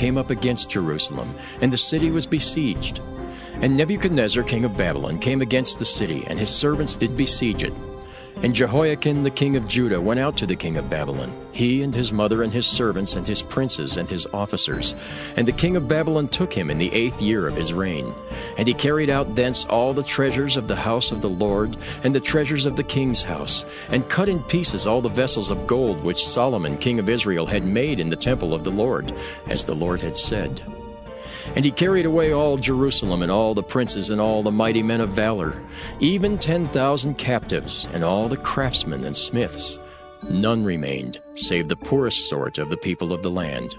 came up against Jerusalem, and the city was besieged. And Nebuchadnezzar king of Babylon came against the city, and his servants did besiege it. And Jehoiakim the king of Judah went out to the king of Babylon, he and his mother and his servants and his princes and his officers. And the king of Babylon took him in the 8th year of his reign. And he carried out thence all the treasures of the house of the Lord, and the treasures of the king's house, and cut in pieces all the vessels of gold which Solomon king of Israel had made in the temple of the Lord, as the Lord had said. And he carried away all Jerusalem, and all the princes, and all the mighty men of valor, even 10,000 captives, and all the craftsmen and smiths. None remained, save the poorest sort of the people of the land.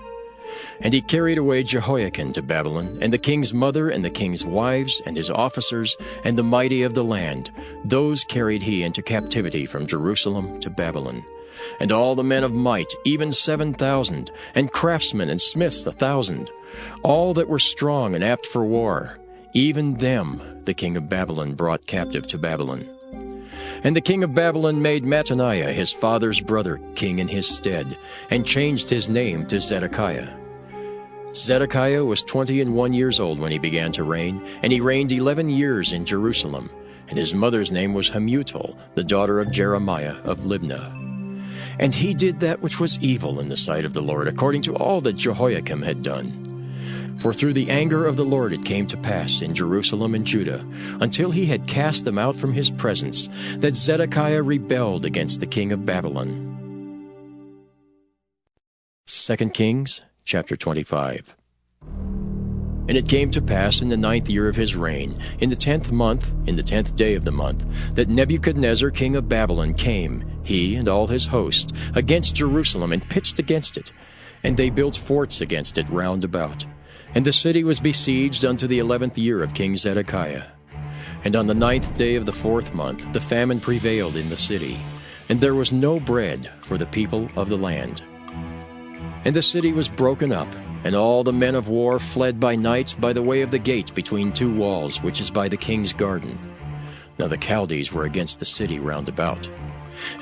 And he carried away Jehoiakim to Babylon, and the king's mother, and the king's wives, and his officers, and the mighty of the land. Those carried he into captivity from Jerusalem to Babylon. And all the men of might, even 7,000, and craftsmen and smiths 1,000. All that were strong and apt for war, even them the king of Babylon brought captive to Babylon. And the king of Babylon made Mattaniah his father's brother king in his stead, and changed his name to Zedekiah. Zedekiah was 21 years old when he began to reign, and he reigned 11 years in Jerusalem. And his mother's name was Hamutal, the daughter of Jeremiah of Libnah. And he did that which was evil in the sight of the Lord, according to all that Jehoiakim had done. For through the anger of the Lord it came to pass in Jerusalem and Judah, until he had cast them out from his presence, that Zedekiah rebelled against the king of Babylon. 2 Kings chapter 25. And it came to pass in the 9th year of his reign, in the 10th month, in the 10th day of the month, that Nebuchadnezzar king of Babylon came, he and all his host, against Jerusalem, and pitched against it. And they built forts against it round about. And the city was besieged unto the 11th year of King Zedekiah. And on the 9th day of the 4th month the famine prevailed in the city, and there was no bread for the people of the land. And the city was broken up, and all the men of war fled by night by the way of the gate between 2 walls, which is by the king's garden. Now the Chaldees were against the city round about.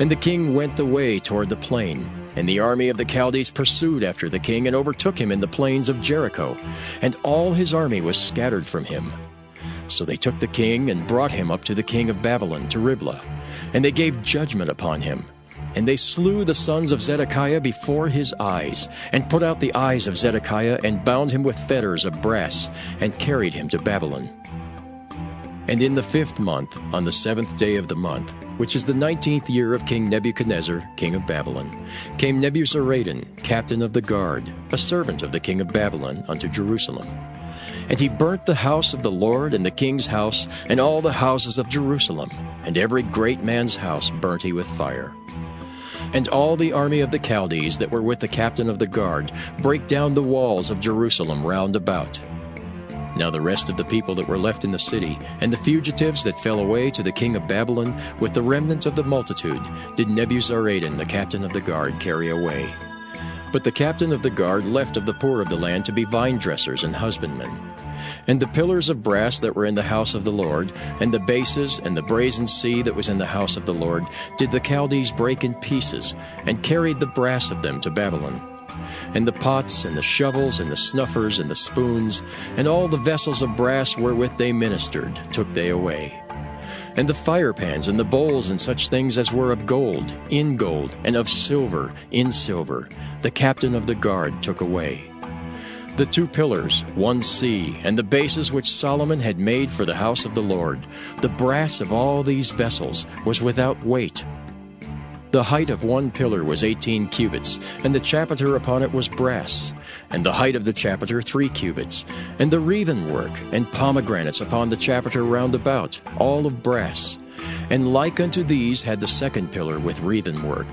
And the king went the way toward the plain, and the army of the Chaldees pursued after the king, and overtook him in the plains of Jericho, and all his army was scattered from him. So they took the king, and brought him up to the king of Babylon, to Riblah, and they gave judgment upon him. And they slew the sons of Zedekiah before his eyes, and put out the eyes of Zedekiah, and bound him with fetters of brass, and carried him to Babylon. And in the 5th month, on the 7th day of the month, which is the 19th year of King Nebuchadnezzar, king of Babylon, came Nebuzaradan, captain of the guard, a servant of the king of Babylon, unto Jerusalem. And he burnt the house of the Lord, and the king's house, and all the houses of Jerusalem, and every great man's house burnt he with fire. And all the army of the Chaldees that were with the captain of the guard brake down the walls of Jerusalem round about. Now the rest of the people that were left in the city, and the fugitives that fell away to the king of Babylon, with the remnant of the multitude, did Nebuzaradan the captain of the guard carry away. But the captain of the guard left of the poor of the land to be vine dressers and husbandmen. And the pillars of brass that were in the house of the Lord, and the bases, and the brazen sea that was in the house of the Lord, did the Chaldees break in pieces, and carried the brass of them to Babylon. And the pots, and the shovels, and the snuffers, and the spoons, and all the vessels of brass wherewith they ministered, took they away. And the firepans, and the bowls, and such things as were of gold, in gold, and of silver, in silver, the captain of the guard took away. The 2 pillars, 1 sea, and the bases which Solomon had made for the house of the Lord, the brass of all these vessels was without weight. The height of 1 pillar was 18 cubits, and the chapiter upon it was brass, and the height of the chapiter 3 cubits, and the wreathen work and pomegranates upon the chapiter round about, all of brass. And like unto these had the 2nd pillar with wreathen work.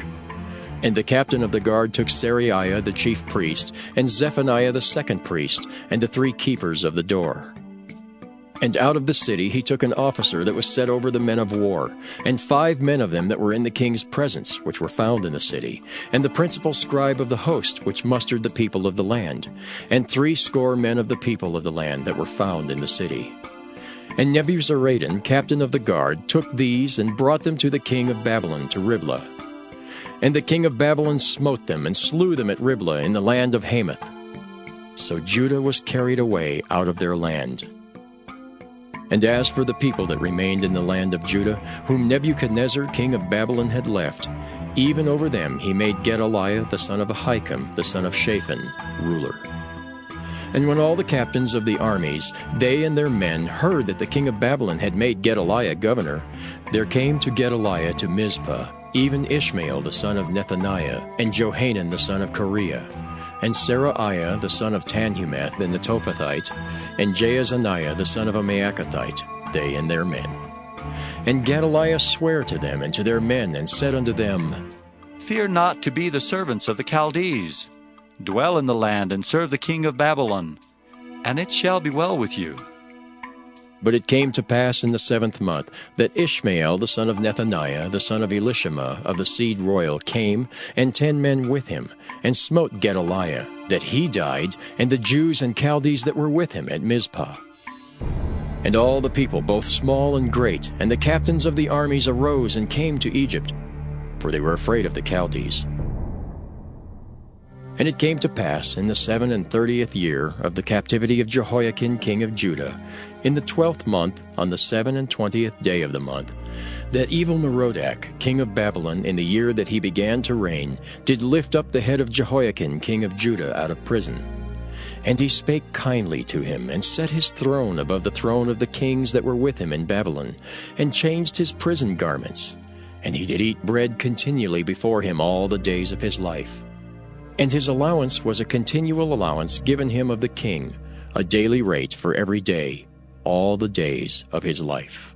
And the captain of the guard took Seraiah the chief priest, and Zephaniah the 2nd priest, and the 3 keepers of the door. And out of the city he took an officer that was set over the men of war, and 5 men of them that were in the king's presence, which were found in the city, and the principal scribe of the host, which mustered the people of the land, and 60 men of the people of the land that were found in the city. And Nebuzaradan, captain of the guard, took these, and brought them to the king of Babylon to Riblah. And the king of Babylon smote them, and slew them at Riblah in the land of Hamath. So Judah was carried away out of their land. And as for the people that remained in the land of Judah, whom Nebuchadnezzar king of Babylon had left, even over them he made Gedaliah the son of Ahikam, the son of Shaphan, ruler. And when all the captains of the armies, they and their men, heard that the king of Babylon had made Gedaliah governor, there came to Gedaliah to Mizpah even Ishmael the son of Nethaniah, and Johanan the son of Kareah, and Seraiah the son of Tanhumeth the Netophathite, and Jaazaniah the son of a Maacathite, they and their men. And Gedaliah sware to them and to their men, and said unto them, Fear not to be the servants of the Chaldees. Dwell in the land, and serve the king of Babylon, and it shall be well with you. But it came to pass in the 7th month that Ishmael the son of Nethaniah, the son of Elishama of the seed royal, came, and 10 men with him, and smote Gedaliah, that he died, and the Jews and Chaldees that were with him at Mizpah. And all the people, both small and great, and the captains of the armies arose and came to Egypt, for they were afraid of the Chaldees. And it came to pass in the 37th year of the captivity of Jehoiakim king of Judah, in the 12th month, on the 27th day of the month, that Evil-Merodach king of Babylon, in the year that he began to reign, did lift up the head of Jehoiakim king of Judah out of prison. And he spake kindly to him, and set his throne above the throne of the kings that were with him in Babylon, and changed his prison garments. And he did eat bread continually before him all the days of his life. And his allowance was a continual allowance given him of the king, a daily rate for every day, all the days of his life.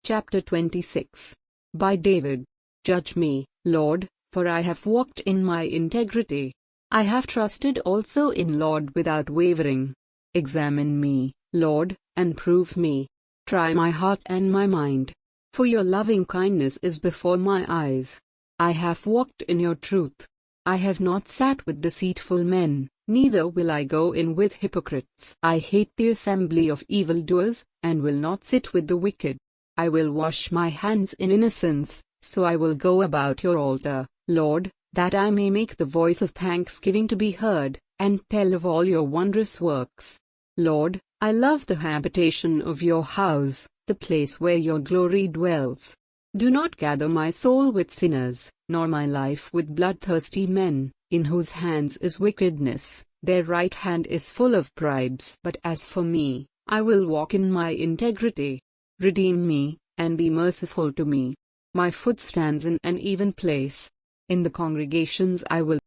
Chapter 26. By David. Judge me, Lord, for I have walked in my integrity. I have trusted also in Lord without wavering. Examine me, Lord, and prove me. Try my heart and my mind. For your loving kindness is before my eyes. I have walked in your truth. I have not sat with deceitful men, neither will I go in with hypocrites. I hate the assembly of evildoers, and will not sit with the wicked. I will wash my hands in innocence, so I will go about your altar, Lord, that I may make the voice of thanksgiving to be heard, and tell of all your wondrous works. Lord, I love the habitation of your house, the place where your glory dwells. Do not gather my soul with sinners, nor my life with bloodthirsty men, in whose hands is wickedness, their right hand is full of bribes. But as for me, I will walk in my integrity. Redeem me, and be merciful to me. My foot stands in an even place. In the congregations I will.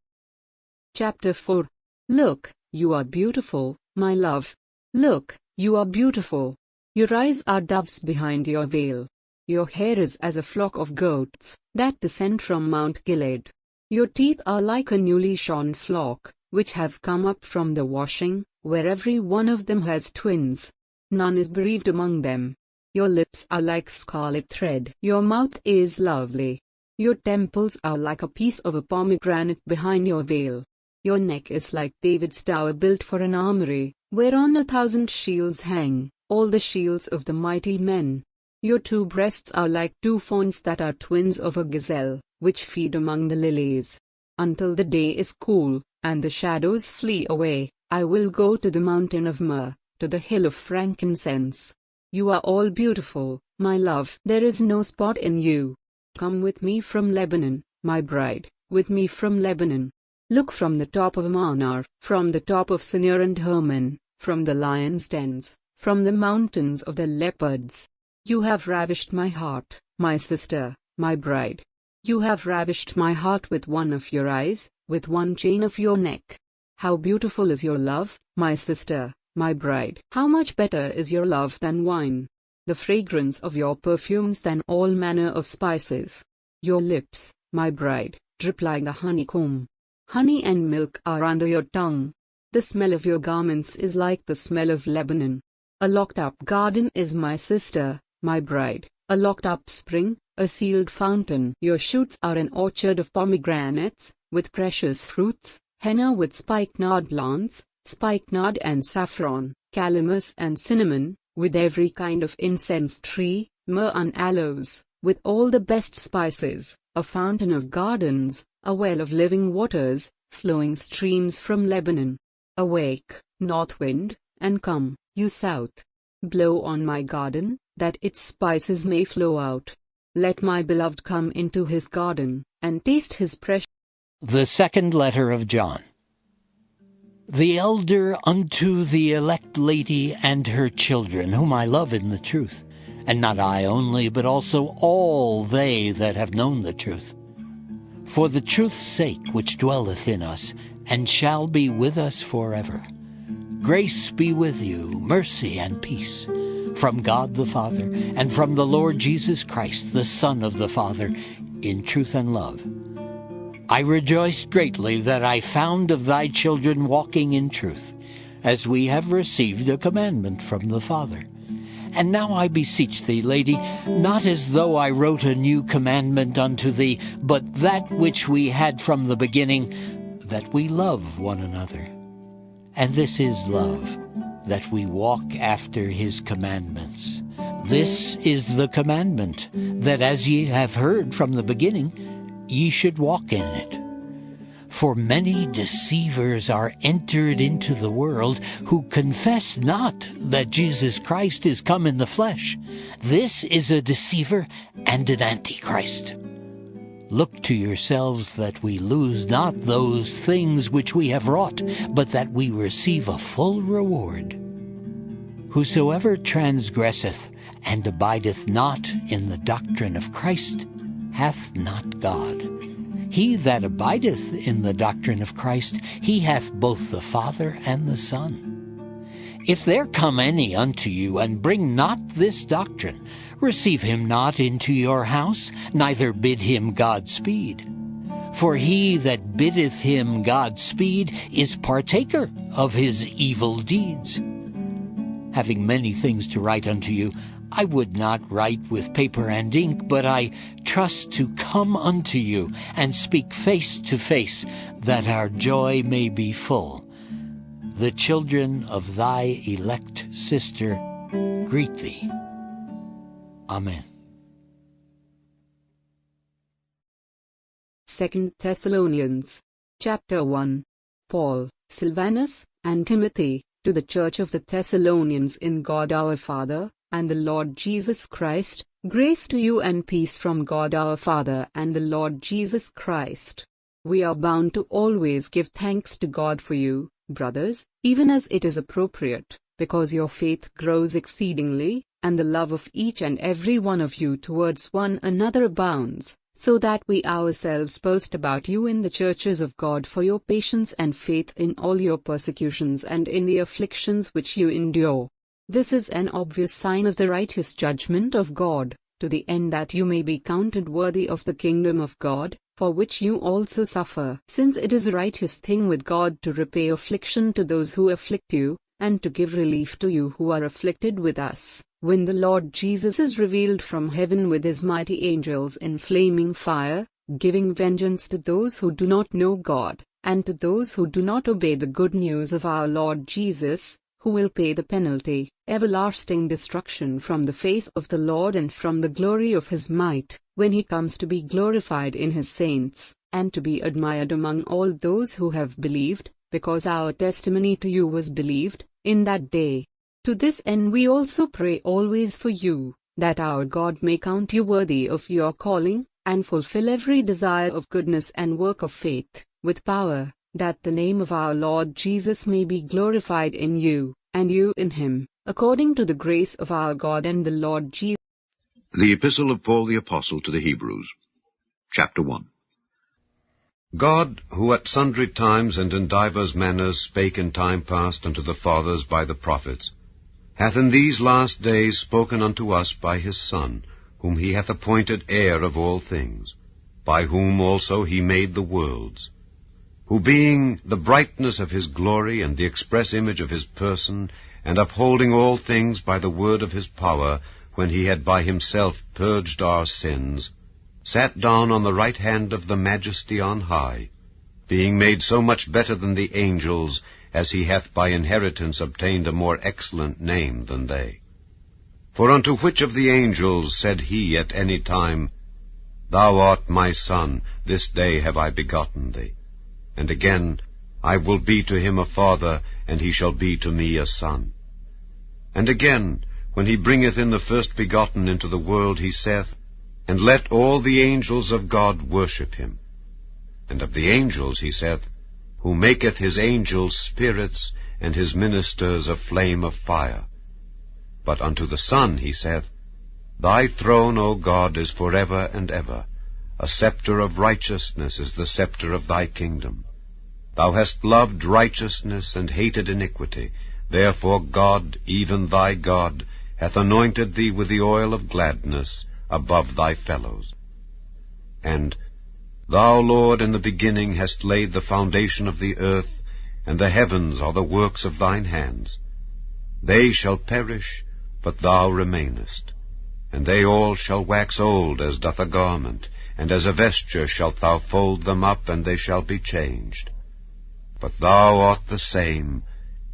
Chapter 4. Look, you are beautiful, my love. Look, you are beautiful. Your eyes are doves behind your veil. Your hair is as a flock of goats, that descend from Mount Gilead. Your teeth are like a newly shorn flock, which have come up from the washing, where every one of them has twins. None is bereaved among them. Your lips are like scarlet thread. Your mouth is lovely. Your temples are like a piece of a pomegranate behind your veil. Your neck is like David's tower built for an armory, whereon 1,000 shields hang, all the shields of the mighty men. Your 2 breasts are like 2 fawns that are twins of a gazelle, which feed among the lilies. Until the day is cool, and the shadows flee away, I will go to the mountain of myrrh, to the hill of frankincense. You are all beautiful, my love. There is no spot in you. Come with me from Lebanon, my bride, with me from Lebanon. Look from the top of Amana, from the top of Sinir and Hermon, from the lions' dens, from the mountains of the leopards. You have ravished my heart, my sister, my bride. You have ravished my heart with one of your eyes, with one chain of your neck. How beautiful is your love, my sister, my bride. How much better is your love than wine, the fragrance of your perfumes than all manner of spices. Your lips, my bride, drip like the honeycomb. Honey and milk are under your tongue. The smell of your garments is like the smell of Lebanon. A locked-up garden is my sister, my bride, a locked-up spring, a sealed fountain. Your shoots are an orchard of pomegranates, with precious fruits, henna with spikenard plants, spikenard and saffron, calamus and cinnamon, with every kind of incense tree, myrrh and aloes, with all the best spices, a fountain of gardens, a well of living waters, flowing streams from Lebanon. Awake, north wind, and come, you south. Blow on my garden, that its spices may flow out. Let my beloved come into his garden, and taste his precious. The second letter of John. The elder unto the elect lady and her children, whom I love in the truth, and not I only, but also all they that have known the truth. For the truth's sake which dwelleth in us, and shall be with us forever. Grace be with you, mercy and peace, from God the Father, and from the Lord Jesus Christ, the Son of the Father, in truth and love. I rejoiced greatly that I found of thy children walking in truth, as we have received a commandment from the Father. And now I beseech thee, lady, not as though I wrote a new commandment unto thee, but that which we had from the beginning, that we love one another. And this is love, that we walk after his commandments. This is the commandment, that as ye have heard from the beginning, ye should walk in it. For many deceivers are entered into the world, who confess not that Jesus Christ is come in the flesh. This is a deceiver and an antichrist. Look to yourselves that we lose not those things which we have wrought, but that we receive a full reward. Whosoever transgresseth and abideth not in the doctrine of Christ hath not God. He that abideth in the doctrine of Christ, he hath both the Father and the Son. If there come any unto you, and bring not this doctrine, receive him not into your house, neither bid him Godspeed. For he that biddeth him Godspeed is partaker of his evil deeds. Having many things to write unto you, I would not write with paper and ink, but I trust to come unto you, and speak face to face, that our joy may be full. The children of thy elect sister greet thee. Amen. 2 Thessalonians, chapter 1. Paul, Silvanus, and Timothy, to the church of the Thessalonians in God our Father, and the Lord Jesus Christ, grace to you and peace from God our Father and the Lord Jesus Christ. We are bound to always give thanks to God for you, brothers, even as it is appropriate, because your faith grows exceedingly, and the love of each and every one of you towards one another abounds, so that we ourselves boast about you in the churches of God for your patience and faith in all your persecutions and in the afflictions which you endure. This is an obvious sign of the righteous judgment of God, to the end that you may be counted worthy of the kingdom of God, for which you also suffer, since it is a righteous thing with God to repay affliction to those who afflict you, and to give relief to you who are afflicted with us, when the Lord Jesus is revealed from heaven with his mighty angels in flaming fire, giving vengeance to those who do not know God, and to those who do not obey the good news of our Lord Jesus, who will pay the penalty, everlasting destruction from the face of the Lord and from the glory of his might, when he comes to be glorified in his saints, and to be admired among all those who have believed, because our testimony to you was believed, in that day. To this end we also pray always for you, that our God may count you worthy of your calling, and fulfill every desire of goodness and work of faith, with power, that the name of our Lord Jesus may be glorified in you, and you in him, according to the grace of our God and the Lord Jesus. The Epistle of Paul the Apostle to the Hebrews, chapter 1. God, who at sundry times and in divers manners spake in time past unto the fathers by the prophets, hath in these last days spoken unto us by his Son, whom he hath appointed heir of all things, by whom also he made the worlds, who being the brightness of his glory and the express image of his person, and upholding all things by the word of his power, when he had by himself purged our sins, sat down on the right hand of the Majesty on high, being made so much better than the angels, as he hath by inheritance obtained a more excellent name than they. For unto which of the angels said he at any time, Thou art my son, this day have I begotten thee. And again, I will be to him a father, and he shall be to me a son. And again, when he bringeth in the first begotten into the world, he saith, And let all the angels of God worship him. And of the angels he saith, Who maketh his angels spirits, and his ministers a flame of fire. But unto the Son he saith, Thy throne, O God, is forever and ever. A scepter of righteousness is the scepter of thy kingdom. Thou hast loved righteousness and hated iniquity. Therefore God, even thy God, hath anointed thee with the oil of gladness above thy fellows. And, Thou, Lord, in the beginning hast laid the foundation of the earth, and the heavens are the works of thine hands. They shall perish, but thou remainest. And they all shall wax old as doth a garment, and as a vesture shalt thou fold them up, and they shall be changed. But thou art the same,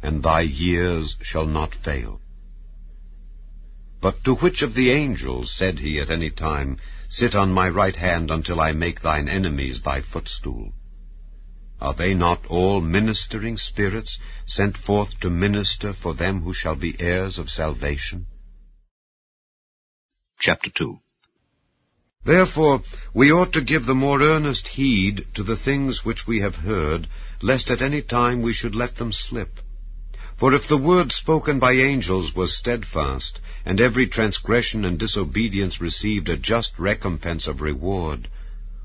and thy years shall not fail. But to which of the angels said he at any time, Sit on my right hand until I make thine enemies thy footstool? Are they not all ministering spirits, sent forth to minister for them who shall be heirs of salvation? Chapter 2. Therefore we ought to give the more earnest heed to the things which we have heard, lest at any time we should let them slip. For if the word spoken by angels was steadfast, and every transgression and disobedience received a just recompense of reward,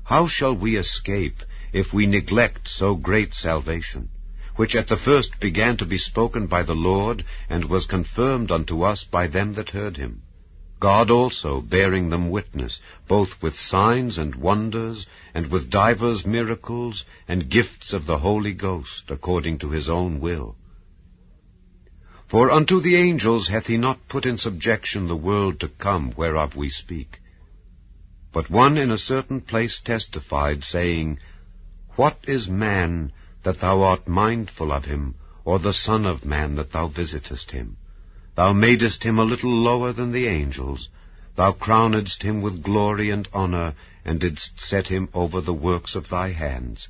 how shall we escape if we neglect so great salvation, which at the first began to be spoken by the Lord, and was confirmed unto us by them that heard him? God also bearing them witness, both with signs and wonders, and with divers miracles, and gifts of the Holy Ghost, according to his own will. For unto the angels hath he not put in subjection the world to come, whereof we speak. But one in a certain place testified, saying, What is man, that thou art mindful of him, or the Son of man, that thou visitest him? Thou madest him a little lower than the angels. Thou crownedst him with glory and honor, and didst set him over the works of thy hands.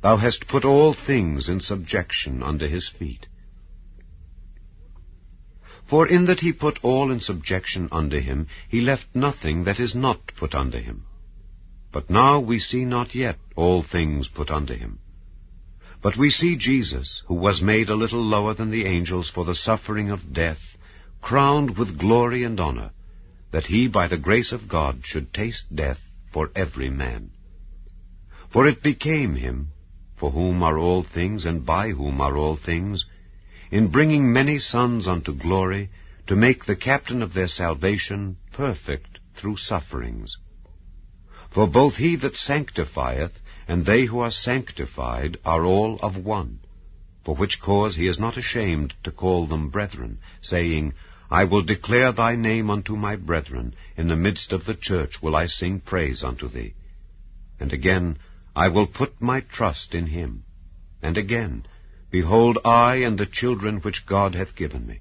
Thou hast put all things in subjection under his feet. For in that he put all in subjection under him, he left nothing that is not put under him. But now we see not yet all things put under him. But we see Jesus, who was made a little lower than the angels for the suffering of death, crowned with glory and honor, that he by the grace of God should taste death for every man. For it became him, for whom are all things, and by whom are all things, in bringing many sons unto glory, to make the captain of their salvation perfect through sufferings. For both he that sanctifieth and they who are sanctified are all of one, for which cause he is not ashamed to call them brethren, saying, I will declare thy name unto my brethren, in the midst of the church will I sing praise unto thee. And again, I will put my trust in him. And again, behold, I and the children which God hath given me.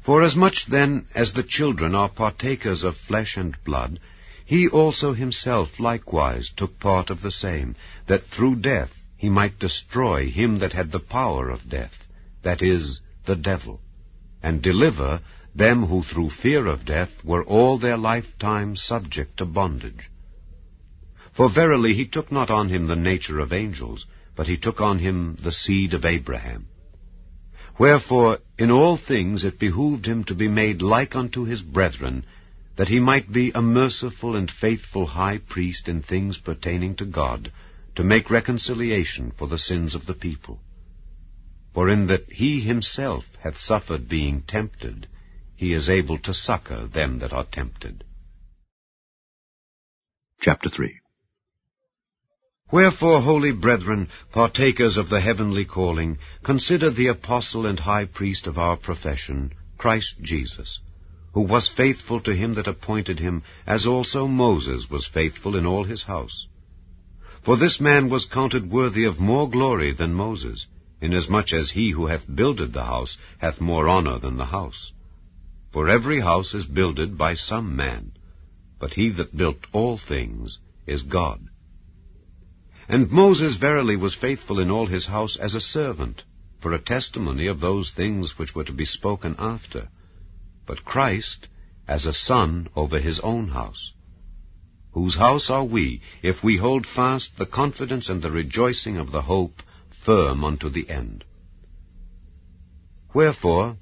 Forasmuch then as the children are partakers of flesh and blood, he also himself likewise took part of the same, that through death he might destroy him that had the power of death, that is, the devil, and deliver them who through fear of death were all their lifetime subject to bondage. For verily he took not on him the nature of angels, but he took on him the seed of Abraham. Wherefore in all things it behooved him to be made like unto his brethren, that he might be a merciful and faithful high priest in things pertaining to God, to make reconciliation for the sins of the people. For in that he himself hath suffered being tempted, he is able to succor them that are tempted. Chapter 3. Wherefore, holy brethren, partakers of the heavenly calling, consider the apostle and high priest of our profession, Christ Jesus, who was faithful to him that appointed him, as also Moses was faithful in all his house. For this man was counted worthy of more glory than Moses, inasmuch as he who hath builded the house hath more honor than the house. For every house is builded by some man, but he that built all things is God. And Moses verily was faithful in all his house as a servant, for a testimony of those things which were to be spoken after, but Christ as a son over his own house. Whose house are we, if we hold fast the confidence and the rejoicing of the hope firm unto the end? Wherefore,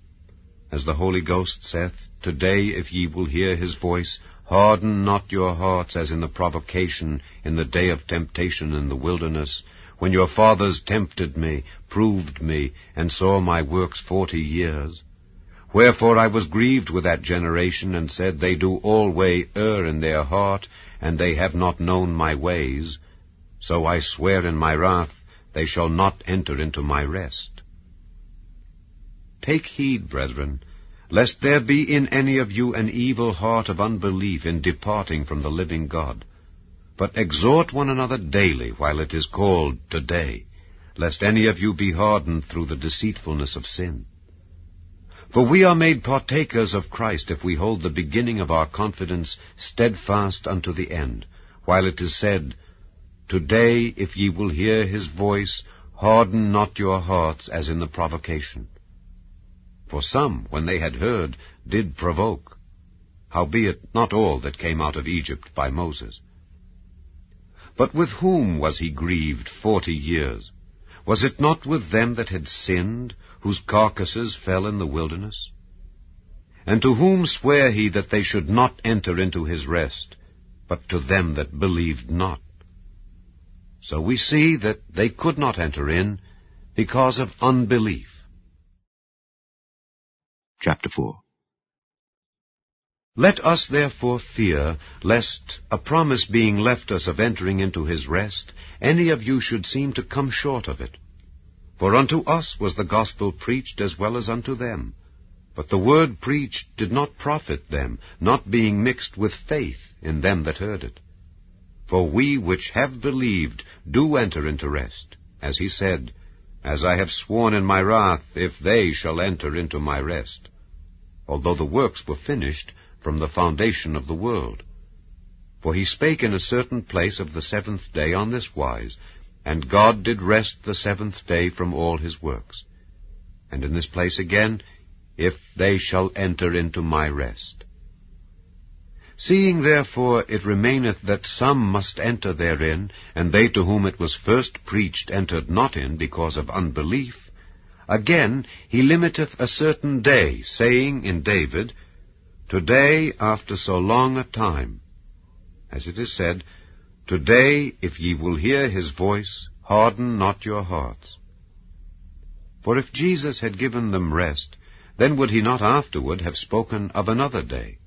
as the Holy Ghost saith, Today, if ye will hear his voice, harden not your hearts as in the provocation in the day of temptation in the wilderness, when your fathers tempted me, proved me, and saw my works 40 years. Wherefore I was grieved with that generation, and said, They do alway err in their heart, and they have not known my ways. So I swear in my wrath, they shall not enter into my rest. Take heed, brethren, lest there be in any of you an evil heart of unbelief in departing from the living God. But exhort one another daily while it is called today, lest any of you be hardened through the deceitfulness of sin. For we are made partakers of Christ if we hold the beginning of our confidence steadfast unto the end, while it is said, Today, if ye will hear his voice, harden not your hearts as in the provocation. For some, when they had heard, did provoke, howbeit not all that came out of Egypt by Moses. But with whom was he grieved 40 years? Was it not with them that had sinned, whose carcasses fell in the wilderness? And to whom sware he that they should not enter into his rest, but to them that believed not? So we see that they could not enter in because of unbelief. Chapter 4. Let us therefore fear, lest, a promise being left us of entering into his rest, any of you should seem to come short of it. For unto us was the gospel preached as well as unto them. But the word preached did not profit them, not being mixed with faith in them that heard it. For we which have believed do enter into rest, as he said, As I have sworn in my wrath, if they shall enter into my rest, although the works were finished from the foundation of the world. For he spake in a certain place of the 7th day on this wise, And God did rest the 7th day from all his works. And in this place again, If they shall enter into my rest. Seeing therefore it remaineth that some must enter therein, and they to whom it was first preached entered not in because of unbelief, again he limiteth a certain day, saying in David, Today after so long a time, as it is said, Today if ye will hear his voice, harden not your hearts. For if Jesus had given them rest, then would he not afterward have spoken of another day.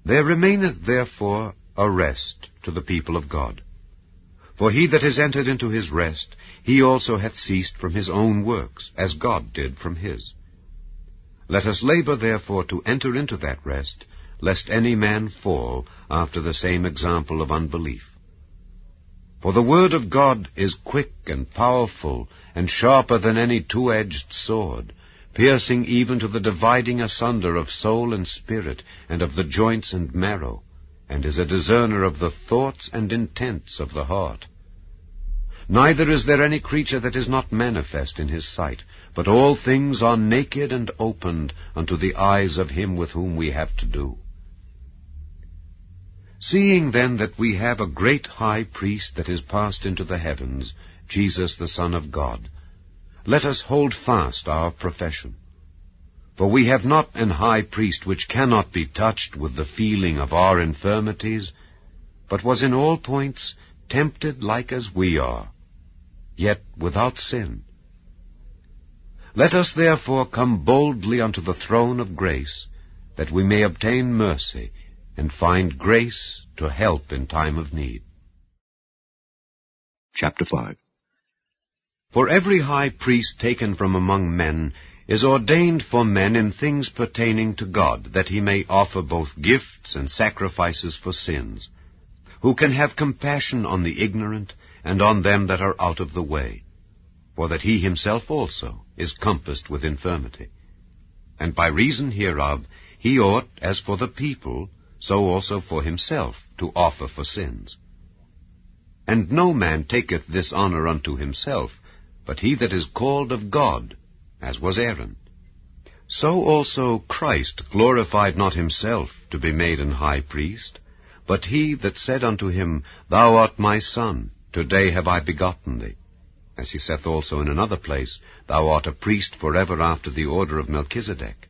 There remaineth therefore a rest to the people of God. For he that is entered into his rest, he also hath ceased from his own works, as God did from his. Let us labor therefore to enter into that rest, lest any man fall after the same example of unbelief. For the word of God is quick and powerful, and sharper than any two-edged sword, piercing even to the dividing asunder of soul and spirit, and of the joints and marrow, and is a discerner of the thoughts and intents of the heart. Neither is there any creature that is not manifest in his sight, but all things are naked and opened unto the eyes of him with whom we have to do. Seeing then that we have a great high priest that is passed into the heavens, Jesus the Son of God, let us hold fast our profession. For we have not an high priest which cannot be touched with the feeling of our infirmities, but was in all points tempted like as we are, yet without sin. Let us therefore come boldly unto the throne of grace, that we may obtain mercy, and find grace to help in time of need. Chapter 5. For every high priest taken from among men is ordained for men in things pertaining to God, that he may offer both gifts and sacrifices for sins, who can have compassion on the ignorant, and on them that are out of the way, for that he himself also is compassed with infirmity. And by reason hereof he ought, as for the people, so also for himself to offer for sins. And no man taketh this honor unto himself, but he that is called of God, as was Aaron. So also Christ glorified not himself to be made an high priest, but he that said unto him, Thou art my Son, today have I begotten thee. As he saith also in another place, Thou art a priest forever after the order of Melchizedek.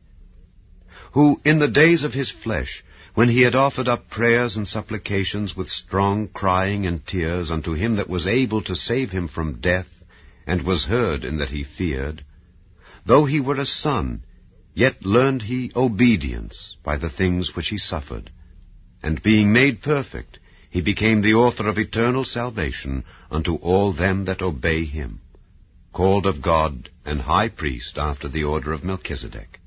Who in the days of his flesh, when he had offered up prayers and supplications with strong crying and tears unto him that was able to save him from death, and was heard in that he feared, though he were a son, yet learned he obedience by the things which he suffered. And being made perfect, he became the author of eternal salvation unto all them that obey him, called of God and high priest after the order of Melchizedek,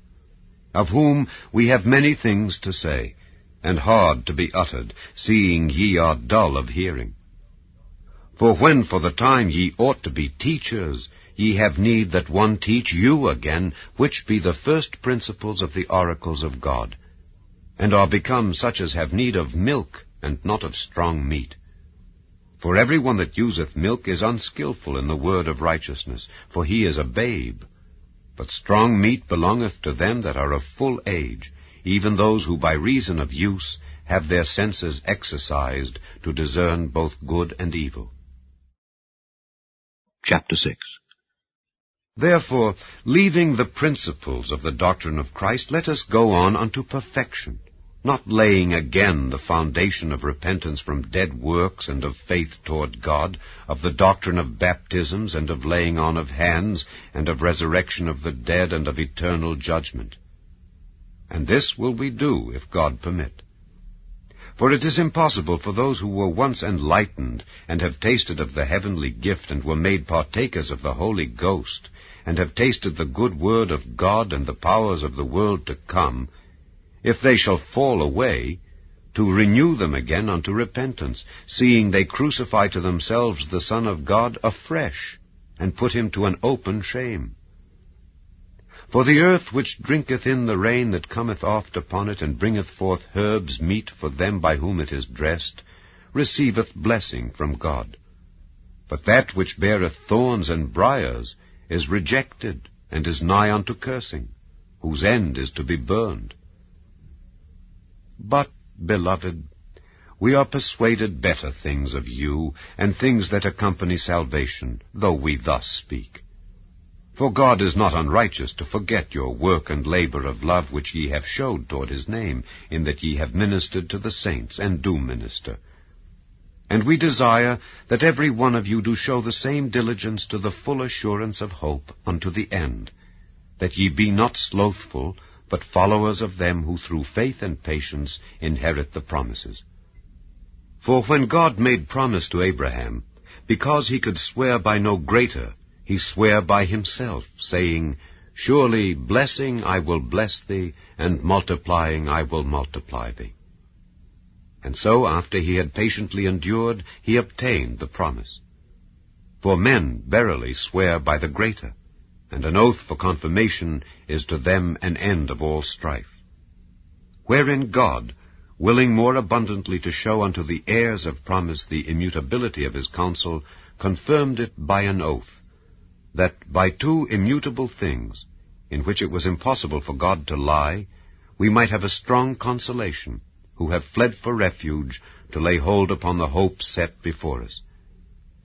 of whom we have many things to say, and hard to be uttered, seeing ye are dull of hearing. For when for the time ye ought to be teachers, ye have need that one teach you again, which be the first principles of the oracles of God, and are become such as have need of milk, and not of strong meat. For every one that useth milk is unskillful in the word of righteousness, for he is a babe. But strong meat belongeth to them that are of full age, even those who by reason of use have their senses exercised to discern both good and evil. Chapter 6. Therefore, leaving the principles of the doctrine of Christ, let us go on unto perfection, not laying again the foundation of repentance from dead works and of faith toward God, of the doctrine of baptisms and of laying on of hands, and of resurrection of the dead and of eternal judgment. And this will we do, if God permit. For it is impossible for those who were once enlightened, and have tasted of the heavenly gift, and were made partakers of the Holy Ghost, and have tasted the good word of God and the powers of the world to come, if they shall fall away, to renew them again unto repentance, seeing they crucify to themselves the Son of God afresh, and put him to an open shame. For the earth which drinketh in the rain that cometh oft upon it, and bringeth forth herbs meet for them by whom it is dressed, receiveth blessing from God. But that which beareth thorns and briars is rejected, and is nigh unto cursing, whose end is to be burned. But, beloved, we are persuaded better things of you, and things that accompany salvation, though we thus speak. For God is not unrighteous to forget your work and labor of love which ye have showed toward his name, in that ye have ministered to the saints, and do minister. And we desire that every one of you do show the same diligence to the full assurance of hope unto the end, that ye be not slothful, but followers of them who through faith and patience inherit the promises. For when God made promise to Abraham, because he could swear by no greater, he sware by himself, saying, Surely blessing I will bless thee, and multiplying I will multiply thee. And so, after he had patiently endured, he obtained the promise. For men verily swear by the greater, and an oath for confirmation is to them an end of all strife. Wherein God, willing more abundantly to show unto the heirs of promise the immutability of his counsel, confirmed it by an oath, that by two immutable things, in which it was impossible for God to lie, we might have a strong consolation, who have fled for refuge, to lay hold upon the hope set before us,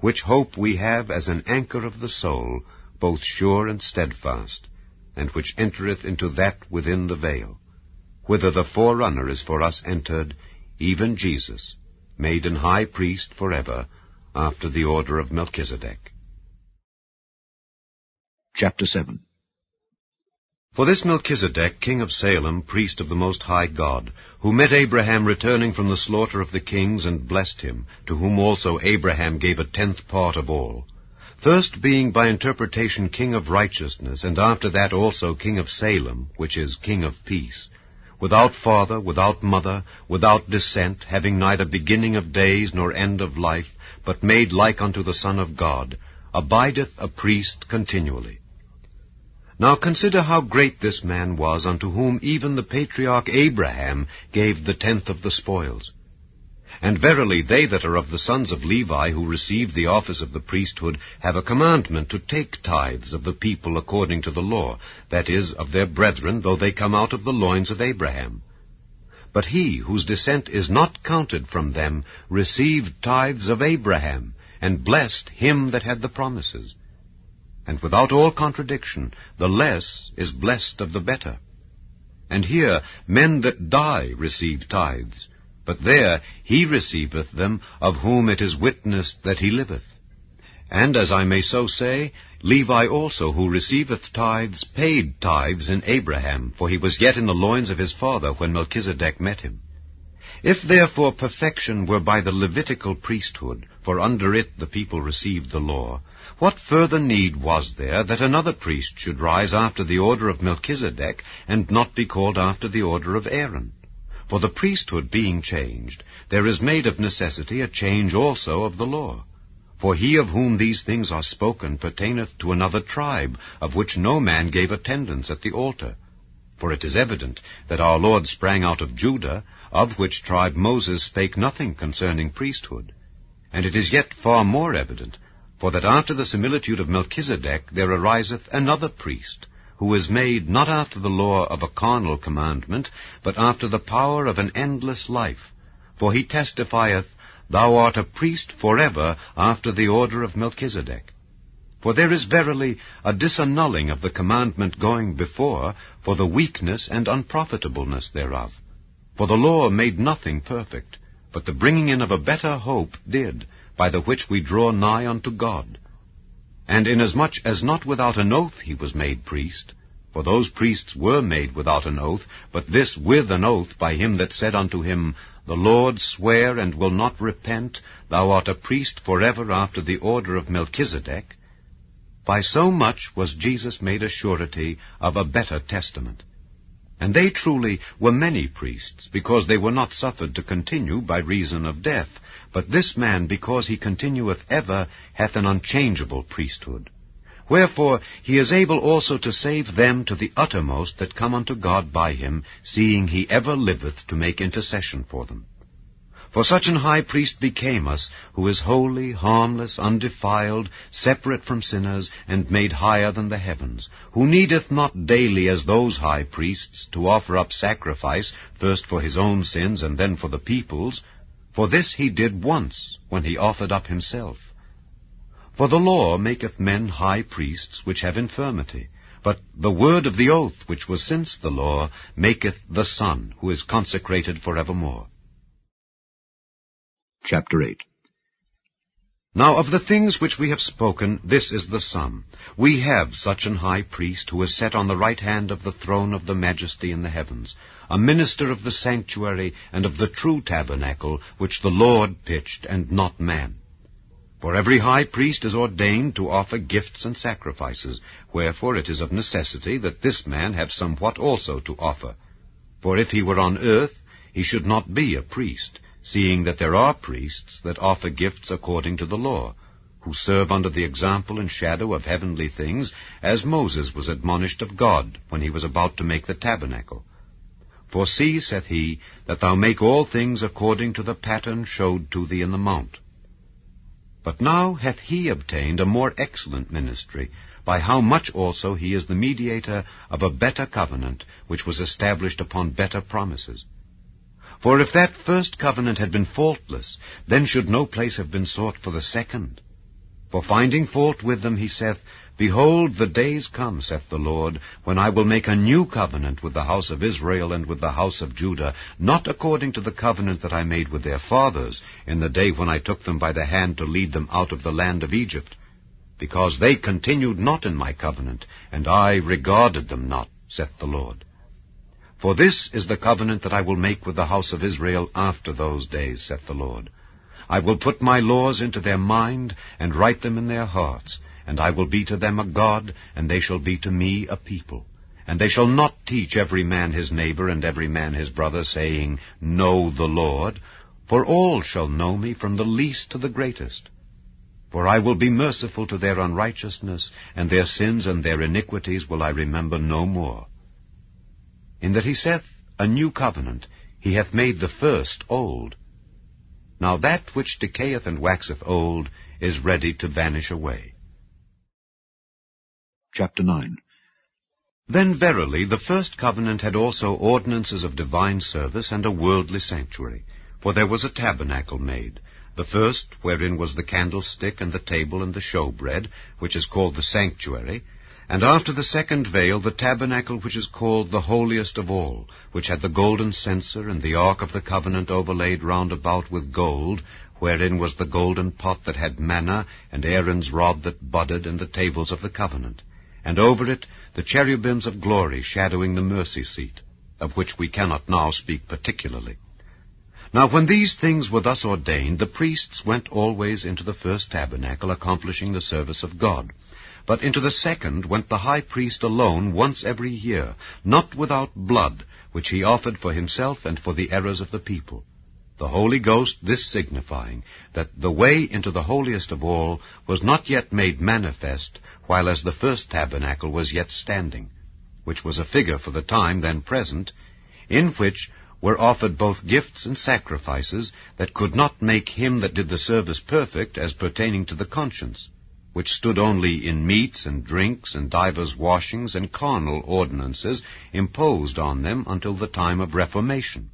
which hope we have as an anchor of the soul, both sure and steadfast, and which entereth into that within the veil, whither the forerunner is for us entered, even Jesus, made an high priest forever, after the order of Melchizedek. Chapter 7. For this Melchizedek, king of Salem, priest of the Most High God, who met Abraham returning from the slaughter of the kings, and blessed him, to whom also Abraham gave a 10th part of all, first being by interpretation king of righteousness, and after that also king of Salem, which is king of peace, without father, without mother, without descent, having neither beginning of days nor end of life, but made like unto the Son of God, abideth a priest continually. Now consider how great this man was, unto whom even the patriarch Abraham gave the 10th of the spoils. And verily they that are of the sons of Levi, who receive the office of the priesthood, have a commandment to take tithes of the people according to the law, that is, of their brethren, though they come out of the loins of Abraham. But he whose descent is not counted from them received tithes of Abraham, and blessed him that had the promises. And without all contradiction, the less is blessed of the better. And here men that die receive tithes, but there he receiveth them of whom it is witnessed that he liveth. And as I may so say, Levi also, who receiveth tithes, paid tithes in Abraham, for he was yet in the loins of his father when Melchizedek met him. If therefore perfection were by the Levitical priesthood, for under it the people received the law, what further need was there that another priest should rise after the order of Melchizedek, and not be called after the order of Aaron? For the priesthood being changed, there is made of necessity a change also of the law. For he of whom these things are spoken pertaineth to another tribe, of which no man gave attendance at the altar. For it is evident that our Lord sprang out of Judah, of which tribe Moses spake nothing concerning priesthood. And it is yet far more evident, for that after the similitude of Melchizedek there ariseth another priest, who is made not after the law of a carnal commandment, but after the power of an endless life. For he testifieth, Thou art a priest forever after the order of Melchizedek. For there is verily a disannulling of the commandment going before, for the weakness and unprofitableness thereof. For the law made nothing perfect, but the bringing in of a better hope did, by the which we draw nigh unto God. And inasmuch as not without an oath he was made priest, for those priests were made without an oath, but this with an oath by him that said unto him, The Lord sware and will not repent, Thou art a priest forever after the order of Melchizedek, by so much was Jesus made a surety of a better testament. And they truly were many priests, because they were not suffered to continue by reason of death. But this man, because he continueth ever, hath an unchangeable priesthood. Wherefore he is able also to save them to the uttermost that come unto God by him, seeing he ever liveth to make intercession for them. For such an high priest became us, who is holy, harmless, undefiled, separate from sinners, and made higher than the heavens, who needeth not daily as those high priests to offer up sacrifice, first for his own sins and then for the people's, for this he did once, when he offered up himself. For the law maketh men high priests which have infirmity, but the word of the oath which was since the law maketh the Son, who is consecrated forevermore. Chapter 8. Now of the things which we have spoken, this is the sum. We have such an high priest, who is set on the right hand of the throne of the majesty in the heavens, a minister of the sanctuary and of the true tabernacle, which the Lord pitched, and not man. For every high priest is ordained to offer gifts and sacrifices, wherefore it is of necessity that this man have somewhat also to offer. For if he were on earth, he should not be a priest, seeing that there are priests that offer gifts according to the law, who serve under the example and shadow of heavenly things, as Moses was admonished of God when he was about to make the tabernacle. For see, saith he, that thou make all things according to the pattern showed to thee in the mount. But now hath he obtained a more excellent ministry, by how much also he is the mediator of a better covenant, which was established upon better promises. For if that first covenant had been faultless, then should no place have been sought for the second. For finding fault with them, he saith, Behold, the days come, saith the Lord, when I will make a new covenant with the house of Israel and with the house of Judah, not according to the covenant that I made with their fathers, in the day when I took them by the hand to lead them out of the land of Egypt, because they continued not in my covenant, and I regarded them not, saith the Lord. For this is the covenant that I will make with the house of Israel after those days, saith the Lord. I will put my laws into their mind, and write them in their hearts, and I will be to them a God, and they shall be to me a people. And they shall not teach every man his neighbor and every man his brother, saying, Know the Lord, for all shall know me from the least to the greatest. For I will be merciful to their unrighteousness, and their sins and their iniquities will I remember no more. In that he saith, A new covenant, he hath made the first old. Now that which decayeth and waxeth old is ready to vanish away. Chapter 9. Then verily the first covenant had also ordinances of divine service and a worldly sanctuary. For there was a tabernacle made, the first wherein was the candlestick and the table and the showbread, which is called the sanctuary, and after the second veil the tabernacle which is called the holiest of all, which had the golden censer and the ark of the covenant overlaid round about with gold, wherein was the golden pot that had manna, and Aaron's rod that budded, and the tables of the covenant, and over it the cherubims of glory shadowing the mercy seat, of which we cannot now speak particularly. Now when these things were thus ordained, the priests went always into the first tabernacle, accomplishing the service of God. But into the second went the high priest alone once every year, not without blood, which he offered for himself and for the errors of the people. The Holy Ghost this signifying, that the way into the holiest of all was not yet made manifest, while as the first tabernacle was yet standing, which was a figure for the time then present, in which were offered both gifts and sacrifices that could not make him that did the service perfect as pertaining to the conscience, which stood only in meats and drinks and divers washings and carnal ordinances imposed on them until the time of Reformation.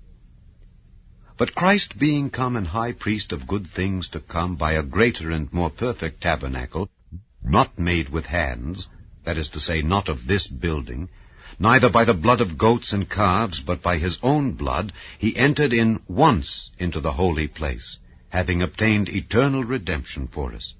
But Christ being come an high priest of good things to come by a greater and more perfect tabernacle, not made with hands, that is to say, not of this building, neither by the blood of goats and calves, but by his own blood, he entered in once into the holy place, having obtained eternal redemption for us.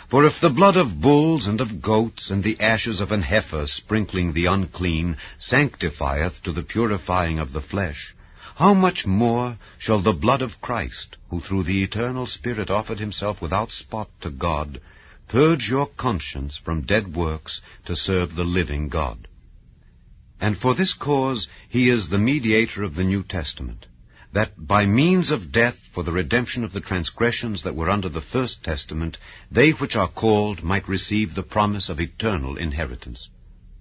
For if the blood of bulls and of goats and the ashes of an heifer sprinkling the unclean sanctifieth to the purifying of the flesh, how much more shall the blood of Christ, who through the eternal Spirit offered himself without spot to God, purge your conscience from dead works to serve the living God? And for this cause he is the mediator of the New Testament, that by means of death for the redemption of the transgressions that were under the first testament, they which are called might receive the promise of eternal inheritance.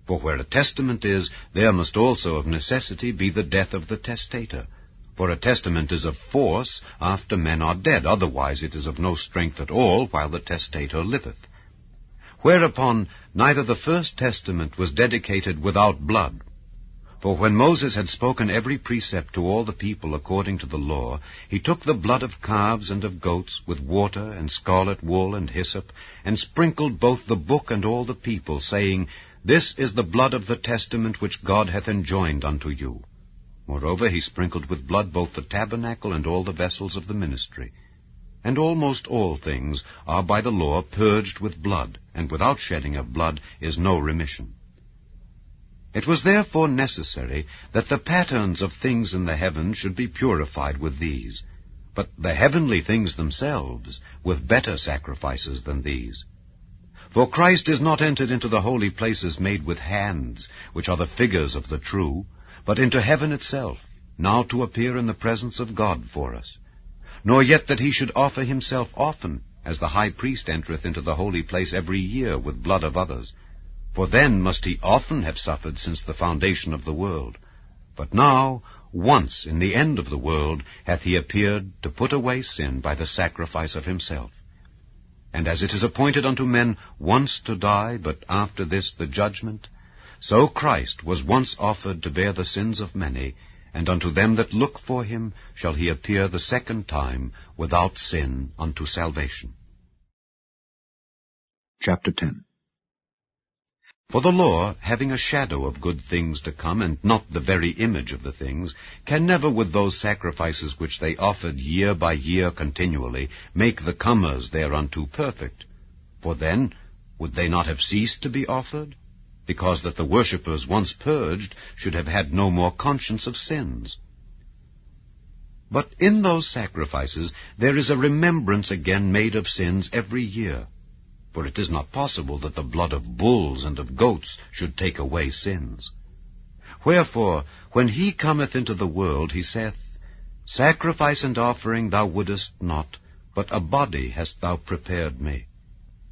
For where a testament is, there must also of necessity be the death of the testator. For a testament is of force after men are dead, otherwise it is of no strength at all while the testator liveth. Whereupon neither the first testament was dedicated without blood. For when Moses had spoken every precept to all the people according to the law, he took the blood of calves and of goats, with water and scarlet wool and hyssop, and sprinkled both the book and all the people, saying, This is the blood of the testament which God hath enjoined unto you. Moreover, he sprinkled with blood both the tabernacle and all the vessels of the ministry. And almost all things are by the law purged with blood, and without shedding of blood is no remission. It was therefore necessary that the patterns of things in the heavens should be purified with these, but the heavenly things themselves with better sacrifices than these. For Christ is not entered into the holy places made with hands, which are the figures of the true, but into heaven itself, now to appear in the presence of God for us. Nor yet that he should offer himself often, as the high priest entereth into the holy place every year with blood of others. For then must he often have suffered since the foundation of the world. But now, once in the end of the world, hath he appeared to put away sin by the sacrifice of himself. And as it is appointed unto men once to die, but after this the judgment, so Christ was once offered to bear the sins of many, and unto them that look for him shall he appear the second time without sin unto salvation. Chapter 10. For the law, having a shadow of good things to come, and not the very image of the things, can never with those sacrifices which they offered year by year continually, make the comers thereunto perfect. For then would they not have ceased to be offered? Because that the worshippers once purged should have had no more conscience of sins. But in those sacrifices there is a remembrance again made of sins every year. For it is not possible that the blood of bulls and of goats should take away sins. Wherefore, when he cometh into the world, he saith, Sacrifice and offering thou wouldest not, but a body hast thou prepared me.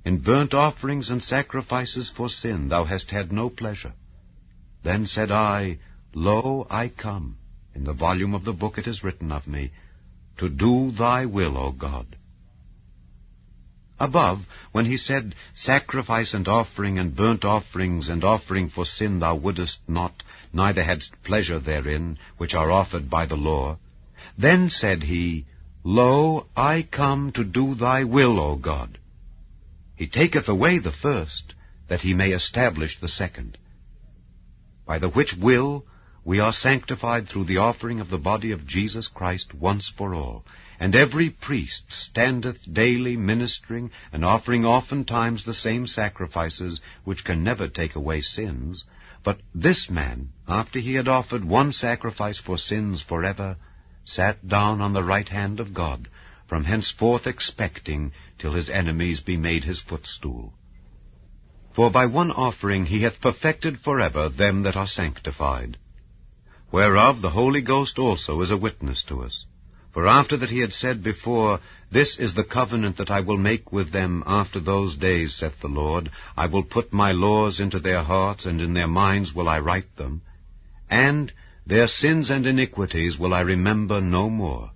In burnt offerings and sacrifices for sin thou hast had no pleasure. Then said I, Lo, I come. In the volume of the book it is written of me, to do thy will, O God. Above, when he said, Sacrifice and offering and burnt offerings and offering for sin thou wouldest not, neither hadst pleasure therein, which are offered by the law, then said he, Lo, I come to do thy will, O God. He taketh away the first, that he may establish the second. By the which will we are sanctified through the offering of the body of Jesus Christ once for all. And every priest standeth daily ministering, and offering oftentimes the same sacrifices, which can never take away sins. But this man, after he had offered one sacrifice for sins forever, sat down on the right hand of God, from henceforth expecting till his enemies be made his footstool. For by one offering he hath perfected forever them that are sanctified. Whereof the Holy Ghost also is a witness to us. For after that he had said before, This is the covenant that I will make with them after those days, saith the Lord. I will put my laws into their hearts, and in their minds will I write them. And their sins and iniquities will I remember no more.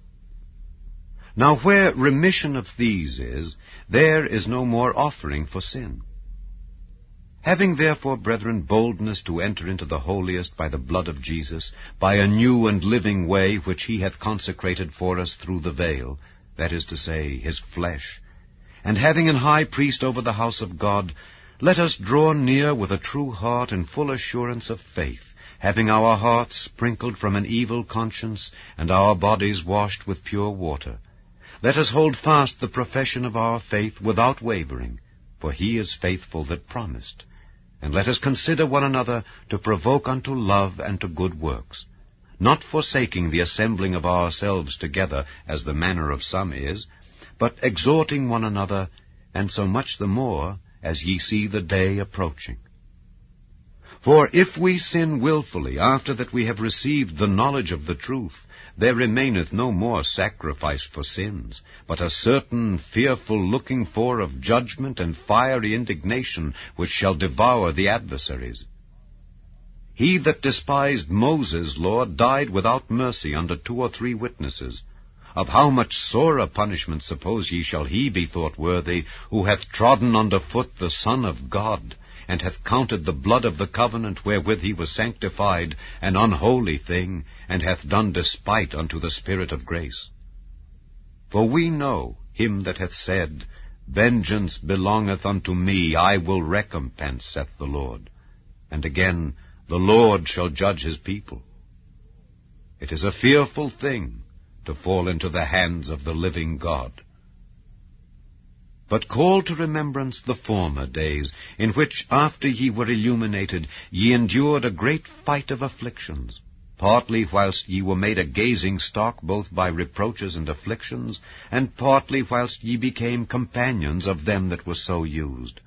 Now where remission of these is, there is no more offering for sin. Having therefore, brethren, boldness to enter into the holiest by the blood of Jesus, by a new and living way which he hath consecrated for us through the veil, that is to say, his flesh, and having an high priest over the house of God, let us draw near with a true heart and full assurance of faith, having our hearts sprinkled from an evil conscience, and our bodies washed with pure water. Let us hold fast the profession of our faith without wavering, for he is faithful that promised. And let us consider one another to provoke unto love and to good works, not forsaking the assembling of ourselves together, as the manner of some is, but exhorting one another, and so much the more as ye see the day approaching. For if we sin wilfully after that we have received the knowledge of the truth, there remaineth no more sacrifice for sins, but a certain fearful looking for of judgment and fiery indignation, which shall devour the adversaries. He that despised Moses' law died without mercy under 2 or 3 witnesses. Of how much sorer punishment suppose ye shall he be thought worthy, who hath trodden under foot the Son of God, and hath counted the blood of the covenant wherewith he was sanctified an unholy thing, and hath done despite unto the Spirit of grace? For we know him that hath said, Vengeance belongeth unto me, I will recompense, saith the Lord. And again, the Lord shall judge his people. It is a fearful thing to fall into the hands of the living God. But call to remembrance the former days, in which, after ye were illuminated, ye endured a great fight of afflictions, partly whilst ye were made a gazing stock both by reproaches and afflictions, and partly whilst ye became companions of them that were so used.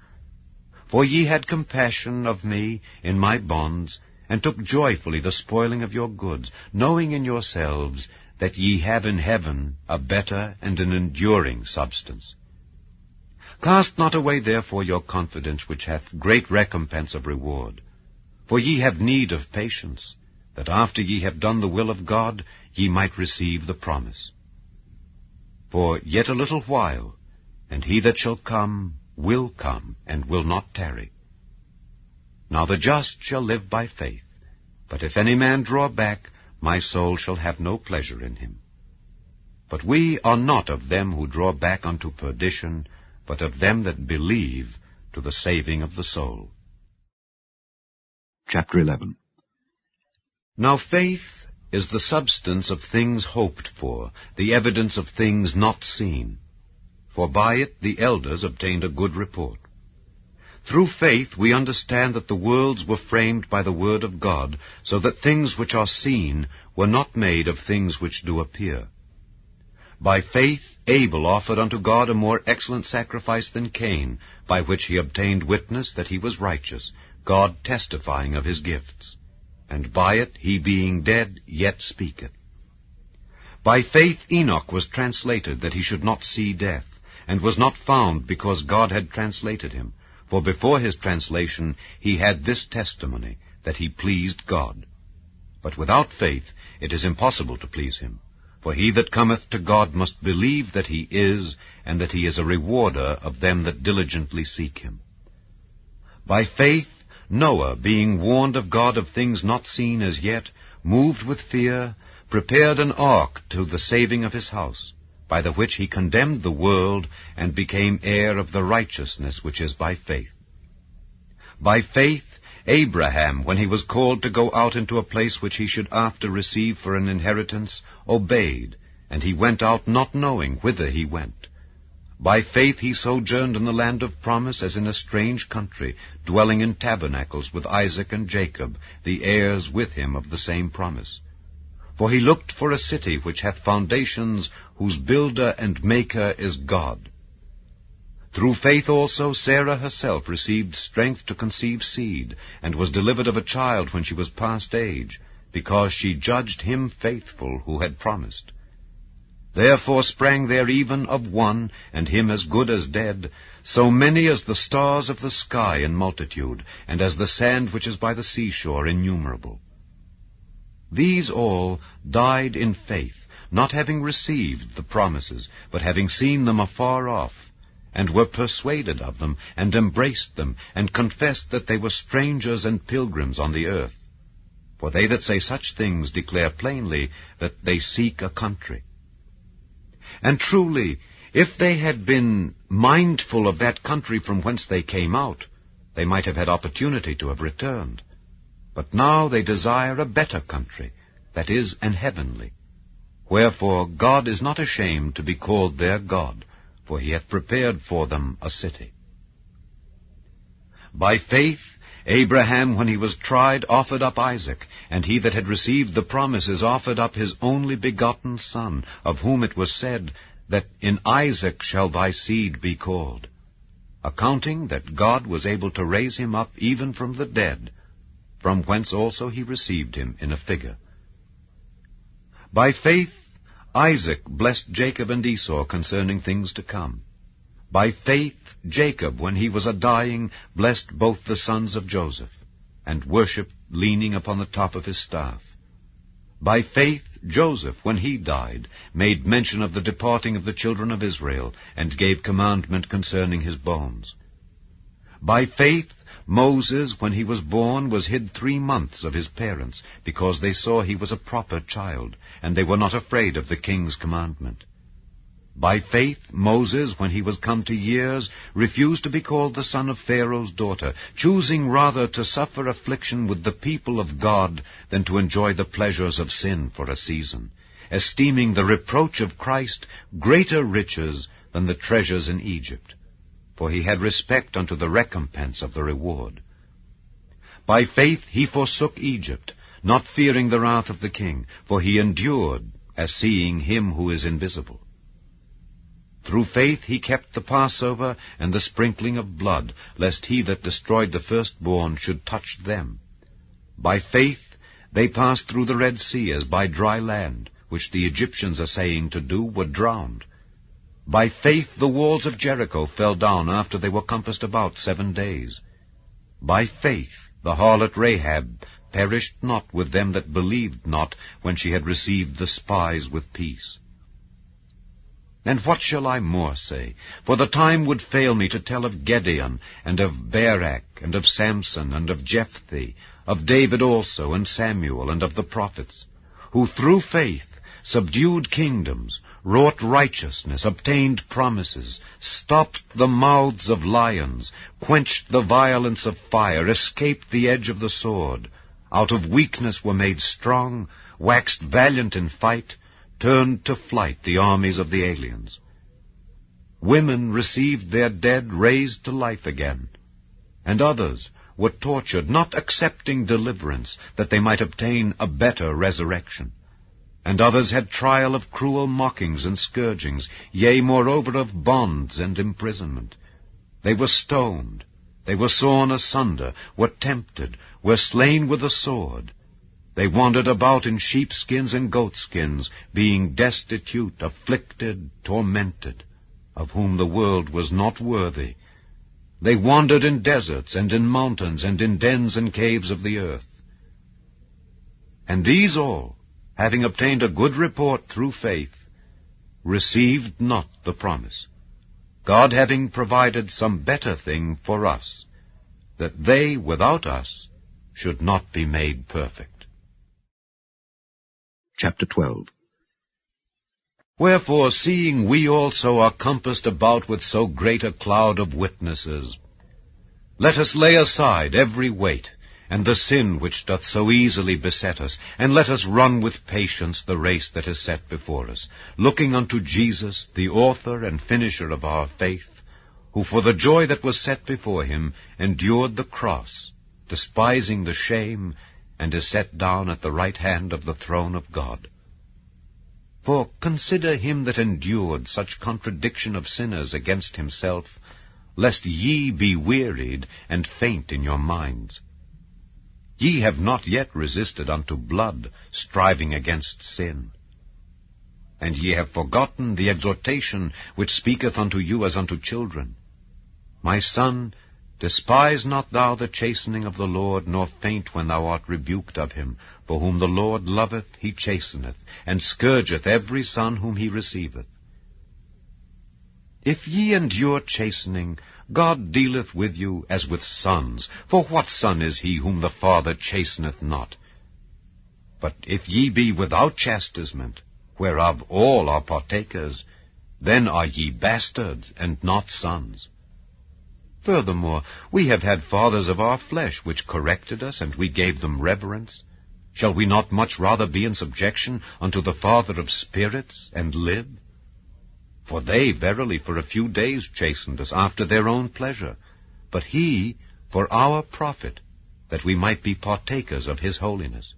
For ye had compassion of me in my bonds, and took joyfully the spoiling of your goods, knowing in yourselves that ye have in heaven a better and an enduring substance. Cast not away therefore your confidence, which hath great recompense of reward. For ye have need of patience, that after ye have done the will of God, ye might receive the promise. For yet a little while, and he that shall come will come, and will not tarry. Now the just shall live by faith, but if any man draw back, my soul shall have no pleasure in him. But we are not of them who draw back unto perdition, but of them that believe to the saving of the soul. Chapter 11. Now faith is the substance of things hoped for, the evidence of things not seen. For by it the elders obtained a good report. Through faith we understand that the worlds were framed by the word of God, so that things which are seen were not made of things which do appear. By faith Abel offered unto God a more excellent sacrifice than Cain, by which he obtained witness that he was righteous, God testifying of his gifts. And by it he being dead yet speaketh. By faith Enoch was translated, that he should not see death, and was not found, because God had translated him. For before his translation he had this testimony, that he pleased God. But without faith it is impossible to please him. For he that cometh to God must believe that he is, and that he is a rewarder of them that diligently seek him. By faith Noah, being warned of God of things not seen as yet, moved with fear, prepared an ark to the saving of his house, by the which he condemned the world, and became heir of the righteousness which is by faith. By faith Abraham, when he was called to go out into a place which he should after receive for an inheritance, obeyed, and he went out not knowing whither he went. By faith he sojourned in the land of promise, as in a strange country, dwelling in tabernacles with Isaac and Jacob, the heirs with him of the same promise. For he looked for a city which hath foundations, whose builder and maker is God. Through faith also Sarah herself received strength to conceive seed, and was delivered of a child when she was past age, because she judged him faithful who had promised. Therefore sprang there even of one, and him as good as dead, so many as the stars of the sky in multitude, and as the sand which is by the seashore innumerable. These all died in faith, not having received the promises, but having seen them afar off, and were persuaded of them, and embraced them, and confessed that they were strangers and pilgrims on the earth. For they that say such things declare plainly that they seek a country. And truly, if they had been mindful of that country from whence they came out, they might have had opportunity to have returned. But now they desire a better country, that is, an heavenly. Wherefore God is not ashamed to be called their God, for he hath prepared for them a city. By faith Abraham, when he was tried, offered up Isaac, and he that had received the promises offered up his only begotten son, of whom it was said, that in Isaac shall thy seed be called, accounting that God was able to raise him up even from the dead, from whence also he received him in a figure. By faith Isaac blessed Jacob and Esau concerning things to come. By faith Jacob, when he was a-dying, blessed both the sons of Joseph, and worshipped leaning upon the top of his staff. By faith Joseph, when he died, made mention of the departing of the children of Israel, and gave commandment concerning his bones. By faith Moses, when he was born, was hid 3 months of his parents, because they saw he was a proper child, and they were not afraid of the king's commandment. By faith Moses, when he was come to years, refused to be called the son of Pharaoh's daughter, choosing rather to suffer affliction with the people of God than to enjoy the pleasures of sin for a season, esteeming the reproach of Christ greater riches than the treasures in Egypt, for he had respect unto the recompense of the reward. By faith he forsook Egypt, not fearing the wrath of the king, for he endured, as seeing him who is invisible. Through faith he kept the Passover and the sprinkling of blood, lest he that destroyed the firstborn should touch them. By faith they passed through the Red Sea as by dry land, which the Egyptians assaying to do were drowned. By faith the walls of Jericho fell down after they were compassed about 7 days. By faith the harlot Rahab perished not with them that believed not, when she had received the spies with peace. And what shall I more say? For the time would fail me to tell of Gedeon, and of Barak, and of Samson, and of Jephthah, of David also, and Samuel, and of the prophets, who through faith subdued kingdoms, wrought righteousness, obtained promises, stopped the mouths of lions, quenched the violence of fire, escaped the edge of the sword, out of weakness were made strong, waxed valiant in fight, turned to flight the armies of the aliens. Women received their dead raised to life again, and others were tortured, not accepting deliverance, that they might obtain a better resurrection. And others had trial of cruel mockings and scourgings, yea, moreover of bonds and imprisonment. They were stoned, they were sawn asunder, were tempted, were slain with the sword. They wandered about in sheepskins and goatskins, being destitute, afflicted, tormented, of whom the world was not worthy. They wandered in deserts and in mountains and in dens and caves of the earth. And these all, having obtained a good report through faith, received not the promise, God having provided some better thing for us, that they without us should not be made perfect. Chapter 12. Wherefore, seeing we also are compassed about with so great a cloud of witnesses, let us lay aside every weight, and the sin which doth so easily beset us, and let us run with patience the race that is set before us, looking unto Jesus, the author and finisher of our faith, who for the joy that was set before him endured the cross, despising the shame, and is set down at the right hand of the throne of God. For consider him that endured such contradiction of sinners against himself, lest ye be wearied and faint in your minds. Ye have not yet resisted unto blood, striving against sin. And ye have forgotten the exhortation which speaketh unto you as unto children. My son, despise not thou the chastening of the Lord, nor faint when thou art rebuked of him. For whom the Lord loveth, he chasteneth, and scourgeth every son whom he receiveth. If ye endure chastening, God dealeth with you as with sons. For what son is he whom the Father chasteneth not? But if ye be without chastisement, whereof all are partakers, then are ye bastards, and not sons. Furthermore, we have had fathers of our flesh, which corrected us, and we gave them reverence. Shall we not much rather be in subjection unto the Father of spirits, and live? For they verily for a few days chastened us after their own pleasure, but he for our profit, that we might be partakers of his holiness.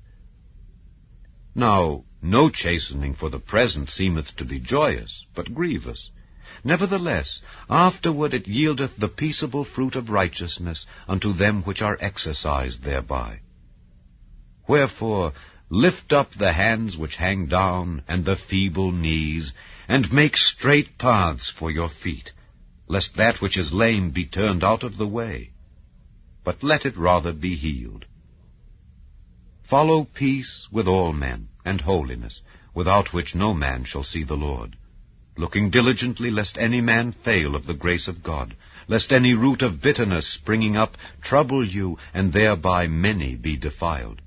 Now no chastening for the present seemeth to be joyous, but grievous. Nevertheless, afterward it yieldeth the peaceable fruit of righteousness unto them which are exercised thereby. Wherefore, lift up the hands which hang down, and the feeble knees, and make straight paths for your feet, lest that which is lame be turned out of the way, but let it rather be healed. Follow peace with all men, and holiness, without which no man shall see the Lord, looking diligently lest any man fail of the grace of God, lest any root of bitterness springing up trouble you, and thereby many be defiled,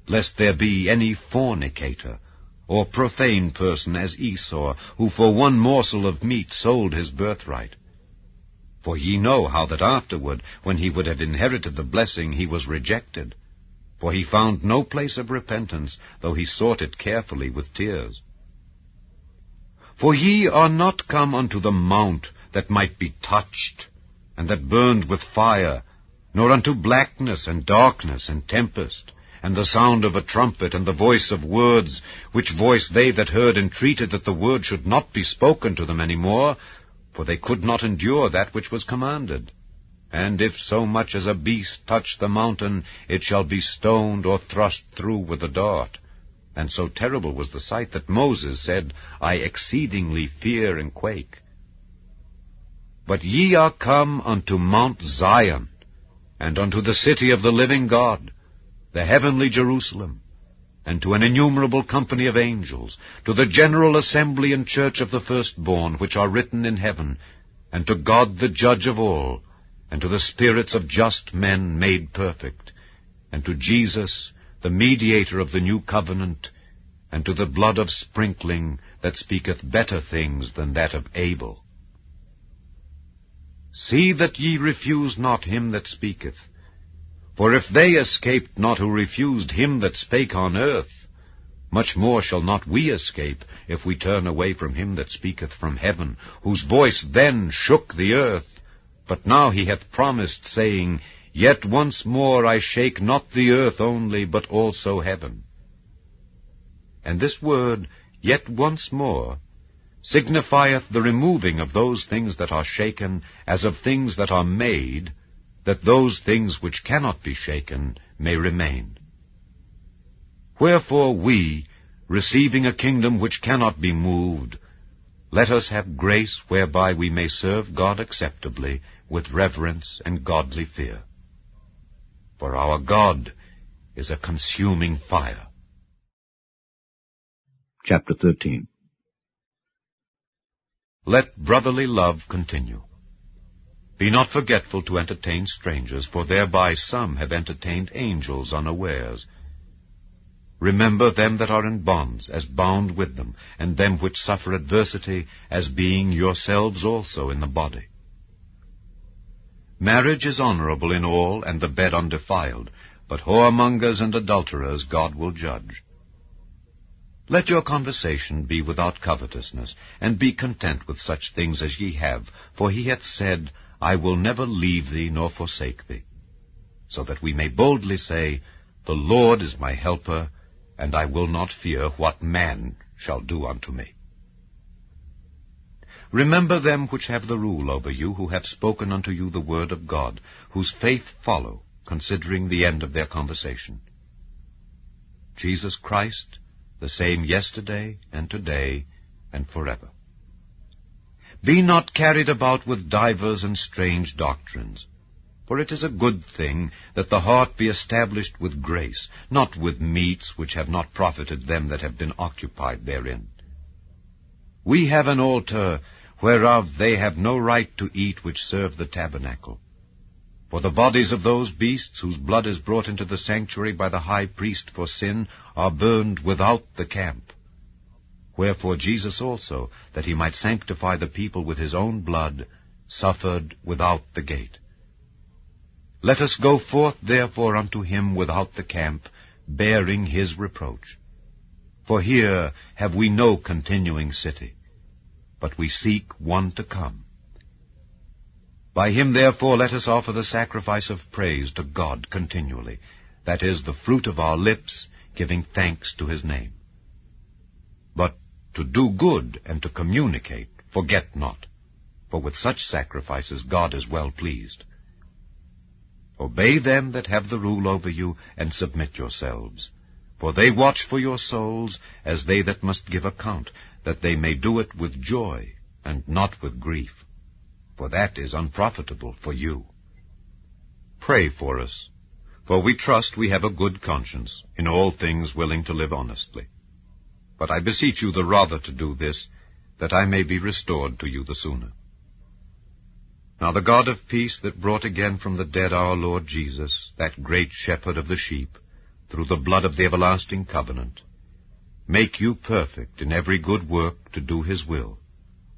lest there be any fornicator, or profane person as Esau, who for one morsel of meat sold his birthright. For ye know how that afterward, when he would have inherited the blessing, he was rejected. For he found no place of repentance, though he sought it carefully with tears. For ye are not come unto the mount that might be touched, and that burned with fire, nor unto blackness and darkness and tempest, and the sound of a trumpet, and the voice of words, which voice they that heard entreated that the word should not be spoken to them any more, for they could not endure that which was commanded. And if so much as a beast touch the mountain, it shall be stoned or thrust through with a dart. And so terrible was the sight that Moses said, I exceedingly fear and quake. But ye are come unto Mount Zion, and unto the city of the living God, the heavenly Jerusalem, and to an innumerable company of angels, to the general assembly and church of the firstborn, which are written in heaven, and to God the judge of all, and to the spirits of just men made perfect, and to Jesus, the mediator of the new covenant, and to the blood of sprinkling that speaketh better things than that of Abel. See that ye refuse not him that speaketh. For if they escaped not who refused him that spake on earth, much more shall not we escape, if we turn away from him that speaketh from heaven, whose voice then shook the earth. But now he hath promised, saying, Yet once more I shake not the earth only, but also heaven. And this word, yet once more, signifieth the removing of those things that are shaken, as of things that are made, that those things which cannot be shaken may remain. Wherefore we, receiving a kingdom which cannot be moved, let us have grace whereby we may serve God acceptably with reverence and godly fear. For our God is a consuming fire. Chapter 13. Let brotherly love continue. Be not forgetful to entertain strangers, for thereby some have entertained angels unawares. Remember them that are in bonds, as bound with them, and them which suffer adversity, as being yourselves also in the body. Marriage is honorable in all, and the bed undefiled, but whoremongers and adulterers God will judge. Let your conversation be without covetousness, and be content with such things as ye have, for he hath said, I will never leave thee nor forsake thee, so that we may boldly say, The Lord is my helper, and I will not fear what man shall do unto me. Remember them which have the rule over you, who have spoken unto you the word of God, whose faith follow, considering the end of their conversation. Jesus Christ, the same yesterday and today and forever. Be not carried about with divers and strange doctrines, for it is a good thing that the heart be established with grace, not with meats which have not profited them that have been occupied therein. We have an altar whereof they have no right to eat which serve the tabernacle. For the bodies of those beasts whose blood is brought into the sanctuary by the high priest for sin are burned without the camp. Wherefore Jesus also, that he might sanctify the people with his own blood, suffered without the gate. Let us go forth therefore unto him without the camp, bearing his reproach. For here have we no continuing city, but we seek one to come. By him therefore let us offer the sacrifice of praise to God continually, that is, the fruit of our lips, giving thanks to his name. But to do good and to communicate, forget not, for with such sacrifices God is well pleased. Obey them that have the rule over you, and submit yourselves. For they watch for your souls, as they that must give account, that they may do it with joy, and not with grief, for that is unprofitable for you. Pray for us, for we trust we have a good conscience, in all things willing to live honestly. But I beseech you the rather to do this, that I may be restored to you the sooner. Now the God of peace that brought again from the dead our Lord Jesus, that great shepherd of the sheep, through the blood of the everlasting covenant, make you perfect in every good work to do his will,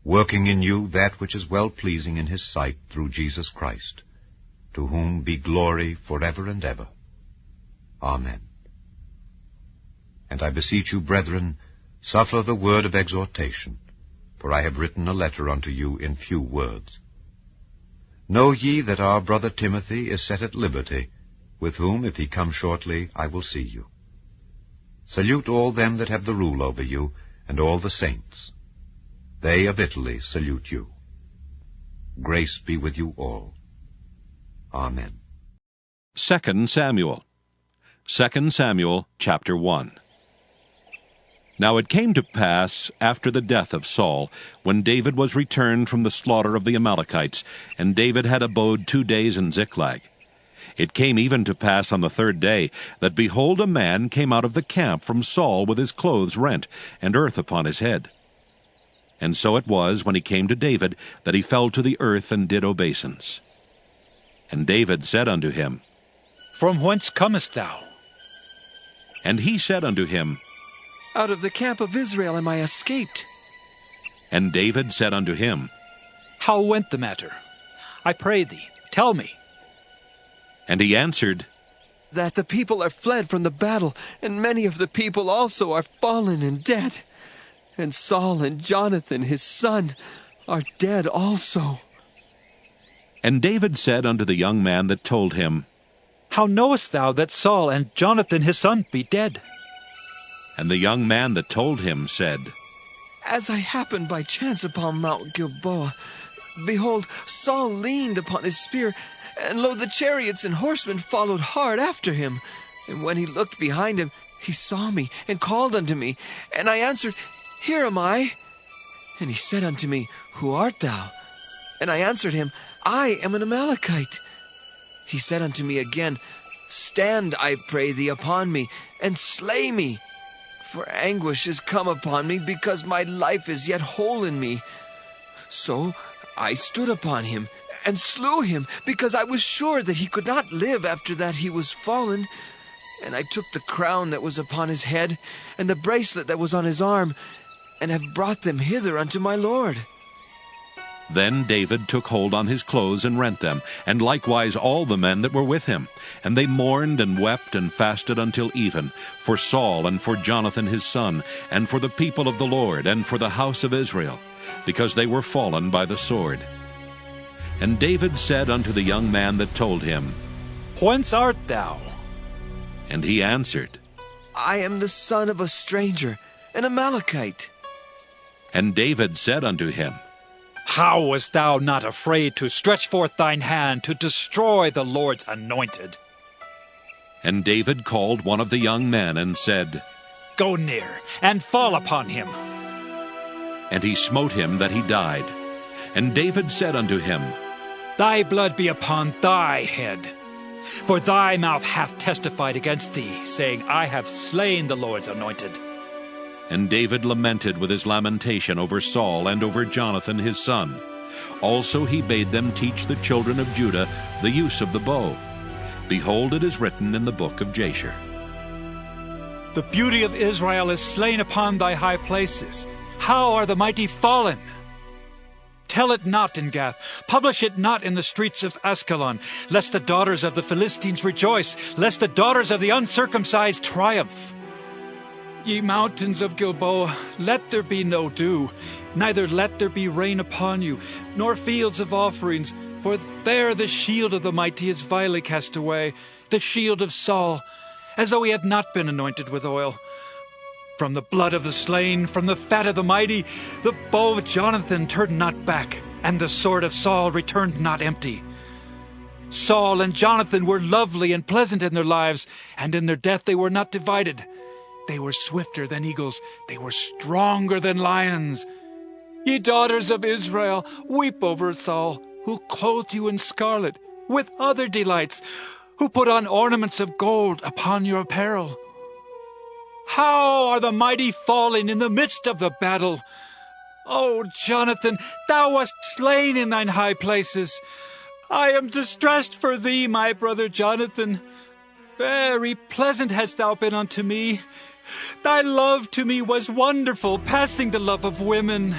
working in you that which is well-pleasing in his sight through Jesus Christ, to whom be glory forever and ever. Amen. And I beseech you, brethren, suffer the word of exhortation, for I have written a letter unto you in few words. Know ye that our brother Timothy is set at liberty, with whom, if he come shortly, I will see you. Salute all them that have the rule over you, and all the saints. They of Italy salute you. Grace be with you all. Amen. 2 Samuel. 2 Samuel, chapter 1. Now it came to pass, after the death of Saul, when David was returned from the slaughter of the Amalekites, and David had abode 2 days in Ziklag. It came even to pass on the 3rd day, that behold, a man came out of the camp from Saul with his clothes rent, and earth upon his head. And so it was, when he came to David, that he fell to the earth and did obeisance. And David said unto him, From whence comest thou? And he said unto him, Out of the camp of Israel am I escaped. And David said unto him, How went the matter? I pray thee, tell me. And he answered, That the people are fled from the battle, and many of the people also are fallen and dead. And Saul and Jonathan his son are dead also. And David said unto the young man that told him, How knowest thou that Saul and Jonathan his son be dead? And the young man that told him said, As I happened by chance upon Mount Gilboa, behold, Saul leaned upon his spear, and lo, the chariots and horsemen followed hard after him. And when he looked behind him, He saw me, and called unto me, and I answered, Here am I. And he said unto me, Who art thou? And I answered him, I am an Amalekite. He said unto me again, Stand, I pray thee, upon me, and slay me. For anguish is come upon me, because my life is yet whole in me. So I stood upon him, and slew him, because I was sure that he could not live after that he was fallen. And I took the crown that was upon his head, and the bracelet that was on his arm, and have brought them hither unto my lord. Then David took hold on his clothes and rent them, and likewise all the men that were with him. And they mourned and wept and fasted until even, for Saul and for Jonathan his son, and for the people of the Lord, and for the house of Israel, because they were fallen by the sword. And David said unto the young man that told him, Whence art thou? And he answered, I am the son of a stranger, an Amalekite. And David said unto him, How wast thou not afraid to stretch forth thine hand to destroy the Lord's anointed? And David called one of the young men and said, Go near, and fall upon him. And he smote him that he died. And David said unto him, Thy blood be upon thy head. For thy mouth hath testified against thee, saying, I have slain the Lord's anointed. And David lamented with his lamentation over Saul and over Jonathan his son. Also he bade them teach the children of Judah the use of the bow. Behold, it is written in the book of Jasher. The beauty of Israel is slain upon thy high places. How are the mighty fallen? Tell it not in Gath, publish it not in the streets of Askelon, lest the daughters of the Philistines rejoice, lest the daughters of the uncircumcised triumph. Ye mountains of Gilboa, let there be no dew, neither let there be rain upon you, nor fields of offerings, for there the shield of the mighty is vilely cast away, the shield of Saul, as though he had not been anointed with oil. From the blood of the slain, from the fat of the mighty, the bow of Jonathan turned not back, and the sword of Saul returned not empty. Saul and Jonathan were lovely and pleasant in their lives, and in their death they were not divided. They were swifter than eagles, they were stronger than lions. Ye daughters of Israel, weep over Saul, who clothed you in scarlet, with other delights, who put on ornaments of gold upon your apparel. How are the mighty fallen in the midst of the battle? O Jonathan, thou wast slain in thine high places. I am distressed for thee, my brother Jonathan. Very pleasant hast thou been unto me. Thy love to me was wonderful, passing the love of women.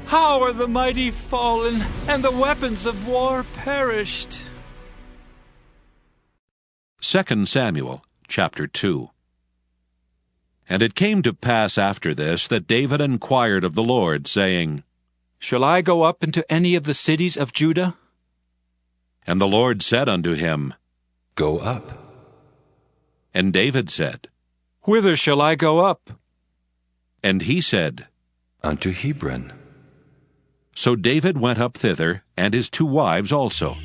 How are the mighty fallen, and the weapons of war perished? 2 Samuel chapter 2. And it came to pass after this that David inquired of the Lord, saying, Shall I go up into any of the cities of Judah? And the Lord said unto him, Go up. And David said, Whither shall I go up? And he said, Unto Hebron. So David went up thither, and his 2 wives also,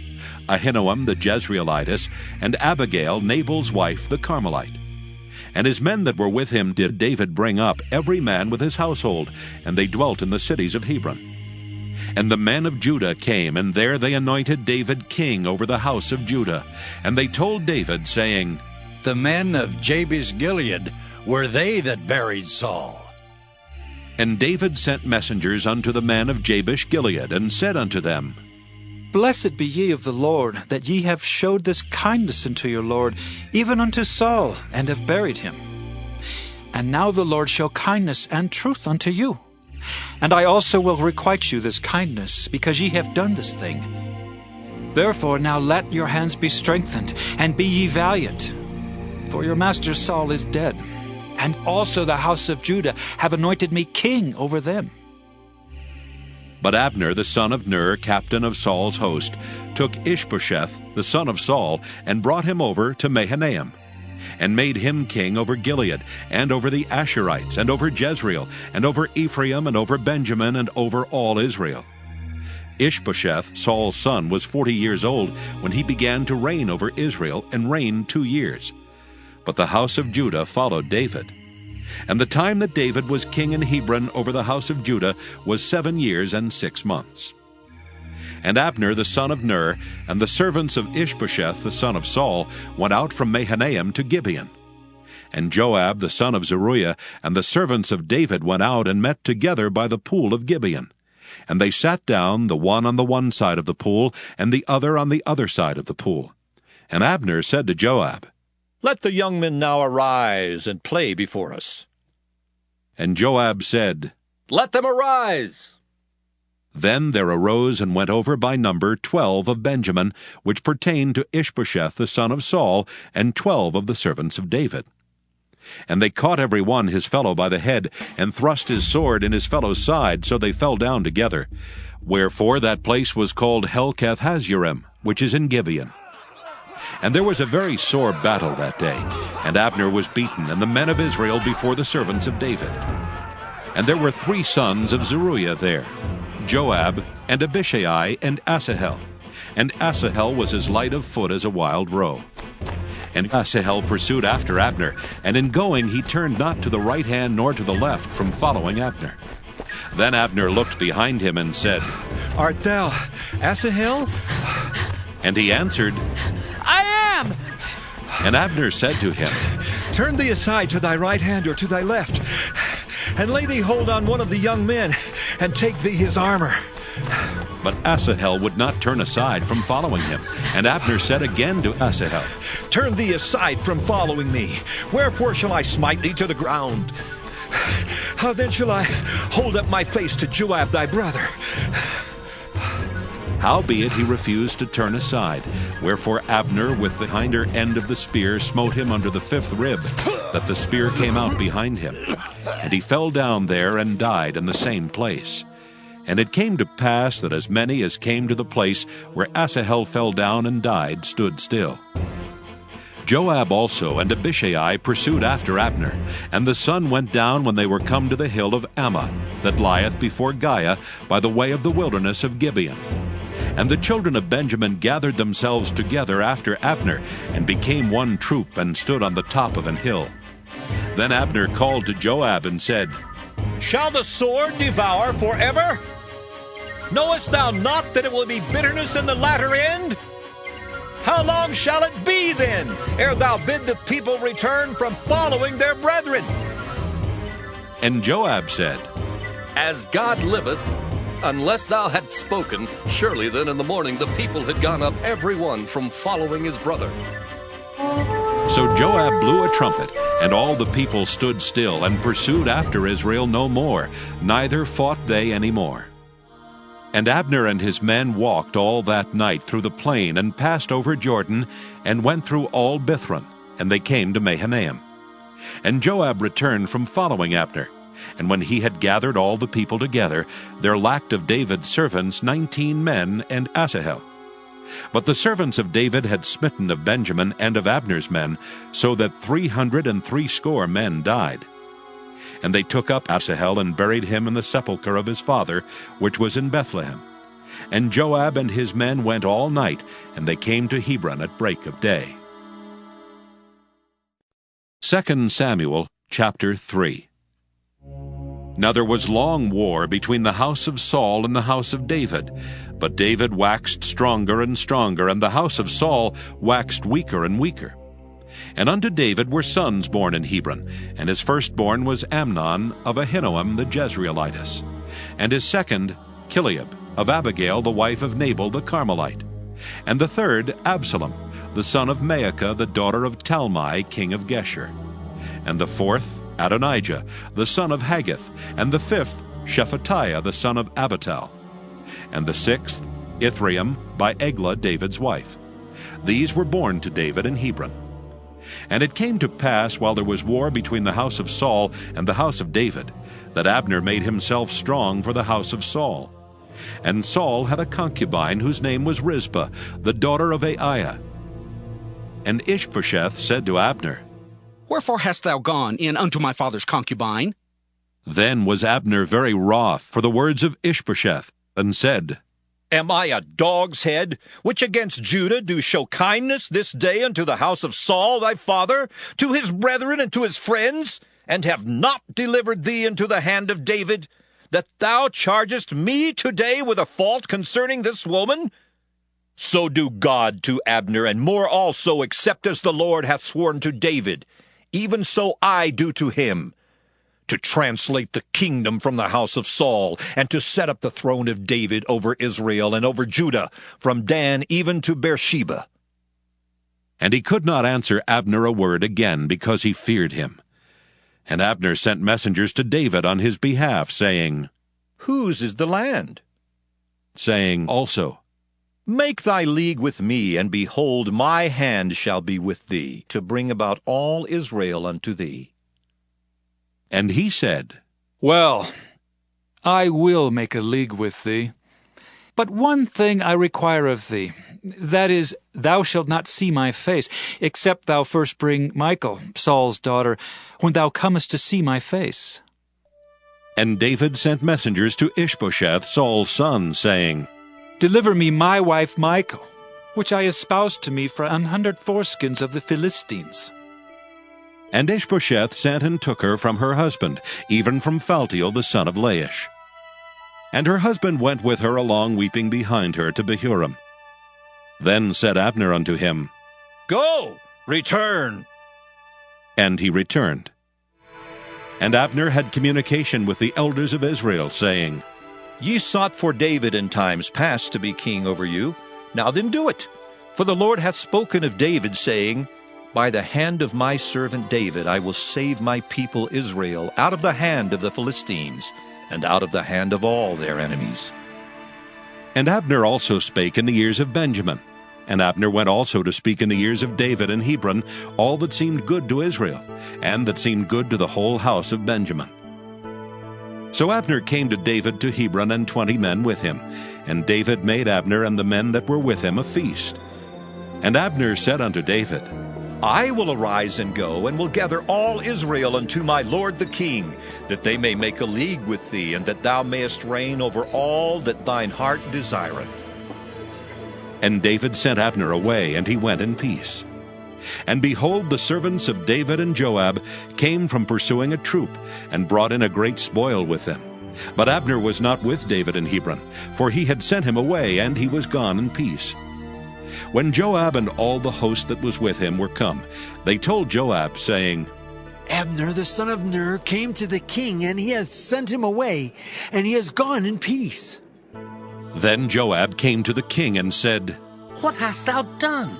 Ahinoam the Jezreelitess, and Abigail Nabal's wife the Carmelite. And his men that were with him did David bring up, every man with his household, and they dwelt in the cities of Hebron. And the men of Judah came, and there they anointed David king over the house of Judah. And they told David, saying, The men of Jabesh-Gilead were they that buried Saul. And David sent messengers unto the men of Jabesh-Gilead, and said unto them, Blessed be ye of the Lord, that ye have showed this kindness unto your Lord, even unto Saul, and have buried him. And now the Lord show kindness and truth unto you. And I also will requite you this kindness, because ye have done this thing. Therefore now let your hands be strengthened, and be ye valiant. For your master Saul is dead, and also the house of Judah have anointed me king over them. But Abner the son of Ner, captain of Saul's host, took Ishbosheth the son of Saul, and brought him over to Mahanaim, and made him king over Gilead, and over the Asherites, and over Jezreel, and over Ephraim, and over Benjamin, and over all Israel. Ishbosheth, Saul's son, was 40 years old when he began to reign over Israel, and reigned 2 years. but the house of Judah followed David. And the time that David was king in Hebron over the house of Judah was 7 years and 6 months. And Abner the son of Ner, and the servants of Ishbosheth the son of Saul, went out from Mahanaim to Gibeon. And Joab the son of Zeruiah, and the servants of David went out and met together by the pool of Gibeon. And they sat down, the one on the one side of the pool, and the other on the other side of the pool. And Abner said to Joab, Let the young men now arise and play before us. And Joab said, Let them arise. Then there arose and went over by number 12 of Benjamin, which pertained to Ishbosheth the son of Saul, and 12 of the servants of David. And they caught every one his fellow by the head, and thrust his sword in his fellow's side, so they fell down together. Wherefore that place was called Helkath-Hazurim, which is in Gibeon. And there was a very sore battle that day, and Abner was beaten, and the men of Israel before the servants of David. And there were 3 sons of Zeruiah there, Joab, and Abishai, and Asahel. And Asahel was as light of foot as a wild roe. And Asahel pursued after Abner, and in going he turned not to the right hand nor to the left from following Abner. Then Abner looked behind him and said, Art thou Asahel? And he answered, I am! And Abner said to him, Turn thee aside to thy right hand or to thy left, and lay thee hold on one of the young men, and take thee his armor. But Asahel would not turn aside from following him. And Abner said again to Asahel, Turn thee aside from following me. Wherefore shall I smite thee to the ground? How then shall I hold up my face to Joab thy brother? Howbeit he refused to turn aside. Wherefore Abner with the hinder end of the spear smote him under the 5th rib, that the spear came out behind him. And he fell down there and died in the same place. And it came to pass that as many as came to the place where Asahel fell down and died stood still. Joab also and Abishai pursued after Abner, and the sun went down when they were come to the hill of Ammah, that lieth before Giah, by the way of the wilderness of Gibeon. And the children of Benjamin gathered themselves together after Abner, and became one troop, and stood on the top of an hill. Then Abner called to Joab and said, Shall the sword devour forever? Knowest thou not that it will be bitterness in the latter end? How long shall it be then, ere thou bid the people return from following their brethren? And Joab said, As God liveth, unless thou hadst spoken, surely then in the morning the people had gone up every one from following his brother. So Joab blew a trumpet, and all the people stood still, and pursued after Israel no more, neither fought they any more. And Abner and his men walked all that night through the plain, and passed over Jordan, and went through all Bithron, and they came to Mahanaim. And Joab returned from following Abner. And when he had gathered all the people together, there lacked of David's servants 19 men and Asahel. But the servants of David had smitten of Benjamin and of Abner's men, so that 360 men died. And they took up Asahel and buried him in the sepulchre of his father, which was in Bethlehem. And Joab and his men went all night, and they came to Hebron at break of day. 2 Samuel chapter 3. Now there was long war between the house of Saul and the house of David. But David waxed stronger and stronger, and the house of Saul waxed weaker and weaker. And unto David were sons born in Hebron, and his firstborn was Amnon of Ahinoam the Jezreelitess, and his second Chileab of Abigail the wife of Nabal the Carmelite, and the third Absalom, the son of Maacah the daughter of Talmai king of Geshur, and the fourth Adonijah the son of Haggith, and the fifth Shephatiah the son of Abital, and the sixth Ithream by Eglah David's wife. These were born to David in Hebron. And it came to pass, while there was war between the house of Saul and the house of David, that Abner made himself strong for the house of Saul. And Saul had a concubine whose name was Rizpah, the daughter of Aiah. And Ishbosheth said to Abner, Wherefore hast thou gone in unto my father's concubine? Then was Abner very wroth for the words of Ishbosheth, and said, Am I a dog's head, which against Judah do show kindness this day unto the house of Saul thy father, to his brethren and to his friends, and have not delivered thee into the hand of David, that thou chargest me today with a fault concerning this woman? So do God to Abner, and more also, except as the Lord hath sworn to David. Even so I do to him, to translate the kingdom from the house of Saul, and to set up the throne of David over Israel and over Judah, from Dan even to Beersheba. And he could not answer Abner a word again, because he feared him. And Abner sent messengers to David on his behalf, saying, Whose is the land? Saying also, Make thy league with me, and behold, my hand shall be with thee, to bring about all Israel unto thee. And he said, Well, I will make a league with thee. But one thing I require of thee, that is, thou shalt not see my face, except thou first bring Michal, Saul's daughter, when thou comest to see my face. And David sent messengers to Ishbosheth, Saul's son, saying, Deliver me my wife Michal, which I espoused to me for 100 foreskins of the Philistines. And Ishbosheth sent and took her from her husband, even from Phaltiel the son of Laish. And her husband went with her along, weeping behind her, to Bahurim. Then said Abner unto him, Go, return. And he returned. And Abner had communication with the elders of Israel, saying, Ye sought for David in times past to be king over you. Now then do it. For the Lord hath spoken of David, saying, By the hand of my servant David I will save my people Israel out of the hand of the Philistines, and out of the hand of all their enemies. And Abner also spake in the ears of Benjamin. And Abner went also to speak in the ears of David in Hebron all that seemed good to Israel, and that seemed good to the whole house of Benjamin. So Abner came to David to Hebron, and 20 men with him. And David made Abner and the men that were with him a feast. And Abner said unto David, I will arise and go, and will gather all Israel unto my lord the king, that they may make a league with thee, and that thou mayest reign over all that thine heart desireth. And David sent Abner away, and he went in peace. And behold, the servants of David and Joab came from pursuing a troop, and brought in a great spoil with them. But Abner was not with David in Hebron, for he had sent him away, and he was gone in peace. When Joab and all the host that was with him were come, they told Joab, saying, Abner the son of Ner came to the king, and he hath sent him away, and he has gone in peace. Then Joab came to the king and said, What hast thou done?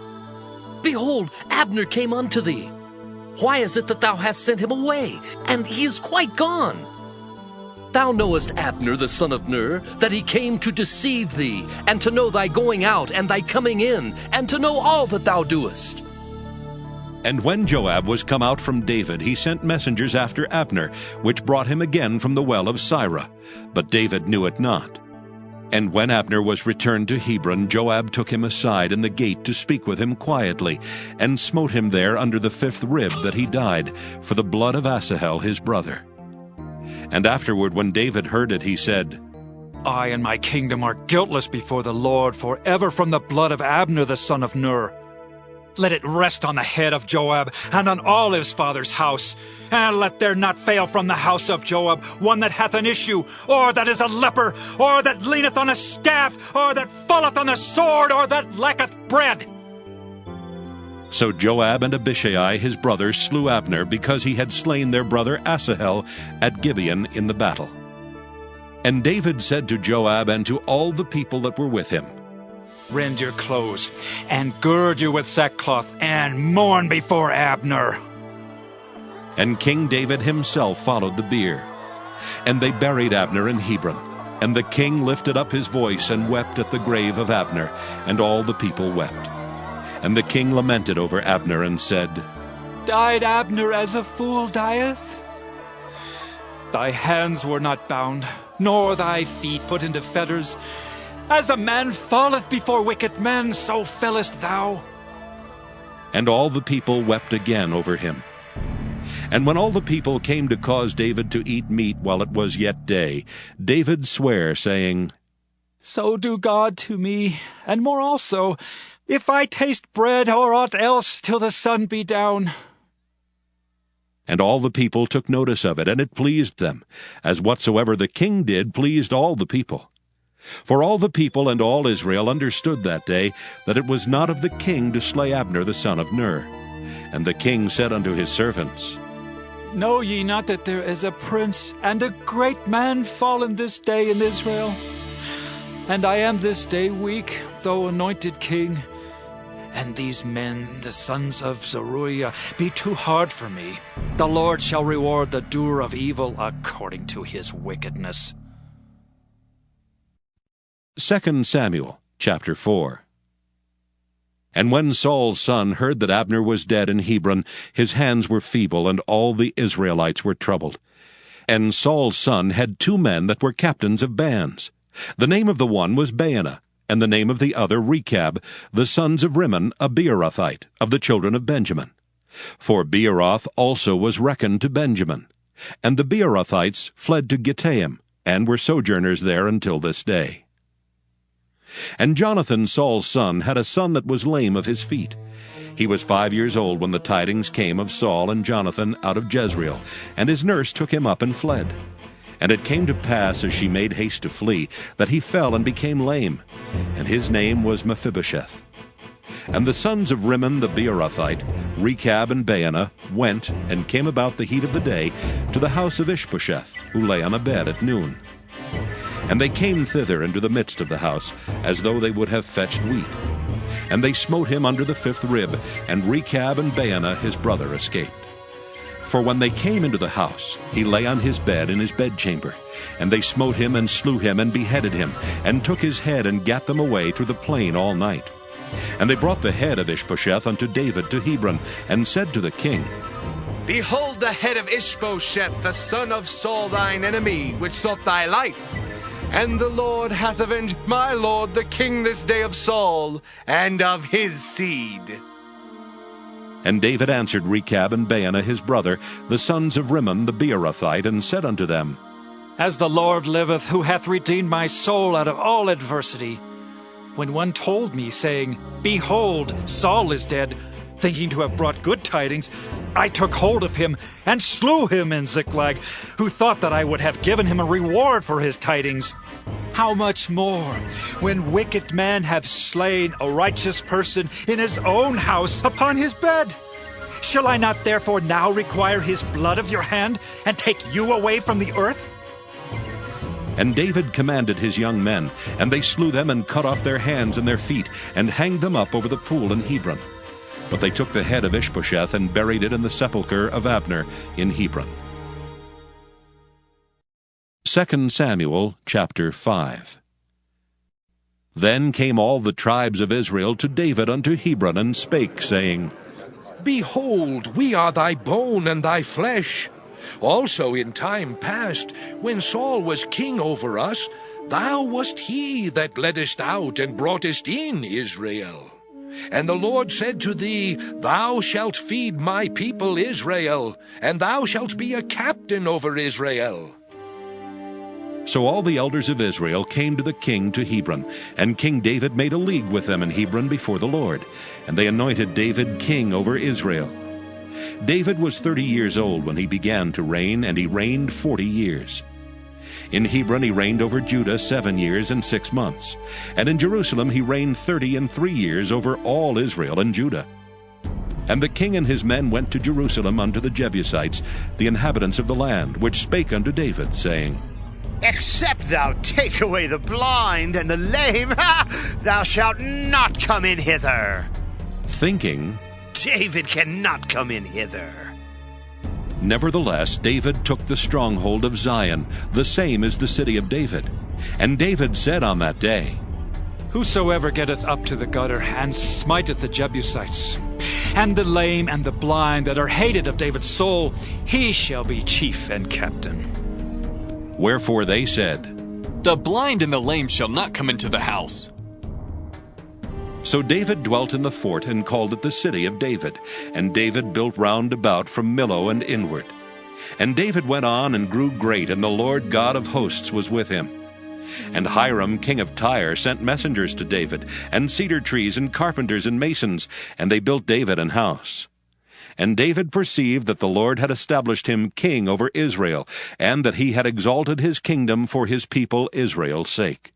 Behold, Abner came unto thee. Why is it that thou hast sent him away, and he is quite gone? Thou knowest Abner the son of Ner, that he came to deceive thee, and to know thy going out and thy coming in, and to know all that thou doest. And when Joab was come out from David, he sent messengers after Abner, which brought him again from the well of Sirah. But David knew it not. And when Abner was returned to Hebron, Joab took him aside in the gate to speak with him quietly, and smote him there under the 5th rib, that he died, for the blood of Asahel his brother. And afterward, when David heard it, he said, I and my kingdom are guiltless before the Lord forever from the blood of Abner the son of Ner. Let it rest on the head of Joab, and on all his father's house. And let there not fail from the house of Joab one that hath an issue, or that is a leper, or that leaneth on a staff, or that falleth on the sword, or that lacketh bread. So Joab and Abishai his brother slew Abner, because he had slain their brother Asahel at Gibeon in the battle. And David said to Joab and to all the people that were with him, Rend your clothes, and gird you with sackcloth, and mourn before Abner. And King David himself followed the bier. And they buried Abner in Hebron. And the king lifted up his voice and wept at the grave of Abner, and all the people wept. And the king lamented over Abner and said, Died Abner as a fool dieth? Thy hands were not bound, nor thy feet put into fetters. As a man falleth before wicked men, so fellest thou. And all the people wept again over him. And when all the people came to cause David to eat meat while it was yet day, David sware, saying, so do God to me, and more also, if I taste bread or aught else till the sun be down. And all the people took notice of it, and it pleased them, as whatsoever the king did pleased all the people. For all the people and all Israel understood that day that it was not of the king to slay Abner the son of Ner. And the king said unto his servants, Know ye not that there is a prince and a great man fallen this day in Israel? And I am this day weak, though anointed king. And these men, the sons of Zeruiah, be too hard for me. The Lord shall reward the doer of evil according to his wickedness. 2 Samuel chapter 4. And when Saul's son heard that Abner was dead in Hebron, his hands were feeble, and all the Israelites were troubled. And Saul's son had 2 men that were captains of bands. The name of the one was Baanah, and the name of the other Rechab, the sons of Rimmon, a Beerothite, of the children of Benjamin. For Beeroth also was reckoned to Benjamin. And the Beerothites fled to Gittaim, and were sojourners there until this day. And Jonathan, Saul's son, had a son that was lame of his feet. He was 5 years old when the tidings came of Saul and Jonathan out of Jezreel, and his nurse took him up and fled. And it came to pass, as she made haste to flee, that he fell and became lame, and his name was Mephibosheth. And the sons of Rimmon the Beerothite, Rechab and Baanah, went and came about the heat of the day to the house of Ishbosheth, who lay on a bed at noon. And they came thither into the midst of the house, as though they would have fetched wheat. And they smote him under the 5th rib, and Rechab and Baanah his brother escaped. For when they came into the house, he lay on his bed in his bedchamber. And they smote him and slew him and beheaded him, and took his head and gat them away through the plain all night. And they brought the head of Ishbosheth unto David to Hebron, and said to the king, Behold the head of Ishbosheth, the son of Saul thine enemy, which sought thy life. And the Lord hath avenged my lord the king this day of Saul, and of his seed. And David answered Rechab and Baanah his brother, the sons of Rimmon the Beerothite, and said unto them, As the Lord liveth, who hath redeemed my soul out of all adversity, when one told me, saying, Behold, Saul is dead, thinking to have brought good tidings, I took hold of him and slew him in Ziklag, who thought that I would have given him a reward for his tidings. How much more, when wicked men have slain a righteous person in his own house upon his bed? Shall I not therefore now require his blood of your hand, and take you away from the earth? And David commanded his young men, and they slew them and cut off their hands and their feet, and hanged them up over the pool in Hebron. But they took the head of Ishbosheth and buried it in the sepulchre of Abner in Hebron. 2 Samuel chapter 5. Then came all the tribes of Israel to David unto Hebron, and spake, saying, Behold, we are thy bone and thy flesh. Also in time past, when Saul was king over us, thou wast he that leddest out and broughtest in Israel. And the Lord said to thee, Thou shalt feed my people Israel, and thou shalt be a captain over Israel. So all the elders of Israel came to the king to Hebron, and King David made a league with them in Hebron before the Lord, and they anointed David king over Israel. David was 30 years old when he began to reign, and he reigned 40 years. In Hebron he reigned over Judah 7 years and 6 months, and in Jerusalem he reigned 33 years over all Israel and Judah. And the king and his men went to Jerusalem unto the Jebusites, the inhabitants of the land, which spake unto David, saying, Except thou take away the blind and the lame, thou shalt not come in hither. Thinking, David cannot come in hither. Nevertheless, David took the stronghold of Zion, the same is the city of David. And David said on that day, Whosoever getteth up to the gutter and smiteth the Jebusites, and the lame and the blind that are hated of David's soul, he shall be chief and captain. Wherefore they said, The blind and the lame shall not come into the house. So David dwelt in the fort, and called it the city of David. And David built round about from Millo and inward. And David went on and grew great, and the Lord God of hosts was with him. And Hiram king of Tyre sent messengers to David, and cedar trees, and carpenters, and masons, and they built David an house. And David perceived that the Lord had established him king over Israel, and that he had exalted his kingdom for his people Israel's sake.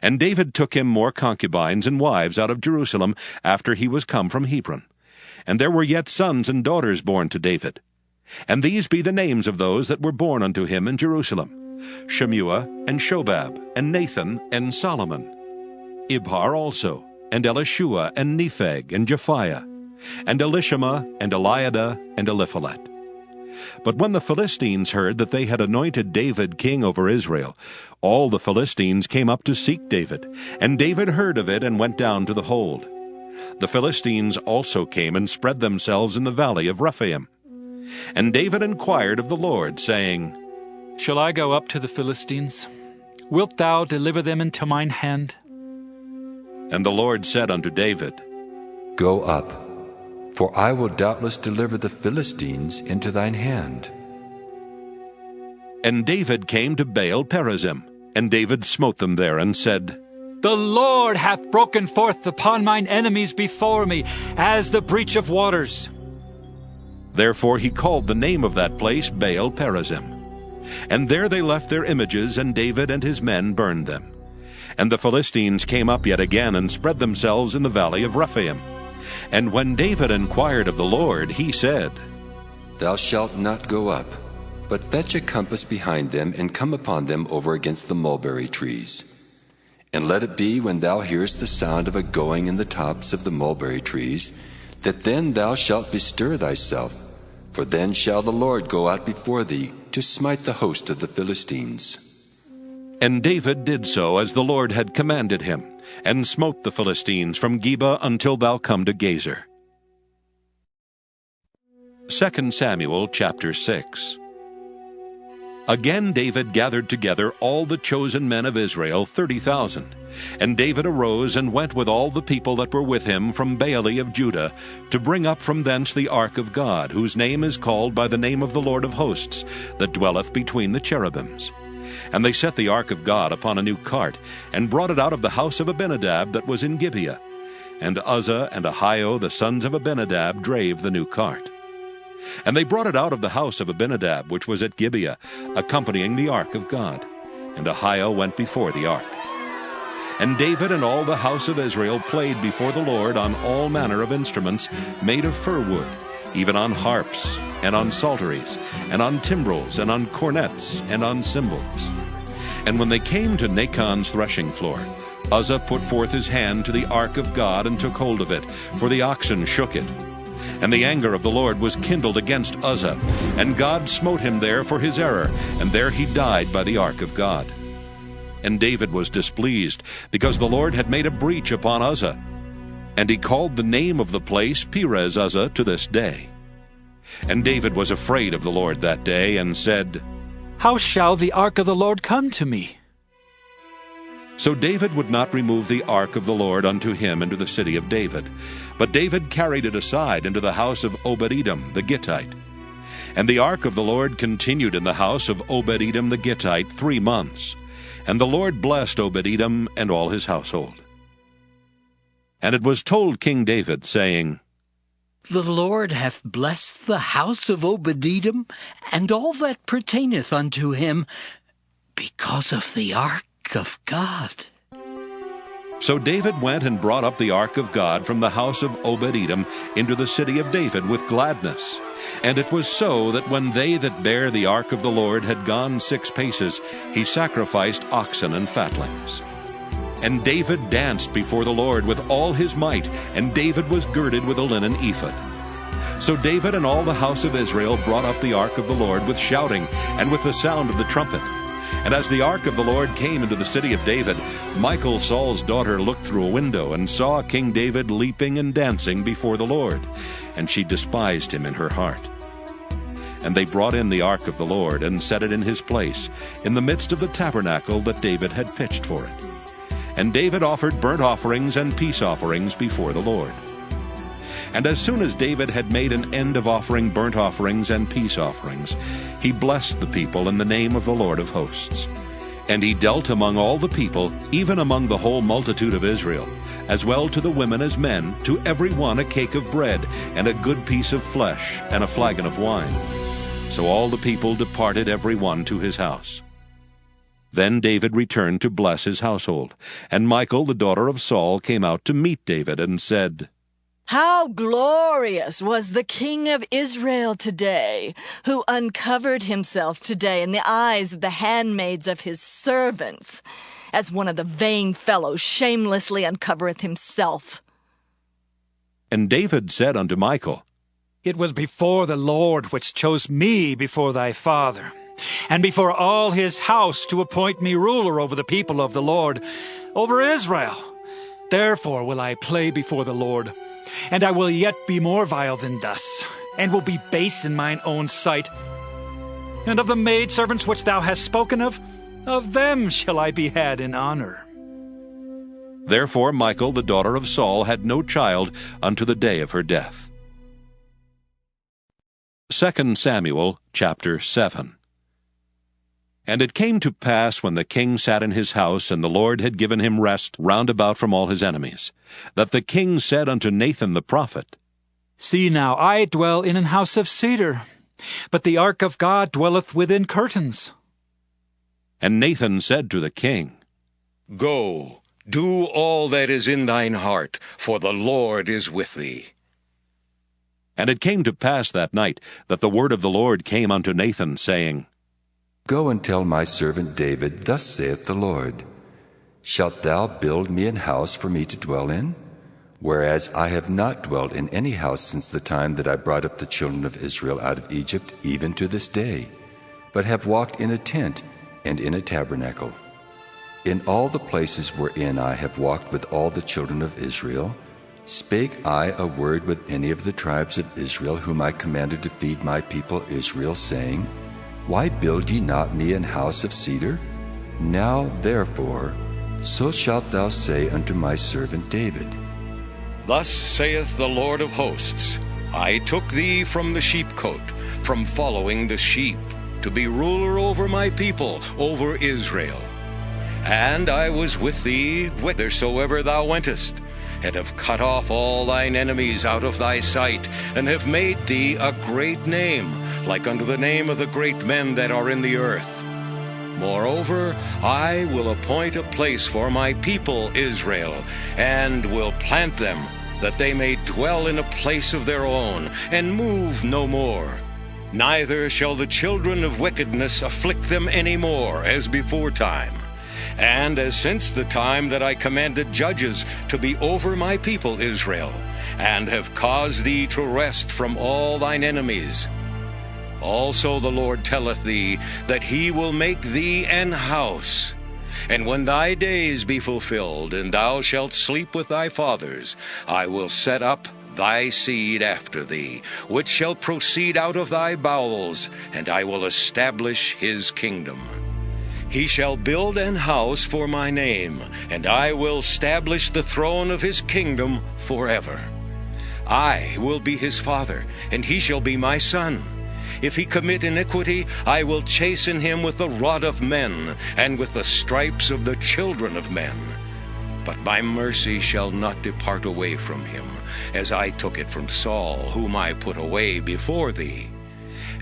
And David took him more concubines and wives out of Jerusalem after he was come from Hebron. And there were yet sons and daughters born to David. And these be the names of those that were born unto him in Jerusalem: Shemua, and Shobab, and Nathan, and Solomon, Ibhar also, and Elishua, and Nepheg, and Japhiah, and Elishama, and Eliada, and Eliphalet. But when the Philistines heard that they had anointed David king over Israel, all the Philistines came up to seek David, and David heard of it and went down to the hold. The Philistines also came and spread themselves in the valley of Rephaim. And David inquired of the Lord, saying, Shall I go up to the Philistines? Wilt thou deliver them into mine hand? And the Lord said unto David, Go up, for I will doubtless deliver the Philistines into thine hand. And David came to Baal Perazim, and David smote them there, and said, The Lord hath broken forth upon mine enemies before me, as the breach of waters. Therefore he called the name of that place Baal Perazim. And there they left their images, and David and his men burned them. And the Philistines came up yet again, and spread themselves in the valley of Rephaim. And when David inquired of the Lord, he said, Thou shalt not go up, but fetch a compass behind them, and come upon them over against the mulberry trees. And let it be, when thou hearest the sound of a going in the tops of the mulberry trees, that then thou shalt bestir thyself, for then shall the Lord go out before thee to smite the host of the Philistines. And David did so as the Lord had commanded him, and smote the Philistines from Geba until thou come to Gezer. 2 Samuel chapter 6. Again David gathered together all the chosen men of Israel, 30,000. And David arose and went with all the people that were with him from Baale of Judah, to bring up from thence the ark of God, whose name is called by the name of the Lord of hosts, that dwelleth between the cherubims. And they set the ark of God upon a new cart, and brought it out of the house of Abinadab that was in Gibeah. And Uzzah and Ahio the sons of Abinadab drave the new cart. And they brought it out of the house of Abinadab, which was at Gibeah, accompanying the ark of God. And Ahio went before the ark. And David and all the house of Israel played before the Lord on all manner of instruments made of fir wood, even on harps, and on psalteries, and on timbrels, and on cornets, and on cymbals. And when they came to Nachon's threshing floor, Uzzah put forth his hand to the ark of God, and took hold of it, for the oxen shook it. And the anger of the Lord was kindled against Uzzah, and God smote him there for his error, and there he died by the ark of God. And David was displeased, because the Lord had made a breach upon Uzzah. And he called the name of the place Perez Uzzah to this day. And David was afraid of the Lord that day, and said, How shall the ark of the Lord come to me? So David would not remove the ark of the Lord unto him into the city of David, but David carried it aside into the house of Obed-Edom the Gittite. And the ark of the Lord continued in the house of Obed-Edom the Gittite 3 months. And the Lord blessed Obed-Edom and all his household. And it was told King David, saying, The Lord hath blessed the house of Obed-Edom, and all that pertaineth unto him, because of the ark of God. So David went and brought up the ark of God from the house of Obed-Edom into the city of David with gladness. And it was so that when they that bare the ark of the Lord had gone 6 paces, he sacrificed oxen and fatlings. And David danced before the Lord with all his might, and David was girded with a linen ephod. So David and all the house of Israel brought up the ark of the Lord with shouting, and with the sound of the trumpet. And as the ark of the Lord came into the city of David, Michal, Saul's daughter, looked through a window, and saw King David leaping and dancing before the Lord. And she despised him in her heart. And they brought in the ark of the Lord, and set it in his place, in the midst of the tabernacle that David had pitched for it. And David offered burnt offerings and peace offerings before the Lord. And as soon as David had made an end of offering burnt offerings and peace offerings, he blessed the people in the name of the Lord of hosts. And he dealt among all the people, even among the whole multitude of Israel, as well to the women as men, to every one a cake of bread, and a good piece of flesh, and a flagon of wine. So all the people departed every one to his house. Then David returned to bless his household. And Michal, the daughter of Saul, came out to meet David, and said, How glorious was the King of Israel today, who uncovered himself today in the eyes of the handmaids of his servants, as one of the vain fellows shamelessly uncovereth himself. And David said unto Michal, It was before the Lord which chose me before thy father, and before all his house to appoint me ruler over the people of the Lord, over Israel. Therefore will I play before the Lord, and I will yet be more vile than thus, and will be base in mine own sight. And of the maidservants which thou hast spoken of them shall I be had in honor. Therefore Michal, the daughter of Saul, had no child unto the day of her death. 2 Samuel chapter 7. And it came to pass, when the king sat in his house, and the Lord had given him rest round about from all his enemies, that the king said unto Nathan the prophet, See now, I dwell in an house of cedar, but the ark of God dwelleth within curtains. And Nathan said to the king, Go, do all that is in thine heart, for the Lord is with thee. And it came to pass that night, that the word of the Lord came unto Nathan, saying, Go and tell my servant David, Thus saith the Lord, Shalt thou build me an house for me to dwell in? Whereas I have not dwelt in any house since the time that I brought up the children of Israel out of Egypt, even to this day, but have walked in a tent and in a tabernacle. In all the places wherein I have walked with all the children of Israel, spake I a word with any of the tribes of Israel, whom I commanded to feed my people Israel, saying, Why build ye not me an house of cedar? Now therefore, so shalt thou say unto my servant David, Thus saith the Lord of hosts, I took thee from the sheepcote, from following the sheep, to be ruler over my people, over Israel. And I was with thee whithersoever thou wentest, and have cut off all thine enemies out of thy sight, and have made thee a great name, like unto the name of the great men that are in the earth. Moreover, I will appoint a place for my people Israel, and will plant them, that they may dwell in a place of their own, and move no more. Neither shall the children of wickedness afflict them any more, as beforetime. And as since the time that I commanded judges to be over my people Israel, and have caused thee to rest from all thine enemies. Also the Lord telleth thee that he will make thee an house. And when thy days be fulfilled, and thou shalt sleep with thy fathers, I will set up thy seed after thee, which shall proceed out of thy bowels, and I will establish his kingdom. He shall build an house for my name, and I will establish the throne of his kingdom forever. I will be his father, and he shall be my son. If he commit iniquity, I will chasten him with the rod of men, and with the stripes of the children of men. But my mercy shall not depart away from him, as I took it from Saul, whom I put away before thee.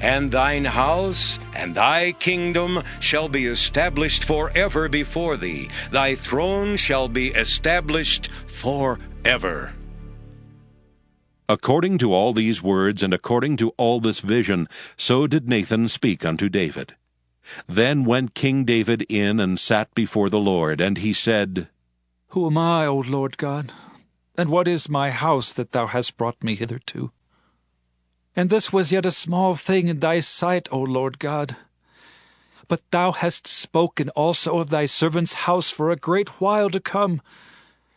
And thine house and thy kingdom shall be established forever before thee. Thy throne shall be established forever. According to all these words, and according to all this vision, so did Nathan speak unto David. Then went King David in and sat before the Lord, and he said, Who am I, O Lord God? And what is my house that thou hast brought me hitherto? And this was yet a small thing in thy sight, O Lord God. But thou hast spoken also of thy servant's house for a great while to come.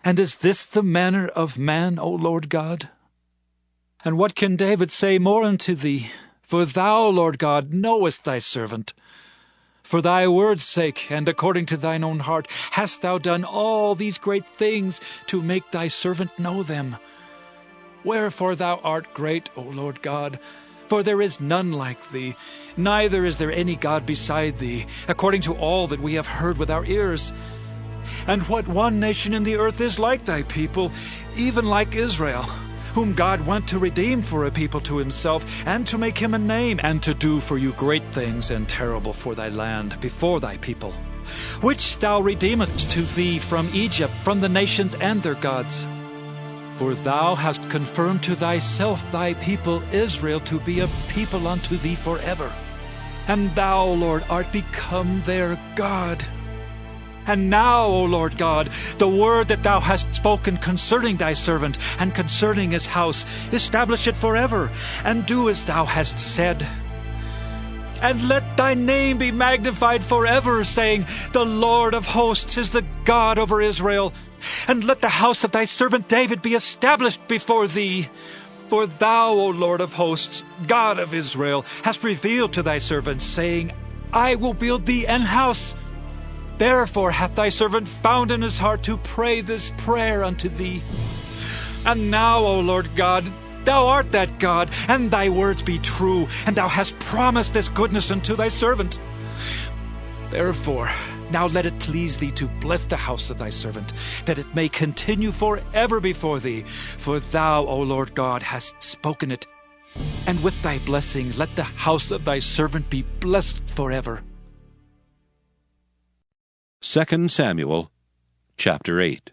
And is this the manner of man, O Lord God? And what can David say more unto thee? For thou, Lord God, knowest thy servant. For thy word's sake, and according to thine own heart, hast thou done all these great things to make thy servant know them. Wherefore thou art great, O Lord God, For there is none like thee, neither is there any God beside thee, according to all that we have heard with our ears. And what one nation in the earth is like thy people, even like Israel, whom God went to redeem for a people to himself, and to make him a name, and to do for you great things and terrible for thy land before thy people, which thou redeemest to thee from Egypt, from the nations and their gods. For thou hast confirmed to thyself thy people Israel to be a people unto thee forever. And thou, Lord, art become their God. And now, O Lord God, the word that thou hast spoken concerning thy servant and concerning his house, establish it forever, and do as thou hast said. And let thy name be magnified forever, saying, The Lord of hosts is the God over Israel. And let the house of thy servant David be established before thee. For thou, O Lord of hosts, God of Israel, hast revealed to thy servant, saying, I will build thee an house. Therefore hath thy servant found in his heart to pray this prayer unto thee. And now, O Lord God, thou art that God, and thy words be true, and thou hast promised this goodness unto thy servant. Therefore, now let it please thee to bless the house of thy servant, that it may continue forever before thee. For thou, O Lord God, hast spoken it. And with thy blessing let the house of thy servant be blessed forever. 2 Samuel chapter 8.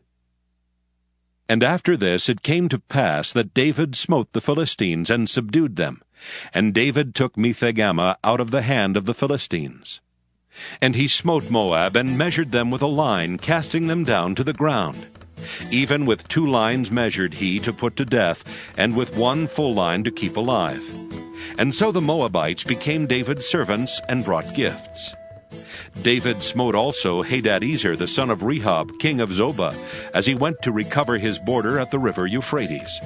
And after this it came to pass that David smote the Philistines and subdued them. And David took Metheg-ammah out of the hand of the Philistines. And he smote Moab, and measured them with a line, casting them down to the ground. Even with 2 lines measured he to put to death, and with 1 full line to keep alive. And so the Moabites became David's servants, and brought gifts. David smote also Hadadezer the son of Rehob, king of Zobah, as he went to recover his border at the river Euphrates.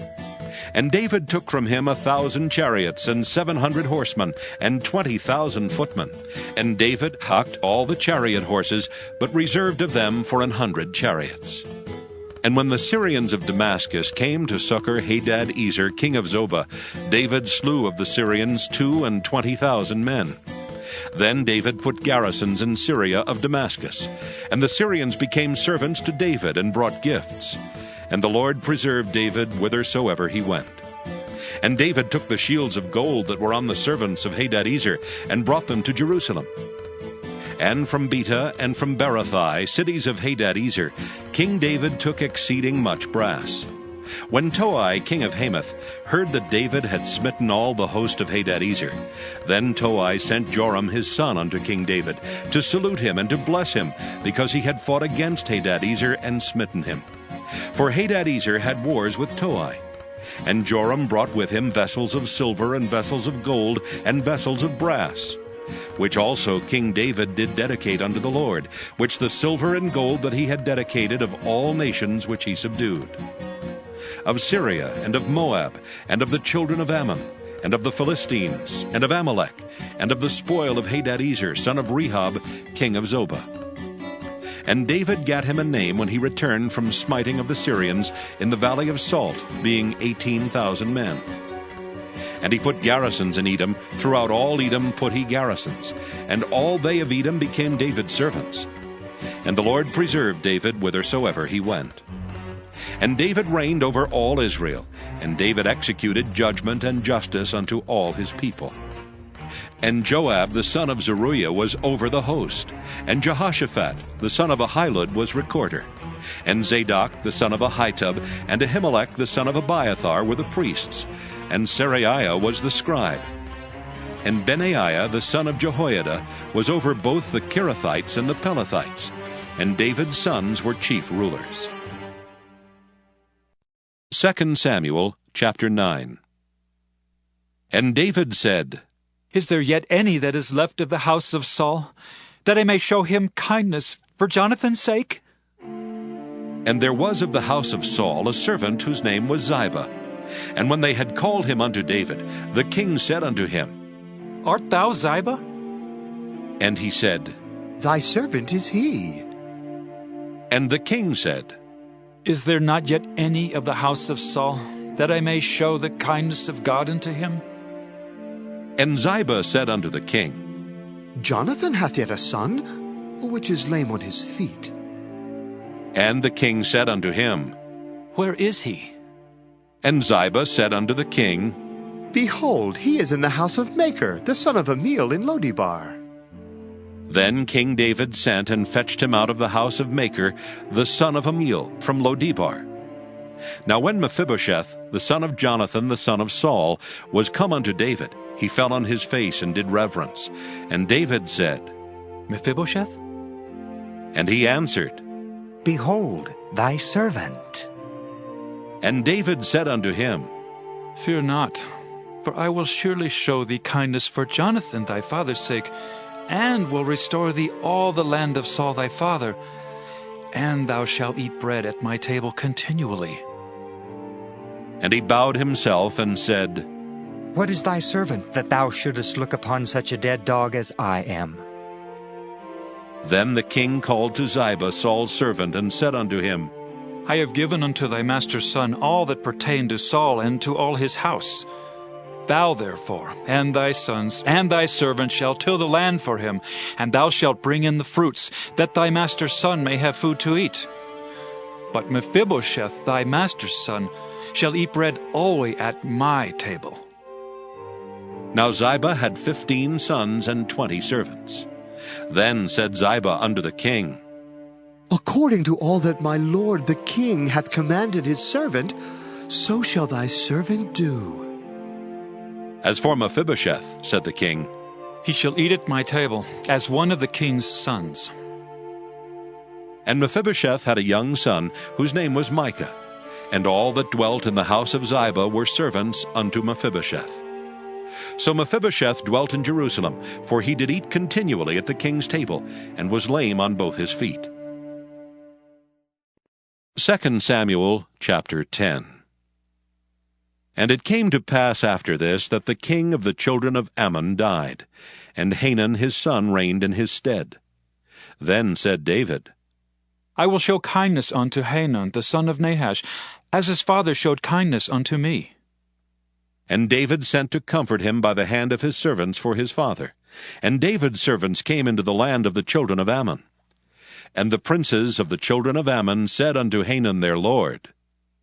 And David took from him 1,000 chariots, and 700 horsemen, and 20,000 footmen. And David hocked all the chariot horses, but reserved of them for 100 chariots. And when the Syrians of Damascus came to succor Hadadezer king of Zobah, David slew of the Syrians 22,000 men. Then David put garrisons in Syria of Damascus, and the Syrians became servants to David and brought gifts. And the Lord preserved David whithersoever he went. And David took the shields of gold that were on the servants of Hadadezer, and brought them to Jerusalem. And from Betah and from Berothai, cities of Hadadezer, King David took exceeding much brass. When Toi, king of Hamath, heard that David had smitten all the host of Hadadezer, then Toi sent Joram his son unto King David, to salute him and to bless him, because he had fought against Hadadezer and smitten him. For Hadadezer had wars with Toi. And Joram brought with him vessels of silver, and vessels of gold, and vessels of brass, which also King David did dedicate unto the Lord, which the silver and gold that he had dedicated of all nations which he subdued. Of Syria, and of Moab, and of the children of Ammon, and of the Philistines, and of Amalek, and of the spoil of Hadadezer, son of Rehob, king of Zobah. And David gat him a name when he returned from smiting of the Syrians in the valley of Salt, being 18,000 men. And he put garrisons in Edom, throughout all Edom put he garrisons, and all they of Edom became David's servants. And the Lord preserved David whithersoever he went. And David reigned over all Israel, and David executed judgment and justice unto all his people. And Joab the son of Zeruiah was over the host, and Jehoshaphat the son of Ahilud was recorder, and Zadok the son of Ahitub, and Ahimelech the son of Abiathar were the priests, and Seraiah was the scribe. And Benaiah the son of Jehoiada was over both the Kerethites and the Pelethites, and David's sons were chief rulers. 2 Samuel chapter 9. And David said, Is there yet any that is left of the house of Saul, that I may show him kindness for Jonathan's sake? And there was of the house of Saul a servant whose name was Ziba. And when they had called him unto David, the king said unto him, Art thou Ziba? And he said, Thy servant is he. And the king said, Is there not yet any of the house of Saul, that I may show the kindness of God unto him? And Ziba said unto the king, Jonathan hath yet a son, which is lame on his feet. And the king said unto him, Where is he? And Ziba said unto the king, Behold, he is in the house of Machir, the son of Amiel in Lodebar. Then King David sent and fetched him out of the house of Machir, the son of Amiel, from Lodebar. Now when Mephibosheth, the son of Jonathan, the son of Saul, was come unto David, he fell on his face and did reverence. And David said, Mephibosheth? And he answered, Behold, thy servant. And David said unto him, Fear not, for I will surely show thee kindness for Jonathan thy father's sake, and will restore thee all the land of Saul thy father, and thou shalt eat bread at my table continually. And he bowed himself and said, What is thy servant, that thou shouldest look upon such a dead dog as I am? Then the king called to Ziba, Saul's servant, and said unto him, I have given unto thy master's son all that pertained to Saul and to all his house. Thou therefore, and thy sons, and thy servant shall till the land for him, and thou shalt bring in the fruits, that thy master's son may have food to eat. But Mephibosheth, thy master's son, shall eat bread always at my table. Now Ziba had 15 sons and 20 servants. Then said Ziba unto the king, According to all that my lord the king hath commanded his servant, so shall thy servant do. As for Mephibosheth, said the king, he shall eat at my table, as one of the king's sons. And Mephibosheth had a young son, whose name was Micah, and all that dwelt in the house of Ziba were servants unto Mephibosheth. So Mephibosheth dwelt in Jerusalem, for he did eat continually at the king's table, and was lame on both his feet. 2 Samuel chapter 10. And it came to pass after this that the king of the children of Ammon died, and Hanun his son reigned in his stead. Then said David, I will show kindness unto Hanun the son of Nahash, as his father showed kindness unto me. And David sent to comfort him by the hand of his servants for his father. And David's servants came into the land of the children of Ammon. And the princes of the children of Ammon said unto Hanun their lord,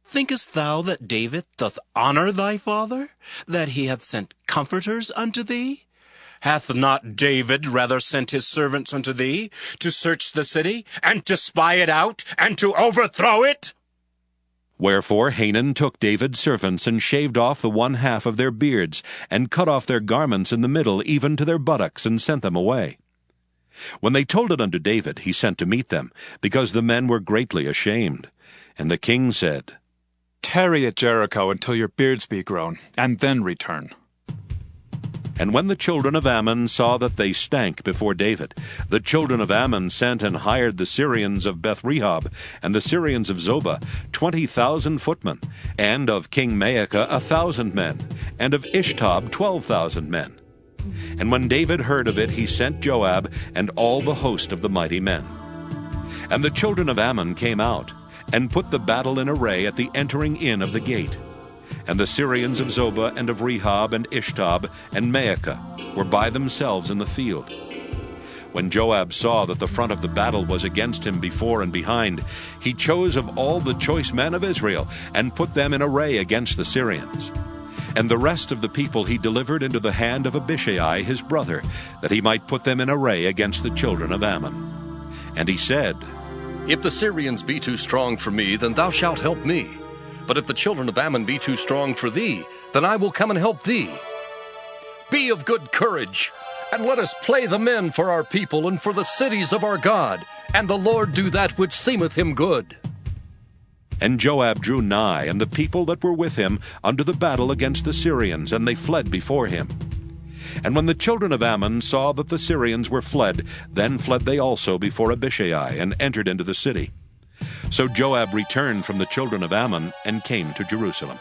Thinkest thou that David doth honor thy father, that he hath sent comforters unto thee? Hath not David rather sent his servants unto thee, to search the city, and to spy it out, and to overthrow it? Wherefore Hanun took David's servants, and shaved off the one half of their beards, and cut off their garments in the middle, even to their buttocks, and sent them away. When they told it unto David, he sent to meet them, because the men were greatly ashamed. And the king said, Tarry at Jericho until your beards be grown, and then return. And when the children of Ammon saw that they stank before David, the children of Ammon sent and hired the Syrians of Beth-rehob, and the Syrians of Zobah, 20,000 footmen, and of King Maacah 1,000 men, and of Ishtob 12,000 men. And when David heard of it, he sent Joab and all the host of the mighty men. And the children of Ammon came out, and put the battle in array at the entering in of the gate. And the Syrians of Zobah and of Rehob and Ishtob and Maacah were by themselves in the field. When Joab saw that the front of the battle was against him before and behind, he chose of all the choice men of Israel, and put them in array against the Syrians. And the rest of the people he delivered into the hand of Abishai his brother, that he might put them in array against the children of Ammon. And he said, If the Syrians be too strong for me, then thou shalt help me. But if the children of Ammon be too strong for thee, then I will come and help thee. Be of good courage, and let us play the men for our people and for the cities of our God, and the Lord do that which seemeth him good. And Joab drew nigh, and the people that were with him, unto the battle against the Syrians, and they fled before him. And when the children of Ammon saw that the Syrians were fled, then fled they also before Abishai, and entered into the city. So Joab returned from the children of Ammon, and came to Jerusalem.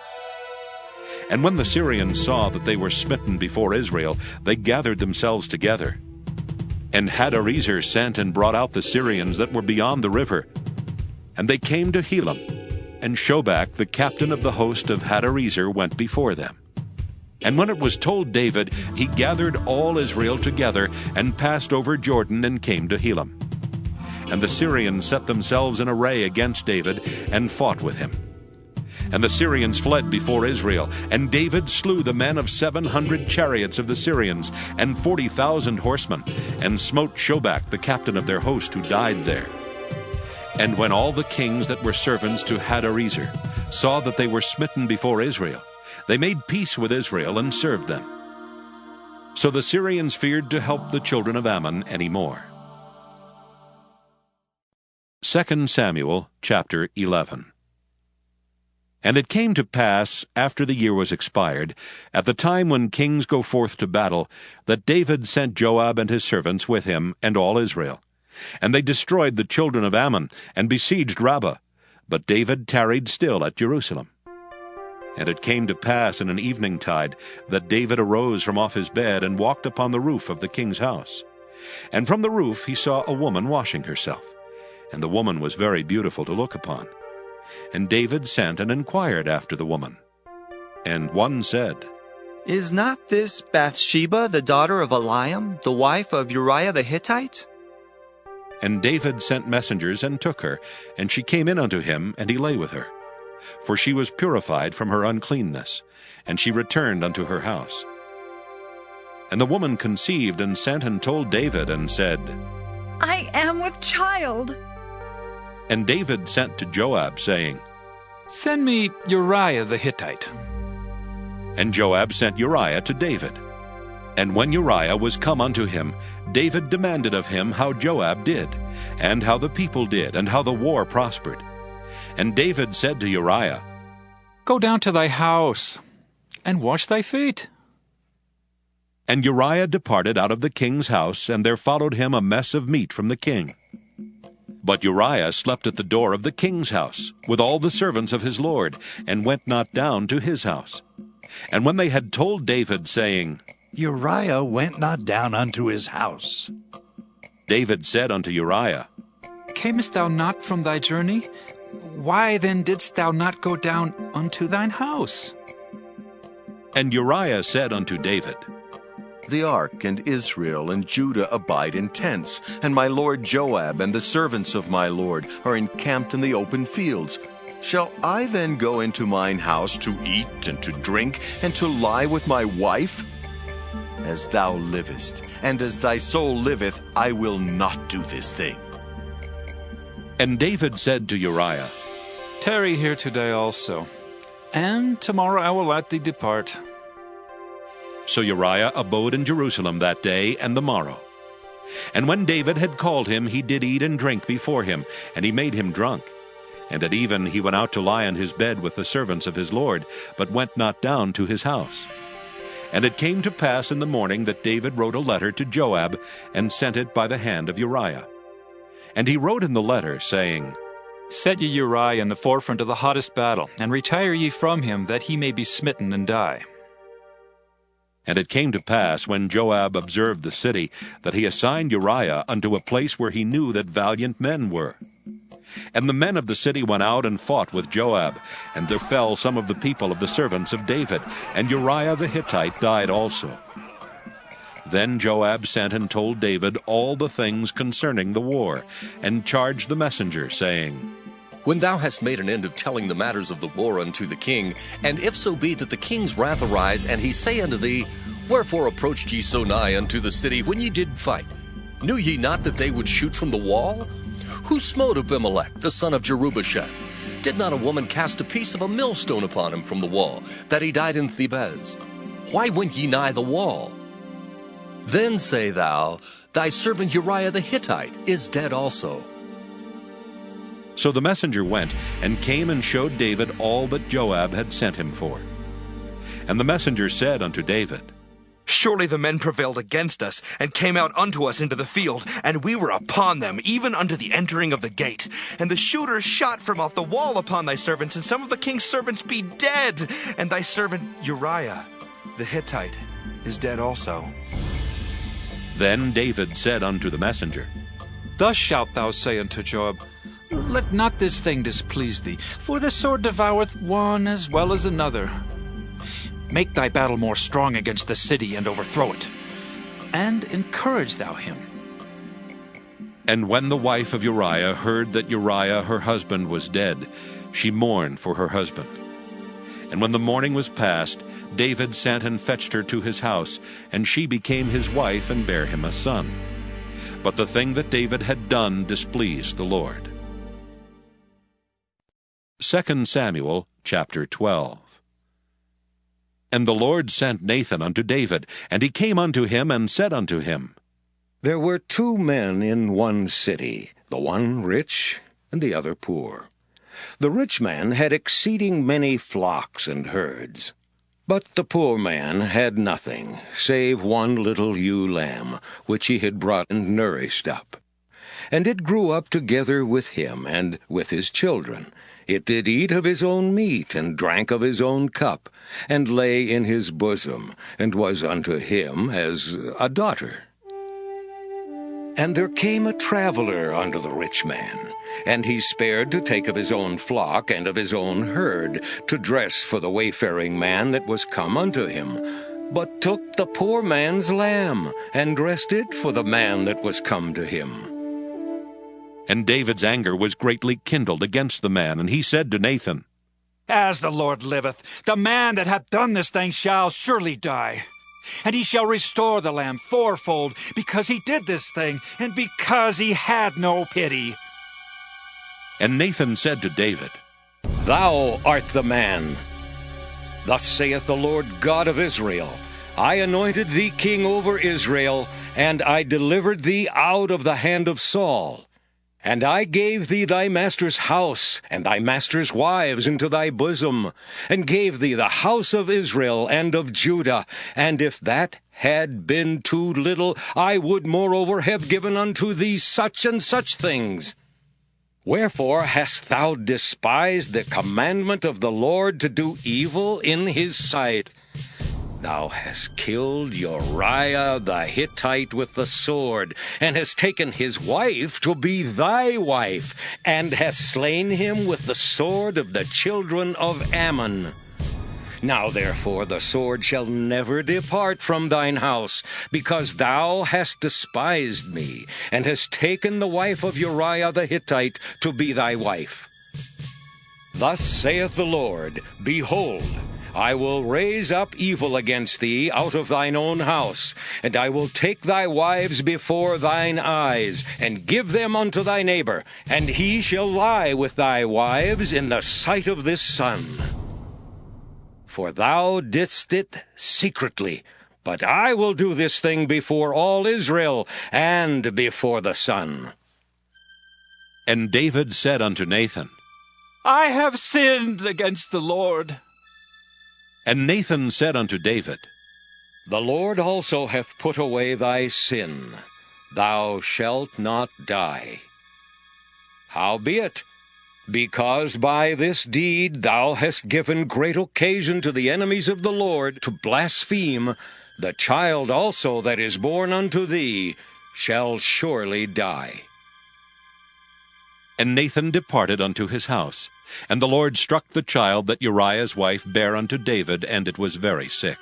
And when the Syrians saw that they were smitten before Israel, they gathered themselves together. And Hadarezer sent and brought out the Syrians that were beyond the river. And they came to Helam, and Shobach, the captain of the host of Hadarezer, went before them. And when it was told David, he gathered all Israel together and passed over Jordan and came to Helam. And the Syrians set themselves in array against David and fought with him. And the Syrians fled before Israel, and David slew the men of 700 chariots of the Syrians and 40,000 horsemen, and smote Shobach the captain of their host, who died there. And when all the kings that were servants to Hadarezer saw that they were smitten before Israel, they made peace with Israel and served them. So the Syrians feared to help the children of Ammon any more. 2 Samuel chapter 11. And it came to pass, after the year was expired, at the time when kings go forth to battle, that David sent Joab and his servants with him and all Israel. And they destroyed the children of Ammon, and besieged Rabbah. But David tarried still at Jerusalem. And it came to pass in an eveningtide that David arose from off his bed and walked upon the roof of the king's house. And from the roof he saw a woman washing herself, and the woman was very beautiful to look upon. And David sent and inquired after the woman. And one said, Is not this Bathsheba, the daughter of Eliam, the wife of Uriah the Hittite? And David sent messengers and took her, and she came in unto him, and he lay with her. For she was purified from her uncleanness, and she returned unto her house. And the woman conceived, and sent and told David, and said, I am with child. And David sent to Joab, saying, Send me Uriah the Hittite. And Joab sent Uriah to David. And when Uriah was come unto him, David demanded of him how Joab did, and how the people did, and how the war prospered. And David said to Uriah, Go down to thy house, and wash thy feet. And Uriah departed out of the king's house, and there followed him a mess of meat from the king. But Uriah slept at the door of the king's house, with all the servants of his lord, and went not down to his house. And when they had told David, saying, Uriah went not down unto his house, David said unto Uriah, Camest thou not from thy journey? Why then didst thou not go down unto thine house? And Uriah said unto David, The ark and Israel and Judah abide in tents, and my lord Joab and the servants of my lord are encamped in the open fields. Shall I then go into mine house to eat and to drink and to lie with my wife? As thou livest, and as thy soul liveth, I will not do this thing. And David said to Uriah, Tarry here today also, and tomorrow I will let thee depart. So Uriah abode in Jerusalem that day and the morrow. And when David had called him, he did eat and drink before him, and he made him drunk. And at even he went out to lie on his bed with the servants of his lord, but went not down to his house. And it came to pass in the morning that David wrote a letter to Joab, and sent it by the hand of Uriah. And he wrote in the letter, saying, Set ye Uriah in the forefront of the hottest battle, and retire ye from him, that he may be smitten and die. And it came to pass, when Joab observed the city, that he assigned Uriah unto a place where he knew that valiant men were. And the men of the city went out and fought with Joab, and there fell some of the people of the servants of David, and Uriah the Hittite died also. Then Joab sent and told David all the things concerning the war, and charged the messenger, saying, When thou hast made an end of telling the matters of the war unto the king, and if so be that the king's wrath arise, and he say unto thee, Wherefore approached ye so nigh unto the city when ye did fight? Knew ye not that they would shoot from the wall? Who smote Abimelech, the son of Jerubbesheth? Did not a woman cast a piece of a millstone upon him from the wall, that he died in Thebez? Why went ye nigh the wall? Then say thou, Thy servant Uriah the Hittite is dead also. So the messenger went, and came and showed David all that Joab had sent him for. And the messenger said unto David, Surely the men prevailed against us, and came out unto us into the field, and we were upon them, even unto the entering of the gate. And the shooters shot from off the wall upon thy servants, and some of the king's servants be dead. And thy servant Uriah the Hittite is dead also. Then David said unto the messenger, Thus shalt thou say unto Joab, Let not this thing displease thee, for the sword devoureth one as well as another. Make thy battle more strong against the city, and overthrow it. And encourage thou him. And when the wife of Uriah heard that Uriah her husband was dead, she mourned for her husband. And when the mourning was past, David sent and fetched her to his house, and she became his wife and bare him a son. But the thing that David had done displeased the Lord. 2 Samuel chapter 12. And the Lord sent Nathan unto David, and he came unto him and said unto him, There were 2 men in one city, the one rich and the other poor. The rich man had exceeding many flocks and herds. But the poor man had nothing, save one little ewe lamb, which he had brought and nourished up. And it grew up together with him and with his children. It did eat of his own meat, and drank of his own cup, and lay in his bosom, and was unto him as a daughter. And there came a traveler unto the rich man, and he spared to take of his own flock and of his own herd, to dress for the wayfaring man that was come unto him, but took the poor man's lamb, and dressed it for the man that was come to him. And David's anger was greatly kindled against the man, and he said to Nathan, As the Lord liveth, the man that hath done this thing shall surely die. And he shall restore the lamb fourfold, because he did this thing, and because he had no pity. And Nathan said to David, Thou art the man. Thus saith the Lord God of Israel, I anointed thee king over Israel, and I delivered thee out of the hand of Saul. And I gave thee thy master's house, and thy master's wives into thy bosom, and gave thee the house of Israel and of Judah. And if that had been too little, I would moreover have given unto thee such and such things. Wherefore hast thou despised the commandment of the Lord to do evil in his sight? Thou hast killed Uriah the Hittite with the sword, and hast taken his wife to be thy wife, and hast slain him with the sword of the children of Ammon. Now therefore the sword shall never depart from thine house, because thou hast despised me, and hast taken the wife of Uriah the Hittite to be thy wife. Thus saith the Lord, Behold, I will raise up evil against thee out of thine own house, and I will take thy wives before thine eyes, and give them unto thy neighbor, and he shall lie with thy wives in the sight of this sun. For thou didst it secretly, but I will do this thing before all Israel, and before the sun. And David said unto Nathan, I have sinned against the Lord. And Nathan said unto David, The Lord also hath put away thy sin. Thou shalt not die. Howbeit, because by this deed thou hast given great occasion to the enemies of the Lord to blaspheme, the child also that is born unto thee shall surely die. And Nathan departed unto his house. And the Lord struck the child that Uriah's wife bare unto David, and it was very sick.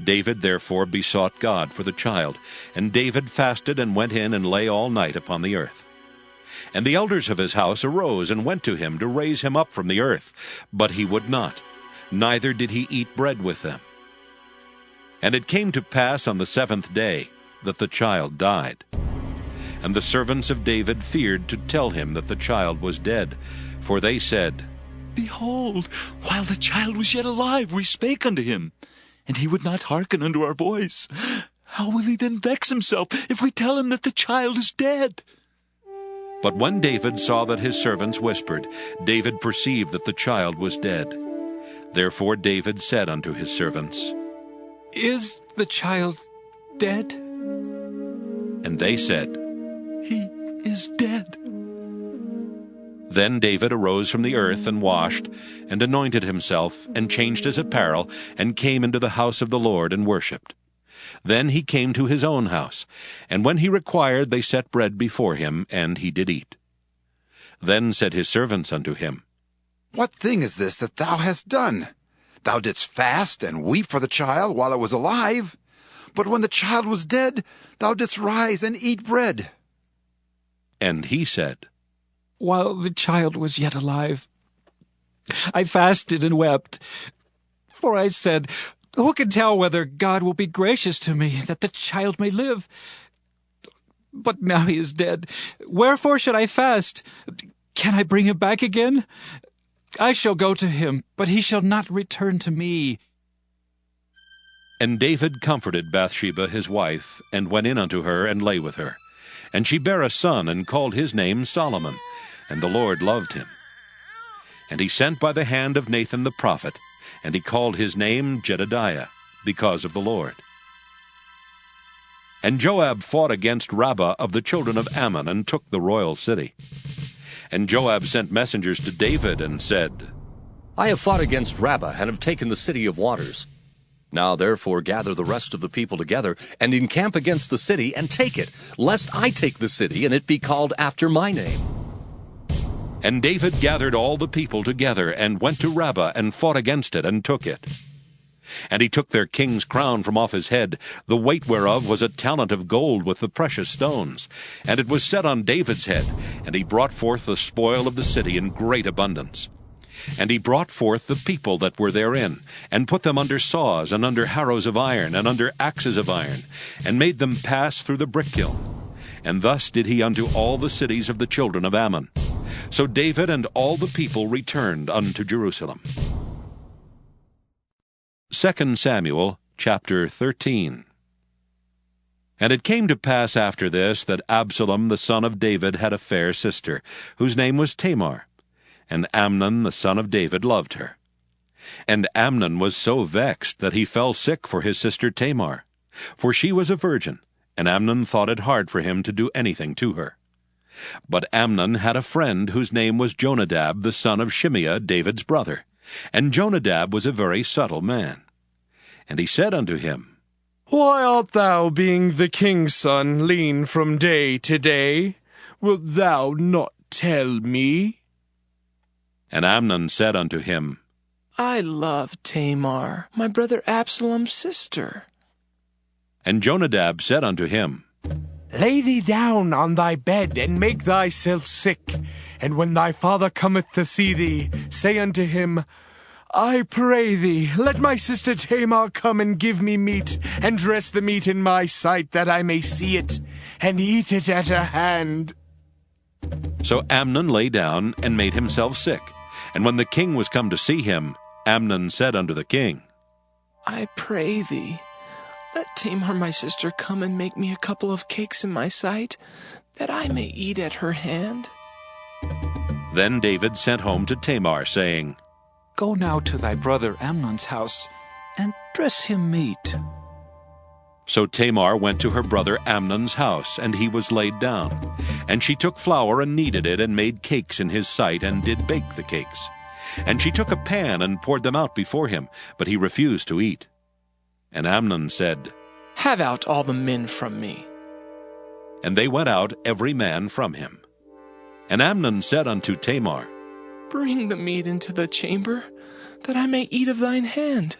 David therefore besought God for the child, and David fasted and went in and lay all night upon the earth. And the elders of his house arose and went to him to raise him up from the earth, but he would not, neither did he eat bread with them. And it came to pass on the 7th day that the child died. And the servants of David feared to tell him that the child was dead, for they said, Behold, while the child was yet alive, we spake unto him, and he would not hearken unto our voice. How will he then vex himself if we tell him that the child is dead? But when David saw that his servants whispered, David perceived that the child was dead. Therefore David said unto his servants, Is the child dead? And they said, He is dead. Then David arose from the earth, and washed, and anointed himself, and changed his apparel, and came into the house of the Lord, and worshipped. Then he came to his own house, and when he required, they set bread before him, and he did eat. Then said his servants unto him, What thing is this that thou hast done? Thou didst fast and weep for the child while it was alive. But when the child was dead, thou didst rise and eat bread. And he said, While the child was yet alive, I fasted and wept. For I said, who can tell whether God will be gracious to me, that the child may live? But now he is dead. Wherefore should I fast? Can I bring him back again? I shall go to him, but he shall not return to me. And David comforted Bathsheba his wife, and went in unto her, and lay with her. And she bare a son, and called his name Solomon, and the Lord loved him. And he sent by the hand of Nathan the prophet, and he called his name Jedediah, because of the Lord. And Joab fought against Rabbah of the children of Ammon, and took the royal city. And Joab sent messengers to David, and said, I have fought against Rabbah, and have taken the city of waters. Now therefore gather the rest of the people together, and encamp against the city, and take it, lest I take the city, and it be called after my name. And David gathered all the people together, and went to Rabbah, and fought against it, and took it. And he took their king's crown from off his head, the weight whereof was a talent of gold with the precious stones. And it was set on David's head, and he brought forth the spoil of the city in great abundance. And he brought forth the people that were therein, and put them under saws, and under harrows of iron, and under axes of iron, and made them pass through the brickkiln. And thus did he unto all the cities of the children of Ammon. So David and all the people returned unto Jerusalem. 2 Samuel chapter 13. And it came to pass after this that Absalom the son of David had a fair sister, whose name was Tamar. And Amnon the son of David loved her. And Amnon was so vexed that he fell sick for his sister Tamar, for she was a virgin, and Amnon thought it hard for him to do anything to her. But Amnon had a friend whose name was Jonadab the son of Shimeah, David's brother, and Jonadab was a very subtle man. And he said unto him, Why art thou, being the king's son, lean from day to day? Wilt thou not tell me? And Amnon said unto him, I love Tamar, my brother Absalom's sister. And Jonadab said unto him, Lay thee down on thy bed, and make thyself sick. And when thy father cometh to see thee, say unto him, I pray thee, let my sister Tamar come and give me meat, and dress the meat in my sight, that I may see it, and eat it at her hand. So Amnon lay down, and made himself sick. And when the king was come to see him, Amnon said unto the king, I pray thee, let Tamar my sister come and make me a couple of cakes in my sight, that I may eat at her hand. Then David sent home to Tamar, saying, Go now to thy brother Amnon's house, and dress him meat. So Tamar went to her brother Amnon's house, and he was laid down. And she took flour and kneaded it, and made cakes in his sight, and did bake the cakes. And she took a pan, and poured them out before him, but he refused to eat. And Amnon said, Have out all the men from me. And they went out every man from him. And Amnon said unto Tamar, Bring the meat into the chamber, that I may eat of thine hand.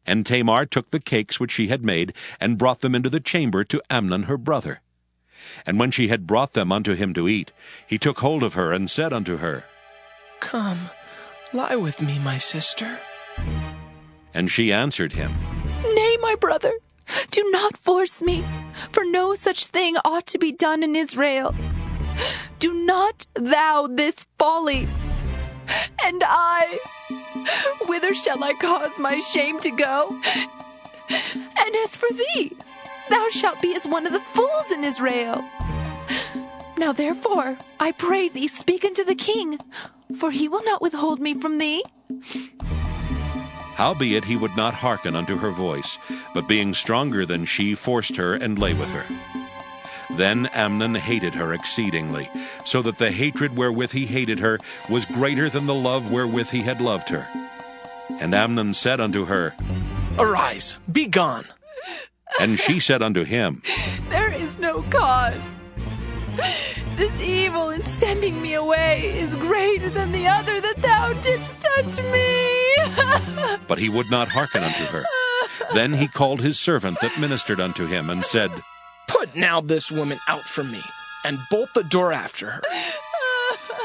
And Tamar took the cakes which she had made, and brought them into the chamber to Amnon her brother. And when she had brought them unto him to eat, he took hold of her, and said unto her, Come, lie with me, my sister. And she answered him, Nay, my brother, do not force me, for no such thing ought to be done in Israel. Do not thou this folly. And I, whither shall I cause my shame to go? And as for thee, thou shalt be as one of the fools in Israel. Now therefore, I pray thee, speak unto the king, for he will not withhold me from thee. Howbeit he would not hearken unto her voice, but being stronger than she, forced her, and lay with her. Then Amnon hated her exceedingly, so that the hatred wherewith he hated her was greater than the love wherewith he had loved her. And Amnon said unto her, Arise, be gone. And she said unto him, There is no cause. This evil in sending me away is greater than the other that thou didst unto me. But he would not hearken unto her. Then he called his servant that ministered unto him, and said, Put now this woman out from me, and bolt the door after her.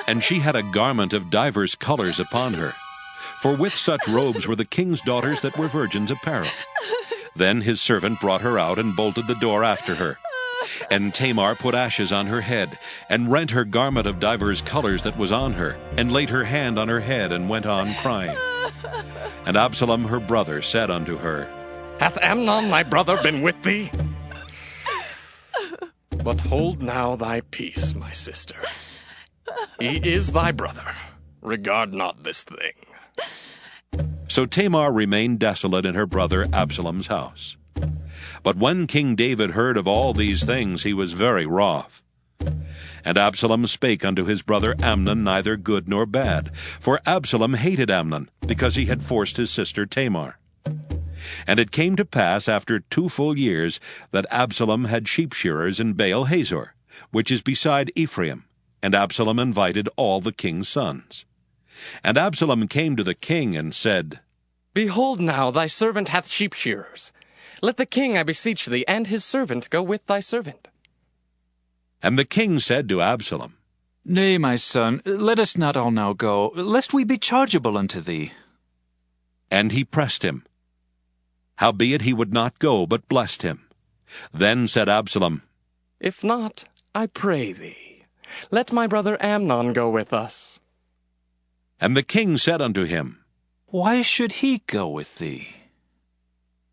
And she had a garment of divers colors upon her. For with such robes were the king's daughters that were virgins apparel. Then his servant brought her out, and bolted the door after her. And Tamar put ashes on her head, and rent her garment of divers colors that was on her, and laid her hand on her head, and went on crying. And Absalom her brother said unto her, Hath Amnon thy brother been with thee? But hold now thy peace, my sister. He is thy brother. Regard not this thing. So Tamar remained desolate in her brother Absalom's house. But when King David heard of all these things, he was very wroth. And Absalom spake unto his brother Amnon neither good nor bad, for Absalom hated Amnon, because he had forced his sister Tamar. And it came to pass after 2 full years that Absalom had sheep shearers in Baal Hazor, which is beside Ephraim, and Absalom invited all the king's sons. And Absalom came to the king and said, Behold now, thy servant hath sheep shearers. Let the king, I beseech thee, and his servant go with thy servant. And the king said to Absalom, Nay, my son, let us not all now go, lest we be chargeable unto thee. And he pressed him. Howbeit he would not go, but blessed him. Then said Absalom, If not, I pray thee, let my brother Amnon go with us. And the king said unto him, Why should he go with thee?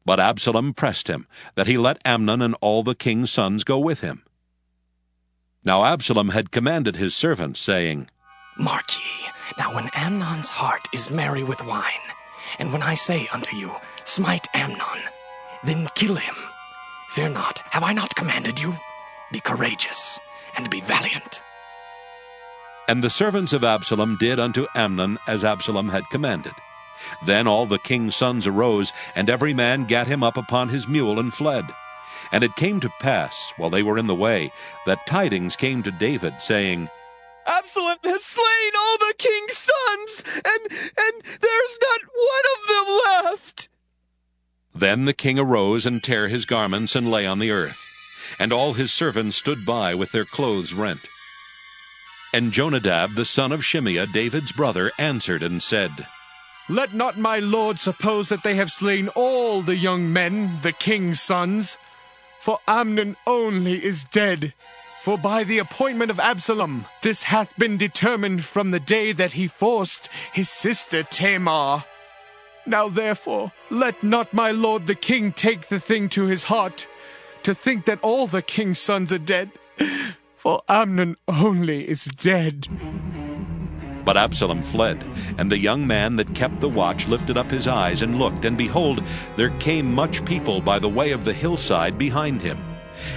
But Absalom pressed him, that he let Amnon and all the king's sons go with him. Now Absalom had commanded his servants, saying, Mark ye, now when Amnon's heart is merry with wine, and when I say unto you, Smite Amnon, then kill him. Fear not, have I not commanded you? Be courageous, and be valiant. And the servants of Absalom did unto Amnon as Absalom had commanded. Then all the king's sons arose, and every man gat him up upon his mule and fled. And it came to pass, while they were in the way, that tidings came to David, saying, Absalom has slain all the king's sons, and there's not one of them left. Then the king arose and tare his garments and lay on the earth. And all his servants stood by with their clothes rent. And Jonadab the son of Shimeah, David's brother, answered and said, Let not my lord suppose that they have slain all the young men, the king's sons. For Amnon only is dead. For by the appointment of Absalom, this hath been determined from the day that he forced his sister Tamar. Now therefore, let not my lord the king take the thing to his heart, to think that all the king's sons are dead, for Amnon only is dead. But Absalom fled, and the young man that kept the watch lifted up his eyes and looked, and behold, there came much people by the way of the hillside behind him.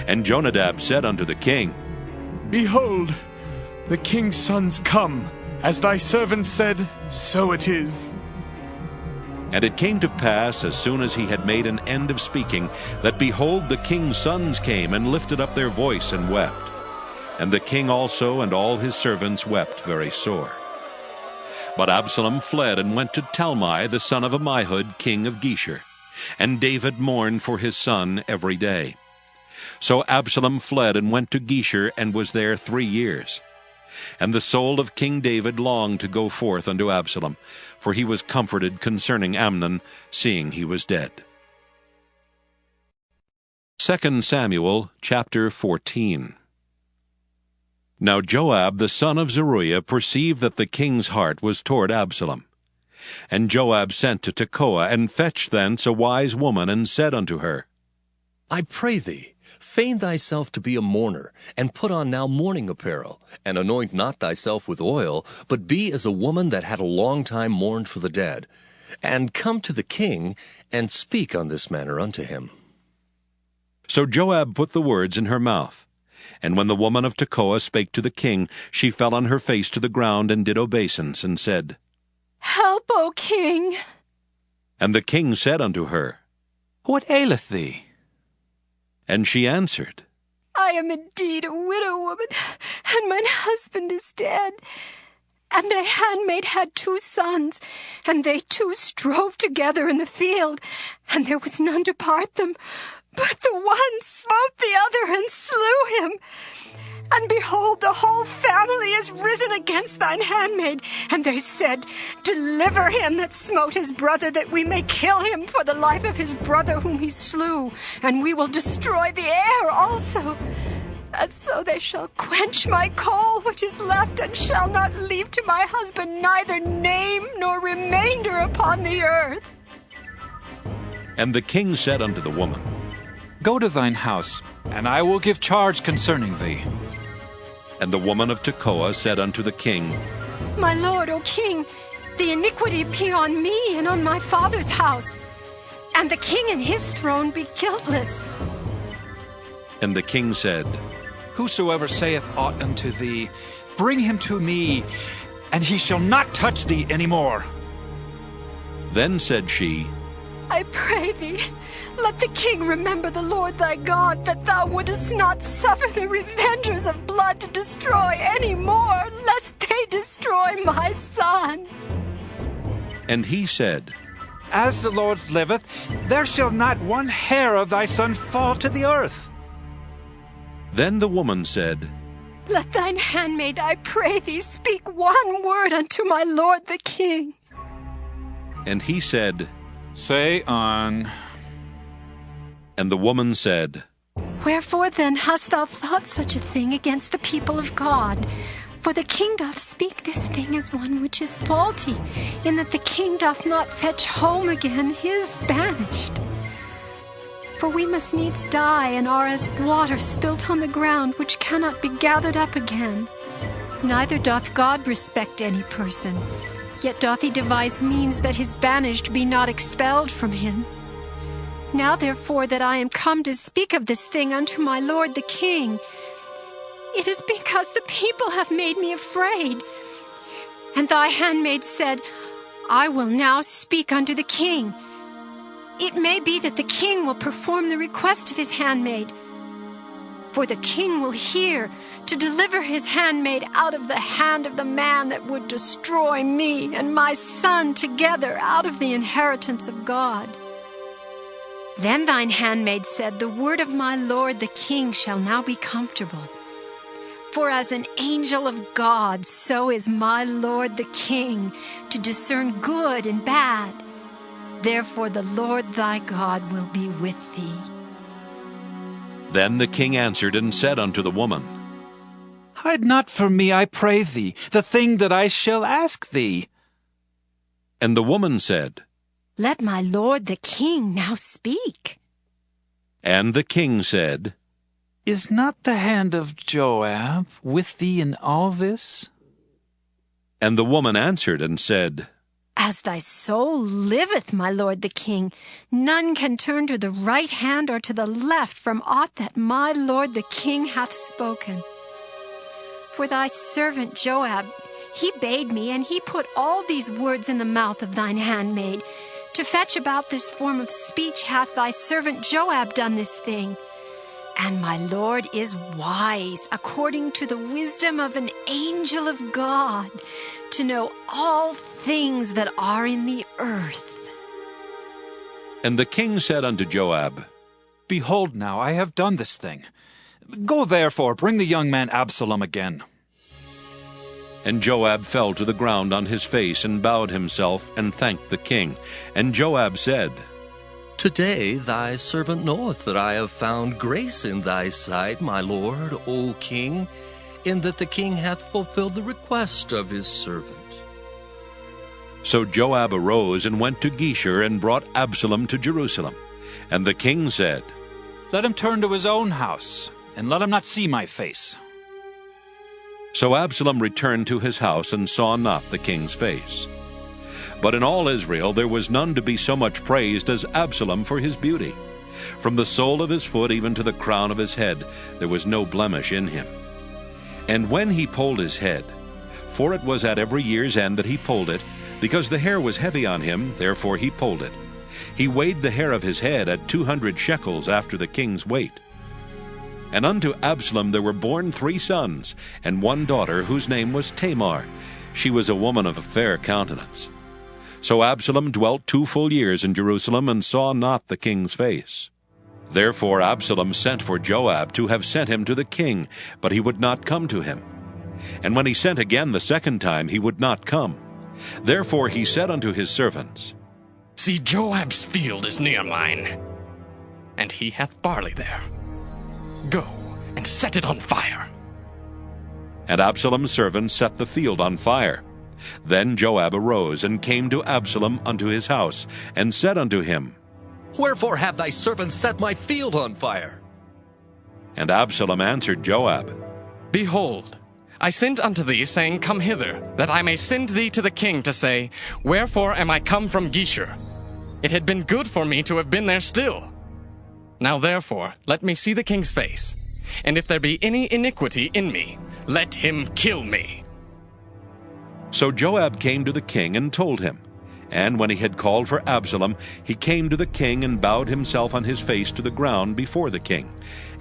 And Jonadab said unto the king, Behold, the king's sons come. As thy servant said, so it is. And it came to pass, as soon as he had made an end of speaking, that behold, the king's sons came and lifted up their voice and wept. And the king also and all his servants wept very sore. But Absalom fled and went to Talmai the son of Ammihud, king of Geshur. And David mourned for his son every day. So Absalom fled and went to Geshur, and was there 3 years. And the soul of King David longed to go forth unto Absalom, for he was comforted concerning Amnon, seeing he was dead. 2 Samuel chapter 14. Now Joab the son of Zeruiah perceived that the king's heart was toward Absalom. And Joab sent to Tekoa, and fetched thence a wise woman, and said unto her, I pray thee, feign thyself to be a mourner, and put on now mourning apparel, and anoint not thyself with oil, but be as a woman that had a long time mourned for the dead, and come to the king, and speak on this manner unto him. So Joab put the words in her mouth. And when the woman of Tekoa spake to the king, she fell on her face to the ground, and did obeisance, and said, Help, O king! And the king said unto her, What aileth thee? And she answered, I I am indeed a widow woman, and mine husband is dead. And thy handmaid had 2 sons, and they 2 strove together in the field, and there was none to part them. But the one smote the other and slew him. And behold, the whole family is risen against thine handmaid. And they said, Deliver him that smote his brother, that we may kill him for the life of his brother whom he slew, and we will destroy the heir also. And so they shall quench my coal which is left, and shall not leave to my husband neither name nor remainder upon the earth. And the king said unto the woman, Go to thine house, and I will give charge concerning thee. And the woman of Tekoa said unto the king, My lord, O king, the iniquity be on me and on my father's house, and the king and his throne be guiltless. And the king said, Whosoever saith aught unto thee, bring him to me, and he shall not touch thee any more. Then said she, I pray thee, let the king remember the Lord thy God, that thou wouldest not suffer the revengers of blood to destroy any more, lest they destroy my son. And he said, As the Lord liveth, there shall not one hair of thy son fall to the earth. Then the woman said, Let thine handmaid, I pray thee, speak one word unto my lord the king. And he said, Say on. And the woman said, Wherefore then hast thou thought such a thing against the people of God? For the king doth speak this thing as one which is faulty, in that the king doth not fetch home again his banished. For we must needs die, and are as water spilt on the ground, which cannot be gathered up again. Neither doth God respect any person, yet doth he devise means that his banished be not expelled from him. Now therefore that I am come to speak of this thing unto my lord the king, it is because the people have made me afraid. And thy handmaid said, I will now speak unto the king. It may be that the king will perform the request of his handmaid. For the king will hear to deliver his handmaid out of the hand of the man that would destroy me and my son together out of the inheritance of God. Then thine handmaid said, The word of my lord the king shall now be comfortable. For as an angel of God, so is my lord the king, to discern good and bad. Therefore the Lord thy God will be with thee. Then the king answered and said unto the woman, Hide not from me, I pray thee, the thing that I shall ask thee. And the woman said, Let my lord the king now speak. And the king said, Is not the hand of Joab with thee in all this? And the woman answered and said, As thy soul liveth, my lord the king, none can turn to the right hand or to the left from aught that my lord the king hath spoken. For thy servant Joab, he bade me, and he put all these words in the mouth of thine handmaid. To fetch about this form of speech hath thy servant Joab done this thing. And my lord is wise, according to the wisdom of an angel of God, to know all things that are in the earth. And the king said unto Joab, Behold now, I have done this thing. Go therefore, bring the young man Absalom again. And Joab fell to the ground on his face, and bowed himself, and thanked the king. And Joab said, Today thy servant knoweth that I have found grace in thy sight, my lord, O king, in that the king hath fulfilled the request of his servant. So Joab arose and went to Geshur, and brought Absalom to Jerusalem. And the king said, Let him turn to his own house, and let him not see my face. So Absalom returned to his house, and saw not the king's face. But in all Israel there was none to be so much praised as Absalom for his beauty. From the sole of his foot even to the crown of his head there was no blemish in him. And when he polled his head, for it was at every year's end that he polled it, because the hair was heavy on him, therefore he polled it, he weighed the hair of his head at 200 shekels after the king's weight. And unto Absalom there were born 3 sons, and 1 daughter, whose name was Tamar. She was a woman of fair countenance. So Absalom dwelt 2 full years in Jerusalem, and saw not the king's face. Therefore Absalom sent for Joab to have sent him to the king, but he would not come to him. And when he sent again the 2nd time, he would not come. Therefore he said unto his servants, See, Joab's field is near mine, and he hath barley there. Go and set it on fire. And Absalom's servants set the field on fire. Then Joab arose, and came to Absalom unto his house, and said unto him, Wherefore have thy servants set my field on fire? And Absalom answered Joab, Behold, I sent unto thee, saying, Come hither, that I may send thee to the king to say, Wherefore am I come from Geshur? It had been good for me to have been there still. Now therefore, let me see the king's face, and if there be any iniquity in me, let him kill me. So Joab came to the king and told him. And when he had called for Absalom, he came to the king and bowed himself on his face to the ground before the king.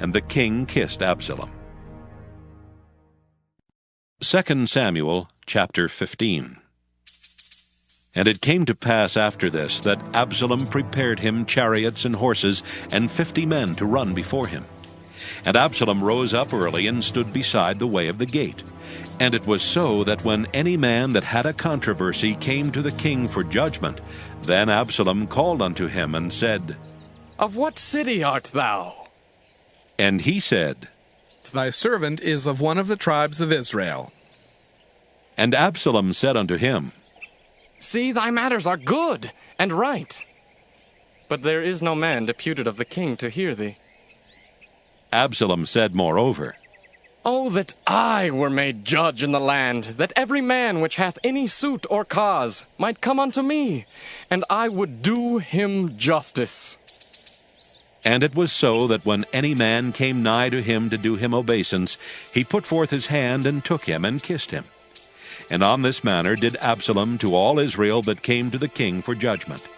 And the king kissed Absalom. 2 Samuel chapter 15. And it came to pass after this that Absalom prepared him chariots and horses, and 50 men to run before him. And Absalom rose up early, and stood beside the way of the gate. And it was so that when any man that had a controversy came to the king for judgment, then Absalom called unto him, and said, Of what city art thou? And he said, Thy servant is of one of the tribes of Israel. And Absalom said unto him, See, thy matters are good and right. But there is no man deputed of the king to hear thee. Absalom said moreover, Oh, that I were made judge in the land, that every man which hath any suit or cause might come unto me, and I would do him justice. And it was so that when any man came nigh to him to do him obeisance, he put forth his hand, and took him, and kissed him. And on this manner did Absalom to all Israel that came to the king for judgment.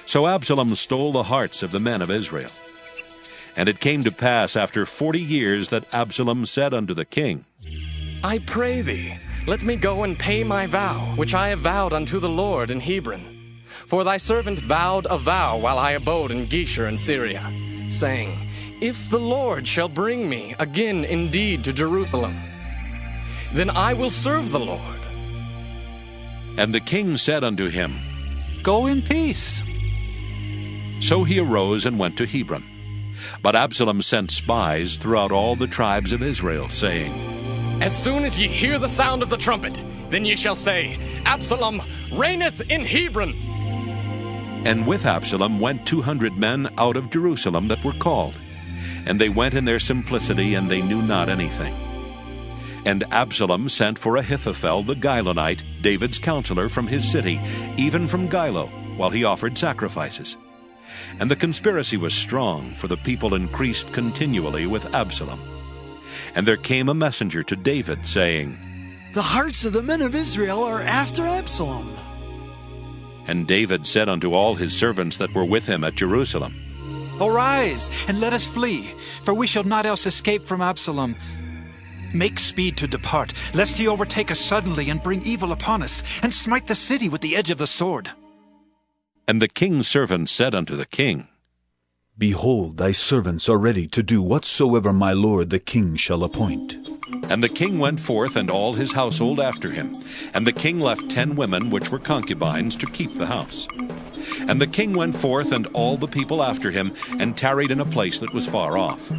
So Absalom stole the hearts of the men of Israel. And it came to pass after 40 years that Absalom said unto the king, I pray thee, let me go and pay my vow, which I have vowed unto the Lord in Hebron. For thy servant vowed a vow while I abode in Geshur in Syria, saying, If the Lord shall bring me again indeed to Jerusalem, then I will serve the Lord. And the king said unto him, Go in peace. So he arose and went to Hebron. But Absalom sent spies throughout all the tribes of Israel, saying, As soon as ye hear the sound of the trumpet, then ye shall say, Absalom reigneth in Hebron. And with Absalom went 200 men out of Jerusalem that were called. And they went in their simplicity, and they knew not anything. And Absalom sent for Ahithophel the Gilonite, David's counselor, from his city, even from Gilo, while he offered sacrifices. And the conspiracy was strong, for the people increased continually with Absalom. And there came a messenger to David, saying, The hearts of the men of Israel are after Absalom. And David said unto all his servants that were with him at Jerusalem, Arise, and let us flee, for we shall not else escape from Absalom. Make speed to depart, lest he overtake us suddenly, and bring evil upon us, and smite the city with the edge of the sword. And the king's servants said unto the king, Behold, thy servants are ready to do whatsoever my lord the king shall appoint. And the king went forth, and all his household after him. And the king left 10 women which were concubines to keep the house. And the king went forth, and all the people after him, and tarried in a place that was far off.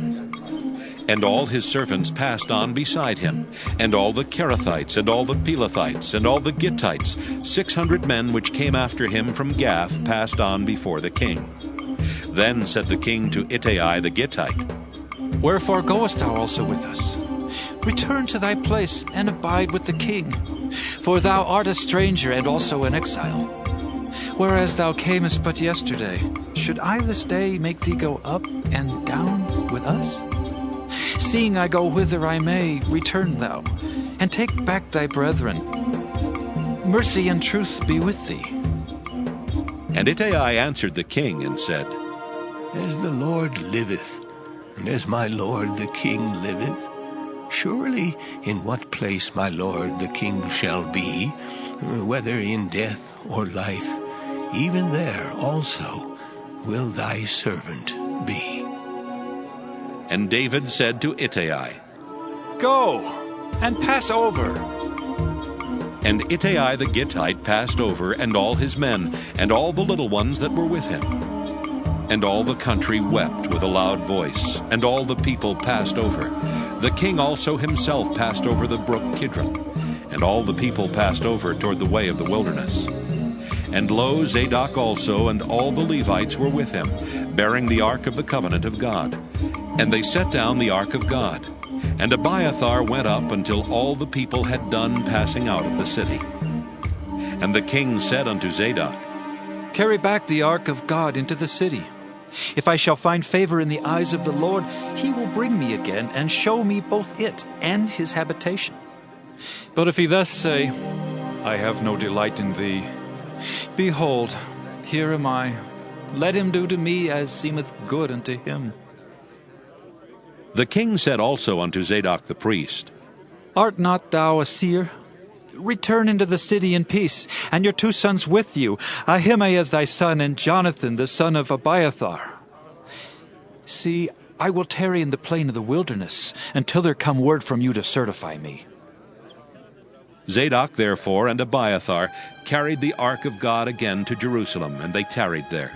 And all his servants passed on beside him, and all the Kerethites, and all the Pelethites, and all the Gittites, 600 men which came after him from Gath, passed on before the king. Then said the king to Ittai the Gittite, Wherefore goest thou also with us? Return to thy place, and abide with the king, for thou art a stranger and also an exile. Whereas thou camest but yesterday, should I this day make thee go up and down with us? Seeing I go whither I may, return thou, and take back thy brethren. Mercy and truth be with thee. And Ittai answered the king and said, As the Lord liveth, As my lord the king liveth, surely in what place my lord the king shall be, whether in death or life, even there also will thy servant be. And David said to Ittai, Go, and pass over. And Ittai the Gittite passed over, and all his men, and all the little ones that were with him. And all the country wept with a loud voice, and all the people passed over. The king also himself passed over the brook Kidron, and all the people passed over toward the way of the wilderness. And lo, Zadok also and all the Levites were with him, bearing the ark of the covenant of God. And they set down the ark of God. And Abiathar went up until all the people had done passing out of the city. And the king said unto Zadok, Carry back the ark of God into the city. If I shall find favor in the eyes of the Lord, he will bring me again and show me both it and his habitation. But if he thus say, I have no delight in thee, behold, here am I. Let him do to me as seemeth good unto him. The king said also unto Zadok the priest, Art not thou a seer? Return into the city in peace, and your 2 sons with you, Ahimaaz thy son, and Jonathan the son of Abiathar. See, I will tarry in the plain of the wilderness, until there come word from you to certify me. Zadok therefore and Abiathar carried the ark of God again to Jerusalem, and they tarried there.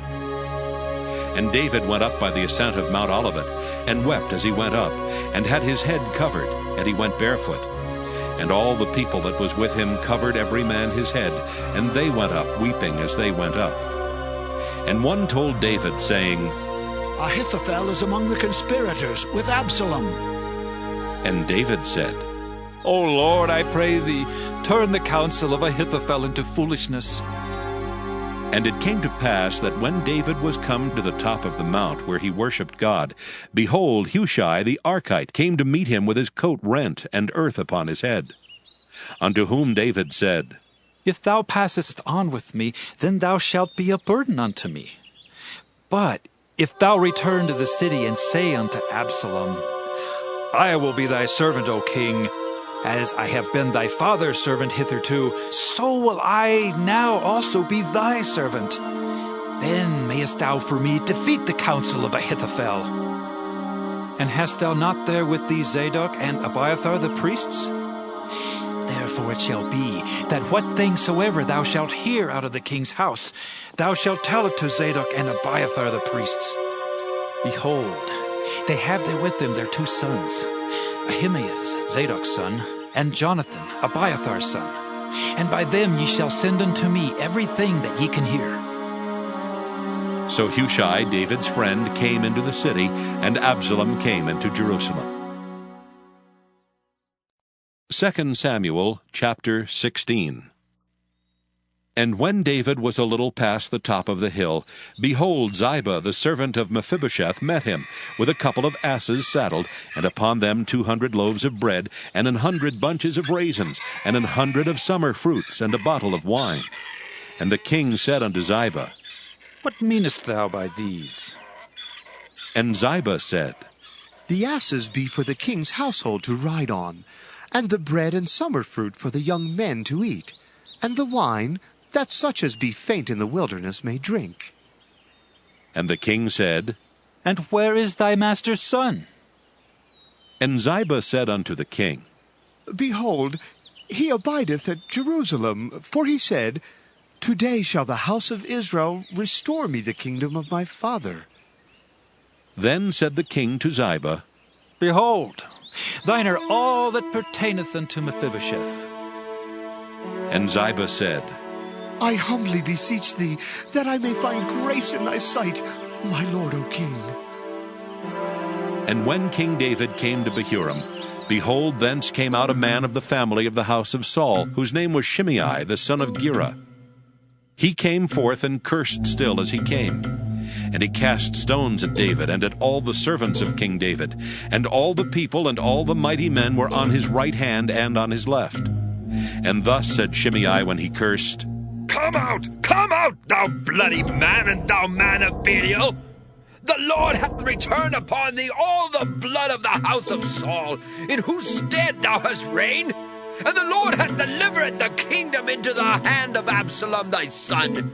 And David went up by the ascent of Mount Olivet, and wept as he went up, and had his head covered, and he went barefoot. And all the people that was with him covered every man his head, and they went up weeping as they went up. And one told David, saying, Ahithophel is among the conspirators with Absalom. And David said, O Lord, I pray thee, turn the counsel of Ahithophel into foolishness. And it came to pass that when David was come to the top of the mount where he worshipped God, behold, Hushai the Archite came to meet him with his coat rent and earth upon his head. Unto whom David said, If thou passest on with me, then thou shalt be a burden unto me. But if thou return to the city and say unto Absalom, I will be thy servant, O king, as I have been thy father's servant hitherto, so will I now also be thy servant. Then mayest thou for me defeat the counsel of Ahithophel. And hast thou not there with thee Zadok and Abiathar the priests? Therefore it shall be, that what thing soever thou shalt hear out of the king's house, thou shalt tell it to Zadok and Abiathar the priests. Behold, they have there with them their 2 sons, Ahimaaz, Zadok's son, and Jonathan, Abiathar's son. And by them ye shall send unto me everything that ye can hear. So Hushai, David's friend, came into the city, and Absalom came into Jerusalem. 2 Samuel chapter 16. And when David was a little past the top of the hill, behold, Ziba the servant of Mephibosheth met him, with a couple of asses saddled, and upon them 200 loaves of bread, and 100 bunches of raisins, and 100 of summer fruits, and a bottle of wine. And the king said unto Ziba, What meanest thou by these? And Ziba said, The asses be for the king's household to ride on, and the bread and summer fruit for the young men to eat, and the wine, that such as be faint in the wilderness may drink. And the king said, And where is thy master's son? And Ziba said unto the king, Behold, he abideth at Jerusalem, for he said, Today shall the house of Israel restore me the kingdom of my father. Then said the king to Ziba, Behold, thine are all that pertaineth unto Mephibosheth. And Ziba said, I humbly beseech thee, that I may find grace in thy sight, my lord, O king. And when King David came to Bahurim, behold, thence came out a man of the family of the house of Saul, whose name was Shimei, the son of Gera. He came forth and cursed still as he came. And he cast stones at David and at all the servants of King David. And all the people and all the mighty men were on his right hand and on his left. And thus said Shimei when he cursed, Come out, thou bloody man, and thou man of Belial! The Lord hath returned upon thee all the blood of the house of Saul, in whose stead thou hast reigned. And the Lord hath delivered the kingdom into the hand of Absalom thy son.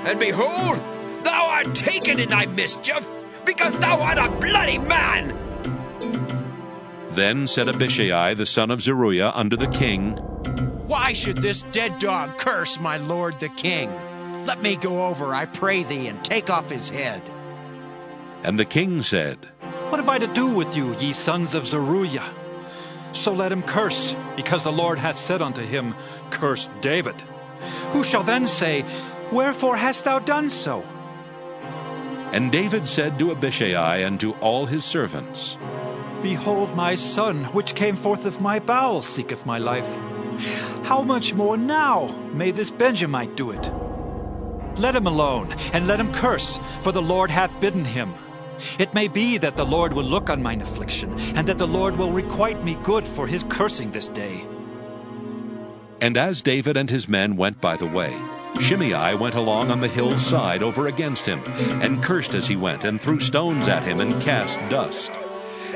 And behold, thou art taken in thy mischief, because thou art a bloody man. Then said Abishai the son of Zeruiah unto the king, Why should this dead dog curse my lord the king? Let me go over, I pray thee, and take off his head. And the king said, What have I to do with you, ye sons of Zeruiah? So let him curse, because the Lord hath said unto him, Curse David. Who shall then say, Wherefore hast thou done so? And David said to Abishai and to all his servants, Behold, my son, which came forth of my bowels, seeketh my life. How much more now may this Benjamite do it? Let him alone, and let him curse, for the Lord hath bidden him. It may be that the Lord will look on mine affliction, and that the Lord will requite me good for his cursing this day. And as David and his men went by the way, Shimei went along on the hillside over against him, and cursed as he went, and threw stones at him, and cast dust.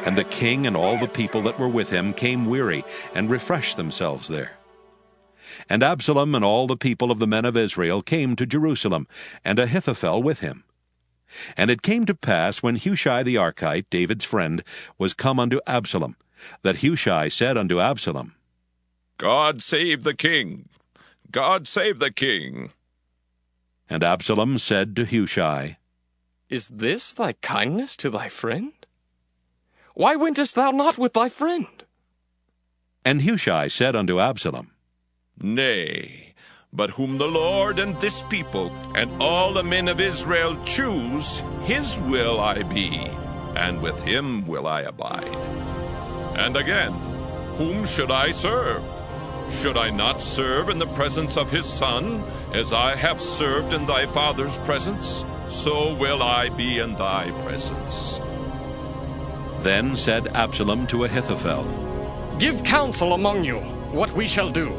And the king and all the people that were with him came weary, and refreshed themselves there. And Absalom and all the people of the men of Israel came to Jerusalem, and Ahithophel with him. And it came to pass, when Hushai the Archite, David's friend, was come unto Absalom, that Hushai said unto Absalom, God save the king! God save the king! And Absalom said to Hushai, Is this thy kindness to thy friend? Why wentest thou not with thy friend? And Hushai said unto Absalom, Nay, but whom the Lord and this people and all the men of Israel choose, his will I be, and with him will I abide. And again, whom should I serve? Should I not serve in the presence of his son, as I have served in thy father's presence? So will I be in thy presence. Then said Absalom to Ahithophel, Give counsel among you what we shall do.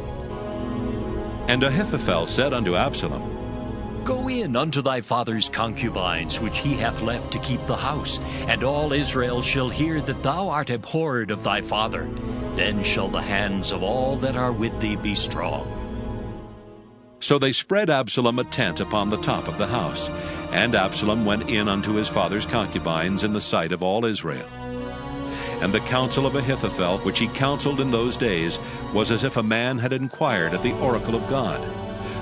And Ahithophel said unto Absalom, Go in unto thy father's concubines, which he hath left to keep the house, and all Israel shall hear that thou art abhorred of thy father. Then shall the hands of all that are with thee be strong. So they spread Absalom a tent upon the top of the house, and Absalom went in unto his father's concubines in the sight of all Israel. And the counsel of Ahithophel, which he counseled in those days, was as if a man had inquired at the oracle of God.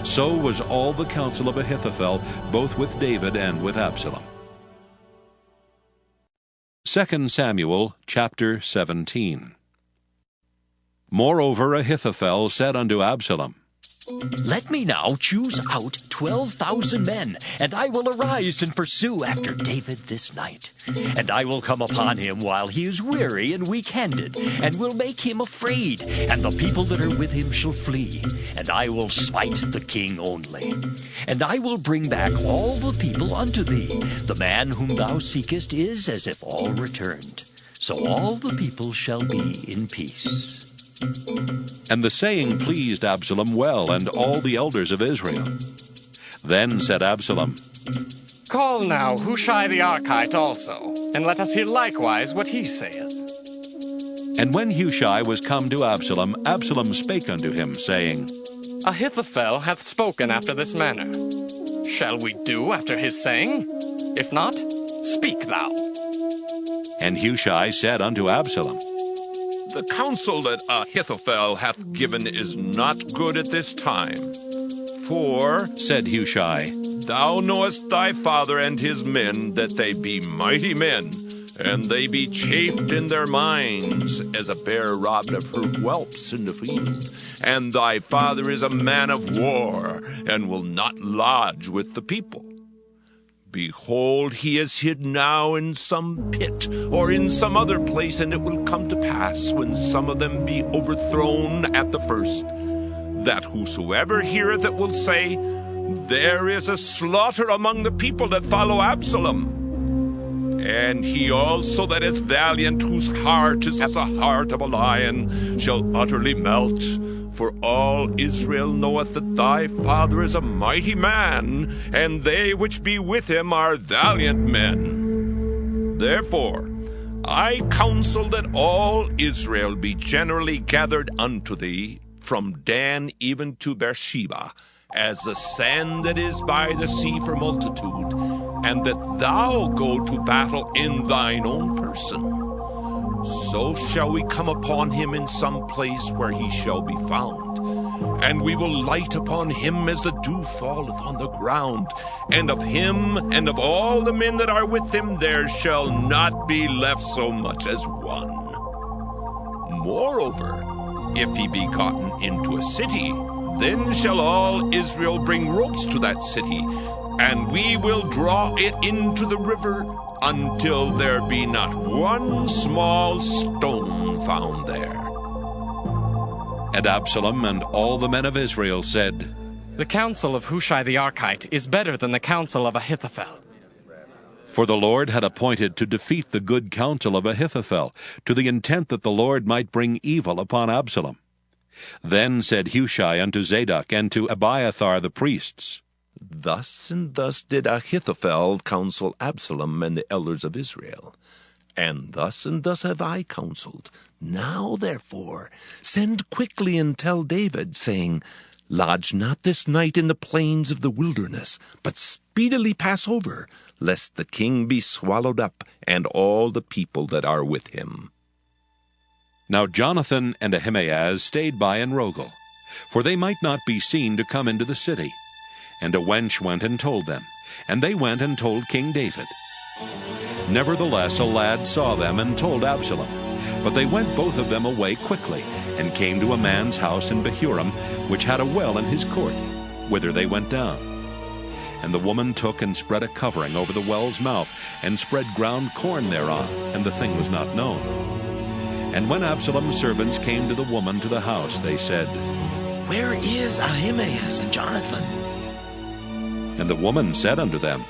So was all the counsel of Ahithophel, both with David and with Absalom. 2 Samuel chapter 17. Moreover Ahithophel said unto Absalom, Let me now choose out 12,000 men, and I will arise and pursue after David this night. And I will come upon him while he is weary and weak-handed, and will make him afraid, and the people that are with him shall flee. And I will smite the king only. And I will bring back all the people unto thee. The man whom thou seekest is as if all returned. So all the people shall be in peace. And the saying pleased Absalom well, and all the elders of Israel. Then said Absalom, Call now Hushai the Archite also, and let us hear likewise what he saith. And when Hushai was come to Absalom, Absalom spake unto him, saying, Ahithophel hath spoken after this manner. Shall we do after his saying? If not, speak thou. And Hushai said unto Absalom, The counsel that Ahithophel hath given is not good at this time. For, said Hushai, thou knowest thy father and his men, that they be mighty men, and they be chafed in their minds, as a bear robbed of her whelps in the field. And thy father is a man of war, and will not lodge with the people. Behold, he is hid now in some pit, or in some other place, and it will come to pass, when some of them be overthrown at the first, that whosoever heareth it will say, There is a slaughter among the people that follow Absalom. And he also that is valiant, whose heart is as a heart of a lion, shall utterly melt. For all Israel knoweth that thy father is a mighty man, and they which be with him are valiant men. Therefore, I counsel that all Israel be generally gathered unto thee, from Dan even to Beersheba, as the sand that is by the sea for multitude, and that thou go to battle in thine own person. So shall we come upon him in some place where he shall be found, and we will light upon him as the dew falleth on the ground, and of him and of all the men that are with him there shall not be left so much as one. Moreover, if he be gotten into a city, then shall all Israel bring ropes to that city, and we will draw it into the river until there be not one small stone found there. And Absalom and all the men of Israel said, The counsel of Hushai the Archite is better than the counsel of Ahithophel. For the Lord had appointed to defeat the good counsel of Ahithophel, to the intent that the Lord might bring evil upon Absalom. Then said Hushai unto Zadok and to Abiathar the priests, Thus and thus did Ahithophel counsel Absalom and the elders of Israel. And thus have I counseled. Now, therefore, send quickly and tell David, saying, Lodge not this night in the plains of the wilderness, but speedily pass over, lest the king be swallowed up, and all the people that are with him. Now Jonathan and Ahimaaz stayed by in Rogel, for they might not be seen to come into the city. And a wench went and told them, and they went and told King David. Nevertheless a lad saw them and told Absalom. But they went both of them away quickly, and came to a man's house in Bahurim, which had a well in his court, whither they went down. And the woman took and spread a covering over the well's mouth, and spread ground corn thereon, and the thing was not known. And when Absalom's servants came to the woman to the house, they said, Where is Ahimaaz and Jonathan? And the woman said unto them,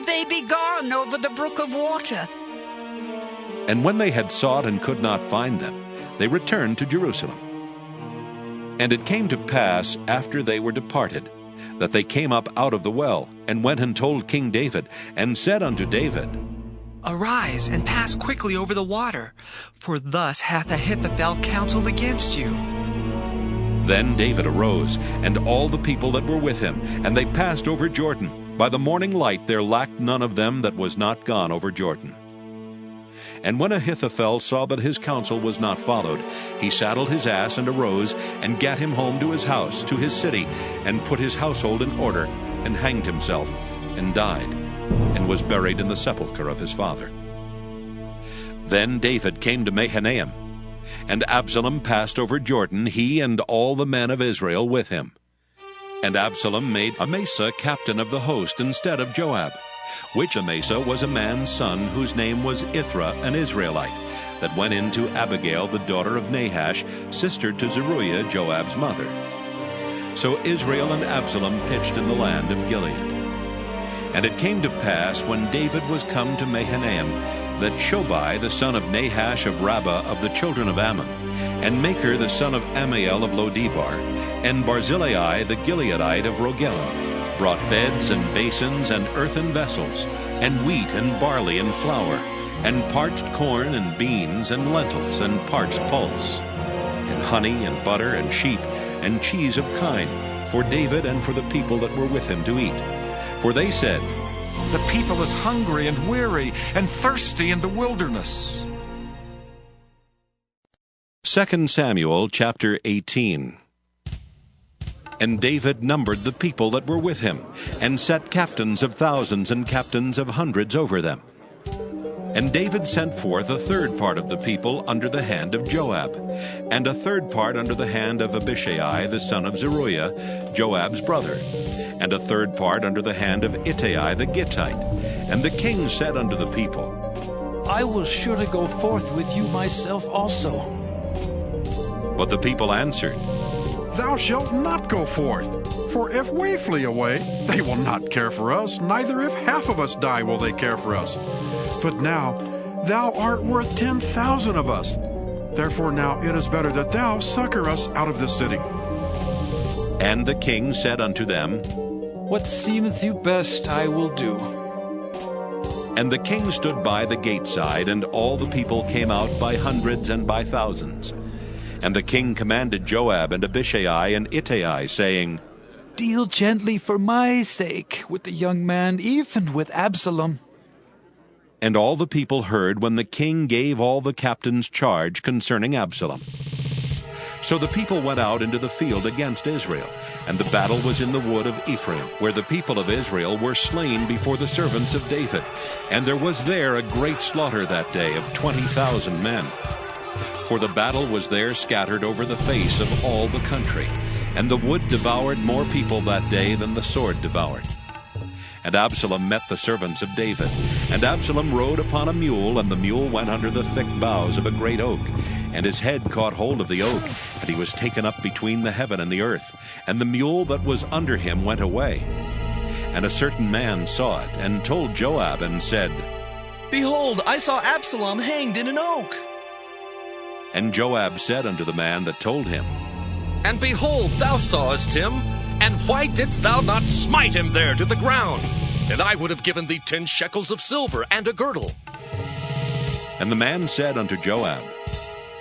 They be gone over the brook of water. And when they had sought and could not find them, they returned to Jerusalem. And it came to pass, after they were departed, that they came up out of the well, and went and told King David, and said unto David, Arise, and pass quickly over the water, for thus hath Ahithophel counseled against you. Then David arose, and all the people that were with him, and they passed over Jordan. By the morning light there lacked none of them that was not gone over Jordan. And when Ahithophel saw that his counsel was not followed, he saddled his ass and arose, and gat him home to his house, to his city, and put his household in order, and hanged himself, and died, and was buried in the sepulchre of his father. Then David came to Mahanaim, and Absalom passed over Jordan, he and all the men of Israel with him. And Absalom made Amasa captain of the host instead of Joab, which Amasa was a man's son, whose name was Ithra, an Israelite, that went in to Abigail the daughter of Nahash, sister to Zeruiah, Joab's mother. So Israel and Absalom pitched in the land of Gilead. And it came to pass, when David was come to Mahanaim, that Shobai the son of Nahash of Rabbah of the children of Ammon, and Machir the son of Ammiel of Lodebar, and Barzillai the Gileadite of Rogelim, brought beds and basins and earthen vessels, and wheat and barley and flour, and parched corn and beans and lentils and parched pulse, and honey and butter and sheep and cheese of kine, for David and for the people that were with him to eat. For they said, The people is hungry and weary and thirsty in the wilderness. 2 Samuel chapter 18. And David numbered the people that were with him, and set captains of thousands and captains of hundreds over them. And David sent forth a third part of the people under the hand of Joab, and a third part under the hand of Abishai the son of Zeruiah, Joab's brother, and a third part under the hand of Ittai the Gittite. And the king said unto the people, I will surely go forth with you myself also. But the people answered, Thou shalt not go forth, for if we flee away, they will not care for us, neither if half of us die will they care for us. But now thou art worth 10,000 of us. Therefore now it is better that thou succor us out of this city. And the king said unto them, What seemeth you best I will do. And the king stood by the gate side, and all the people came out by hundreds and by thousands. And the king commanded Joab and Abishai and Ittai, saying, Deal gently for my sake with the young man, even with Absalom. And all the people heard when the king gave all the captains charge concerning Absalom. So the people went out into the field against Israel, and the battle was in the wood of Ephraim, where the people of Israel were slain before the servants of David. And there was there a great slaughter that day of 20,000 men. For the battle was there scattered over the face of all the country, and the wood devoured more people that day than the sword devoured. And Absalom met the servants of David. And Absalom rode upon a mule, and the mule went under the thick boughs of a great oak. And his head caught hold of the oak, and he was taken up between the heaven and the earth. And the mule that was under him went away. And a certain man saw it, and told Joab, and said, Behold, I saw Absalom hanged in an oak. And Joab said unto the man that told him, And behold, thou sawest him, and why didst thou not smite him there to the ground? And I would have given thee 10 shekels of silver and a girdle. And the man said unto Joab,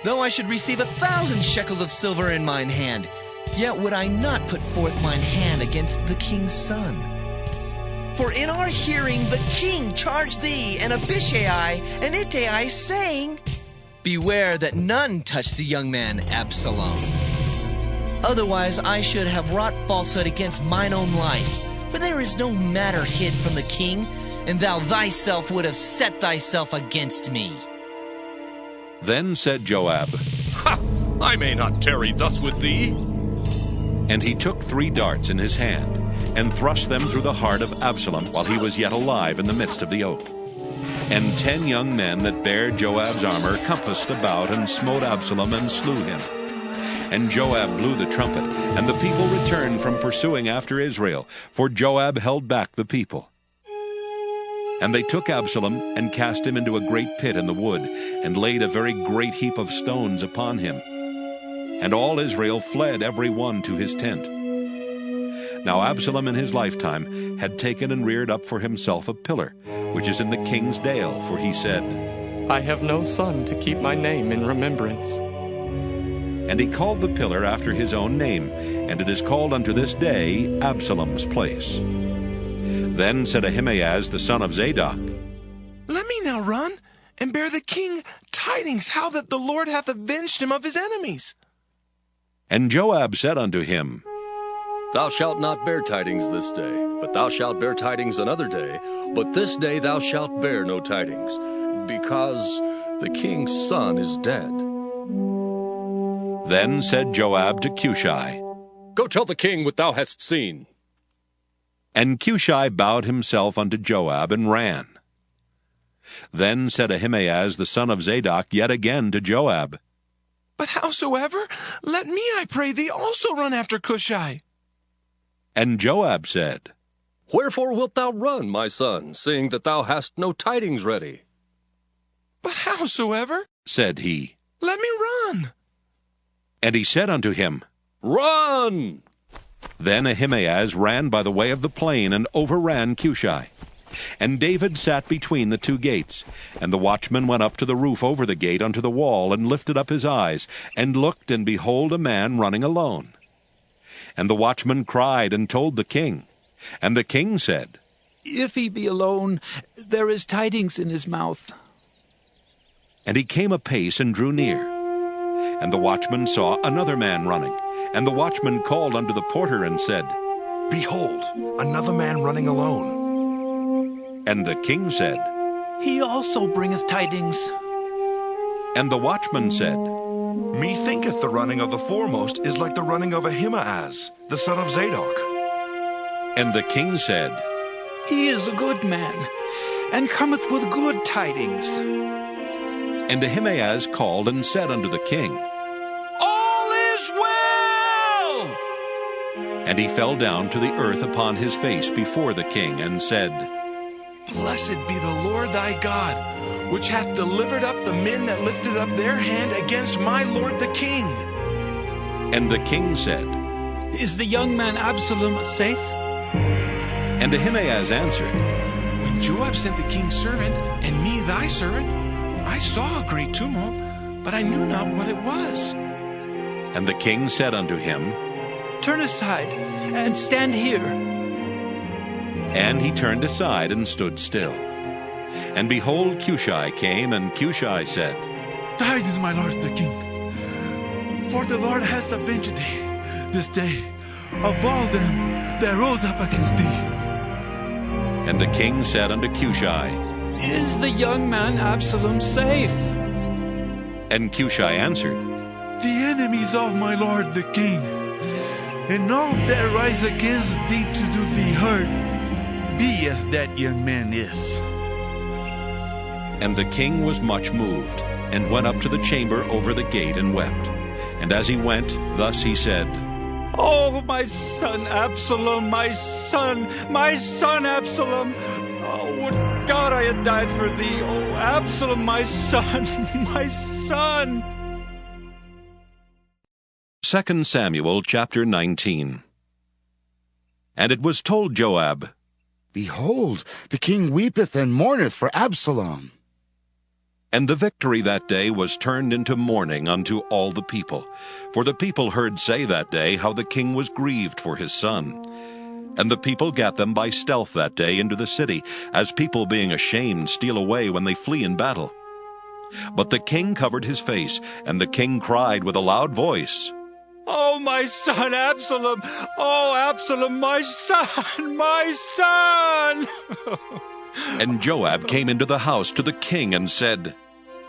Though I should receive 1,000 shekels of silver in mine hand, yet would I not put forth mine hand against the king's son. For in our hearing the king charged thee and Abishai and Ittai, saying, Beware that none touch the young man Absalom. Otherwise I should have wrought falsehood against mine own life. For there is no matter hid from the king, and thou thyself would have set thyself against me. Then said Joab, Ha! I may not tarry thus with thee. And he took 3 darts in his hand, and thrust them through the heart of Absalom while he was yet alive in the midst of the oak. And 10 young men that bare Joab's armor compassed about, and smote Absalom, and slew him. And Joab blew the trumpet, and the people returned from pursuing after Israel, for Joab held back the people. And they took Absalom, and cast him into a great pit in the wood, and laid a very great heap of stones upon him. And all Israel fled every one to his tent. Now Absalom in his lifetime had taken and reared up for himself a pillar, which is in the king's dale, for he said, I have no son to keep my name in remembrance. And he called the pillar after his own name, and it is called unto this day Absalom's place. Then said Ahimaaz the son of Zadok, Let me now run, and bear the king tidings how that the Lord hath avenged him of his enemies. And Joab said unto him, Thou shalt not bear tidings this day, but thou shalt bear tidings another day. But this day thou shalt bear no tidings, because the king's son is dead. Then said Joab to Cushai, Go tell the king what thou hast seen. And Cushai bowed himself unto Joab, and ran. Then said Ahimaaz the son of Zadok yet again to Joab, But howsoever, let me, I pray thee, also run after Cushai. And Joab said, Wherefore wilt thou run, my son, seeing that thou hast no tidings ready? But howsoever, said he, let me run. And he said unto him, Run! Then Ahimaaz ran by the way of the plain, and overran Cushai. And David sat between the 2 gates. And the watchman went up to the roof over the gate unto the wall, and lifted up his eyes, and looked, and behold a man running alone. And the watchman cried, and told the king. And the king said, If he be alone, there is tidings in his mouth. And he came apace, and drew near. And the watchman saw another man running. And the watchman called unto the porter, and said, Behold, another man running alone. And the king said, He also bringeth tidings. And the watchman said, Methinketh the running of the foremost is like the running of Ahimaaz, the son of Zadok. And the king said, He is a good man, and cometh with good tidings. And Ahimaaz called and said unto the king, All is well! And he fell down to the earth upon his face before the king, and said, Blessed be the Lord thy God, which hath delivered up the men that lifted up their hand against my lord the king. And the king said, Is the young man Absalom safe? And Ahimaaz answered, When When Joab sent the king's servant, and me thy servant, I saw a great tumult, but I knew not what it was. And the king said unto him, Turn aside, and stand here. And he turned aside and stood still. And behold, Cushai came, and Cushai said, Tidings, my lord the king, for the Lord has avenged thee this day of all them that rose up against thee. And the king said unto Cushai, Is the young man Absalom safe? And Cushai answered, The enemies of my lord the king, and all that rise against thee to do thee hurt, be as that young man is. And the king was much moved, and went up to the chamber over the gate and wept. And as he went, thus he said, Oh, my son Absalom, my son Absalom. Oh, would God I had died for thee. Oh, Absalom, my son, my son. 2 Samuel chapter 19. And it was told Joab, Behold, the king weepeth and mourneth for Absalom. And the victory that day was turned into mourning unto all the people. For the people heard say that day how the king was grieved for his son. And the people gat them by stealth that day into the city, as people being ashamed steal away when they flee in battle. But the king covered his face, and the king cried with a loud voice, Oh, my son Absalom! Oh, Absalom, my son, my son! And Joab came into the house to the king and said,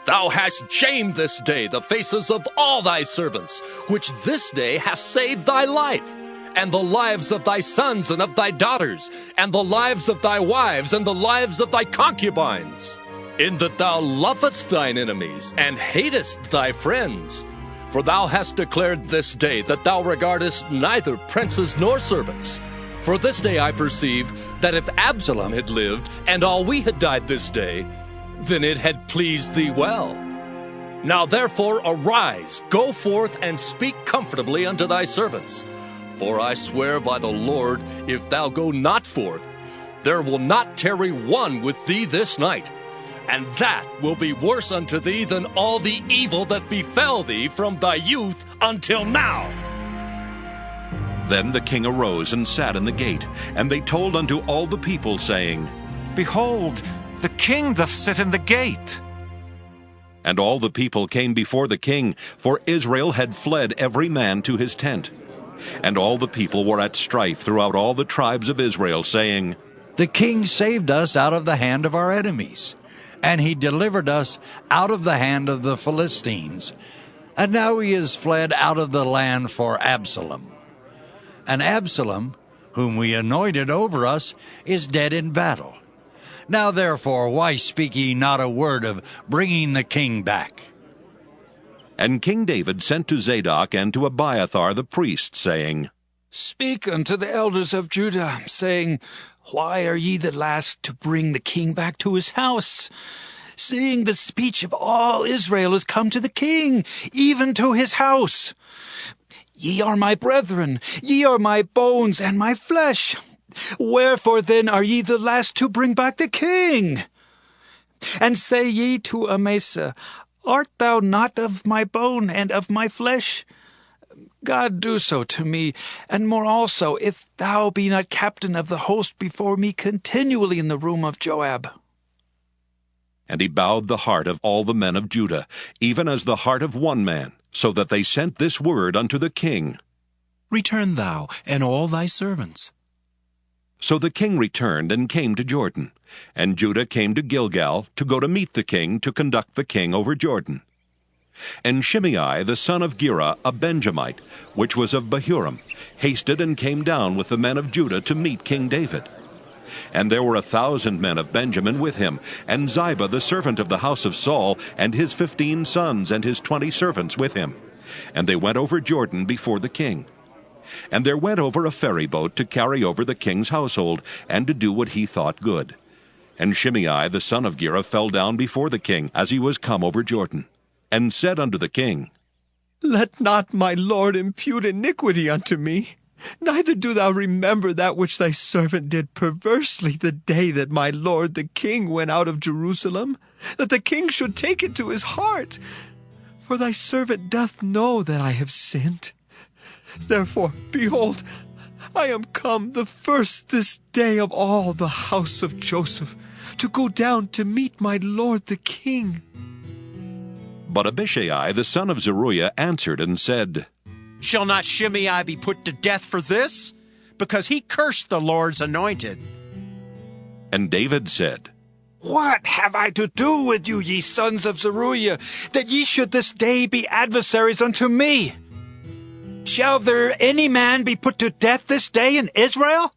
Thou hast shamed this day the faces of all thy servants, which this day hast saved thy life, and the lives of thy sons and of thy daughters, and the lives of thy wives, and the lives of thy concubines, in that thou lovest thine enemies, and hatest thy friends. For thou hast declared this day that thou regardest neither princes nor servants. For this day I perceive that if Absalom had lived, and all we had died this day, then it had pleased thee well. Now therefore arise, go forth, and speak comfortably unto thy servants. For I swear by the Lord, if thou go not forth, there will not tarry one with thee this night, and that will be worse unto thee than all the evil that befell thee from thy youth until now. Then the king arose and sat in the gate, and they told unto all the people, saying, Behold, the king doth sit in the gate. And all the people came before the king, for Israel had fled every man to his tent. And all the people were at strife throughout all the tribes of Israel, saying, The king saved us out of the hand of our enemies, and he delivered us out of the hand of the Philistines. And now he is fled out of the land for Absalom. And Absalom, whom we anointed over us, is dead in battle. Now therefore, why speak ye not a word of bringing the king back? And King David sent to Zadok and to Abiathar the priest, saying, Speak unto the elders of Judah, saying, Why are ye the last to bring the king back to his house? Seeing the speech of all Israel is come to the king, even to his house. Ye are my brethren, ye are my bones and my flesh. Wherefore then are ye the last to bring back the king? And say ye to Amasa, Art thou not of my bone and of my flesh? God do so to me, and more also, if thou be not captain of the host before me continually in the room of Joab. And he bowed the heart of all the men of Judah, even as the heart of one man, so that they sent this word unto the king, Return thou, and all thy servants. So the king returned and came to Jordan, and Judah came to Gilgal to go to meet the king, to conduct the king over Jordan. And Shimei the son of Gera, a Benjamite, which was of Bahurim, hasted and came down with the men of Judah to meet King David. And there were 1,000 men of Benjamin with him, and Ziba the servant of the house of Saul, and his 15 sons and his 20 servants with him. And they went over Jordan before the king. And there went over a ferry boat to carry over the king's household, and to do what he thought good. And Shimei the son of Gera fell down before the king, as he was come over Jordan, and said unto the king, Let not my lord impute iniquity unto me, neither do thou remember that which thy servant did perversely the day that my lord the king went out of Jerusalem, that the king should take it to his heart. For thy servant doth know that I have sinned. Therefore, behold, I am come the first this day of all the house of Joseph, to go down to meet my lord the king. But Abishai the son of Zeruiah answered and said, Shall not Shimei be put to death for this? Because he cursed the Lord's anointed. And David said, What have I to do with you, ye sons of Zeruiah, that ye should this day be adversaries unto me? Shall there any man be put to death this day in Israel?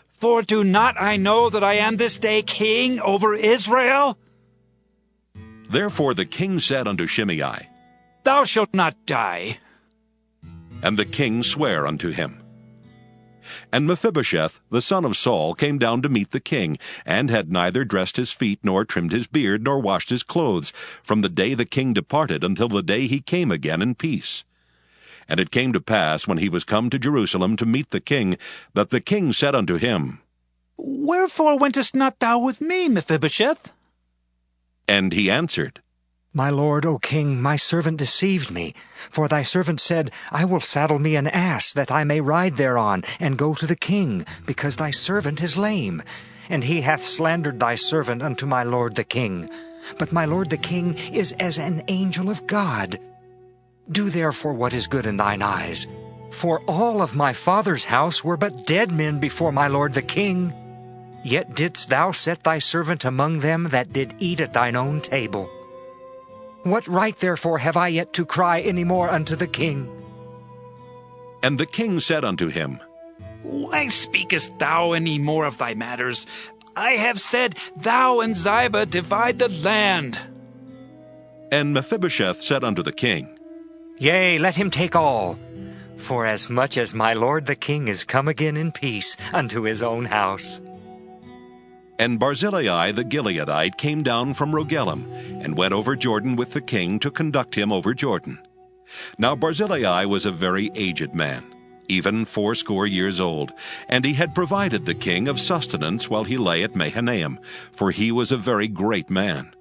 For do not I know that I am this day king over Israel? Therefore the king said unto Shimei, Thou shalt not die. And the king sware unto him. And Mephibosheth the son of Saul came down to meet the king, and had neither dressed his feet, nor trimmed his beard, nor washed his clothes, from the day the king departed until the day he came again in peace. And it came to pass, when he was come to Jerusalem to meet the king, that the king said unto him, Wherefore wentest not thou with me, Mephibosheth? And he answered, My lord, O king, my servant deceived me. For thy servant said, I will saddle me an ass, that I may ride thereon, and go to the king, because thy servant is lame. And he hath slandered thy servant unto my lord the king. But my lord the king is as an angel of God. Do therefore what is good in thine eyes. For all of my father's house were but dead men before my lord the king. Yet didst thou set thy servant among them that did eat at thine own table. What right therefore have I yet to cry any more unto the king? And the king said unto him, Why speakest thou any more of thy matters? I have said, Thou and Ziba divide the land. And Mephibosheth said unto the king, Yea, let him take all. For as much as my lord the king is come again in peace unto his own house. And Barzillai the Gileadite came down from Rogelim, and went over Jordan with the king to conduct him over Jordan. Now Barzillai was a very aged man, even 80 years old, and he had provided the king of sustenance while he lay at Mahanaim, for he was a very great man.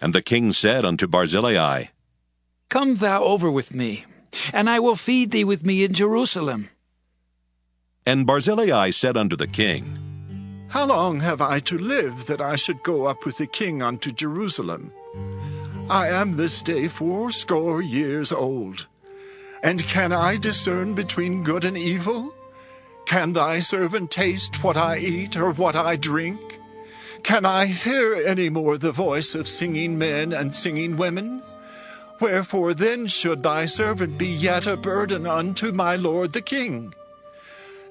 And the king said unto Barzillai, Come thou over with me, and I will feed thee with me in Jerusalem. And Barzillai said unto the king, How long have I to live, that I should go up with the king unto Jerusalem? I am this day 80 years old. And can I discern between good and evil? Can thy servant taste what I eat, or what I drink? Can I hear any more the voice of singing men and singing women? Wherefore then should thy servant be yet a burden unto my lord the king?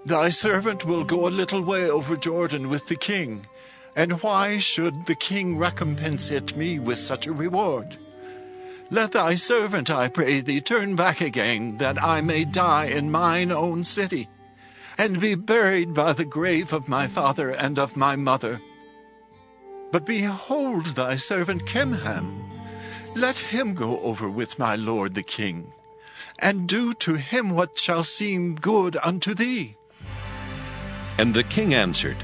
Thy servant will go a little way over Jordan with the king, and why should the king recompense it me with such a reward? Let thy servant, I pray thee, turn back again, that I may die in mine own city, and be buried by the grave of my father and of my mother. But behold thy servant Kimham, let him go over with my lord the king, and do to him what shall seem good unto thee. And the king answered,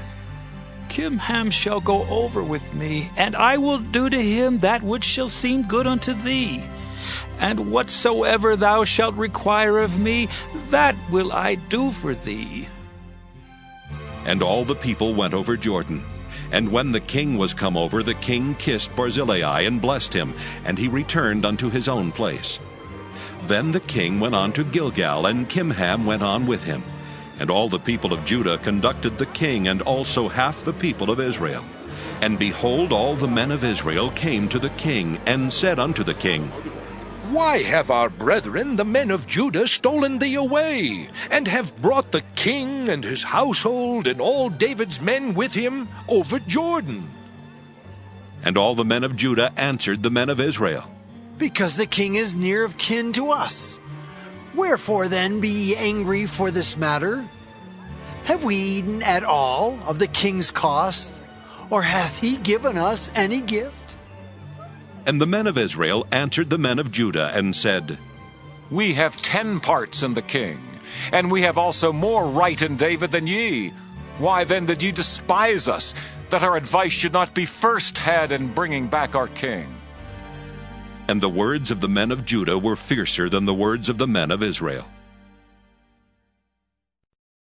Kimham shall go over with me, and I will do to him that which shall seem good unto thee. And whatsoever thou shalt require of me, that will I do for thee. And all the people went over Jordan. And when the king was come over, the king kissed Barzillai and blessed him, and he returned unto his own place. Then the king went on to Gilgal, and Kimham went on with him. And all the people of Judah conducted the king, and also half the people of Israel. And behold, all the men of Israel came to the king, and said unto the king, Why have our brethren, the men of Judah, stolen thee away, and have brought the king and his household, and all David's men with him, over Jordan? And all the men of Judah answered the men of Israel, Because the king is near of kin to us. Wherefore then be ye angry for this matter? Have we eaten at all of the king's cost, or hath he given us any gift? And the men of Israel answered the men of Judah, and said, We have 10 parts in the king, and we have also more right in David than ye. Why then did ye despise us, that our advice should not be first had in bringing back our king? And the words of the men of Judah were fiercer than the words of the men of Israel.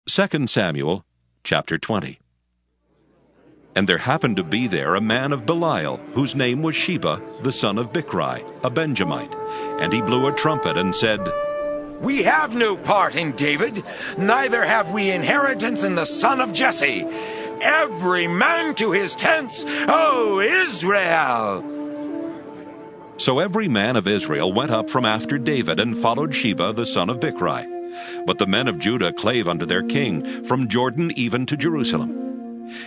2 Samuel chapter 20. And there happened to be there a man of Belial, whose name was Sheba, the son of Bichri, a Benjamite. And he blew a trumpet and said, We have no part in David, neither have we inheritance in the son of Jesse. Every man to his tents, O Israel! So every man of Israel went up from after David and followed Sheba the son of Bichri. But the men of Judah clave unto their king, from Jordan even to Jerusalem.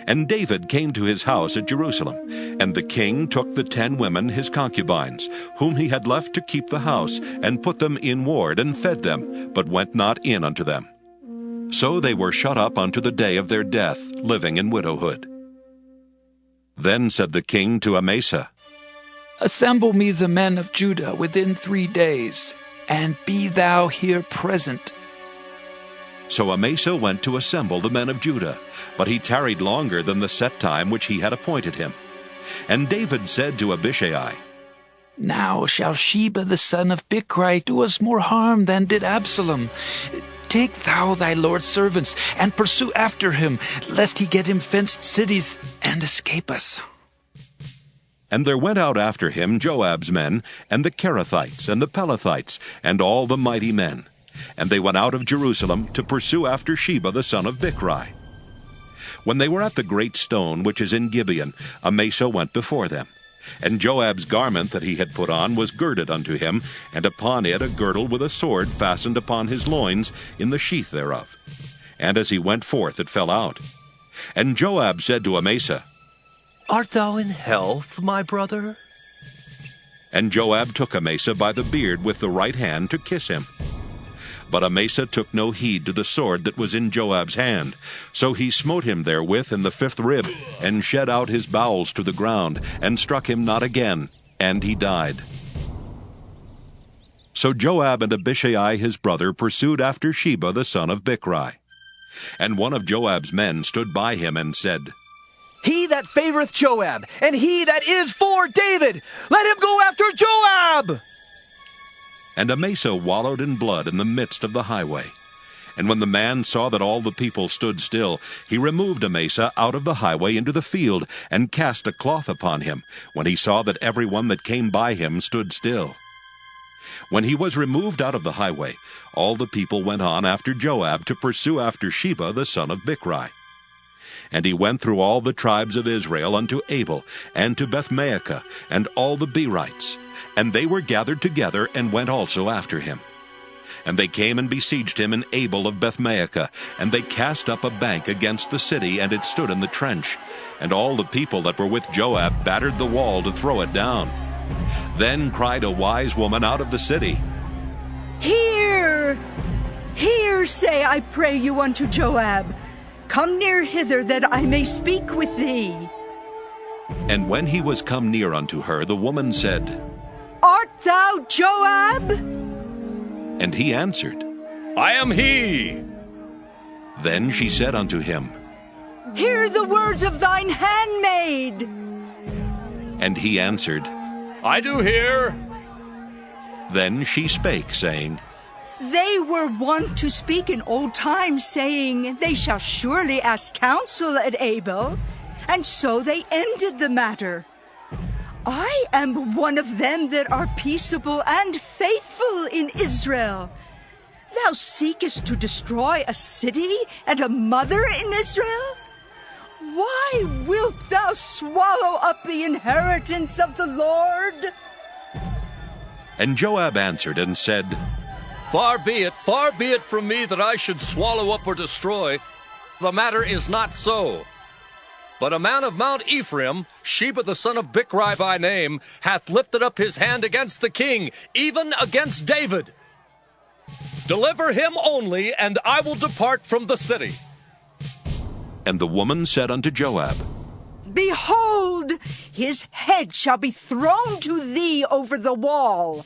And David came to his house at Jerusalem, and the king took the 10 women his concubines, whom he had left to keep the house, and put them in ward, and fed them, but went not in unto them. So they were shut up unto the day of their death, living in widowhood. Then said the king to Amasa, Assemble me the men of Judah within 3 days, and be thou here present. So Amasa went to assemble the men of Judah, but he tarried longer than the set time which he had appointed him. And David said to Abishai, Now shall Sheba the son of Bichri do us more harm than did Absalom. Take thou thy Lord's servants, and pursue after him, lest he get him fenced cities, and escape us. And there went out after him Joab's men, and the Kerethites, and the Pelethites, and all the mighty men. And they went out of Jerusalem to pursue after Sheba the son of Bichri. When they were at the great stone which is in Gibeon, Amasa went before them. And Joab's garment that he had put on was girded unto him, and upon it a girdle with a sword fastened upon his loins in the sheath thereof. And as he went forth it fell out. And Joab said to Amasa, Art thou in health, my brother? And Joab took Amasa by the beard with the right hand to kiss him. But Amasa took no heed to the sword that was in Joab's hand. So he smote him therewith in the 5th rib, and shed out his bowels to the ground, and struck him not again, and he died. So Joab and Abishai his brother pursued after Sheba the son of Bichri. And one of Joab's men stood by him and said, He that favoreth Joab, and he that is for David, let him go after Joab! And Amasa wallowed in blood in the midst of the highway. And when the man saw that all the people stood still, he removed Amasa out of the highway into the field, and cast a cloth upon him, when he saw that every one that came by him stood still. When he was removed out of the highway, all the people went on after Joab to pursue after Sheba the son of Bichri. And he went through all the tribes of Israel unto Abel, and to Bethmaachah, and all the Berites. And they were gathered together, and went also after him. And they came and besieged him in Abel of Bethmaachah, and they cast up a bank against the city, and it stood in the trench. And all the people that were with Joab battered the wall to throw it down. Then cried a wise woman out of the city, Hear! Hear, say, I pray you, unto Joab. Come near hither, that I may speak with thee. And when he was come near unto her, the woman said, Art thou Joab? And he answered, I am he. Then she said unto him, Hear the words of thine handmaid. And he answered, I do hear. Then she spake, saying, They were wont to speak in old times, saying, They shall surely ask counsel at Abel. And so they ended the matter. I am one of them that are peaceable and faithful in Israel. Thou seekest to destroy a city and a mother in Israel? Why wilt thou swallow up the inheritance of the Lord? And Joab answered and said, Far be it from me that I should swallow up or destroy. The matter is not so. But a man of Mount Ephraim, Sheba the son of Bichri by name, hath lifted up his hand against the king, even against David. Deliver him only, and I will depart from the city. And the woman said unto Joab, Behold, his head shall be thrown to thee over the wall.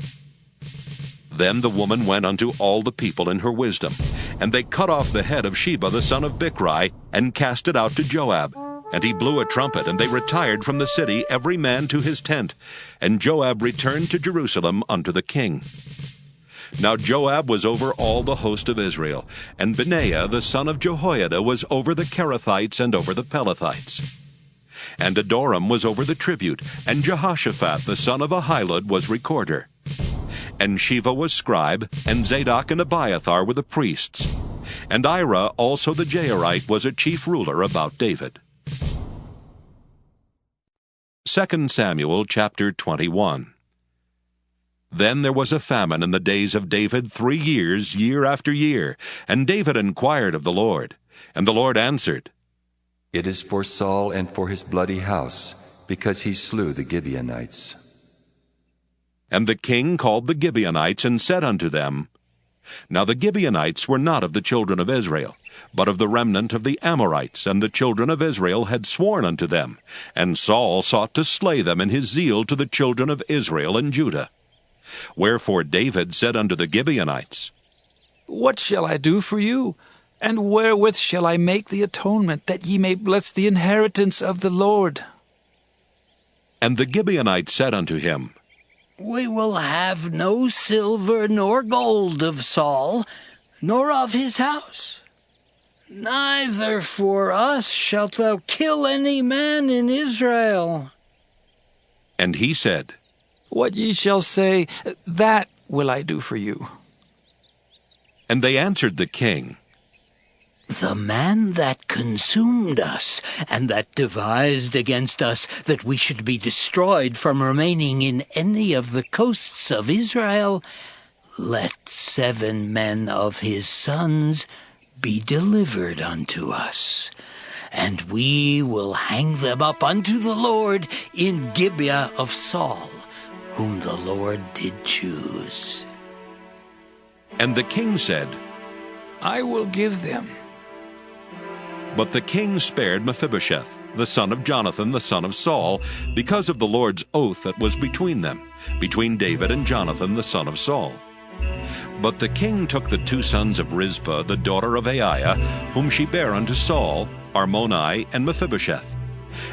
Then the woman went unto all the people in her wisdom, And they cut off the head of Sheba the son of Bichri, and cast it out to Joab. And he blew a trumpet, and they retired from the city, every man to his tent. And Joab returned to Jerusalem unto the king. Now Joab was over all the host of Israel, and Benaiah the son of Jehoiada was over the Kerethites and over the Pelethites. And Adoram was over the tribute, and Jehoshaphat the son of Ahilud was recorder. And Sheva was scribe, and Zadok and Abiathar were the priests. And Ira also the Jairite was a chief ruler about David. 2 Samuel chapter 21. Then there was a famine in the days of David 3 years, year after year. And David inquired of the Lord. And the Lord answered, It is for Saul and for his bloody house, because he slew the Gibeonites. And the king called the Gibeonites, and said unto them, Now the Gibeonites were not of the children of Israel, but of the remnant of the Amorites, and the children of Israel had sworn unto them. And Saul sought to slay them in his zeal to the children of Israel and Judah. Wherefore David said unto the Gibeonites, What shall I do for you? And wherewith shall I make the atonement, that ye may bless the inheritance of the Lord? And the Gibeonites said unto him, We will have no silver nor gold of Saul, nor of his house. Neither for us shalt thou kill any man in Israel. And he said, What ye shall say, that will I do for you. And they answered the king, The man that consumed us, and that devised against us that we should be destroyed from remaining in any of the coasts of Israel, let 7 men of his sons be delivered unto us, and we will hang them up unto the Lord in Gibeah of Saul, whom the Lord did choose. And the king said, I will give them. But the king spared Mephibosheth, the son of Jonathan, the son of Saul, because of the Lord's oath that was between them, between David and Jonathan, the son of Saul. But the king took the 2 sons of Rizpah, the daughter of Aiah, whom she bare unto Saul, Armoni and Mephibosheth,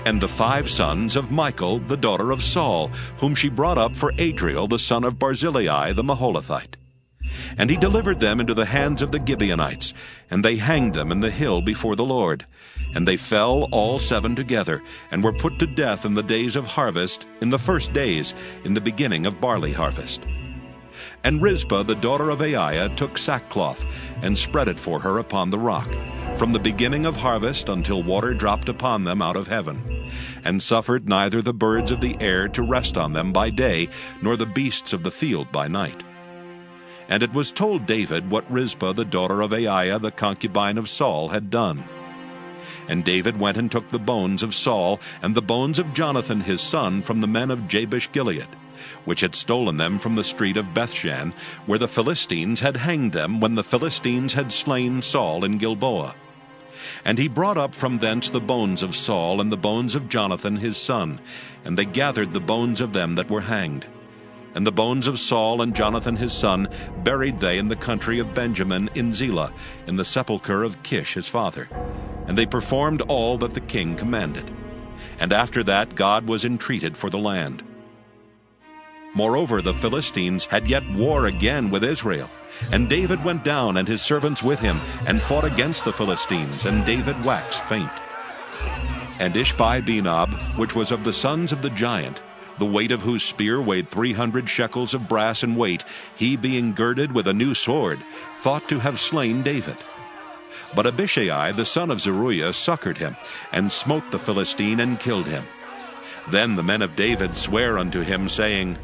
and the 5 sons of Michal, the daughter of Saul, whom she brought up for Adriel, the son of Barzillai, the Maholathite. And he delivered them into the hands of the Gibeonites, and they hanged them in the hill before the Lord. And they fell all 7 together, and were put to death in the days of harvest, in the first days, in the beginning of barley harvest. And Rizpah the daughter of Aiah took sackcloth, and spread it for her upon the rock, from the beginning of harvest until water dropped upon them out of heaven, and suffered neither the birds of the air to rest on them by day, nor the beasts of the field by night. And it was told David what Rizpah the daughter of Aiah, the concubine of Saul, had done. And David went and took the bones of Saul, and the bones of Jonathan his son, from the men of Jabesh-Gilead, which had stolen them from the street of Bethshan, where the Philistines had hanged them, when the Philistines had slain Saul in Gilboa. And he brought up from thence the bones of Saul, and the bones of Jonathan his son, and they gathered the bones of them that were hanged. And the bones of Saul and Jonathan his son buried they in the country of Benjamin in Zelah, in the sepulchre of Kish his father. And they performed all that the king commanded. And after that God was entreated for the land. Moreover, the Philistines had yet war again with Israel. And David went down, and his servants with him, and fought against the Philistines, and David waxed faint. And Ishbi-Benob, which was of the sons of the giant, the weight of whose spear weighed 300 shekels of brass in weight, he being girded with a new sword, thought to have slain David. But Abishai the son of Zeruiah succored him, and smote the Philistine, and killed him. Then the men of David sware unto him, saying,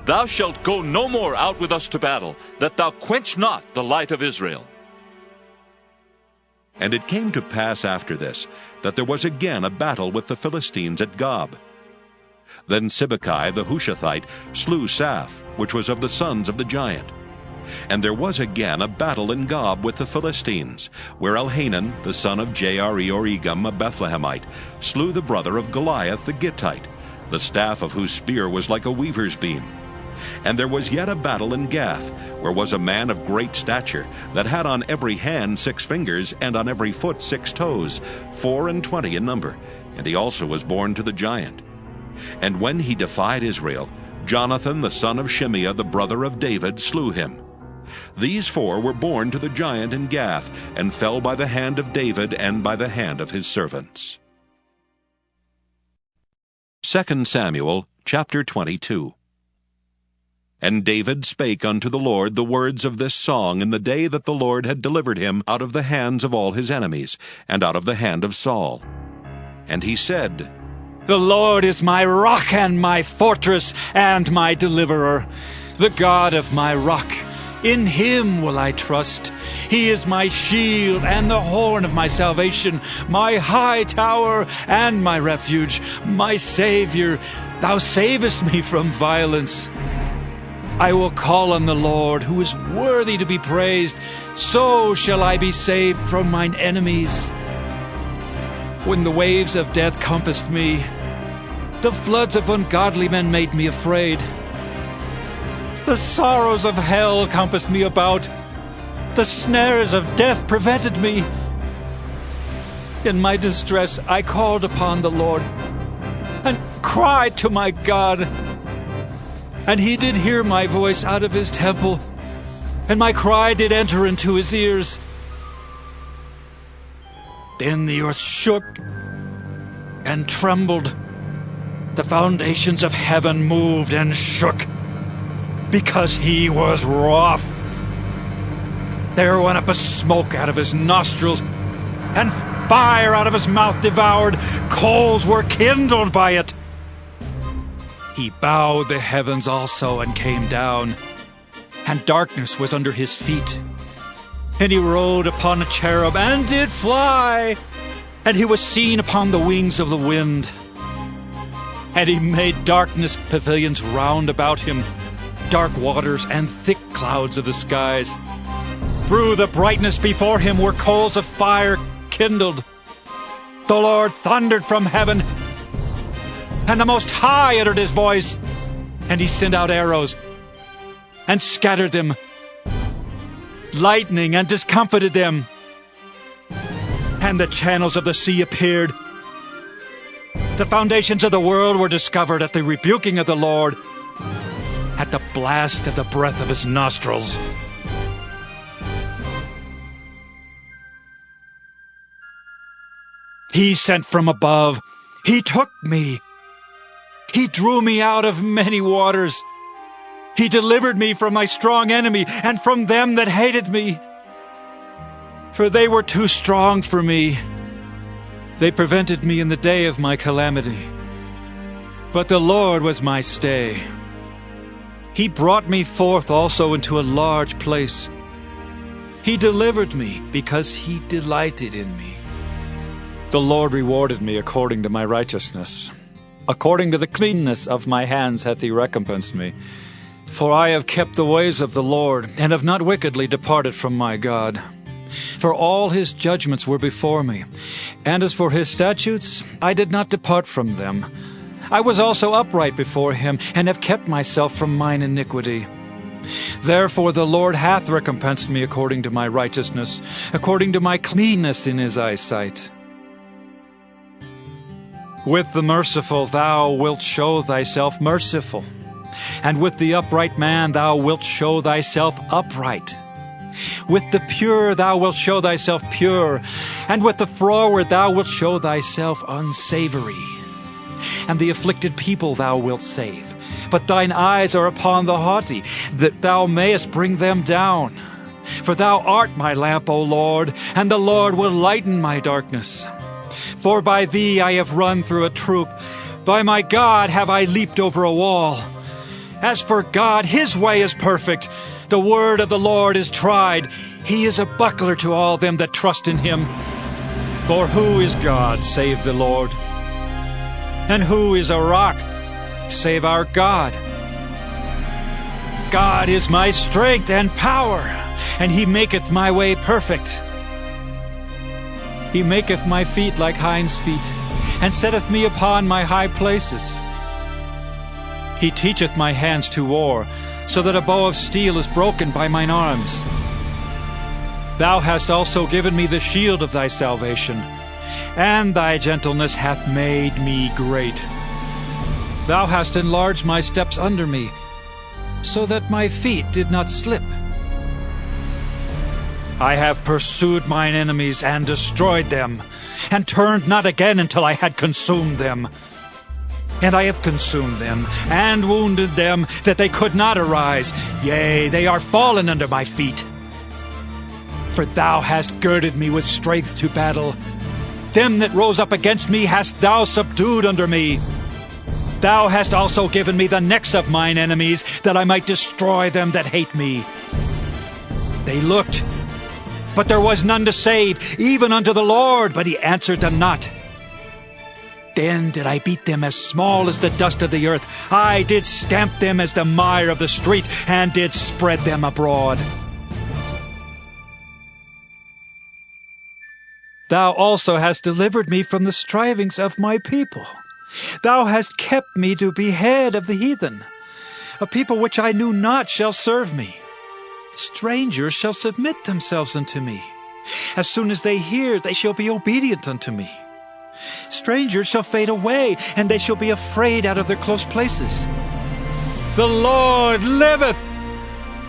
Thou shalt go no more out with us to battle, that thou quench not the light of Israel. And it came to pass after this, that there was again a battle with the Philistines at Gob. Then Sibbecai the Hushathite slew Saph, which was of the sons of the giant. And there was again a battle in Gob with the Philistines, where Elhanan, the son of Jaare-Oregim, a Bethlehemite, slew the brother of Goliath the Gittite, the staff of whose spear was like a weaver's beam. And there was yet a battle in Gath, where was a man of great stature, that had on every hand 6 fingers, and on every foot 6 toes, 24 in number, and he also was born to the giant. And when he defied Israel, Jonathan the son of Shimeah, the brother of David, slew him. These 4 were born to the giant in Gath, and fell by the hand of David and by the hand of his servants. 2 Samuel chapter 22. And David spake unto the Lord the words of this song in the day that the Lord had delivered him out of the hands of all his enemies, and out of the hand of Saul. And he said, The Lord is my rock and my fortress and my deliverer, the God of my rock. In him will I trust. He is my shield and the horn of my salvation, my high tower and my refuge, my Savior. Thou savest me from violence. I will call on the Lord, who is worthy to be praised. So shall I be saved from mine enemies. When the waves of death compassed me, the floods of ungodly men made me afraid. The sorrows of hell compassed me about. The snares of death prevented me. In my distress I called upon the Lord, and cried to my God. And he did hear my voice out of his temple, and my cry did enter into his ears. Then the earth shook and trembled. The foundations of heaven moved and shook, because he was wroth. There went up a smoke out of his nostrils, and fire out of his mouth devoured. Coals were kindled by it. He bowed the heavens also and came down, and darkness was under his feet. And he rode upon a cherub and did fly, and he was seen upon the wings of the wind. And he made darkness pavilions round about him, dark waters and thick clouds of the skies. Through the brightness before him were coals of fire kindled. The Lord thundered from heaven, and the Most High uttered his voice, and he sent out arrows, and scattered them, lightning, and discomfited them. And the channels of the sea appeared. The foundations of the world were discovered at the rebuking of the Lord, at the blast of the breath of his nostrils. He sent from above. He took me. He drew me out of many waters. He delivered me from my strong enemy and from them that hated me. For they were too strong for me. They prevented me in the day of my calamity. But the Lord was my stay. He brought me forth also into a large place. He delivered me because he delighted in me. The Lord rewarded me according to my righteousness. According to the cleanness of my hands hath he recompensed me. For I have kept the ways of the Lord, and have not wickedly departed from my God. For all his judgments were before me, and as for his statutes, I did not depart from them. I was also upright before him, and have kept myself from mine iniquity. Therefore the Lord hath recompensed me according to my righteousness, according to my cleanness in his eyesight. With the merciful thou wilt show thyself merciful, and with the upright man thou wilt show thyself upright. With the pure thou wilt show thyself pure, and with the froward thou wilt show thyself unsavory. And the afflicted people thou wilt save, but thine eyes are upon the haughty, that thou mayest bring them down. For thou art my lamp, O Lord, and the Lord will lighten my darkness. For by thee I have run through a troop, by my God have I leaped over a wall. As for God, his way is perfect. The word of the Lord is tried. He is a buckler to all them that trust in him. For who is God save the Lord? And who is a rock save our God? God is my strength and power, and he maketh my way perfect. He maketh my feet like hinds' feet, and setteth me upon my high places. He teacheth my hands to war, so that a bow of steel is broken by mine arms. Thou hast also given me the shield of thy salvation, and thy gentleness hath made me great. Thou hast enlarged my steps under me, so that my feet did not slip. I have pursued mine enemies and destroyed them, and turned not again until I had consumed them. And I have consumed them, and wounded them, that they could not arise. Yea, they are fallen under my feet. For thou hast girded me with strength to battle. Them that rose up against me hast thou subdued under me. Thou hast also given me the necks of mine enemies, that I might destroy them that hate me. They looked, but there was none to save, even unto the Lord, but he answered them not. Then did I beat them as small as the dust of the earth. I did stamp them as the mire of the street, and did spread them abroad. Thou also hast delivered me from the strivings of my people. Thou hast kept me to be head of the heathen. A people which I knew not shall serve me. Strangers shall submit themselves unto me. As soon as they hear, they shall be obedient unto me. Strangers shall fade away, and they shall be afraid out of their close places. The Lord liveth,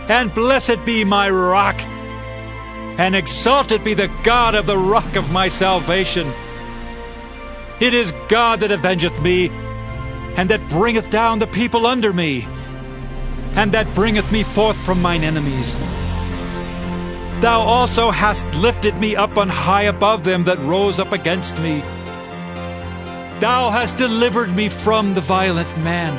and blessed be my rock, and exalted be the God of the rock of my salvation. It is God that avengeth me, and that bringeth down the people under me, and that bringeth me forth from mine enemies. Thou also hast lifted me up on high above them that rose up against me. Thou hast delivered me from the violent man.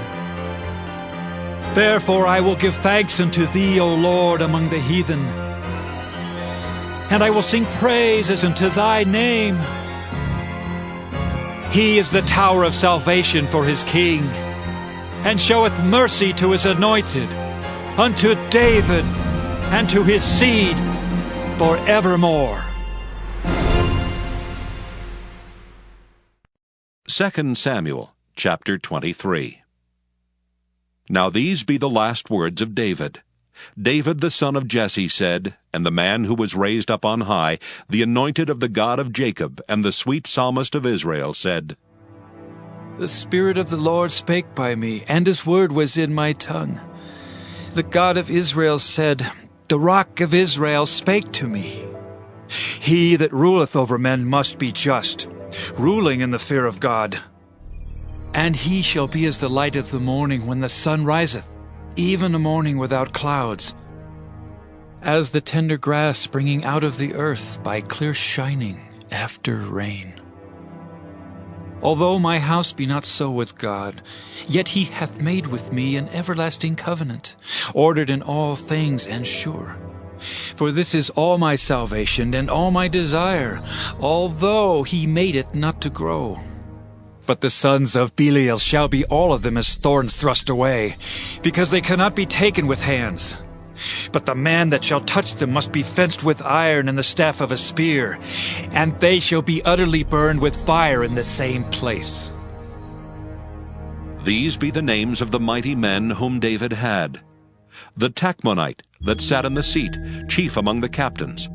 Therefore I will give thanks unto thee, O Lord, among the heathen, and I will sing praises unto thy name. He is the tower of salvation for his king, and showeth mercy to his anointed, unto David, and to his seed forevermore. 2 Samuel, chapter 23. Now these be the last words of David. David the son of Jesse said, and the man who was raised up on high, the anointed of the God of Jacob, and the sweet psalmist of Israel, said, The Spirit of the Lord spake by me, and his word was in my tongue. The God of Israel said, The rock of Israel spake to me. He that ruleth over men must be just, ruling in the fear of God. And he shall be as the light of the morning when the sun riseth, even a morning without clouds, as the tender grass springing out of the earth by clear shining after rain. Although my house be not so with God, yet he hath made with me an everlasting covenant, ordered in all things and sure. For this is all my salvation and all my desire, although he made it not to grow. But the sons of Belial shall be all of them as thorns thrust away, because they cannot be taken with hands. But the man that shall touch them must be fenced with iron and the staff of a spear, and they shall be utterly burned with fire in the same place. These be the names of the mighty men whom David had. The Tachmonite that sat in the seat, chief among the captains.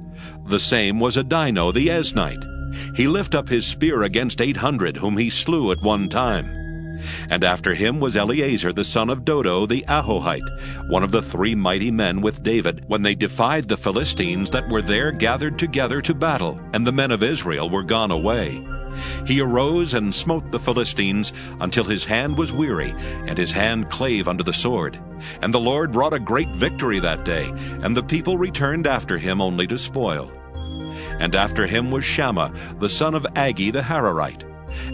The same was Adino the Eznite. He lift up his spear against 800, whom he slew at one time. And after him was Eleazar the son of Dodo the Ahohite, one of the 3 mighty men with David, when they defied the Philistines that were there gathered together to battle, and the men of Israel were gone away. He arose and smote the Philistines until his hand was weary, and his hand clave unto the sword. And the Lord wrought a great victory that day, and the people returned after him only to spoil. And after him was Shammah the son of Agi the Hararite.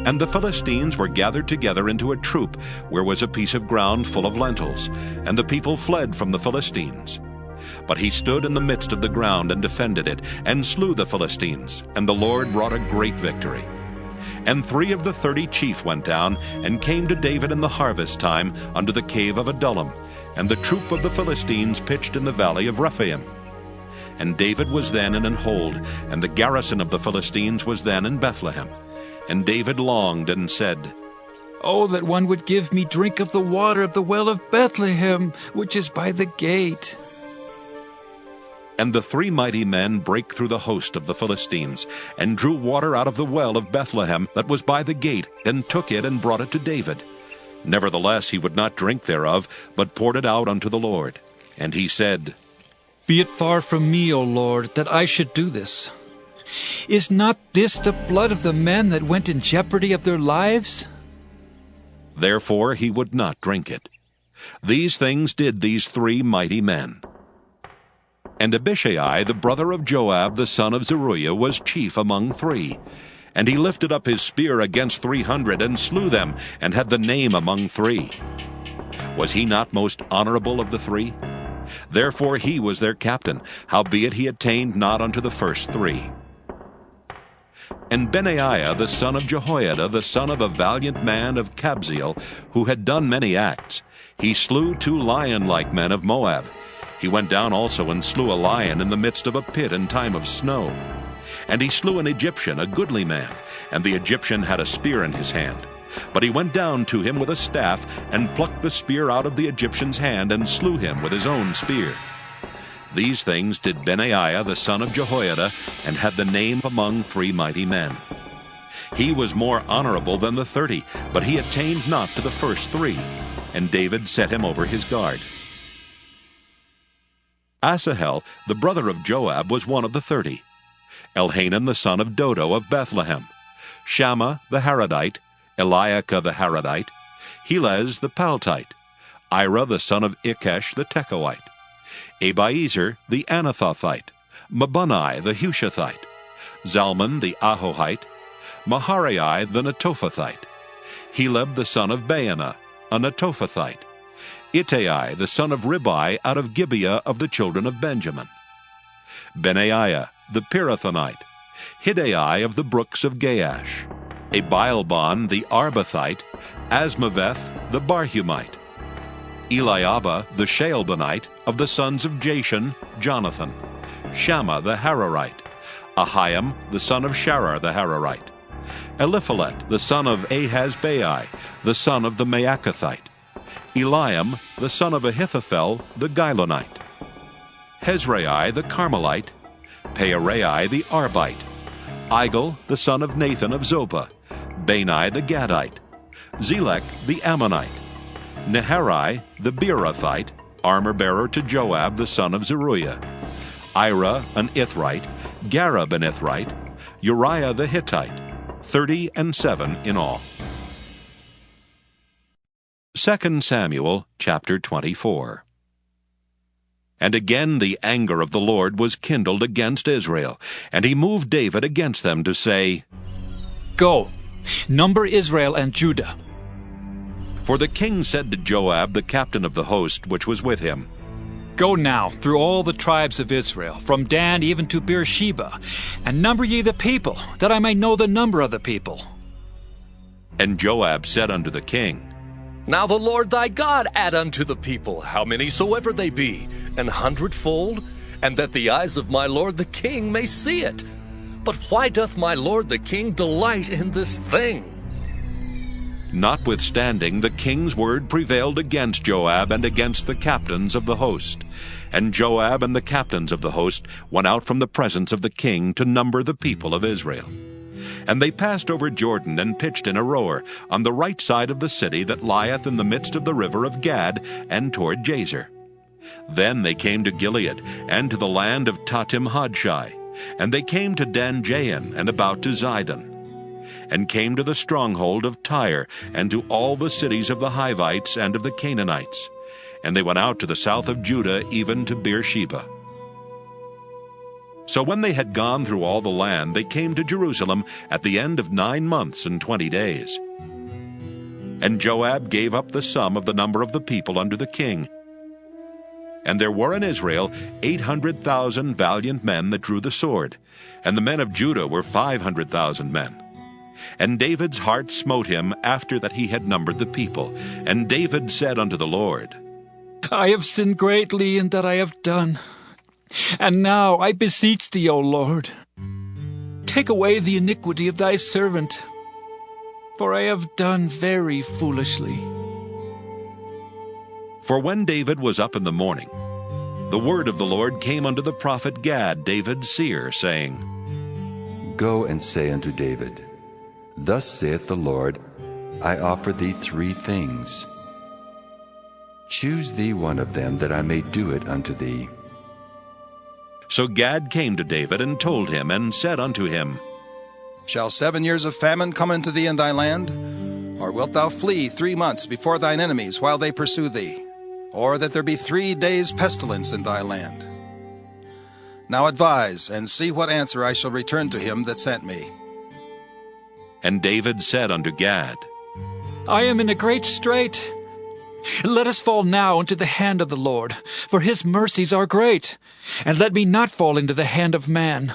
And the Philistines were gathered together into a troop, where was a piece of ground full of lentils, and the people fled from the Philistines. But he stood in the midst of the ground and defended it, and slew the Philistines, and the Lord wrought a great victory. And 3 of the 30 chief went down, and came to David in the harvest time unto the cave of Adullam, and the troop of the Philistines pitched in the valley of Rephaim. And David was then in an hold, and the garrison of the Philistines was then in Bethlehem. And David longed and said, Oh, that one would give me drink of the water of the well of Bethlehem, which is by the gate. And the 3 mighty men brake through the host of the Philistines, and drew water out of the well of Bethlehem that was by the gate, and took it and brought it to David. Nevertheless he would not drink thereof, but poured it out unto the Lord. And he said, Be it far from me, O Lord, that I should do this. Is not this the blood of the men that went in jeopardy of their lives? Therefore he would not drink it. These things did these 3 mighty men. And Abishai, the brother of Joab, the son of Zeruiah, was chief among 3. And he lifted up his spear against 300, and slew them, and had the name among 3. Was he not most honorable of the 3? Therefore he was their captain, howbeit he attained not unto the first 3. And Benaiah the son of Jehoiada, the son of a valiant man of Kabzeel, who had done many acts, he slew 2 lion-like men of Moab. He went down also and slew a lion in the midst of a pit in time of snow. And he slew an Egyptian, a goodly man, and the Egyptian had a spear in his hand. But he went down to him with a staff, and plucked the spear out of the Egyptian's hand, and slew him with his own spear. These things did Benaiah the son of Jehoiada, and had the name among 3 mighty men. He was more honorable than the 30, but he attained not to the first 3, and David set him over his guard. Asahel, the brother of Joab, was one of the 30. Elhanan the son of Dodo of Bethlehem, Shammah the Haradite, Eliakah the Haradite, Helez the Paltite, Ira the son of Ikesh the Tekoite, Abiezer the Anathothite, Mabunai the Hushathite, Zalman the Ahohite, Maharai the Netophathite, Heleb the son of Baanah, a Netophathite, Ittai the son of Ribai out of Gibeah of the children of Benjamin, Benaiah the Pirathonite, Hiddai of the brooks of Gaash, Abialbon the Arbathite, Asmaveth the Barhumite, Eliabah the Shaalbonite of the sons of Jashan, Jonathan, Shammah the Hararite, Ahiam the son of Sharar the Hararite, Eliphalet the son of Ahasbai, the son of the Maacathite, Eliam the son of Ahithophel the Gilonite, Hezrai the Carmelite, Pearai the Arbite, Igel the son of Nathan of Zobah, Bani the Gadite, Zelek the Ammonite, Neharai the Beerothite, armor-bearer to Joab the son of Zeruiah, Ira an Ithrite, Gareb an Ithrite, Uriah the Hittite, 37 in all. 2 Samuel chapter 24. And again the anger of the Lord was kindled against Israel, and he moved David against them to say, Go, number Israel and Judah. For the king said to Joab, the captain of the host which was with him, Go now through all the tribes of Israel, from Dan even to Beersheba, and number ye the people, that I may know the number of the people. And Joab said unto the king, Now the Lord thy God add unto the people, how many soever they be, 100-fold, and that the eyes of my lord the king may see it. But why doth my lord the king delight in this thing? Notwithstanding, the king's word prevailed against Joab and against the captains of the host. And Joab and the captains of the host went out from the presence of the king to number the people of Israel. And they passed over Jordan and pitched in Aroer, on the right side of the city that lieth in the midst of the river of Gad, and toward Jazer. Then they came to Gilead, and to the land of Tatim-Hodshai, and they came to Dan-Jain, and about to Zidon, and came to the stronghold of Tyre, and to all the cities of the Hivites and of the Canaanites. And they went out to the south of Judah, even to Beersheba. So when they had gone through all the land, they came to Jerusalem at the end of 9 months and 20 days. And Joab gave up the sum of the number of the people unto the king. And there were in Israel 800,000 valiant men that drew the sword, and the men of Judah were 500,000 men. And David's heart smote him after that he had numbered the people. And David said unto the Lord, I have sinned greatly in that I have done. And now I beseech thee, O Lord, take away the iniquity of thy servant. for I have done very foolishly. For when David was up in the morning, the word of the Lord came unto the prophet Gad, David's seer, saying, Go and say unto David, Thus saith the Lord, I offer thee 3 things. Choose thee one of them, that I may do it unto thee. So Gad came to David and told him, and said unto him, Shall 7 years of famine come into thee in thy land? Or wilt thou flee 3 months before thine enemies while they pursue thee? Or that there be 3 days' pestilence in thy land? Now advise, and see what answer I shall return to him that sent me. And David said unto Gad, I am in a great strait. Let us fall now into the hand of the Lord, for his mercies are great, and let me not fall into the hand of man.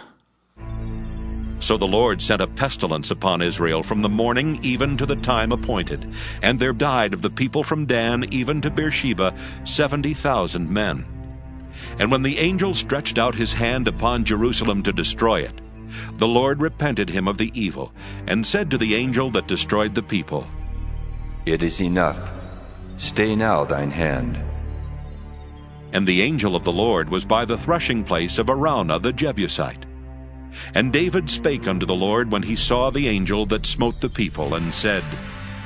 So the Lord sent a pestilence upon Israel from the morning even to the time appointed, and there died of the people from Dan even to Beersheba 70,000 men. And when the angel stretched out his hand upon Jerusalem to destroy it, the Lord repented him of the evil, and said to the angel that destroyed the people, It is enough. Stay now thine hand. And the angel of the Lord was by the threshing place of Araunah the Jebusite. And David spake unto the Lord when he saw the angel that smote the people, and said,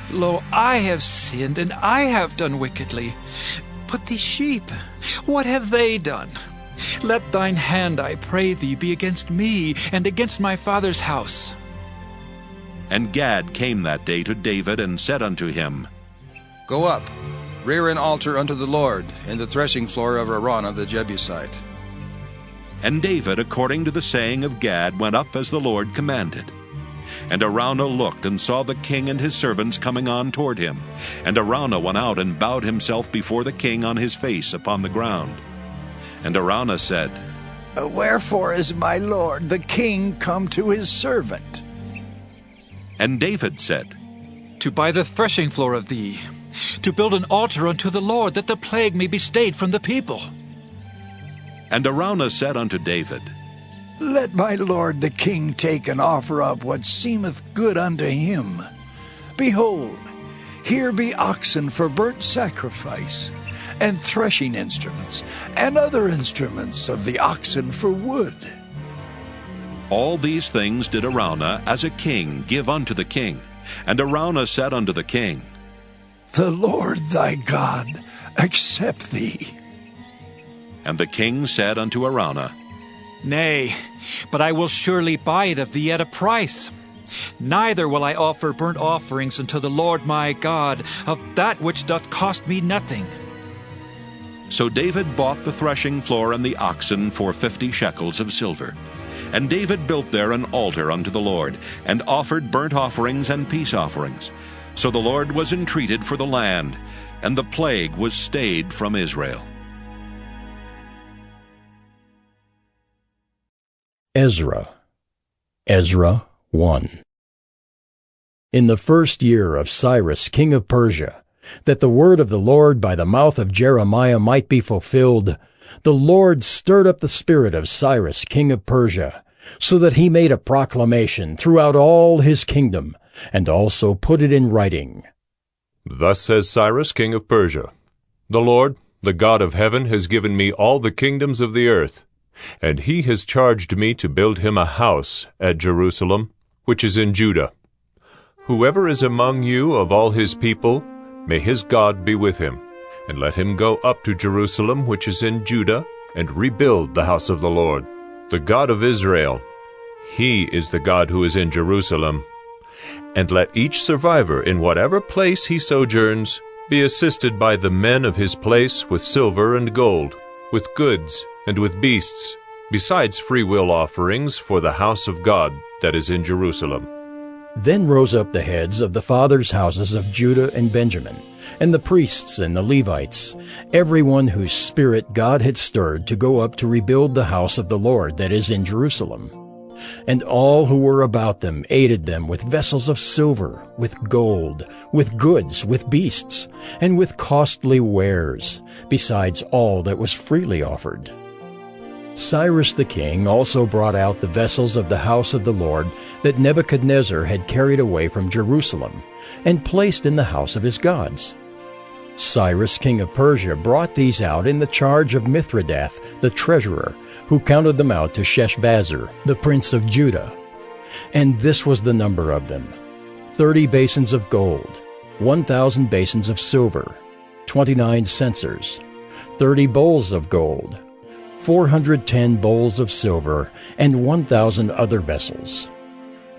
Lo, I have sinned, and I have done wickedly. But these sheep, what have they done? Let thine hand, I pray thee, be against me, and against my father's house. And Gad came that day to David, and said unto him, Go up, rear an altar unto the Lord in the threshing floor of Araunah the Jebusite. And David, according to the saying of Gad, went up as the Lord commanded. And Araunah looked, and saw the king and his servants coming on toward him. And Araunah went out, and bowed himself before the king on his face upon the ground. And Araunah said, Wherefore is my lord the king come to his servant? And David said, To buy the threshing floor of thee, to build an altar unto the Lord, that the plague may be stayed from the people. And Araunah said unto David, Let my lord the king take and offer up what seemeth good unto him. Behold, here be oxen for burnt sacrifice, and threshing instruments, and other instruments of the oxen for wood. All these things did Araunah as a king give unto the king. And Araunah said unto the king, The Lord thy God accept thee. And the king said unto Araunah, Nay, but I will surely buy it of thee at a price. Neither will I offer burnt offerings unto the Lord my God of that which doth cost me nothing. So David bought the threshing floor and the oxen for 50 shekels of silver. And David built there an altar unto the Lord, and offered burnt offerings and peace offerings. So the Lord was entreated for the land, and the plague was stayed from Israel. Ezra 1. In the 1st year of Cyrus king of Persia, that the word of the Lord by the mouth of Jeremiah might be fulfilled, the Lord stirred up the spirit of Cyrus king of Persia, so that he made a proclamation throughout all his kingdom, and also put it in writing. Thus says Cyrus king of Persia, The Lord, the God of heaven, has given me all the kingdoms of the earth, and he has charged me to build him a house at Jerusalem, which is in Judah. Whoever is among you of all his people, may his God be with him, and let him go up to Jerusalem, which is in Judah, and rebuild the house of the Lord, the God of Israel. He is the God who is in Jerusalem. And let each survivor in whatever place he sojourns be assisted by the men of his place with silver and gold, with goods and with beasts, besides freewill offerings for the house of God that is in Jerusalem. Then rose up the heads of the fathers' houses of Judah and Benjamin, and the priests and the Levites, everyone whose spirit God had stirred to go up to rebuild the house of the Lord that is in Jerusalem. And all who were about them aided them with vessels of silver, with gold, with goods, with beasts, and with costly wares, besides all that was freely offered. Cyrus the king also brought out the vessels of the house of the Lord that Nebuchadnezzar had carried away from Jerusalem and placed in the house of his gods. Cyrus king of Persia brought these out in the charge of Mithridath the treasurer, who counted them out to Sheshbazzar the prince of Judah. And this was the number of them: 30 basins of gold, 1,000 basins of silver, 29 censers, 30 bowls of gold, 410 bowls of silver, and 1,000 other vessels.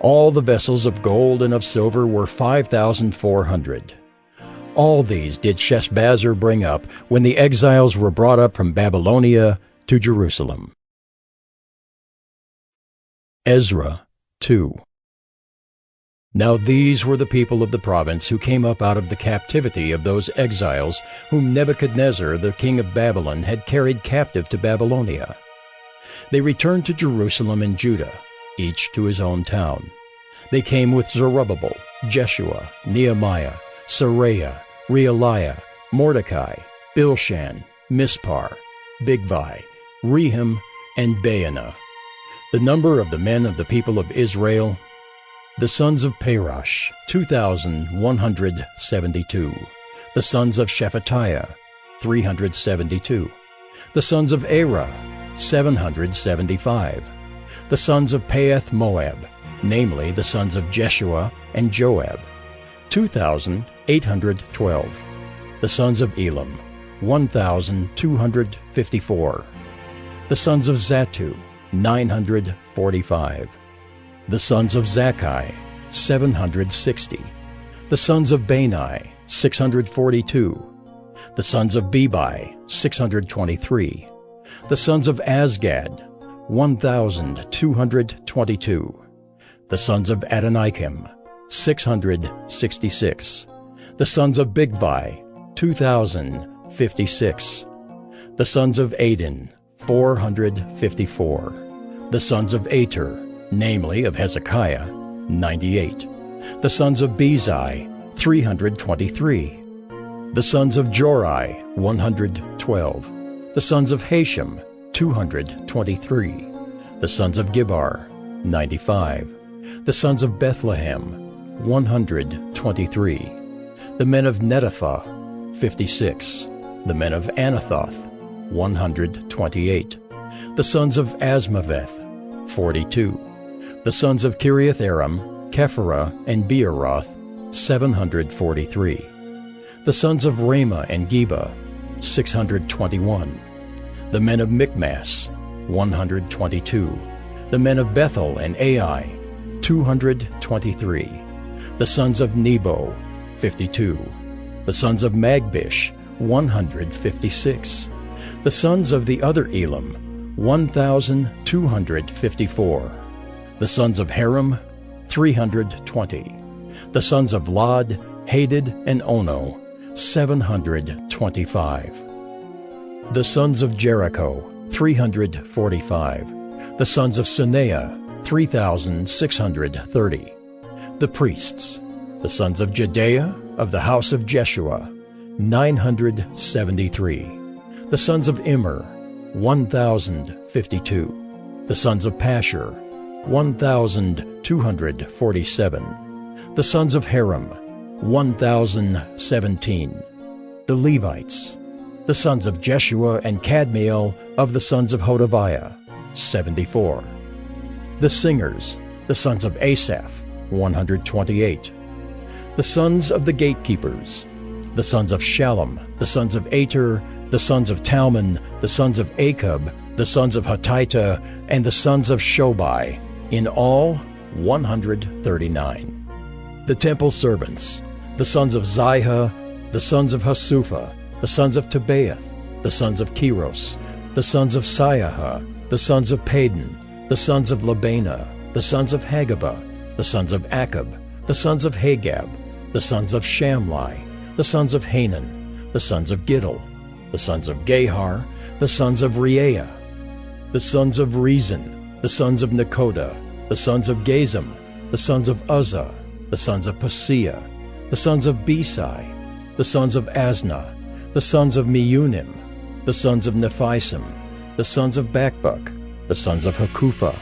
All the vessels of gold and of silver were 5,400. All these did Sheshbazzar bring up when the exiles were brought up from Babylonia to Jerusalem. Ezra 2. Now these were the people of the province who came up out of the captivity of those exiles whom Nebuchadnezzar the king of Babylon had carried captive to Babylonia. They returned to Jerusalem and Judah, each to his own town. They came with Zerubbabel, Jeshua, Nehemiah, Seraiah, Realiah, Mordecai, Bilshan, Mispar, Bigvai, Rehum, and Baanah. The number of the men of the people of Israel: the sons of Parosh, 2,172. The sons of Shephatiah, 372. The sons of Arah, 775. The sons of Paeth Moab, namely the sons of Jeshua and Joab, 2,812. The sons of Elam, 1,254. The sons of Zattu, 945. The sons of Zakkai, 760. The sons of Bani, 642. The sons of Bebai, 623. The sons of Azgad, 1,222. The sons of Adonikim, 666. The sons of Bigvai, 2,056. The sons of Adin, 454. The sons of Ater, namely of Hezekiah, 98. The sons of Bezai, 323. The sons of Jorai, 112. The sons of Hashem, 223. The sons of Gibbar, 95. The sons of Bethlehem, 123. The men of Netophah, 56. The men of Anathoth, 128. The sons of Asmaveth, 42. The sons of Kiriath-Aram, Kephirah, and Beeroth, 743. The sons of Ramah and Geba, 621. The men of Michmas, 122. The men of Bethel and Ai, 223. The sons of Nebo, 52. The sons of Magbish, 156. The sons of the other Elam, 1,254. The sons of Haram, 320. The sons of Lod, Hadid, and Ono, 725. The sons of Jericho, 345. The sons of Suneah, 3,630. The priests, the sons of Jedaiah of the house of Jeshua, 973. The sons of Immer, 1,052. The sons of Pashur, 1,247. The sons of Haram, 1,017. The Levites, the sons of Jeshua and Kadmiel of the sons of Hodaviah, 74. The singers, the sons of Asaph, 128. The sons of the gatekeepers, the sons of Shallum, the sons of Ater, the sons of Talmon, the sons of Akub, the sons of Hatita, and the sons of Shobai, in all 139. The temple servants, the sons of Ziha, the sons of Hasupha, the sons of Tebaeth, the sons of Keros, the sons of Siaha, the sons of Padon, the sons of Labana, the sons of Hagabah, the sons of Akab, the sons of Hagab, the sons of Shamlai, the sons of Hanan, the sons of Giddel, the sons of Gahar, the sons of Reaiah, the sons of Rezin, the sons of Nekoda, the sons of Gazam, the sons of Uzzah, the sons of Paseah, the sons of Besai, the sons of Asna, the sons of Meunim, the sons of Nephisim, the sons of Bakbuk, the sons of Hakupha,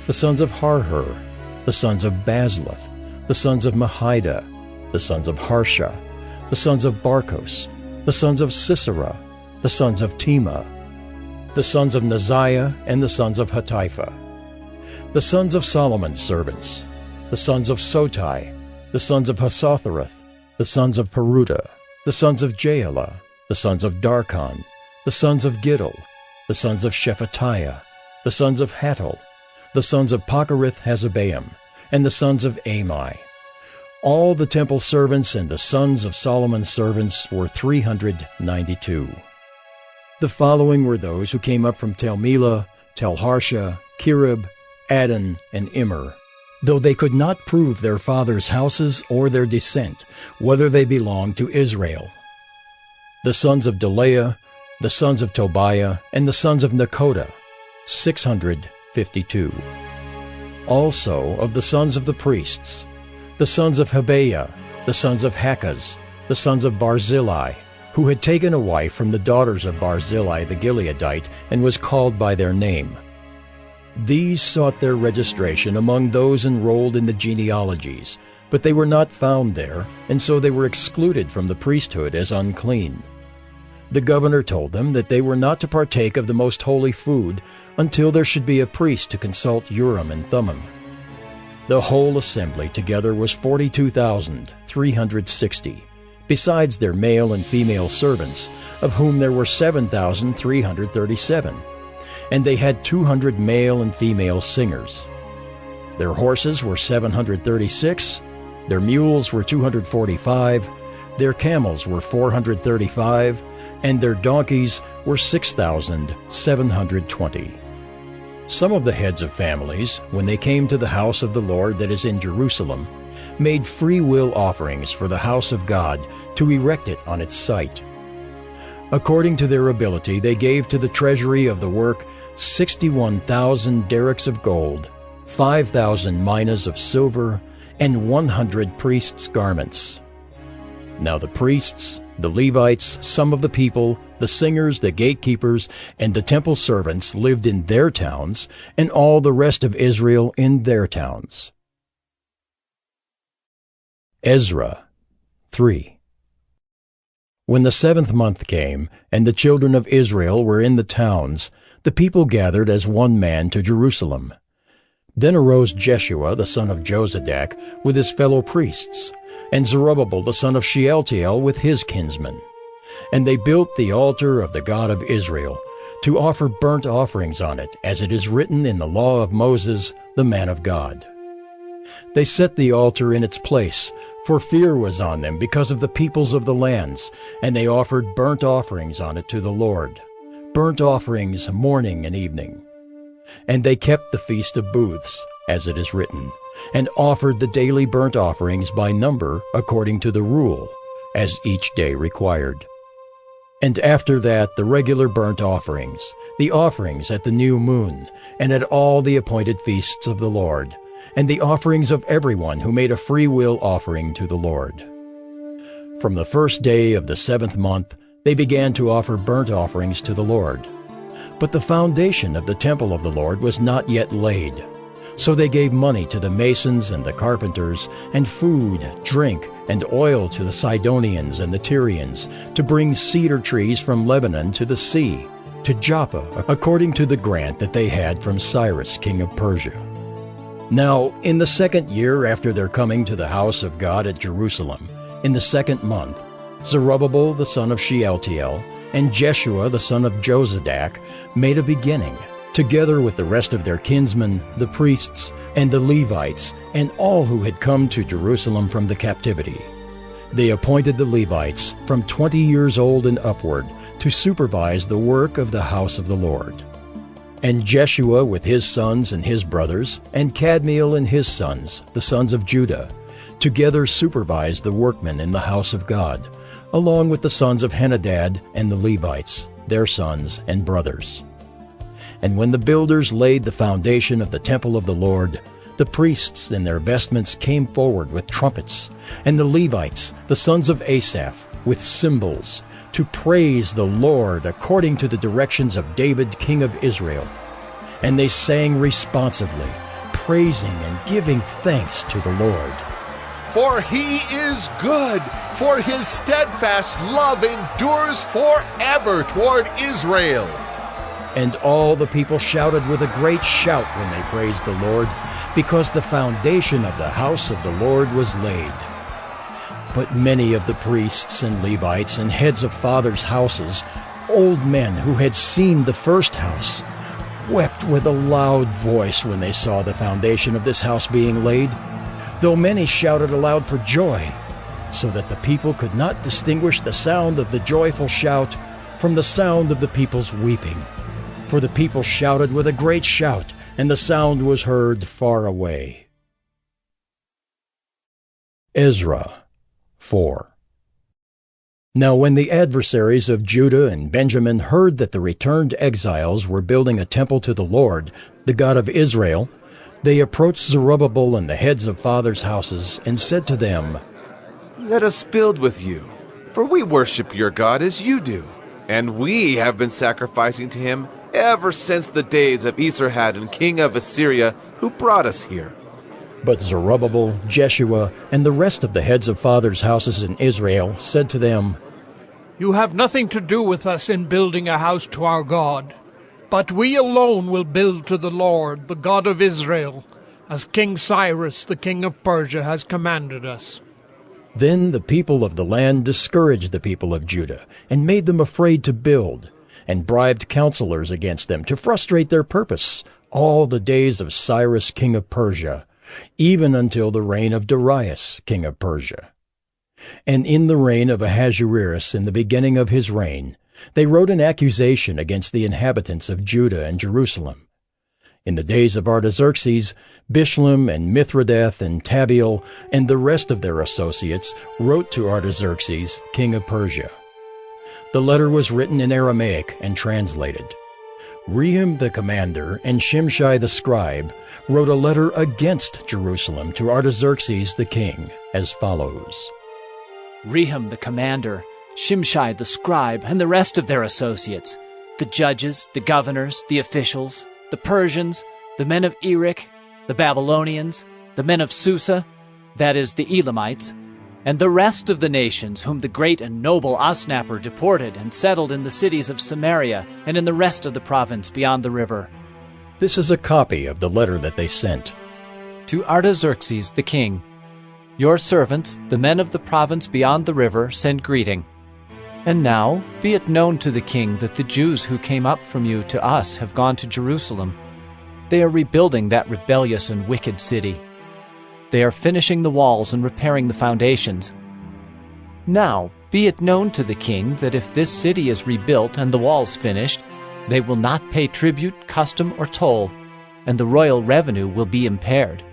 the sons of Harhur, the sons of Bazluth, the sons of Mahida, the sons of Harsha, the sons of Barkos, the sons of Sisera, the sons of Tema, the sons of Neziah, and the sons of Hatipha, the sons of Solomon's servants, the sons of Sotai, the sons of Hasothereth, the sons of Peruda, the sons of Jaala, the sons of Darkon, the sons of Giddel, the sons of Shephatiah, the sons of Hattil, the sons of Pochereth-Hazzebaim, and the sons of Amai. All the temple servants and the sons of Solomon's servants were 392. The following were those who came up from Tel Melah, Tel Harsha, Kirib, Adon, and Immer, though they could not prove their fathers' houses or their descent, whether they belonged to Israel. The sons of Delaiah, the sons of Tobiah, and the sons of Nekoda, 652. Also of the sons of the priests, the sons of Habeah, the sons of Hakaz, the sons of Barzillai, who had taken a wife from the daughters of Barzillai the Gileadite and was called by their name. These sought their registration among those enrolled in the genealogies, but they were not found there, and so they were excluded from the priesthood as unclean. The governor told them that they were not to partake of the most holy food until there should be a priest to consult Urim and Thummim. The whole assembly together was 42,360, besides their male and female servants, of whom there were 7,337, and they had 200 male and female singers. Their horses were 736, their mules were 245, their camels were 435, and their donkeys were 6,720. Some of the heads of families, when they came to the house of the Lord that is in Jerusalem, made free will offerings for the house of God to erect it on its site. According to their ability, they gave to the treasury of the work 61,000 derricks of gold, 5,000 minas of silver, and 100 priests' garments. Now the priests, the Levites, some of the people, the singers, the gatekeepers, and the temple servants lived in their towns, and all the rest of Israel in their towns. Ezra 3. When the 7th month came, and the children of Israel were in the towns, the people gathered as one man to Jerusalem. Then arose Jeshua the son of Jozadak with his fellow priests, and Zerubbabel the son of Shealtiel with his kinsmen. And they built the altar of the God of Israel, to offer burnt offerings on it, as it is written in the law of Moses, the man of God. They set the altar in its place, for fear was on them because of the peoples of the lands, and they offered burnt offerings on it to the Lord, burnt offerings morning and evening. And they kept the Feast of Booths, as it is written, and offered the daily burnt offerings by number according to the rule, as each day required. And after that the regular burnt offerings, the offerings at the new moon, and at all the appointed feasts of the Lord, and the offerings of everyone who made a free will offering to the Lord. From the first day of the 7th month they began to offer burnt offerings to the Lord. But the foundation of the temple of the Lord was not yet laid. So they gave money to the masons and the carpenters, and food, drink, and oil to the Sidonians and the Tyrians, to bring cedar trees from Lebanon to the sea, to Joppa, according to the grant that they had from Cyrus king of Persia. Now, in the 2nd year after their coming to the house of God at Jerusalem, in the 2nd month, Zerubbabel the son of Shealtiel, and Jeshua the son of Jozadak made a beginning, together with the rest of their kinsmen, the priests, and the Levites, and all who had come to Jerusalem from the captivity. They appointed the Levites from 20 years old and upward to supervise the work of the house of the Lord. And Jeshua with his sons and his brothers, and Kadmiel and his sons, the sons of Judah, together supervised the workmen in the house of God, along with the sons of Henadad and the Levites, their sons and brothers. And when the builders laid the foundation of the temple of the Lord, the priests in their vestments came forward with trumpets, and the Levites, the sons of Asaph, with cymbals, to praise the Lord according to the directions of David, king of Israel. And they sang responsively, praising and giving thanks to the Lord. For he is good, for his steadfast love endures forever toward Israel. And all the people shouted with a great shout when they praised the Lord, because the foundation of the house of the Lord was laid. But many of the priests and Levites and heads of fathers' houses, old men who had seen the first house, wept with a loud voice when they saw the foundation of this house being laid, though many shouted aloud for joy, so that the people could not distinguish the sound of the joyful shout from the sound of the people's weeping. For the people shouted with a great shout, and the sound was heard far away. Ezra 4. Now when the adversaries of Judah and Benjamin heard that the returned exiles were building a temple to the Lord, the God of Israel, they approached Zerubbabel and the heads of fathers' houses, and said to them, Let us build with you, for we worship your God as you do, and we have been sacrificing to him ever since the days of Esarhaddon, king of Assyria, who brought us here. But Zerubbabel, Jeshua, and the rest of the heads of fathers' houses in Israel said to them, You have nothing to do with us in building a house to our God, but we alone will build to the Lord, the God of Israel, as King Cyrus, the king of Persia, has commanded us. Then the people of the land discouraged the people of Judah, and made them afraid to build, and bribed counselors against them to frustrate their purpose all the days of Cyrus, king of Persia, even until the reign of Darius, king of Persia. And in the reign of Ahasuerus, in the beginning of his reign, they wrote an accusation against the inhabitants of Judah and Jerusalem. In the days of Artaxerxes, Bishlam and Mithridath and Tabeel and the rest of their associates wrote to Artaxerxes, king of Persia. The letter was written in Aramaic and translated. Rehum the commander and Shimshai the scribe wrote a letter against Jerusalem to Artaxerxes the king, as follows. Rehum the commander, Shimshai the scribe, and the rest of their associates, the judges, the governors, the officials, the Persians, the men of Erech, the Babylonians, the men of Susa, that is, the Elamites, and the rest of the nations whom the great and noble Osnappar deported and settled in the cities of Samaria and in the rest of the province beyond the river. This is a copy of the letter that they sent. To Artaxerxes the king, your servants, the men of the province beyond the river, send greeting. And now be it known to the king that the Jews who came up from you to us have gone to Jerusalem. They are rebuilding that rebellious and wicked city. They are finishing the walls and repairing the foundations. Now be it known to the king that if this city is rebuilt and the walls finished, they will not pay tribute, custom, or toll, and the royal revenue will be impaired.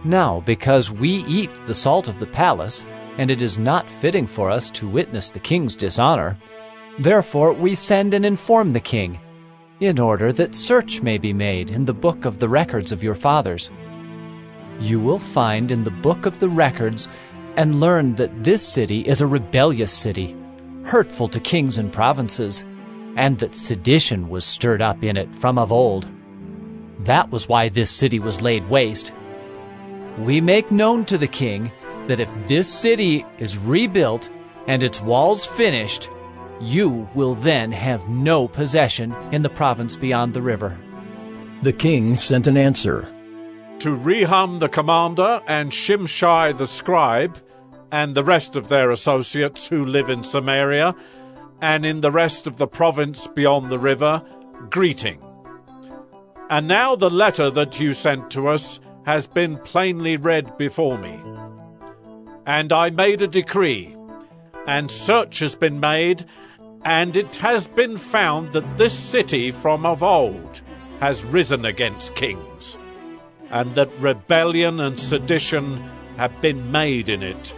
Now, because we eat the salt of the palace, and it is not fitting for us to witness the king's dishonor, therefore we send and inform the king, in order that search may be made in the book of the records of your fathers. You will find in the book of the records and learn that this city is a rebellious city, hurtful to kings and provinces, and that sedition was stirred up in it from of old. That was why this city was laid waste. We make known to the king that if this city is rebuilt and its walls finished, you will then have no possession in the province beyond the river. The king sent an answer. To Rehum the commander and Shimshai the scribe, and the rest of their associates who live in Samaria, and in the rest of the province beyond the river, greeting. And now the letter that you sent to us has been plainly read before me. And I made a decree, and search has been made, and it has been found that this city from of old has risen against kings, and that rebellion and sedition have been made in it.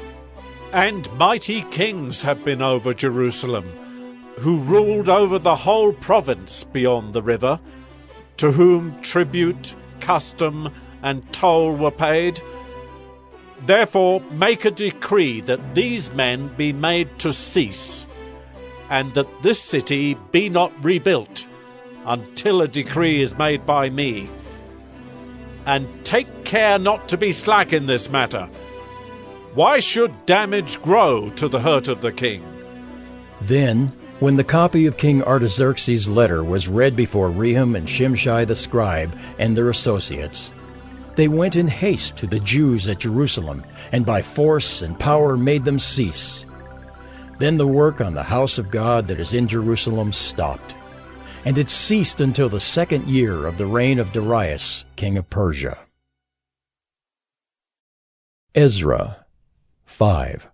And mighty kings have been over Jerusalem, who ruled over the whole province beyond the river, to whom tribute, custom, and toll were paid. Therefore make a decree that these men be made to cease, and that this city be not rebuilt until a decree is made by me. And take care not to be slack in this matter. Why should damage grow to the hurt of the king? Then, when the copy of King Artaxerxes' letter was read before Rehum and Shimshai the scribe and their associates, they went in haste to the Jews at Jerusalem, and by force and power made them cease. Then the work on the house of God that is in Jerusalem stopped, and it ceased until the 2nd year of the reign of Darius, king of Persia. Ezra 5.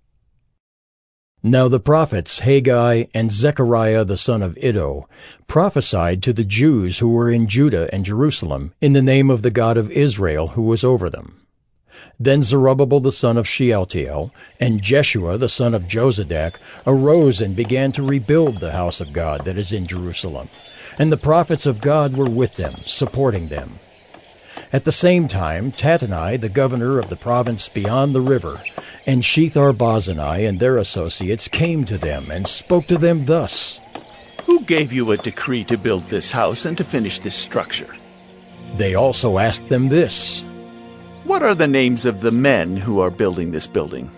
Now the prophets Haggai and Zechariah the son of Iddo prophesied to the Jews who were in Judah and Jerusalem in the name of the God of Israel who was over them. Then Zerubbabel the son of Shealtiel and Jeshua the son of Jozadak arose and began to rebuild the house of God that is in Jerusalem, and the prophets of God were with them, supporting them. At the same time, Tattenai, the governor of the province beyond the river, and Shethar-Bozenai and their associates came to them and spoke to them thus: Who gave you a decree to build this house and to finish this structure? They also asked them this: What are the names of the men who are building this building?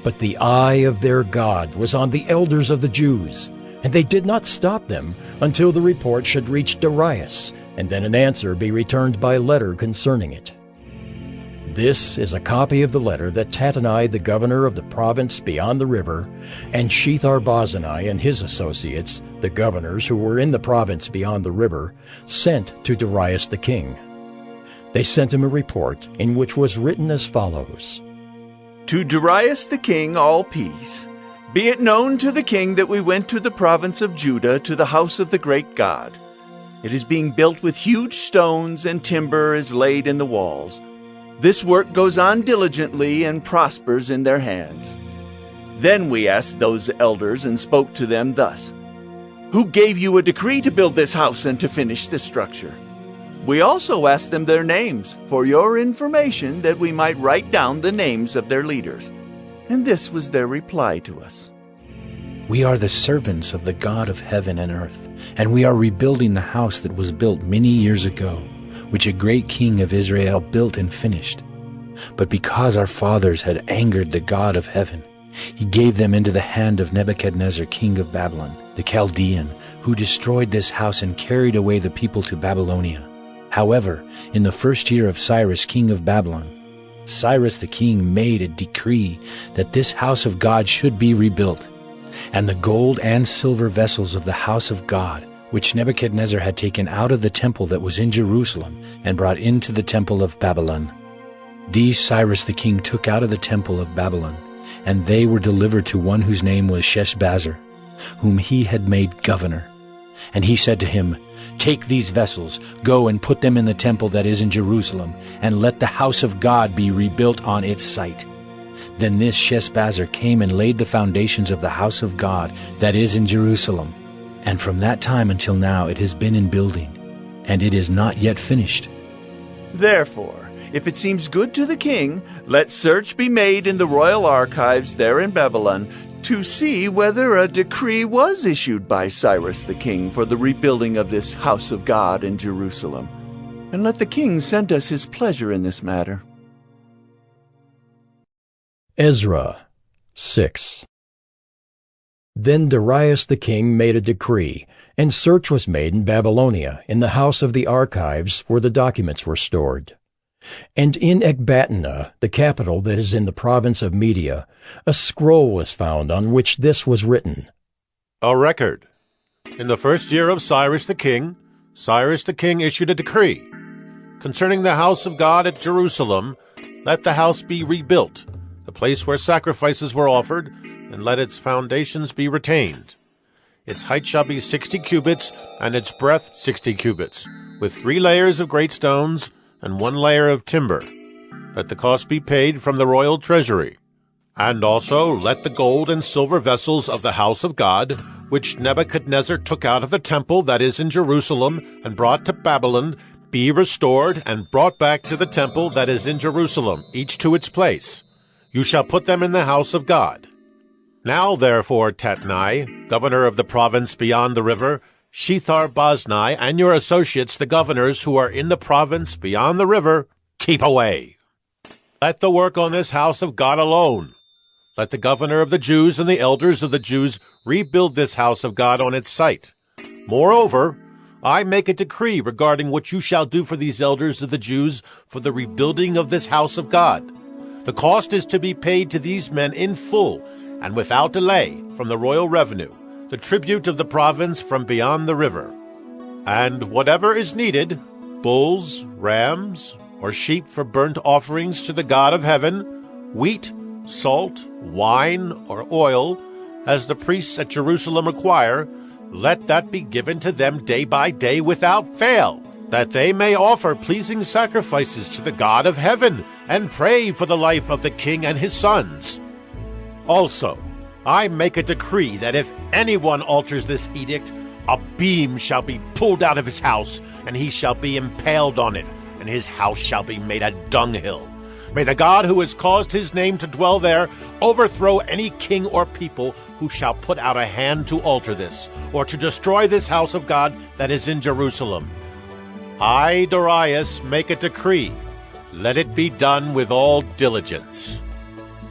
But the eye of their God was on the elders of the Jews, and they did not stop them until the report should reach Darius, and then an answer be returned by letter concerning it. This is a copy of the letter that Tattenai, the governor of the province beyond the river, and Shethar-Bozenai and his associates, the governors who were in the province beyond the river, sent to Darius the king. They sent him a report in which was written as follows: To Darius the king, all peace. Be it known to the king that we went to the province of Judah to the house of the great God. It is being built with huge stones, and timber is laid in the walls. This work goes on diligently and prospers in their hands. Then we asked those elders and spoke to them thus: Who gave you a decree to build this house and to finish this structure? We also asked them their names, for your information, that we might write down the names of their leaders. And this was their reply to us: We are the servants of the God of heaven and earth, and we are rebuilding the house that was built many years ago, which a great king of Israel built and finished. But because our fathers had angered the God of heaven, he gave them into the hand of Nebuchadnezzar, king of Babylon, the Chaldean, who destroyed this house and carried away the people to Babylonia. However, in the 1st year of Cyrus, king of Babylon, Cyrus the king made a decree that this house of God should be rebuilt, and the gold and silver vessels of the house of God, which Nebuchadnezzar had taken out of the temple that was in Jerusalem and brought into the temple of Babylon. These Cyrus the king took out of the temple of Babylon, and they were delivered to one whose name was Sheshbazzar, whom he had made governor. And he said to him, Take these vessels, go and put them in the temple that is in Jerusalem, and let the house of God be rebuilt on its site. Then this Sheshbazzar came and laid the foundations of the house of God that is in Jerusalem. And from that time until now it has been in building, and it is not yet finished. Therefore, if it seems good to the king, let search be made in the royal archives there in Babylon to see whether a decree was issued by Cyrus the king for the rebuilding of this house of God in Jerusalem. And let the king send us his pleasure in this matter. Ezra 6. Then Darius the king made a decree, and search was made in Babylonia, in the house of the archives where the documents were stored. And in Ecbatana, the capital that is in the province of Media, a scroll was found on which this was written: A record. In the 1st year of Cyrus the king issued a decree. Concerning the house of God at Jerusalem, let the house be rebuilt, the place where sacrifices were offered, and let its foundations be retained. Its height shall be 60 cubits, and its breadth 60 cubits, with 3 layers of great stones, and 1 layer of timber. Let the cost be paid from the royal treasury. And also let the gold and silver vessels of the house of God, which Nebuchadnezzar took out of the temple that is in Jerusalem and brought to Babylon, be restored and brought back to the temple that is in Jerusalem, each to its place. You shall put them in the house of God. Now therefore, Tatnai, governor of the province beyond the river, Shethar-Boznai, and your associates, the governors who are in the province beyond the river, keep away. Let the work on this house of God alone. Let the governor of the Jews and the elders of the Jews rebuild this house of God on its site. Moreover, I make a decree regarding what you shall do for these elders of the Jews for the rebuilding of this house of God. The cost is to be paid to these men in full and without delay from the royal revenue, the tribute of the province from beyond the river. And whatever is needed, bulls, rams, or sheep for burnt offerings to the God of heaven, wheat, salt, wine, or oil, as the priests at Jerusalem require, let that be given to them day by day without fail, that they may offer pleasing sacrifices to the God of heaven and pray for the life of the king and his sons. Also, I make a decree that if anyone alters this edict, a beam shall be pulled out of his house, and he shall be impaled on it, and his house shall be made a dunghill. May the God who has caused his name to dwell there overthrow any king or people who shall put out a hand to alter this, or to destroy this house of God that is in Jerusalem. I, Darius, make a decree. Let it be done with all diligence.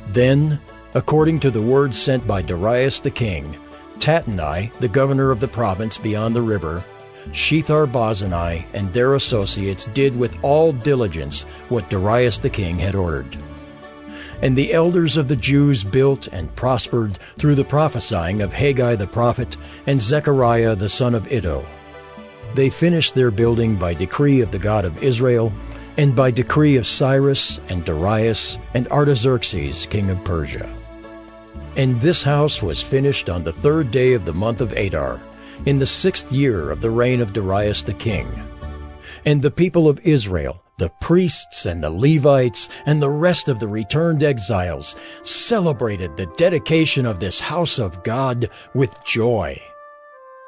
Then, according to the word sent by Darius the king, Tatnai, the governor of the province beyond the river, Shethar-Boznai and their associates did with all diligence what Darius the king had ordered. And the elders of the Jews built and prospered through the prophesying of Haggai the prophet and Zechariah the son of Iddo. They finished their building by decree of the God of Israel, and by decree of Cyrus and Darius and Artaxerxes king of Persia. And this house was finished on the 3rd day of the month of Adar, in the 6th year of the reign of Darius the king. And the people of Israel, the priests and the Levites, and the rest of the returned exiles, celebrated the dedication of this house of God with joy.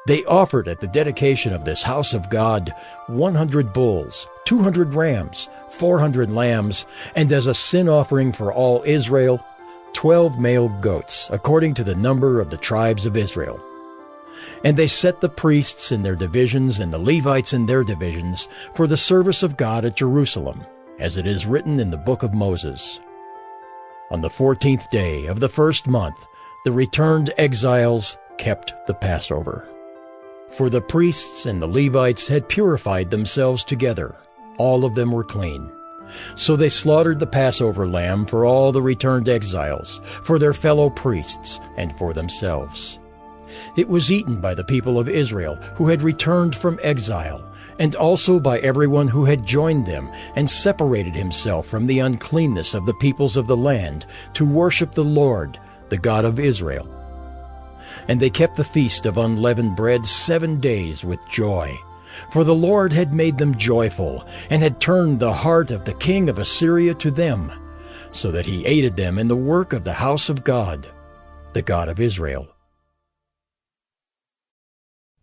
They offered at the dedication of this house of God 100 bulls, 200 rams, 400 lambs, and as a sin offering for all Israel, 12 male goats, according to the number of the tribes of Israel. And they set the priests in their divisions and the Levites in their divisions for the service of God at Jerusalem, as it is written in the book of Moses. On the 14th day of the 1st month, the returned exiles kept the Passover. For the priests and the Levites had purified themselves together. All of them were clean. So they slaughtered the Passover lamb for all the returned exiles, for their fellow priests, and for themselves. It was eaten by the people of Israel who had returned from exile, and also by everyone who had joined them and separated himself from the uncleanness of the peoples of the land to worship the Lord, the God of Israel. And they kept the feast of unleavened bread 7 days with joy, for the Lord had made them joyful, and had turned the heart of the king of Assyria to them, so that he aided them in the work of the house of God, the God of Israel.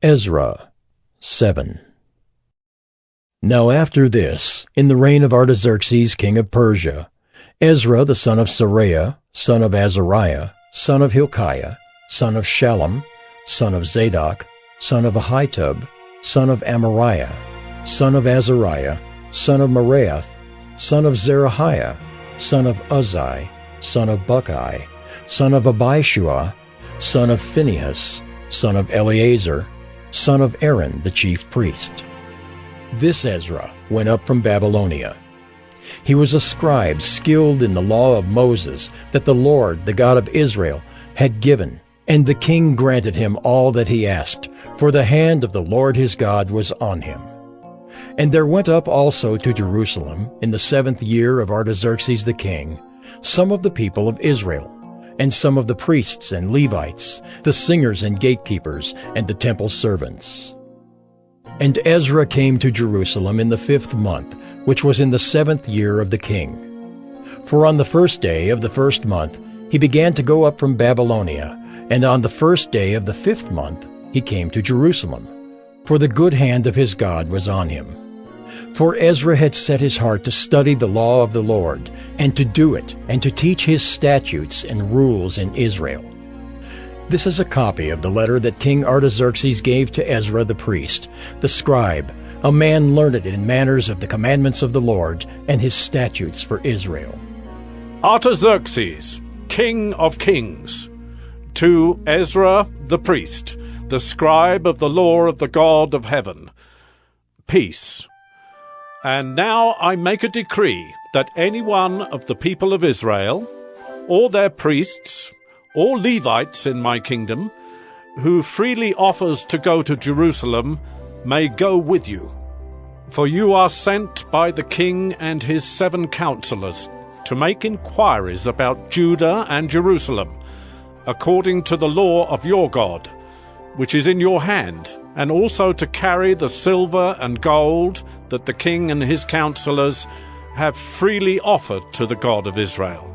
Ezra 7. Now after this, in the reign of Artaxerxes king of Persia, Ezra the son of Seraiah, son of Azariah, son of Hilkiah, son of Shallum, son of Zadok, son of Ahitub, son of Amariah, son of Azariah, son of Meraioth, son of Zerahiah, son of Uzzi, son of Buckai, son of Abishua, son of Phinehas, son of Eleazar, son of Aaron the chief priest. This Ezra went up from Babylonia. He was a scribe skilled in the law of Moses that the Lord, the God of Israel, had given, and the king granted him all that he asked, for the hand of the Lord his God was on him. And there went up also to Jerusalem, in the 7th year of Artaxerxes the king, some of the people of Israel, and some of the priests and Levites, the singers and gatekeepers, and the temple servants. And Ezra came to Jerusalem in the 5th month, which was in the 7th year of the king. For on the 1st day of the 1st month he began to go up from Babylonia, and on the 1st day of the 5th month he came to Jerusalem, for the good hand of his God was on him. For Ezra had set his heart to study the law of the Lord, and to do it, and to teach his statutes and rules in Israel. This is a copy of the letter that King Artaxerxes gave to Ezra the priest, the scribe, a man learned in manners of the commandments of the Lord and his statutes for Israel. Artaxerxes, King of Kings, to Ezra the priest, the scribe of the law of the God of heaven, peace. And now I make a decree that any one of the people of Israel, or their priests, or Levites in my kingdom, who freely offers to go to Jerusalem, may go with you. For you are sent by the king and his 7 counselors to make inquiries about Judah and Jerusalem, according to the law of your God, which is in your hand, and also to carry the silver and gold that the king and his counselors have freely offered to the God of Israel,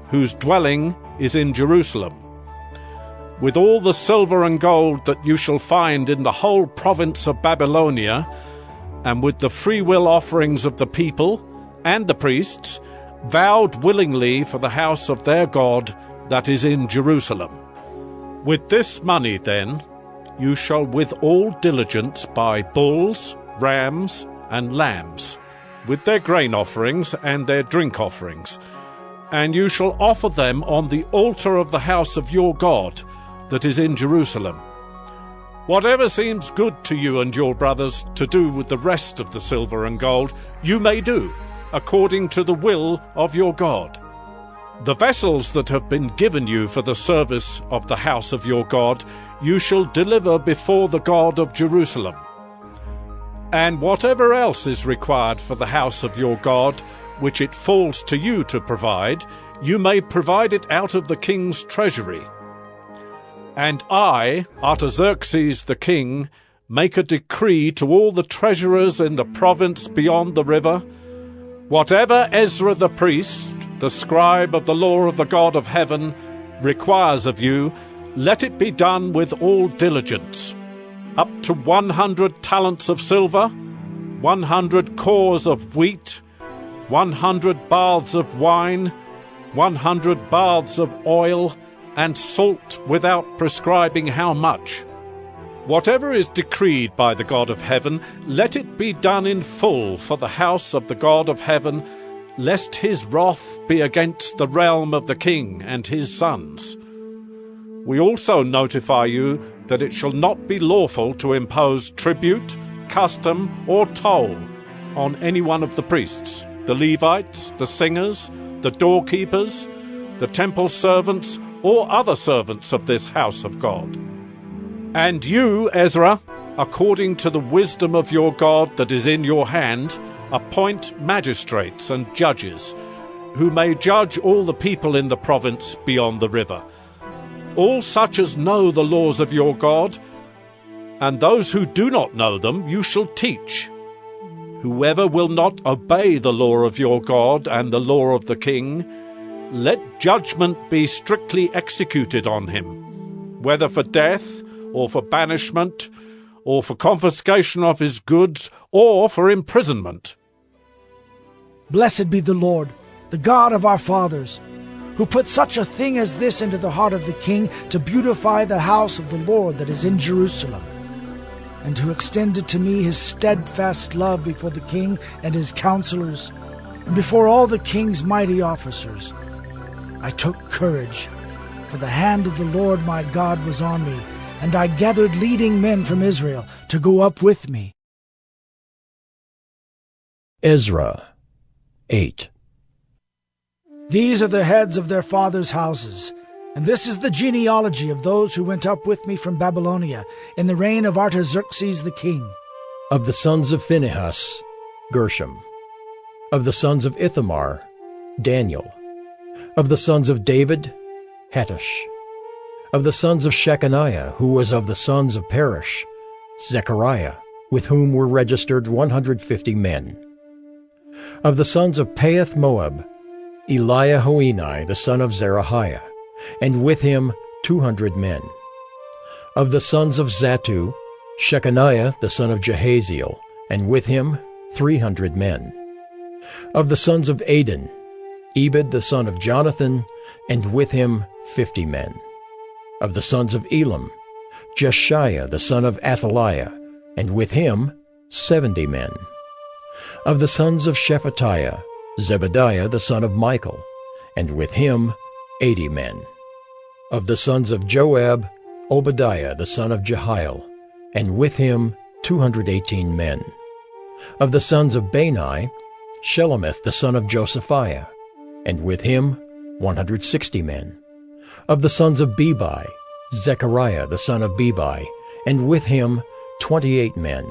whose dwelling is in Jerusalem, with all the silver and gold that you shall find in the whole province of Babylonia, and with the freewill offerings of the people and the priests, vowed willingly for the house of their God that is in Jerusalem. With this money, then, you shall with all diligence buy bulls, rams, and lambs, with their grain offerings and their drink offerings, and you shall offer them on the altar of the house of your God that is in Jerusalem. Whatever seems good to you and your brothers to do with the rest of the silver and gold, you may do, according to the will of your God. The vessels that have been given you for the service of the house of your God, you shall deliver before the God of Jerusalem. And whatever else is required for the house of your God, which it falls to you to provide, you may provide it out of the king's treasury. And I, Artaxerxes the king, make a decree to all the treasurers in the province beyond the river, whatever Ezra the priest, the scribe of the law of the God of heaven, requires of you, let it be done with all diligence, up to 100 talents of silver, 100 cores of wheat, 100 baths of wine, 100 baths of oil, and salt without prescribing how much. Whatever is decreed by the God of heaven, let it be done in full for the house of the God of heaven, lest his wrath be against the realm of the king and his sons. We also notify you that it shall not be lawful to impose tribute, custom, or toll on any one of the priests, the Levites, the singers, the doorkeepers, the temple servants, or other servants of this house of God. And you, Ezra, according to the wisdom of your God that is in your hand, appoint magistrates and judges, who may judge all the people in the province beyond the river, all such as know the laws of your God, and those who do not know them you shall teach. Whoever will not obey the law of your God and the law of the king, let judgment be strictly executed on him, whether for death, or for banishment, or for confiscation of his goods, or for imprisonment. Blessed be the Lord, the God of our fathers, who put such a thing as this into the heart of the king to beautify the house of the Lord that is in Jerusalem, and who extended to me his steadfast love before the king and his counselors, and before all the king's mighty officers. I took courage, for the hand of the Lord my God was on me, and I gathered leading men from Israel to go up with me. Ezra 8. These are the heads of their fathers' houses, and this is the genealogy of those who went up with me from Babylonia in the reign of Artaxerxes the king. Of the sons of Phinehas, Gershom. Of the sons of Ithamar, Daniel. Of the sons of David, Hattush. Of the sons of Shechaniah, who was of the sons of Perish, Zechariah, with whom were registered 150 men. Of the sons of Pahath Moab, Eliahoenai, the son of Zerahiah, and with him 200 men. Of the sons of Zattu, Shechaniah, the son of Jehaziel, and with him 300 men. Of the sons of Adin, Ebed, the son of Jonathan, and with him 50 men. Of the sons of Elam, Jeshiah the son of Athaliah, and with him 70 men. Of the sons of Shephatiah, Zebadiah the son of Michael, and with him 80 men. Of the sons of Joab, Obadiah the son of Jehiel, and with him 218 men. Of the sons of Bani, Shelomith the son of Josephiah, and with him 160 men. Of the sons of Bebai, Zechariah the son of Bebai, and with him 28 men.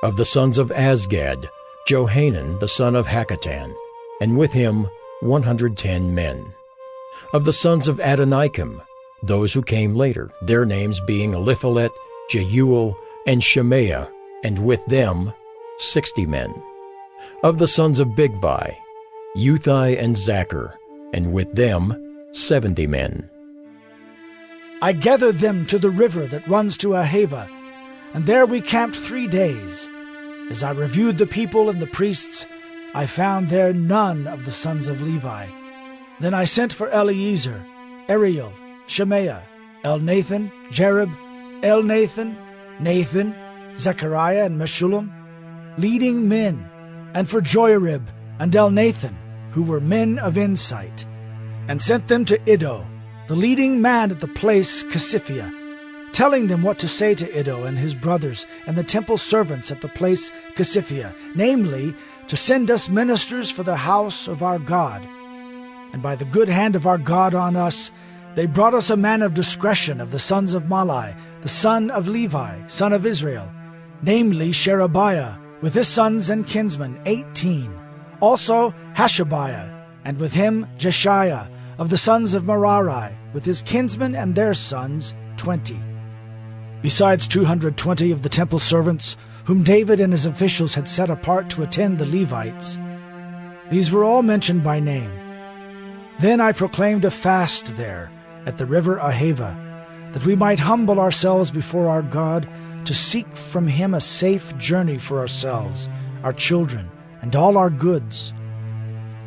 Of the sons of Azgad, Johanan the son of Hakatan, and with him 110 men. Of the sons of Adonikam, those who came later, their names being Eliphalet, Jeuel, and Shemaiah, and with them 60 men. Of the sons of Bigvai, Uthai and Zachar, and with them 70 men. I gathered them to the river that runs to Ahava, and there we camped 3 days. As I reviewed the people and the priests, I found there none of the sons of Levi. Then I sent for Eleazar, Ariel, Shemaiah, Elnathan, Jerib, Elnathan, Nathan, Zechariah, and Meshullam, leading men, and for Joiarib and Elnathan, who were men of insight, and sent them to Iddo, the leading man at the place Casiphia, telling them what to say to Iddo and his brothers and the temple servants at the place Casiphia, namely, to send us ministers for the house of our God. And by the good hand of our God on us, they brought us a man of discretion of the sons of Malai, the son of Levi, son of Israel, namely Sherebiah, with his sons and kinsmen 18, also Hashabiah, and with him Jeshiah, of the sons of Merari, with his kinsmen and their sons 20. Besides 220 of the temple servants, whom David and his officials had set apart to attend the Levites. These were all mentioned by name. Then I proclaimed a fast there, at the river Ahava, that we might humble ourselves before our God, to seek from him a safe journey for ourselves, our children, and all our goods.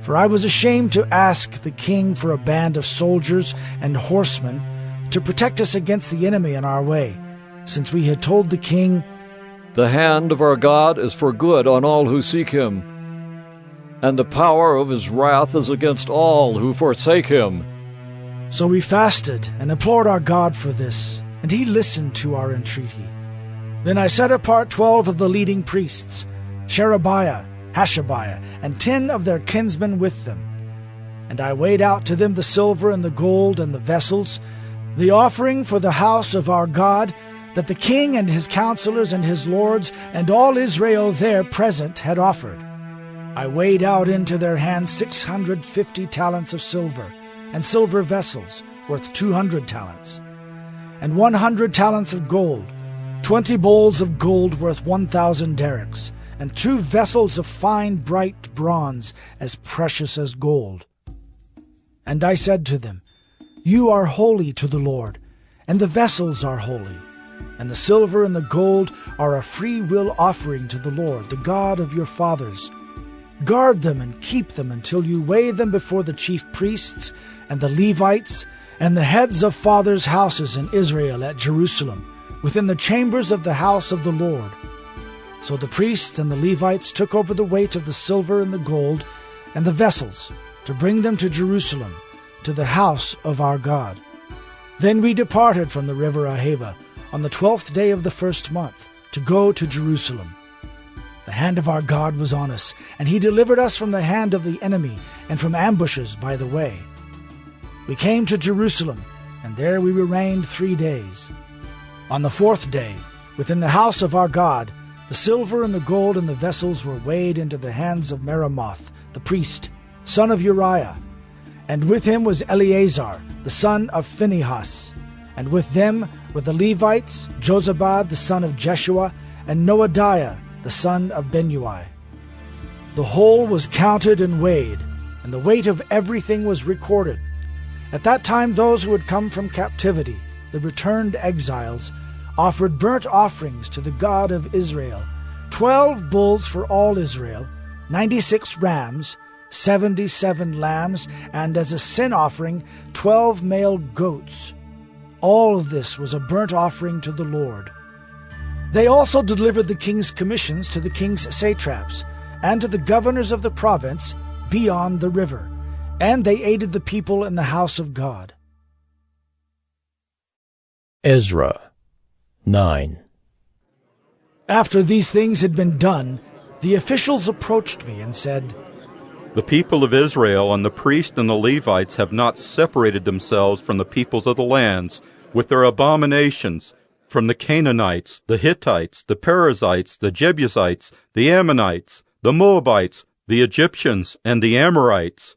For I was ashamed to ask the king for a band of soldiers and horsemen to protect us against the enemy in our way, since we had told the king, "The hand of our God is for good on all who seek him, and the power of his wrath is against all who forsake him." So we fasted and implored our God for this, and he listened to our entreaty. Then I set apart 12 of the leading priests, Sherebiah, Hashabiah, and 10 of their kinsmen with them. And I weighed out to them the silver and the gold and the vessels, the offering for the house of our God, that the king and his counselors and his lords and all Israel there present had offered. I weighed out into their hands 650 talents of silver, and silver vessels worth 200 talents, and 100 talents of gold, 20 bowls of gold worth 1,000 derricks, and 2 vessels of fine bright bronze as precious as gold. And I said to them, "You are holy to the Lord, and the vessels are holy, and the silver and the gold are a free will offering to the Lord, the God of your fathers. Guard them and keep them until you weigh them before the chief priests and the Levites and the heads of fathers' houses in Israel at Jerusalem, within the chambers of the house of the Lord." So the priests and the Levites took over the weight of the silver and the gold and the vessels to bring them to Jerusalem, to the house of our God. Then we departed from the river Ahava on the 12th day of the first month to go to Jerusalem. The hand of our God was on us, and he delivered us from the hand of the enemy and from ambushes by the way. We came to Jerusalem, and there we remained 3 days. On the 4th day, within the house of our God, the silver and the gold and the vessels were weighed into the hands of Meremoth, the priest, son of Uriah, and with him was Eleazar, the son of Phinehas, and with them were the Levites, Jozabad, the son of Jeshua, and Noadiah, the son of Benui. The whole was counted and weighed, and the weight of everything was recorded. At that time those who had come from captivity, the returned exiles, offered burnt offerings to the God of Israel, 12 bulls for all Israel, 96 rams, 77 lambs, and as a sin offering 12 male goats. All of this was a burnt offering to the Lord. They also delivered the king's commissions to the king's satraps and to the governors of the province beyond the river, and they aided the people in the house of God. Ezra 9. After these things had been done, the officials approached me and said, The people of Israel and the priests and the Levites have not separated themselves from the peoples of the lands with their abominations, from the Canaanites, the Hittites, the Perizzites, the Jebusites, the Ammonites, the Moabites, the Egyptians, and the Amorites.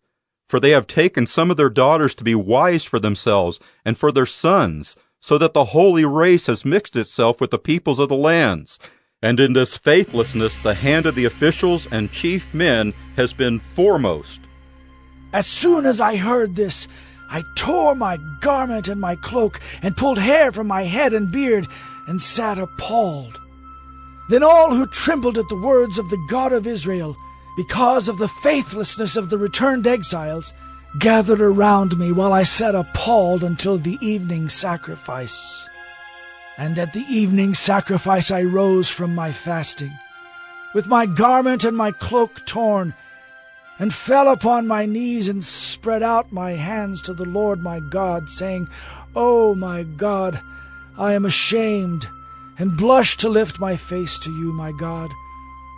For they have taken some of their daughters to be wives for themselves and for their sons, so that the holy race has mixed itself with the peoples of the lands. And in this faithlessness the hand of the officials and chief men has been foremost. As soon as I heard this, I tore my garment and my cloak, and pulled hair from my head and beard, and sat appalled. Then all who trembled at the words of the God of Israel, because of the faithlessness of the returned exiles, gathered around me while I sat appalled until the evening sacrifice. And at the evening sacrifice I rose from my fasting, with my garment and my cloak torn, and fell upon my knees and spread out my hands to the Lord my God, saying, O my God, I am ashamed, and blush to lift my face to you, my God.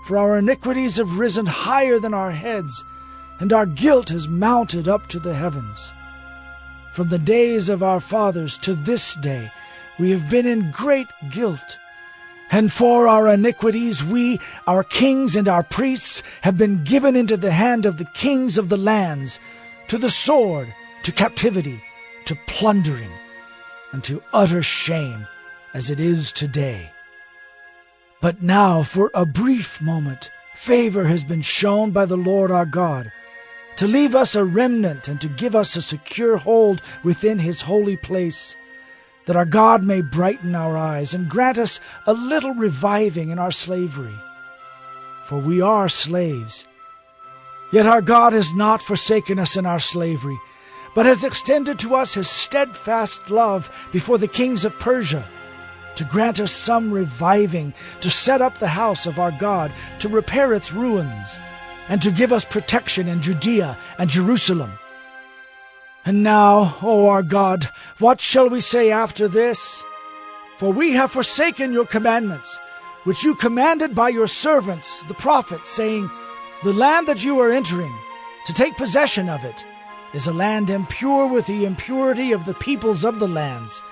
For our iniquities have risen higher than our heads, and our guilt has mounted up to the heavens. From the days of our fathers to this day we have been in great guilt. And for our iniquities we, our kings and our priests, have been given into the hand of the kings of the lands, to the sword, to captivity, to plundering, and to utter shame, as it is today. But now, for a brief moment, favor has been shown by the Lord our God, to leave us a remnant and to give us a secure hold within his holy place, that our God may brighten our eyes and grant us a little reviving in our slavery. For we are slaves. Yet our God has not forsaken us in our slavery, but has extended to us his steadfast love before the kings of Persia, to grant us some reviving, to set up the house of our God, to repair its ruins, and to give us protection in Judea and Jerusalem. And now, O our God, what shall we say after this? For we have forsaken your commandments, which you commanded by your servants, the prophets, saying, The land that you are entering, to take possession of it, is a land impure with the impurity of the peoples of the lands,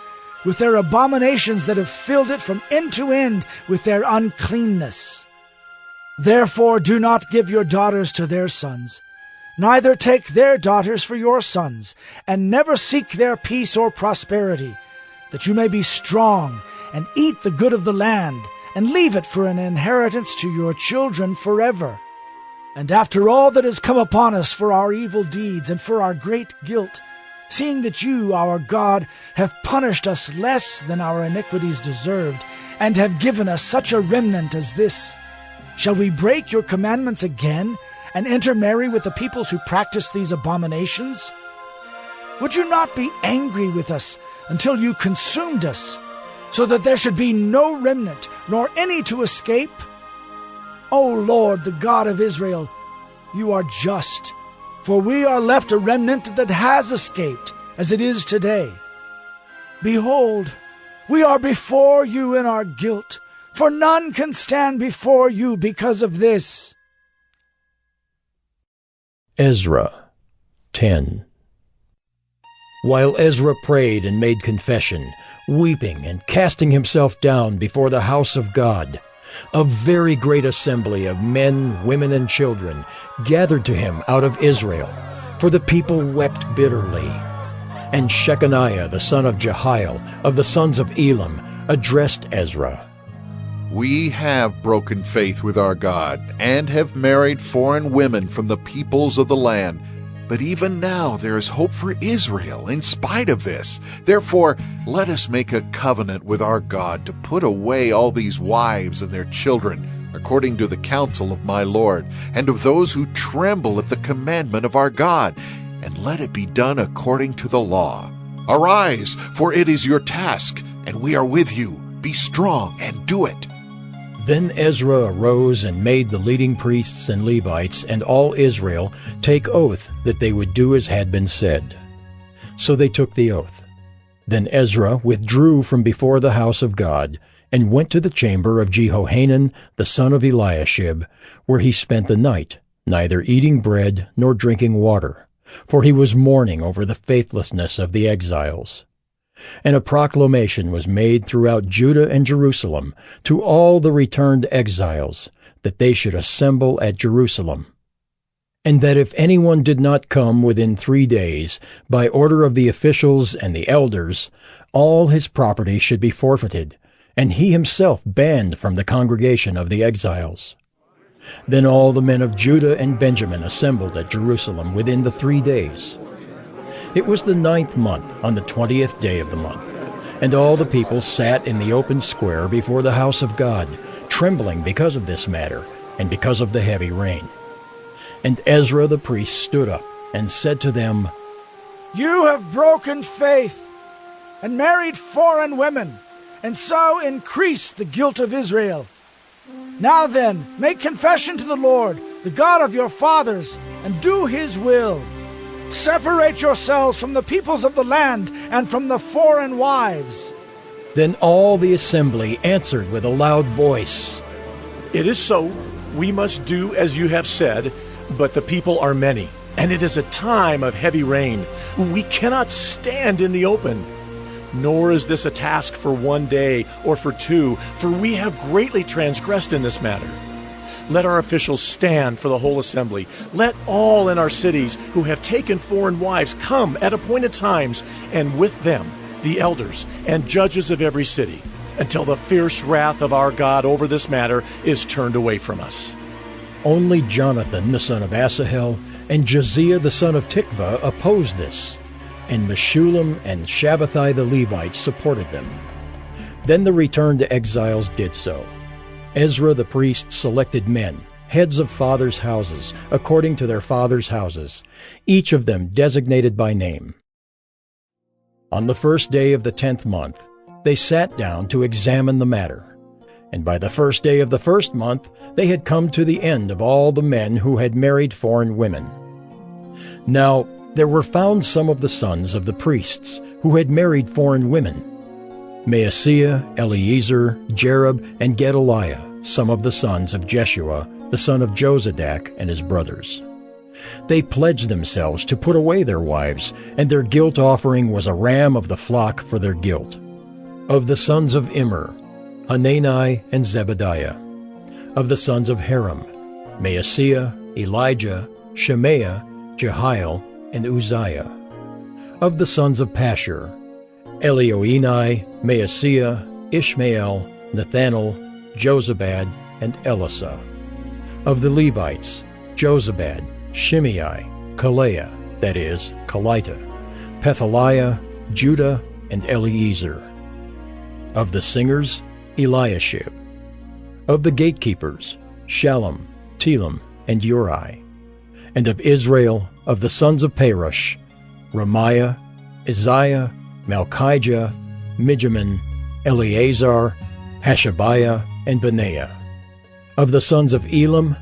with their abominations that have filled it from end to end with their uncleanness. Therefore do not give your daughters to their sons, neither take their daughters for your sons, and never seek their peace or prosperity, that you may be strong, and eat the good of the land, and leave it for an inheritance to your children forever. And after all that has come upon us for our evil deeds and for our great guilt, seeing that you, our God, have punished us less than our iniquities deserved, and have given us such a remnant as this, shall we break your commandments again, and intermarry with the peoples who practice these abominations? Would you not be angry with us until you consumed us, so that there should be no remnant, nor any to escape? O Lord, the God of Israel, you are just, for we are left a remnant that has escaped, as it is today. Behold, we are before you in our guilt, for none can stand before you because of this. Ezra 10. While Ezra prayed and made confession, weeping and casting himself down before the house of God, a very great assembly of men, women, and children gathered to him out of Israel, for the people wept bitterly. And Shechaniah the son of Jehiel, of the sons of Elam, addressed Ezra. We have broken faith with our God, and have married foreign women from the peoples of the land. But even now there is hope for Israel in spite of this. Therefore, let us make a covenant with our God to put away all these wives and their children, according to the counsel of my Lord, and of those who tremble at the commandment of our God, and let it be done according to the law. Arise, for it is your task, and we are with you. Be strong and do it." Then Ezra arose and made the leading priests and Levites and all Israel take oath that they would do as had been said. So they took the oath. Then Ezra withdrew from before the house of God, and went to the chamber of Jehohanan the son of Eliashib, where he spent the night, neither eating bread nor drinking water, for he was mourning over the faithlessness of the exiles. And a proclamation was made throughout Judah and Jerusalem to all the returned exiles, that they should assemble at Jerusalem, and that if anyone did not come within 3 days, by order of the officials and the elders, all his property should be forfeited, and he himself banned from the congregation of the exiles. Then all the men of Judah and Benjamin assembled at Jerusalem within the 3 days. It was the 9th month, on the 20th day of the month, and all the people sat in the open square before the house of God, trembling because of this matter, and because of the heavy rain. And Ezra the priest stood up, and said to them, "You have broken faith, and married foreign women, and so increased the guilt of Israel. Now then, make confession to the Lord, the God of your fathers, and do his will. Separate yourselves from the peoples of the land and from the foreign wives." Then all the assembly answered with a loud voice, "It is so. We must do as you have said, but the people are many, and it is a time of heavy rain. We cannot stand in the open. Nor is this a task for 1 day or for 2, for we have greatly transgressed in this matter. Let our officials stand for the whole assembly. Let all in our cities who have taken foreign wives come at appointed times, and with them the elders and judges of every city, until the fierce wrath of our God over this matter is turned away from us." Only Jonathan the son of Asahel and Josiah the son of Tikvah opposed this, and Meshullam and Shabbathai the Levites supported them. Then the returned exiles did so. Ezra the priest selected men, heads of fathers' houses, according to their fathers' houses, each of them designated by name. On the 1st day of the 10th month, they sat down to examine the matter. And by the 1st day of the 1st month, they had come to the end of all the men who had married foreign women. Now there were found some of the sons of the priests who had married foreign women: Maaseiah, Eleazar, Jerub, and Gedaliah, some of the sons of Jeshua, the son of Jozadak, and his brothers. They pledged themselves to put away their wives, and their guilt offering was a ram of the flock for their guilt. Of the sons of Immer, Hanani and Zebediah. Of the sons of Haram, Maaseiah, Elijah, Shemaiah, Jehiel, and Uzziah. Of the sons of Pashur, Elioenai, Maaseiah, Ishmael, Nathanael, Jozabad, and Elasa. Of the Levites, Jozabad, Shimei, Kaleah, that is, Kelita, Pethaliah, Judah, and Eliezer. Of the singers, Eliashib. Of the gatekeepers, Shallum, Telem, and Uri. And of Israel, of the sons of Perush, Ramiah, Isaiah, Malchijah, Mijamin, Eleazar, Hashabiah, and Benaiah. Of the sons of Elam,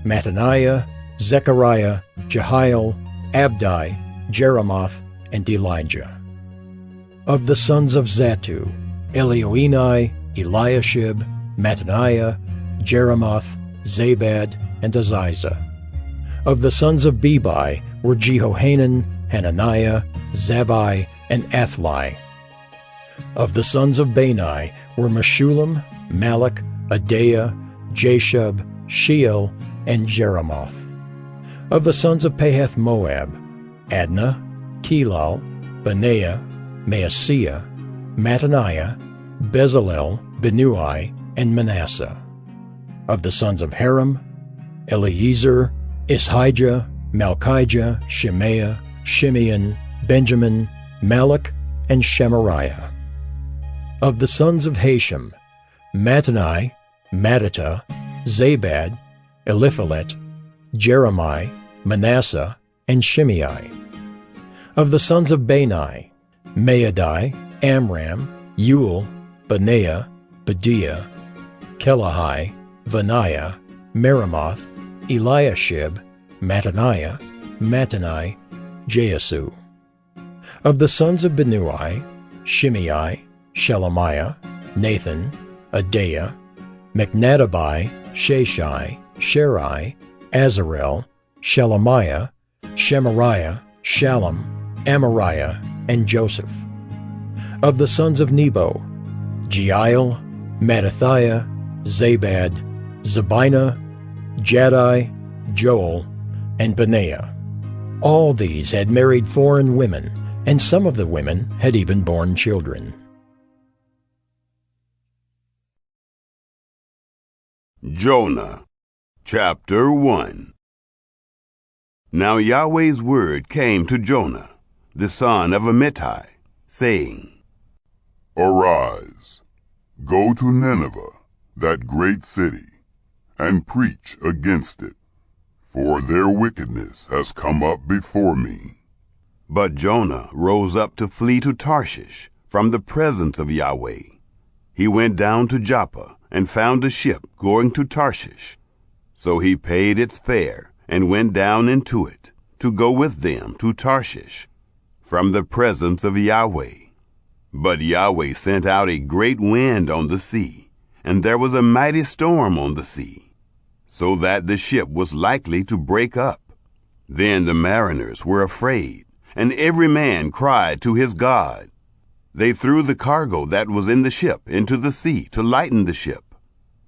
Mattaniah, Zechariah, Jehiel, Abdi, Jeremoth, and Elijah. Of the sons of Zattu, Elioenai, Eliashib, Mattaniah, Jeremoth, Zabad, and Aziza. Of the sons of Bebai were Jehohanan, Hananiah, Zabbai, and Athli. Of the sons of Bani were Meshullam, Malach, Adaiah, Jashub, Sheol, and Jeremoth. Of the sons of Pahath Moab, Adnah, Kelal, Benaiah, Maaseiah, Mattaniah, Bezalel, Benui, and Manasseh. Of the sons of Haram, Eliezer, Ishijah, Malchijah, Shemaiah, Shimeon, Benjamin, Malach, and Shemariah. Of the sons of Hashem, Mattani, Mattata, Zabad, Eliphalet, Jeremiah, Manasseh, and Shimei. Of the sons of Bani, Maadai, Amram, Ul, Benaiah, Bediah, Kelahai, Benaiah, Meremoth, Eliashib, Mattaniah, Mattanai, Jaasu. Of the sons of Binnui, Shimei, Shelemiah, Nathan, Adaiah, Mechnadabai, Shashai, Sherai, Azarel, Shelemiah, Shemariah, Shallum, Amariah, and Joseph. Of the sons of Nebo, Jeiel, Mattathiah, Zabad, Zabina, Jaddai, Joel, and Benaiah. All these had married foreign women, and some of the women had even borne children. Jonah, chapter 1. Now Yahweh's word came to Jonah, the son of Amittai, saying, Arise, go to Nineveh, that great city, and preach against it, for their wickedness has come up before me. But Jonah rose up to flee to Tarshish from the presence of Yahweh. He went down to Joppa and found a ship going to Tarshish. So he paid its fare and went down into it to go with them to Tarshish from the presence of Yahweh. But Yahweh sent out a great wind on the sea, and there was a mighty storm on the sea, so that the ship was likely to break up. Then the mariners were afraid, and every man cried to his God. They threw the cargo that was in the ship into the sea to lighten the ship.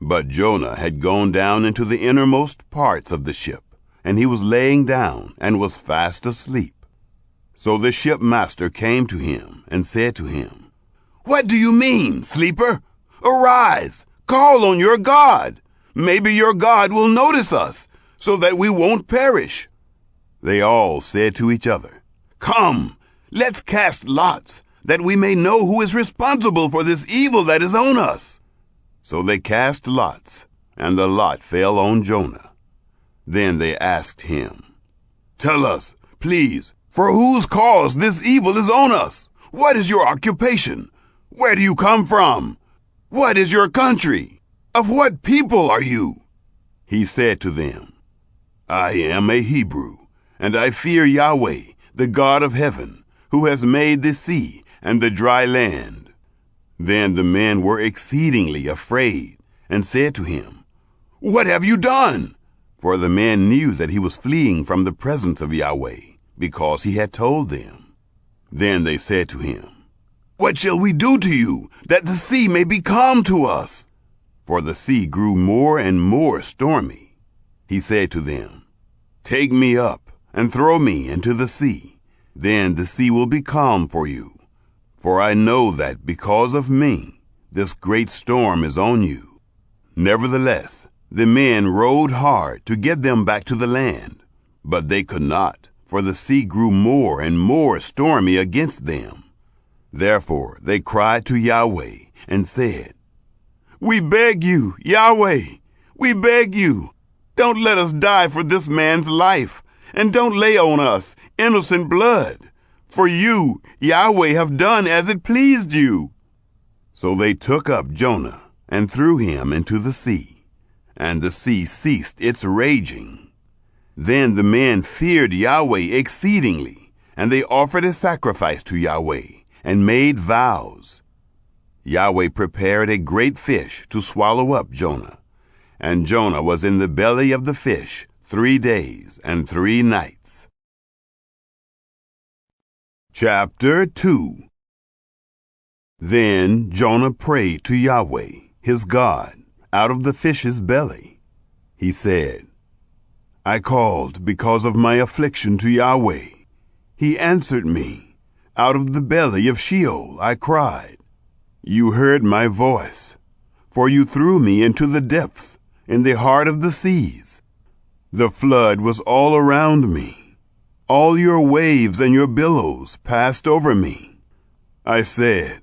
But Jonah had gone down into the innermost parts of the ship, and he was laying down and was fast asleep. So the shipmaster came to him and said to him, What do you mean, sleeper? Arise, call on your God. Maybe your God will notice us, so that we won't perish. They all said to each other, Come, let's cast lots, that we may know who is responsible for this evil that is on us. So they cast lots, and the lot fell on Jonah. Then they asked him, Tell us, please, for whose cause this evil is on us? What is your occupation? Where do you come from? What is your country? Of what people are you? He said to them, I am a Hebrew, and I fear Yahweh, the God of heaven, who has made the sea and the dry land. Then the men were exceedingly afraid, and said to him, What have you done? For the men knew that he was fleeing from the presence of Yahweh, because he had told them. Then they said to him, What shall we do to you, that the sea may be calm to us? For the sea grew more and more stormy. He said to them, Take me up, and throw me into the sea. Then the sea will be calm for you. For I know that because of me, this great storm is on you. Nevertheless, the men rowed hard to get them back to the land, but they could not, for the sea grew more and more stormy against them. Therefore they cried to Yahweh and said, We beg you, Yahweh, we beg you, don't let us die for this man's life, and don't lay on us innocent blood. For you, Yahweh, have done as it pleased you. So they took up Jonah and threw him into the sea, and the sea ceased its raging. Then the men feared Yahweh exceedingly, and they offered a sacrifice to Yahweh, and made vows. Yahweh prepared a great fish to swallow up Jonah, and Jonah was in the belly of the fish 3 days and 3 nights. Chapter 2. Then Jonah prayed to Yahweh, his God, out of the fish's belly. He said, I called because of my affliction to Yahweh. He answered me. Out of the belly of Sheol I cried. You heard my voice, for you threw me into the depths, in the heart of the seas. The flood was all around me. All your waves and your billows passed over me. I said,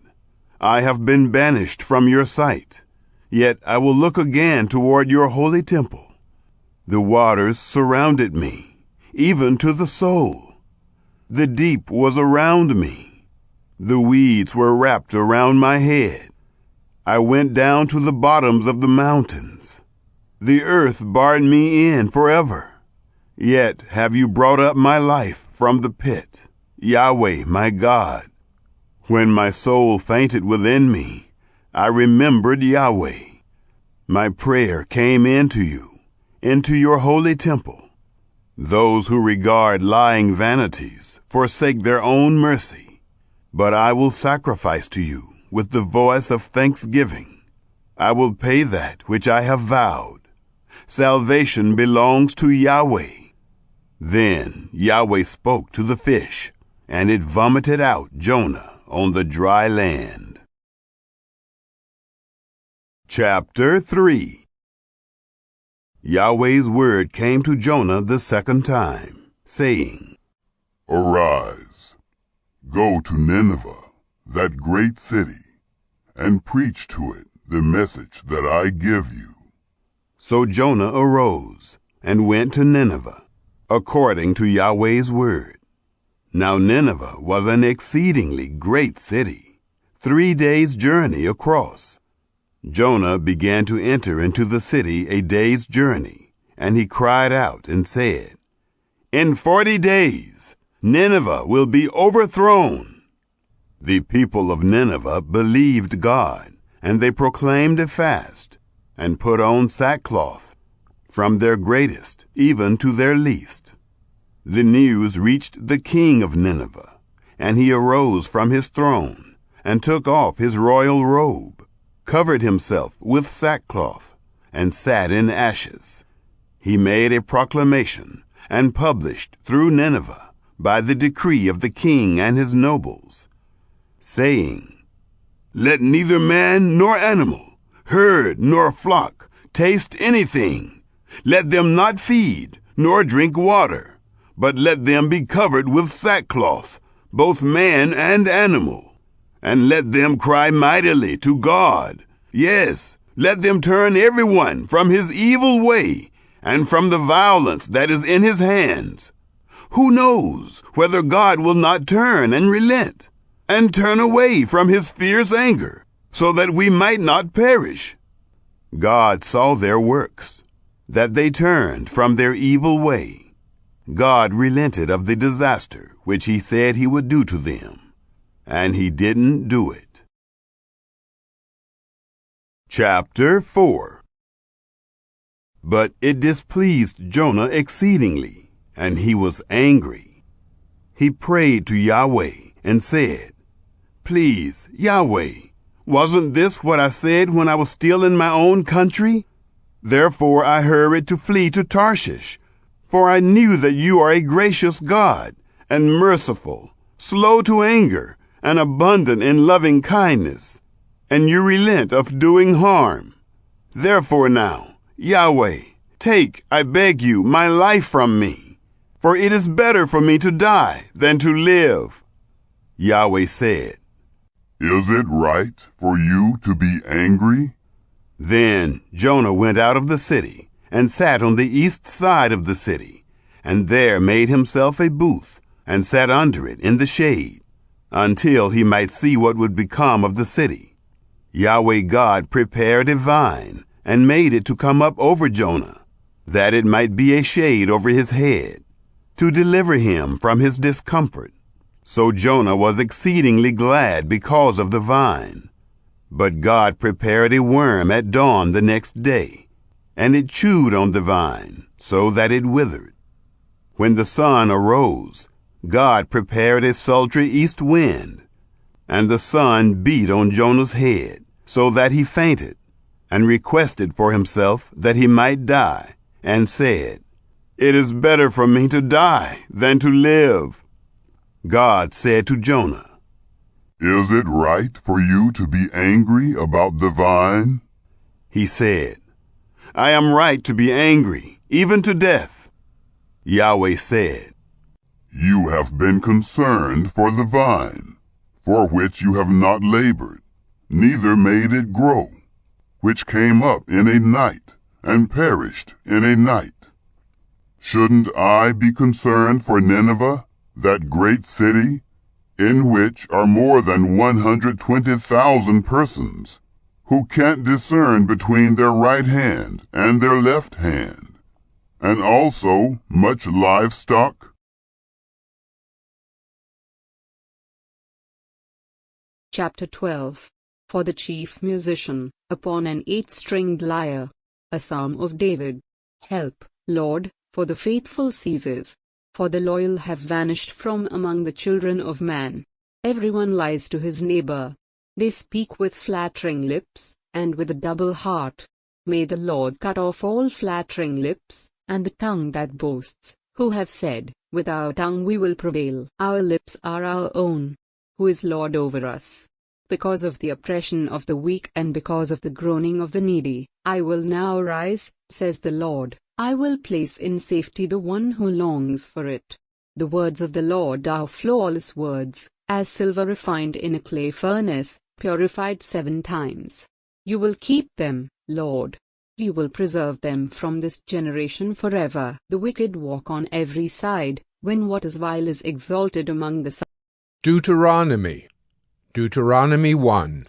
I have been banished from your sight, yet I will look again toward your holy temple. The waters surrounded me, even to the soul. The deep was around me. The weeds were wrapped around my head. I went down to the bottoms of the mountains. The earth barred me in forever. Yet have you brought up my life from the pit, Yahweh my God. When my soul fainted within me, I remembered Yahweh. My prayer came into you, into your holy temple. Those who regard lying vanities forsake their own mercy. But I will sacrifice to you with the voice of thanksgiving. I will pay that which I have vowed. Salvation belongs to Yahweh. Then Yahweh spoke to the fish, and it vomited out Jonah on the dry land. Chapter 3. Yahweh's word came to Jonah the second time, saying, Arise, go to Nineveh, that great city, and preach to it the message that I give you. So Jonah arose and went to Nineveh, according to Yahweh's word. Now Nineveh was an exceedingly great city, 3 days' journey across. Jonah began to enter into the city a day's journey, and he cried out and said, In 40 days Nineveh will be overthrown. The people of Nineveh believed God, and they proclaimed a fast, and put on sackcloth, from their greatest even to their least. The news reached the king of Nineveh, and he arose from his throne, and took off his royal robe, covered himself with sackcloth, and sat in ashes. He made a proclamation, and published through Nineveh, by the decree of the king and his nobles, saying, Let neither man nor animal, herd nor flock, taste anything. Let them not feed, nor drink water, but let them be covered with sackcloth, both man and animal. And let them cry mightily to God. Yes, let them turn everyone from his evil way, and from the violence that is in his hands. Who knows whether God will not turn and relent, and turn away from his fierce anger, so that we might not perish? God saw their works, that they turned from their evil way. God relented of the disaster which he said he would do to them, and he didn't do it. Chapter 4. But it displeased Jonah exceedingly, and he was angry. He prayed to Yahweh and said, Please, Yahweh, wasn't this what I said when I was still in my own country? Therefore I hurried to flee to Tarshish, for I knew that you are a gracious God, and merciful, slow to anger, and abundant in loving kindness, and you relent of doing harm. Therefore now, Yahweh, take, I beg you, my life from me, for it is better for me to die than to live. Yahweh said, Is it right for you to be angry? Then Jonah went out of the city, and sat on the east side of the city, and there made himself a booth, and sat under it in the shade, until he might see what would become of the city. Yahweh God prepared a vine, and made it to come up over Jonah, that it might be a shade over his head, to deliver him from his discomfort. So Jonah was exceedingly glad because of the vine. But God prepared a worm at dawn the next day, and it chewed on the vine, so that it withered. When the sun arose, God prepared a sultry east wind, and the sun beat on Jonah's head, so that he fainted, and requested for himself that he might die, and said, It is better for me to die than to live. God said to Jonah, Is it right for you to be angry about the vine? He said, I am right to be angry, even to death. Yahweh said, You have been concerned for the vine, for which you have not labored, neither made it grow, which came up in a night, and perished in a night. Shouldn't I be concerned for Nineveh, that great city, in which are more than 120,000 persons, who can't discern between their right hand and their left hand, and also much livestock? Chapter 12. For the chief musician, upon an 8-stringed lyre, a psalm of David. Help, Lord, for the faithful ceases, for the loyal have vanished from among the children of man. Everyone lies to his neighbor. They speak with flattering lips, and with a double heart. May the Lord cut off all flattering lips, and the tongue that boasts, who have said, with our tongue we will prevail. Our lips are our own. Who is Lord over us? Because of the oppression of the weak and because of the groaning of the needy, I will now rise, says the Lord. I will place in safety the one who longs for it. The words of the Lord are flawless words, as silver refined in a clay furnace, purified 7 times. You will keep them, Lord. You will preserve them from this generation forever. The wicked walk on every side, when what is vile is exalted among the sons. Deuteronomy 1.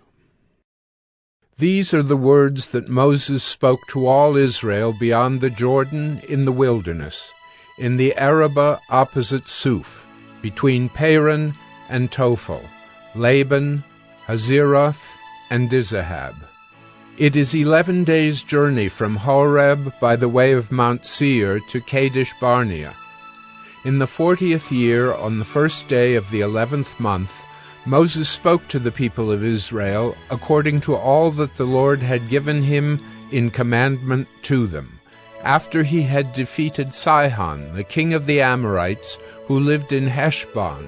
These are the words that Moses spoke to all Israel beyond the Jordan in the wilderness, in the Arabah opposite Suph, between Paran and Tophel, Laban, Hazeroth, and Dizahab. It is 11 days' journey from Horeb by the way of Mount Seir to Kadesh Barnea. In the 40th year, on the first day of the 11th month, Moses spoke to the people of Israel according to all that the Lord had given him in commandment to them, after he had defeated Sihon, the king of the Amorites, who lived in Heshbon,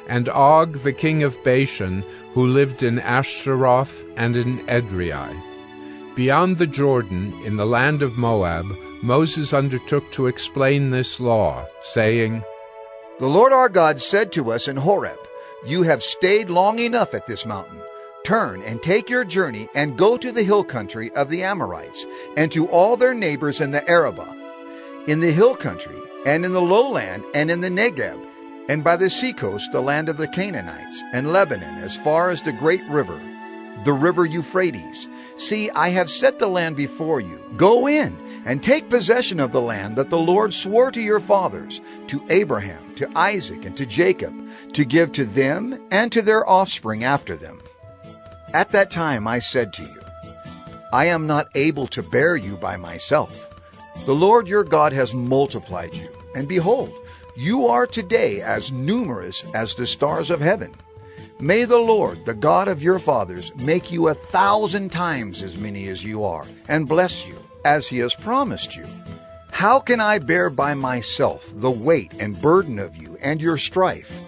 and Og, the king of Bashan, who lived in Ashtaroth and in Edrei. Beyond the Jordan, in the land of Moab, Moses undertook to explain this law, saying, The Lord our God said to us in Horeb, You have stayed long enough at this mountain. Turn and take your journey and go to the hill country of the Amorites, and to all their neighbors in the Arabah, in the hill country, and in the lowland, and in the Negeb, and by the seacoast, the land of the Canaanites, and Lebanon, as far as the great river, the river Euphrates. See, I have set the land before you. Go in and take possession of the land that the Lord swore to your fathers, to Abraham, to Isaac, and to Jacob, to give to them and to their offspring after them. At that time I said to you, I am not able to bear you by myself. The Lord your God has multiplied you, and behold, you are today as numerous as the stars of heaven. May the Lord, the God of your fathers, make you 1,000 times as many as you are, and bless you, as he has promised you. How can I bear by myself the weight and burden of you and your strife?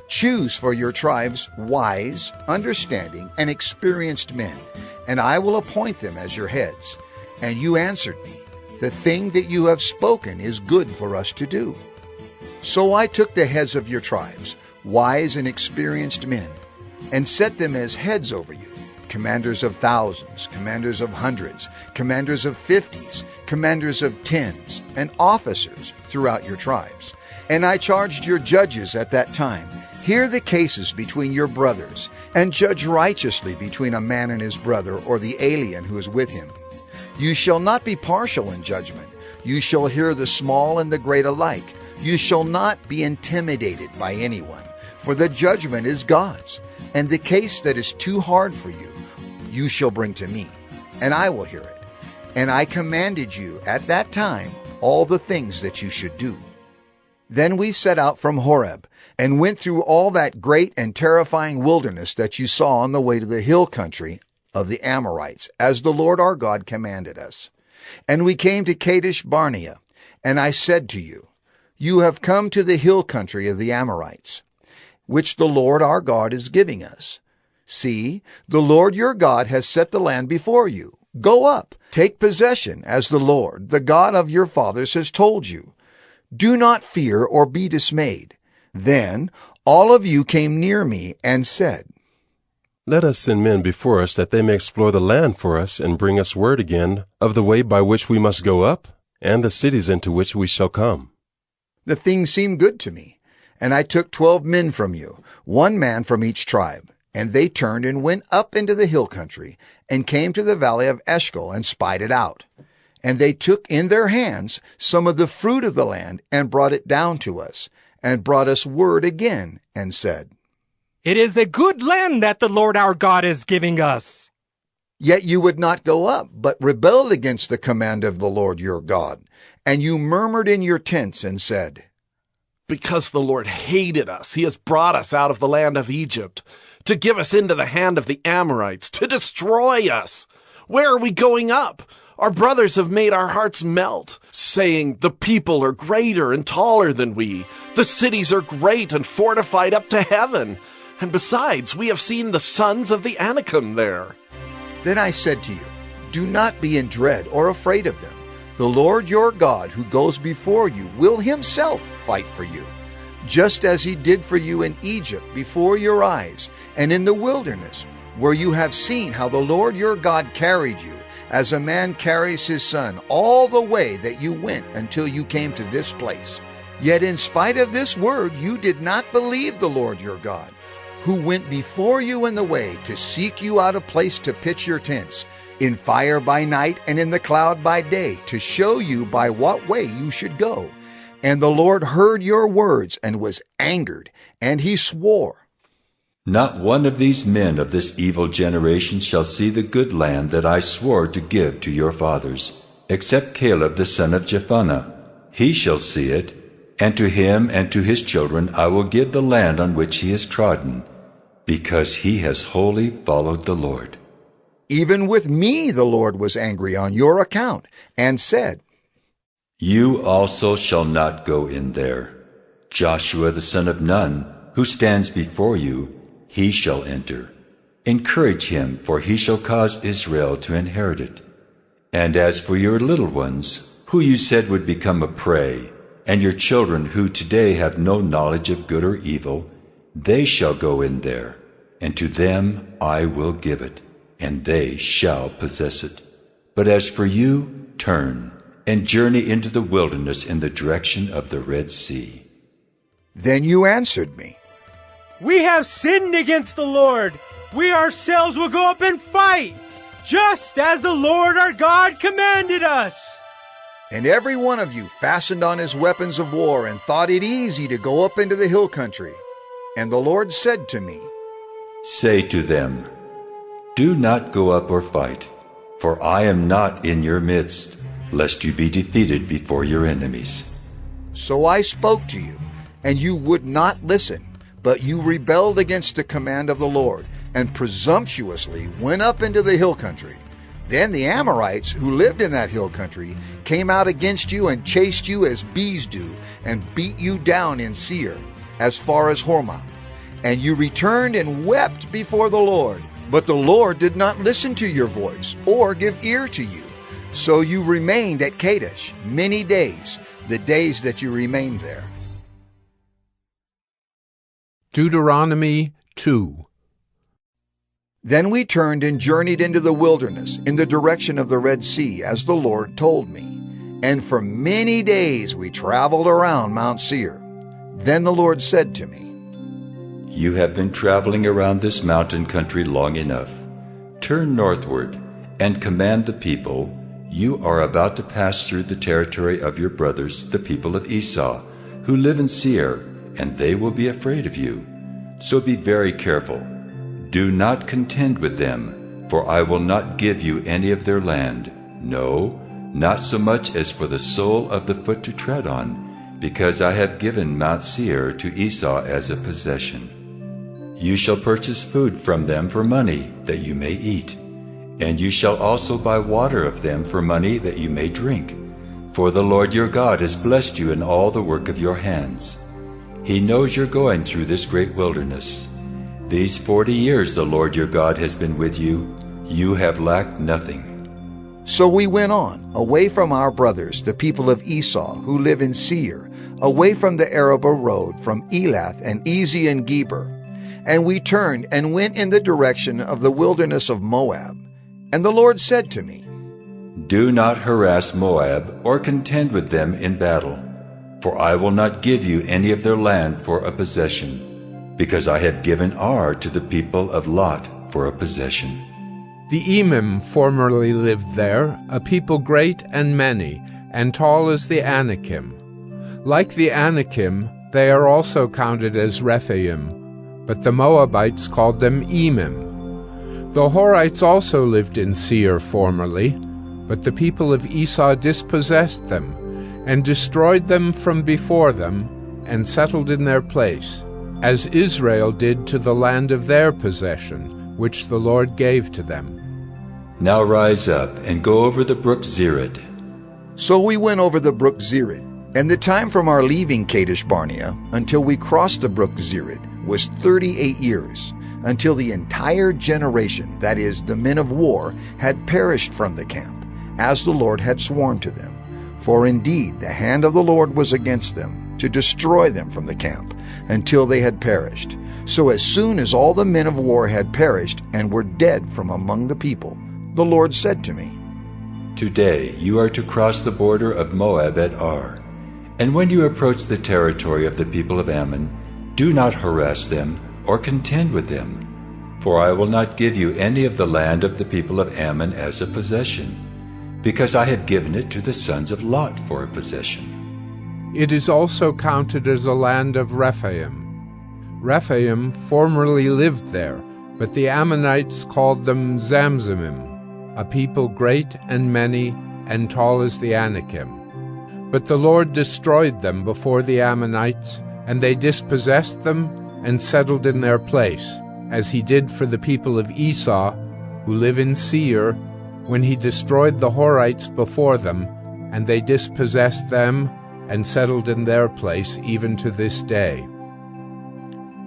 Choose for your tribes wise, understanding, and experienced men, and I will appoint them as your heads. And you answered me, The thing that you have spoken is good for us to do. So I took the heads of your tribes, wise and experienced men, and set them as heads over you, commanders of thousands, commanders of hundreds, commanders of 50s, commanders of 10s, and officers throughout your tribes. And I charged your judges at that time, Hear the cases between your brothers, and judge righteously between a man and his brother, or the alien who is with him. You shall not be partial in judgment. You shall hear the small and the great alike. You shall not be intimidated by anyone, for the judgment is God's. And the case that is too hard for you, you shall bring to me, and I will hear it. And I commanded you at that time all the things that you should do. Then we set out from Horeb, and went through all that great and terrifying wilderness that you saw on the way to the hill country of the Amorites, as the Lord our God commanded us. And we came to Kadesh Barnea, and I said to you, You have come to the hill country of the Amorites, which the Lord our God is giving us. See, the Lord your God has set the land before you. Go up, take possession, as the Lord, the God of your fathers, has told you. Do not fear or be dismayed. Then all of you came near me and said, Let us send men before us, that they may explore the land for us, and bring us word again of the way by which we must go up, and the cities into which we shall come. The thing seemed good to me, And I took 12 men from you, 1 man from each tribe. And they turned and went up into the hill country, and came to the valley of Eshcol, and spied it out. And they took in their hands some of the fruit of the land, and brought it down to us, and brought us word again, and said, It is a good land that the Lord our God is giving us. Yet you would not go up, but rebelled against the command of the Lord your God. And you murmured in your tents, and said, Because the Lord hated us, he has brought us out of the land of Egypt, to give us into the hand of the Amorites, to destroy us. Where are we going up? Our brothers have made our hearts melt, saying, The people are greater and taller than we. The cities are great and fortified up to heaven. And besides, we have seen the sons of the Anakim there. Then I said to you, Do not be in dread or afraid of them. The Lord your God, who goes before you, will himself fight for you, just as he did for you in Egypt before your eyes, and in the wilderness, where you have seen how the Lord your God carried you, as a man carries his son, all the way that you went until you came to this place. Yet in spite of this word, you did not believe the Lord your God, who went before you in the way to seek you out a place to pitch your tents, in fire by night and in the cloud by day, to show you by what way you should go. And the Lord heard your words and was angered, and he swore, Not one of these men of this evil generation shall see the good land that I swore to give to your fathers, except Caleb the son of Jephunneh. He shall see it, and to him and to his children I will give the land on which he has trodden, because he has wholly followed the Lord. Even with me the Lord was angry on your account, and said, You also shall not go in there. Joshua the son of Nun, who stands before you, he shall enter. Encourage him, for he shall cause Israel to inherit it. And as for your little ones, who you said would become a prey, and your children who today have no knowledge of good or evil, they shall go in there, and to them I will give it, and they shall possess it. But as for you, turn, and journey into the wilderness in the direction of the Red Sea. Then you answered me, We have sinned against the Lord. We ourselves will go up and fight, just as the Lord our God commanded us. And every one of you fastened on his weapons of war and thought it easy to go up into the hill country. And the Lord said to me, Say to them, Do not go up or fight, for I am not in your midst, lest you be defeated before your enemies. So I spoke to you, and you would not listen, but you rebelled against the command of the Lord, and presumptuously went up into the hill country. Then the Amorites, who lived in that hill country, came out against you and chased you as bees do, and beat you down in Seir, as far as Hormah. And you returned and wept before the Lord. But the Lord did not listen to your voice, or give ear to you. So you remained at Kadesh many days, the days that you remained there. Deuteronomy 2. Then we turned and journeyed into the wilderness, in the direction of the Red Sea, as the Lord told me. And for many days we traveled around Mount Seir. Then the Lord said to me, You have been traveling around this mountain country long enough. Turn northward and command the people. You are about to pass through the territory of your brothers, the people of Esau, who live in Seir, and they will be afraid of you. So be very careful. Do not contend with them, for I will not give you any of their land, no, not so much as for the sole of the foot to tread on, because I have given Mount Seir to Esau as a possession. You shall purchase food from them for money, that you may eat, and you shall also buy water of them for money, that you may drink. For the Lord your God has blessed you in all the work of your hands. He knows you're going through this great wilderness. These 40 years the Lord your God has been with you. You have lacked nothing. So we went on, away from our brothers, the people of Esau, who live in Seir, away from the Arabah road, from Elath and Ezion Geber. And we turned and went in the direction of the wilderness of Moab. And the Lord said to me, Do not harass Moab or contend with them in battle, for I will not give you any of their land for a possession, because I have given Ar to the people of Lot for a possession. The Emim formerly lived there, a people great and many, and tall as the Anakim. Like the Anakim, they are also counted as Rephaim, but the Moabites called them Emim. The Horites also lived in Seir formerly, but the people of Esau dispossessed them, and destroyed them from before them, and settled in their place, as Israel did to the land of their possession, which the Lord gave to them. Now rise up and go over the brook Zered. So we went over the brook Zered, and the time from our leaving Kadesh Barnea until we crossed the brook Zered was 38 years, until the entire generation, that is, the men of war, had perished from the camp, as the Lord had sworn to them. For indeed the hand of the Lord was against them, to destroy them from the camp, until they had perished. So as soon as all the men of war had perished and were dead from among the people, the Lord said to me, Today you are to cross the border of Moab at Ar, and when you approach the territory of the people of Ammon, do not harass them or contend with them, for I will not give you any of the land of the people of Ammon as a possession, because I have given it to the sons of Lot for a possession. It is also counted as a land of Rephaim. Rephaim formerly lived there, but the Ammonites called them Zamzumim, a people great and many and tall as the Anakim. But the Lord destroyed them before the Ammonites, and they dispossessed them and settled in their place, as he did for the people of Esau, who live in Seir, when he destroyed the Horites before them, and they dispossessed them and settled in their place even to this day.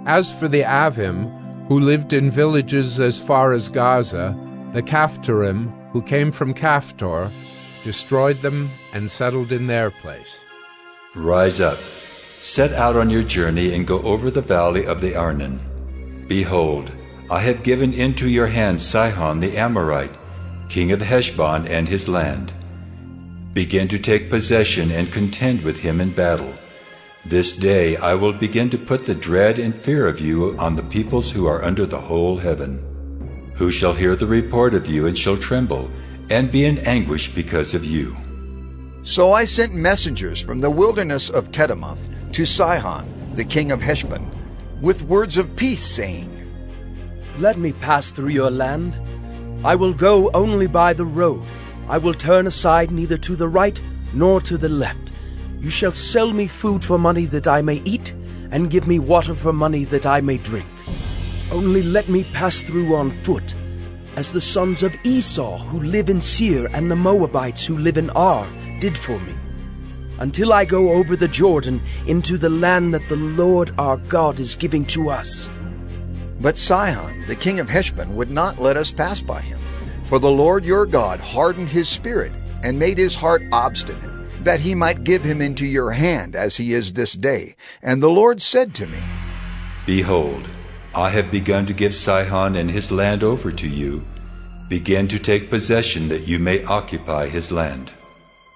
As for the Avim, who lived in villages as far as Gaza, the Caphtorim, who came from Caphtor, destroyed them and settled in their place. Rise up, set out on your journey, and go over the valley of the Arnon. Behold, I have given into your hand Sihon the Amorite, king of Heshbon and his land. Begin to take possession and contend with him in battle. This day I will begin to put the dread and fear of you on the peoples who are under the whole heaven, who shall hear the report of you and shall tremble, and be in anguish because of you. So I sent messengers from the wilderness of Kedemoth to Sihon, the king of Heshbon, with words of peace, saying, Let me pass through your land. I will go only by the road. I will turn aside neither to the right nor to the left. You shall sell me food for money that I may eat, and give me water for money that I may drink. Only let me pass through on foot, as the sons of Esau who live in Seir and the Moabites who live in Ar did for me, until I go over the Jordan into the land that the Lord our God is giving to us. But Sihon, the king of Heshbon, would not let us pass by him. For the Lord your God hardened his spirit, and made his heart obstinate, that he might give him into your hand as he is this day. And the Lord said to me, Behold, I have begun to give Sihon and his land over to you. Begin to take possession that you may occupy his land.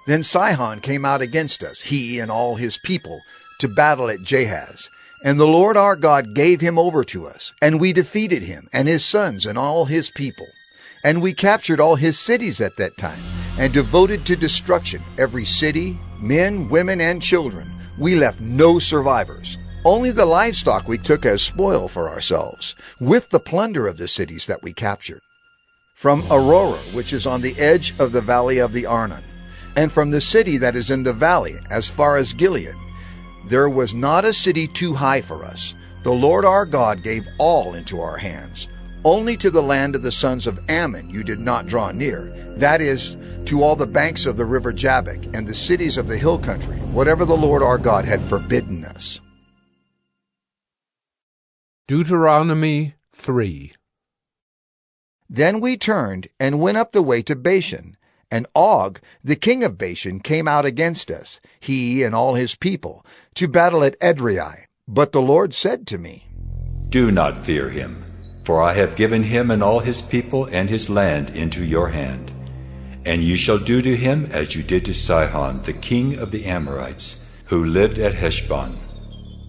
Then Sihon came out against us, he and all his people, to battle at Jahaz. And the Lord our God gave him over to us, and we defeated him, and his sons, and all his people. And we captured all his cities at that time, and devoted to destruction every city, men, women, and children. We left no survivors. Only the livestock we took as spoil for ourselves, with the plunder of the cities that we captured. From Aurora, which is on the edge of the valley of the Arnon, and from the city that is in the valley, as far as Gilead, there was not a city too high for us. The Lord our God gave all into our hands. Only to the land of the sons of Ammon you did not draw near, that is, to all the banks of the river Jabbok and the cities of the hill country, whatever the Lord our God had forbidden us. Deuteronomy 3. Then we turned and went up the way to Bashan, and Og, the king of Bashan, came out against us, he and all his people, to battle at Edrei. But the Lord said to me, Do not fear him, for I have given him and all his people and his land into your hand. And you shall do to him as you did to Sihon, the king of the Amorites, who lived at Heshbon.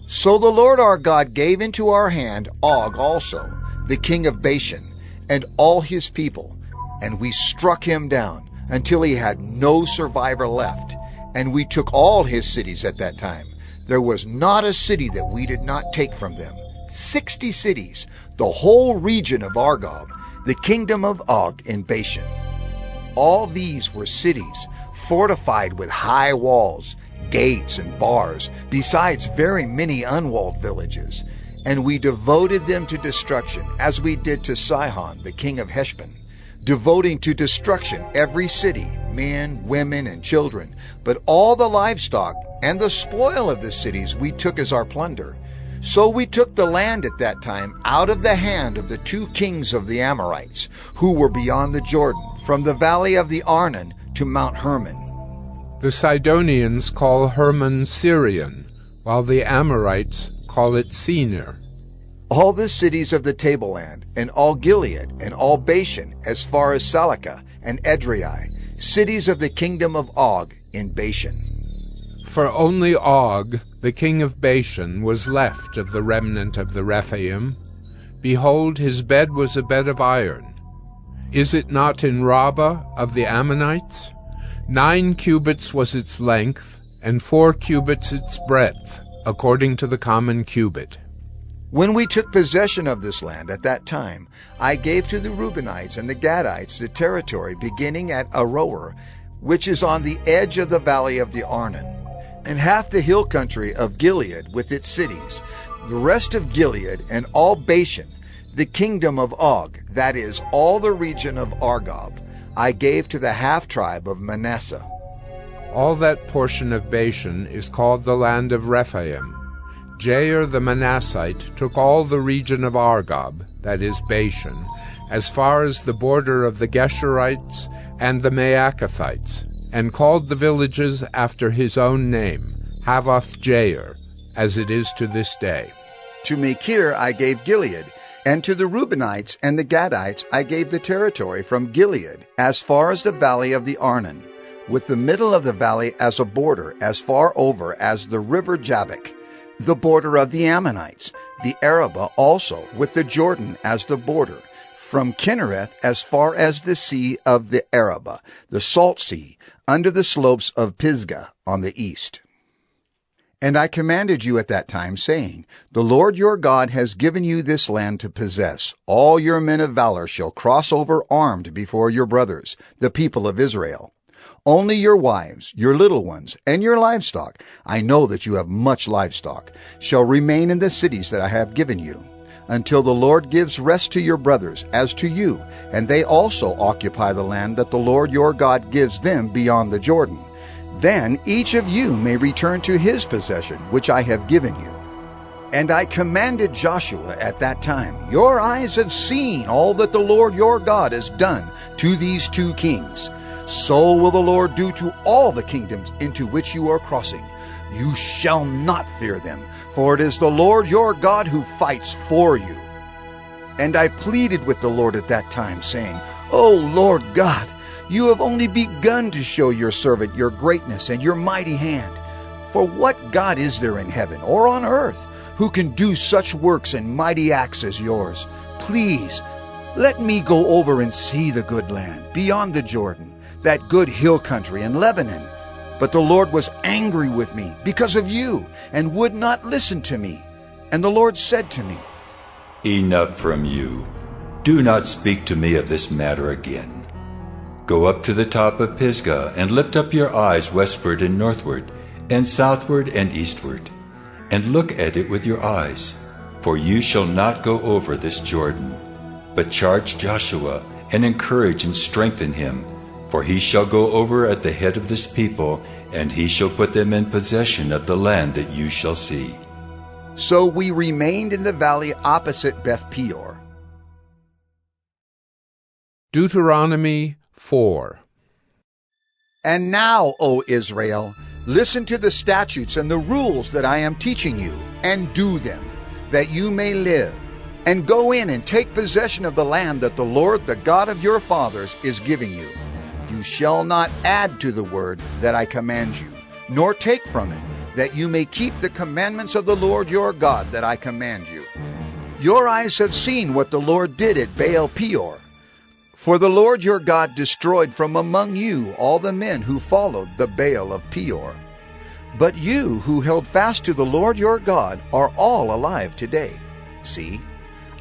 So the Lord our God gave into our hand Og also, the king of Bashan, and all his people, and we struck him down until he had no survivor left. And we took all his cities at that time. There was not a city that we did not take from them. 60 cities, the whole region of Argob, the kingdom of Og in Bashan. All these were cities fortified with high walls, gates and bars, besides very many unwalled villages. And we devoted them to destruction, as we did to Sihon, the king of Heshbon, devoting to destruction every city, men, women, and children. But all the livestock and the spoil of the cities we took as our plunder. So we took the land at that time out of the hand of the 2 kings of the Amorites, who were beyond the Jordan, from the valley of the Arnon to Mount Hermon. The Sidonians call Hermon Syrian, while the Amorites call it Senir. All the cities of the tableland, and all Gilead, and all Bashan, as far as Salakah and Edrei, cities of the kingdom of Og in Bashan. For only Og, the king of Bashan, was left of the remnant of the Rephaim. Behold, his bed was a bed of iron. Is it not in Rabbah of the Ammonites? 9 cubits was its length, and 4 cubits its breadth, according to the common cubit. When we took possession of this land at that time, I gave to the Reubenites and the Gadites the territory beginning at Aroer, which is on the edge of the valley of the Arnon, and half the hill country of Gilead with its cities, the rest of Gilead and all Bashan, the kingdom of Og, that is, all the region of Argob, I gave to the half-tribe of Manasseh. All that portion of Bashan is called the land of Rephaim. Jair the Manassite took all the region of Argob, that is Bashan, as far as the border of the Geshurites and the Maacathites, and called the villages after his own name, Havoth Jair, as it is to this day. To Machir I gave Gilead, and to the Reubenites and the Gadites I gave the territory from Gilead, as far as the valley of the Arnon, with the middle of the valley as a border, as far over as the river Jabbok, the border of the Ammonites, the Arabah also, with the Jordan as the border, from Kinnereth as far as the sea of the Arabah, the salt sea, under the slopes of Pisgah on the east. And I commanded you at that time, saying, The Lord your God has given you this land to possess. All your men of valor shall cross over armed before your brothers, the people of Israel. Only your wives, your little ones, and your livestock, I know that you have much livestock, shall remain in the cities that I have given you, until the Lord gives rest to your brothers as to you, and they also occupy the land that the Lord your God gives them beyond the Jordan. Then each of you may return to his possession, which I have given you. And I commanded Joshua at that time, Your eyes have seen all that the Lord your God has done to these 2 kings. So will the Lord do to all the kingdoms into which you are crossing. You shall not fear them, for it is the Lord your God who fights for you. And I pleaded with the Lord at that time, saying, O Lord God, you have only begun to show your servant your greatness and your mighty hand. For what God is there in heaven or on earth who can do such works and mighty acts as yours? Please, let me go over and see the good land beyond the Jordan, that good hill country in Lebanon. But the Lord was angry with me because of you, and would not listen to me. And the Lord said to me, Enough from you. Do not speak to me of this matter again. Go up to the top of Pisgah, and lift up your eyes westward and northward, and southward and eastward, and look at it with your eyes. For you shall not go over this Jordan, but charge Joshua, and encourage and strengthen him, for he shall go over at the head of this people, and he shall put them in possession of the land that you shall see. So we remained in the valley opposite Beth Peor. Deuteronomy 4. And now, O Israel, listen to the statutes and the rules that I am teaching you, and do them, that you may live. And go in and take possession of the land that the Lord, the God of your fathers, is giving you. You shall not add to the word that I command you, nor take from it, that you may keep the commandments of the Lord your God that I command you. Your eyes have seen what the Lord did at Baal Peor. For the Lord your God destroyed from among you all the men who followed the Baal of Peor. But you who held fast to the Lord your God are all alive today. See,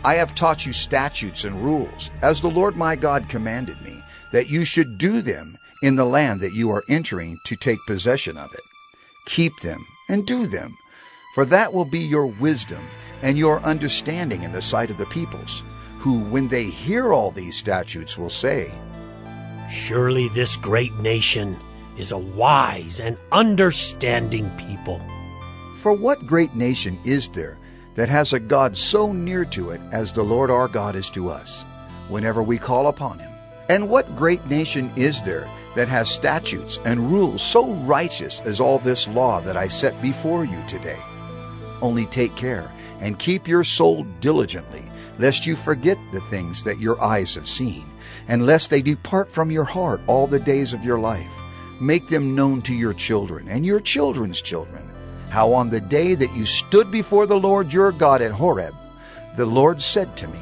I have taught you statutes and rules, as the Lord my God commanded me, that you should do them in the land that you are entering to take possession of it. Keep them and do them, for that will be your wisdom and your understanding in the sight of the peoples, who, when they hear all these statutes, will say, Surely this great nation is a wise and understanding people. For what great nation is there that has a God so near to it as the Lord our God is to us, whenever we call upon him? And what great nation is there that has statutes and rules so righteous as all this law that I set before you today? Only take care and keep your soul diligently, lest you forget the things that your eyes have seen, and lest they depart from your heart all the days of your life. Make them known to your children and your children's children, how on the day that you stood before the Lord your God at Horeb, the Lord said to me,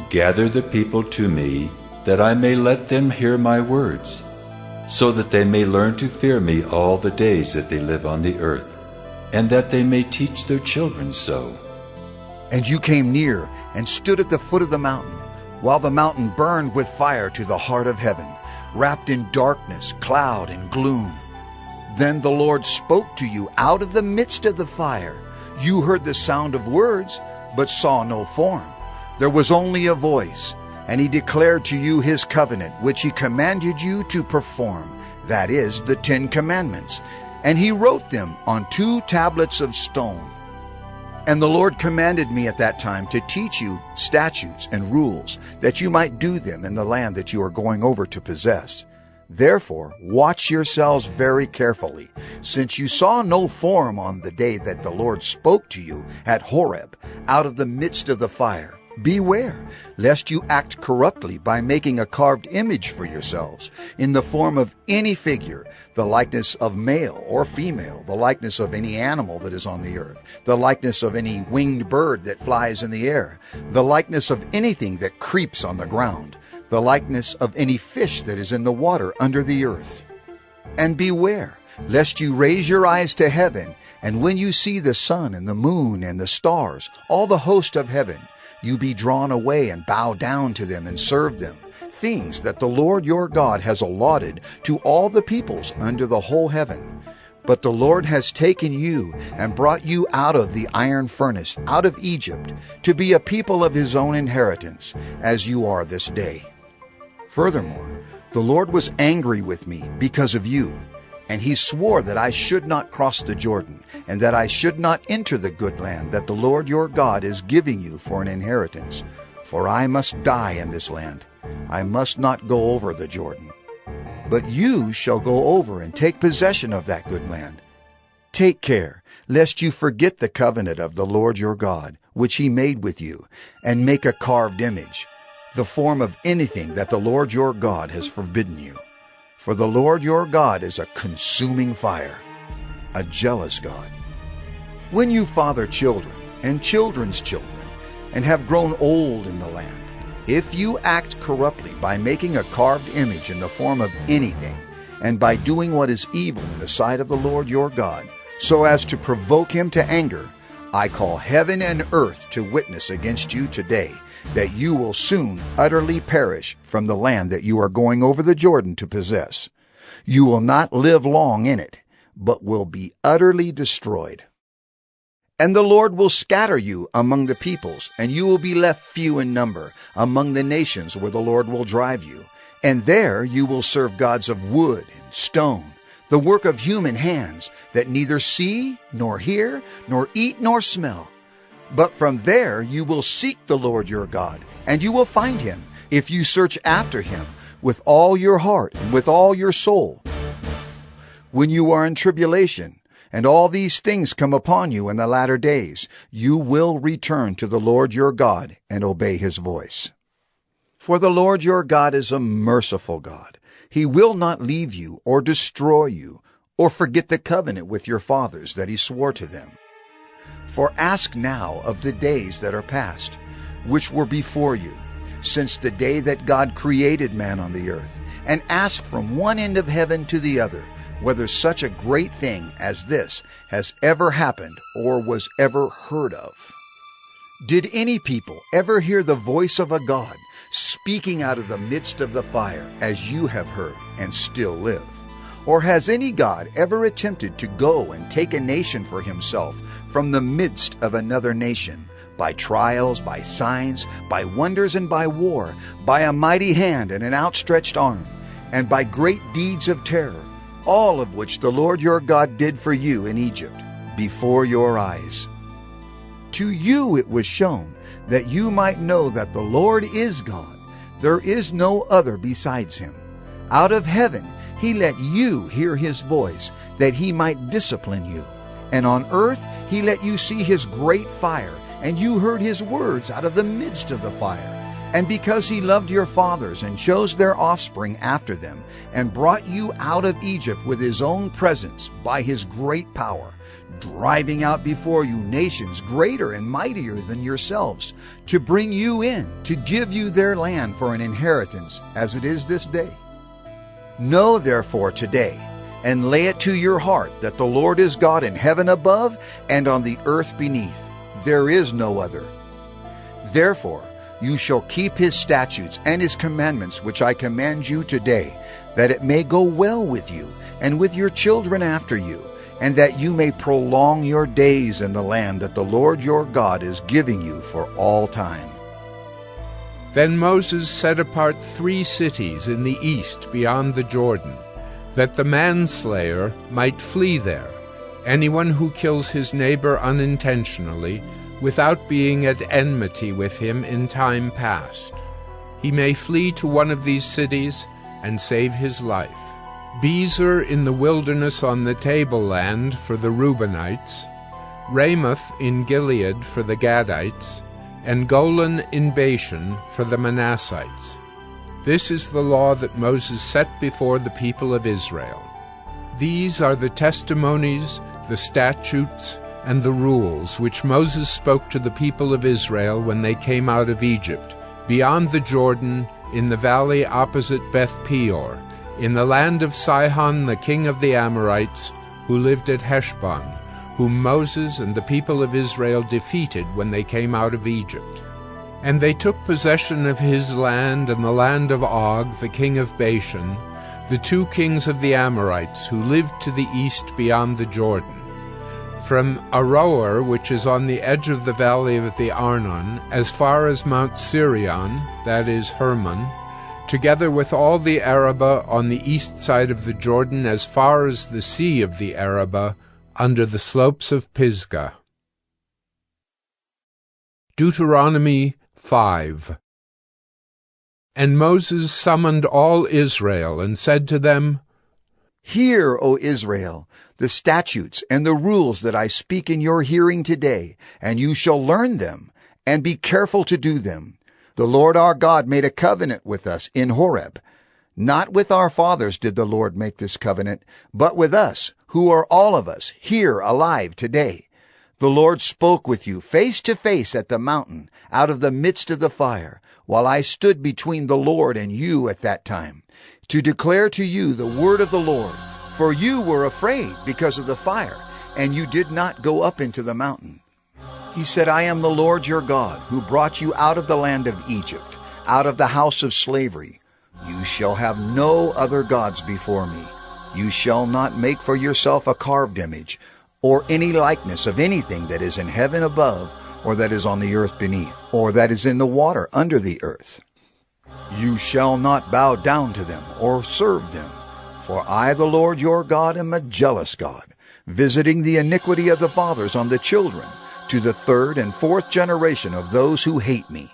Gather the people to me, that I may let them hear my words, so that they may learn to fear me all the days that they live on the earth, and that they may teach their children so. And you came near and stood at the foot of the mountain, while the mountain burned with fire to the heart of heaven, wrapped in darkness, cloud, and gloom. Then the Lord spoke to you out of the midst of the fire. You heard the sound of words, but saw no form. There was only a voice, and he declared to you his covenant, which he commanded you to perform, that is, the 10 Commandments. And he wrote them on 2 tablets of stone. And the Lord commanded me at that time to teach you statutes and rules, that you might do them in the land that you are going over to possess. Therefore, watch yourselves very carefully, since you saw no form on the day that the Lord spoke to you at Horeb, out of the midst of the fire. Beware, lest you act corruptly by making a carved image for yourselves, in the form of any figure, the likeness of male or female, the likeness of any animal that is on the earth, the likeness of any winged bird that flies in the air, the likeness of anything that creeps on the ground, the likeness of any fish that is in the water under the earth. And beware, lest you raise your eyes to heaven, and when you see the sun and the moon and the stars, all the host of heaven, you be drawn away and bow down to them and serve them, things that the Lord your God has allotted to all the peoples under the whole heaven. But the Lord has taken you and brought you out of the iron furnace, out of Egypt, to be a people of his own inheritance, as you are this day. Furthermore, the Lord was angry with me because of you, and he swore that I should not cross the Jordan, and that I should not enter the good land that the Lord your God is giving you for an inheritance. For I must die in this land. I must not go over the Jordan. But you shall go over and take possession of that good land. Take care, lest you forget the covenant of the Lord your God, which he made with you, and make a carved image, the form of anything that the Lord your God has forbidden you. For the Lord your God is a consuming fire, a jealous God. When you father children and children's children, and have grown old in the land, if you act corruptly by making a carved image in the form of anything, and by doing what is evil in the sight of the Lord your God, so as to provoke him to anger, I call heaven and earth to witness against you today, that you will soon utterly perish from the land that you are going over the Jordan to possess. You will not live long in it, but will be utterly destroyed. And the Lord will scatter you among the peoples, and you will be left few in number among the nations where the Lord will drive you. And there you will serve gods of wood and stone, the work of human hands, that neither see, nor hear, nor eat, nor smell. But from there you will seek the Lord your God, and you will find him, if you search after him with all your heart and with all your soul. When you are in tribulation, and all these things come upon you in the latter days, you will return to the Lord your God and obey his voice. For the Lord your God is a merciful God. He will not leave you or destroy you, or forget the covenant with your fathers that he swore to them. For ask now of the days that are past, which were before you, since the day that God created man on the earth, and ask from one end of heaven to the other, whether such a great thing as this has ever happened or was ever heard of. Did any people ever hear the voice of a God speaking out of the midst of the fire, as you have heard and still live? Or has any God ever attempted to go and take a nation for himself from the midst of another nation, by trials, by signs, by wonders, and by war, by a mighty hand and an outstretched arm, and by great deeds of terror, all of which the Lord your God did for you in Egypt, before your eyes? To you it was shown, that you might know that the Lord is God. There is no other besides him. Out of heaven he let you hear his voice, that he might discipline you. And on earth he let you see his great fire, and you heard his words out of the midst of the fire. And because he loved your fathers and chose their offspring after them, and brought you out of Egypt with his own presence by his great power, driving out before you nations greater and mightier than yourselves, to bring you in, to give you their land for an inheritance, as it is this day. Know therefore today, and lay it to your heart, that the Lord is God in heaven above and on the earth beneath. There is no other. Therefore you shall keep his statutes and his commandments which I command you today, that it may go well with you and with your children after you, and that you may prolong your days in the land that the Lord your God is giving you for all time. Then Moses set apart 3 cities in the east beyond the Jordan, that the manslayer might flee there, anyone who kills his neighbor unintentionally, without being at enmity with him in time past. He may flee to one of these cities and save his life. Bezer in the wilderness on the tableland for the Reubenites, Ramoth in Gilead for the Gadites, and Golan in Bashan for the Manassites. This is the law that Moses set before the people of Israel. These are the testimonies, the statutes, and the rules which Moses spoke to the people of Israel when they came out of Egypt, beyond the Jordan, in the valley opposite Beth Peor, in the land of Sihon the king of the Amorites, who lived at Heshbon, whom Moses and the people of Israel defeated when they came out of Egypt. And they took possession of his land and the land of Og the king of Bashan, the 2 kings of the Amorites, who lived to the east beyond the Jordan. From Aroer, which is on the edge of the valley of the Arnon, as far as Mount Sirion, that is Hermon, together with all the Arabah on the east side of the Jordan, as far as the sea of the Arabah, under the slopes of Pisgah. Deuteronomy 5. And Moses summoned all Israel, and said to them, Hear, O Israel, the statutes and the rules that I speak in your hearing today, and you shall learn them, and be careful to do them. The Lord our God made a covenant with us in Horeb. Not with our fathers did the Lord make this covenant, but with us, who are all of us here alive today. The Lord spoke with you face to face at the mountain, out of the midst of the fire, while I stood between the Lord and you at that time, to declare to you the word of the Lord. For you were afraid because of the fire, and you did not go up into the mountain. He said, I am the Lord your God, who brought you out of the land of Egypt, out of the house of slavery. You shall have no other gods before me. You shall not make for yourself a carved image, or any likeness of anything that is in heaven above, or that is on the earth beneath, or that is in the water under the earth. You shall not bow down to them, or serve them. For I, the Lord your God, am a jealous God, visiting the iniquity of the fathers on the children, to the 3rd and 4th generation of those who hate me,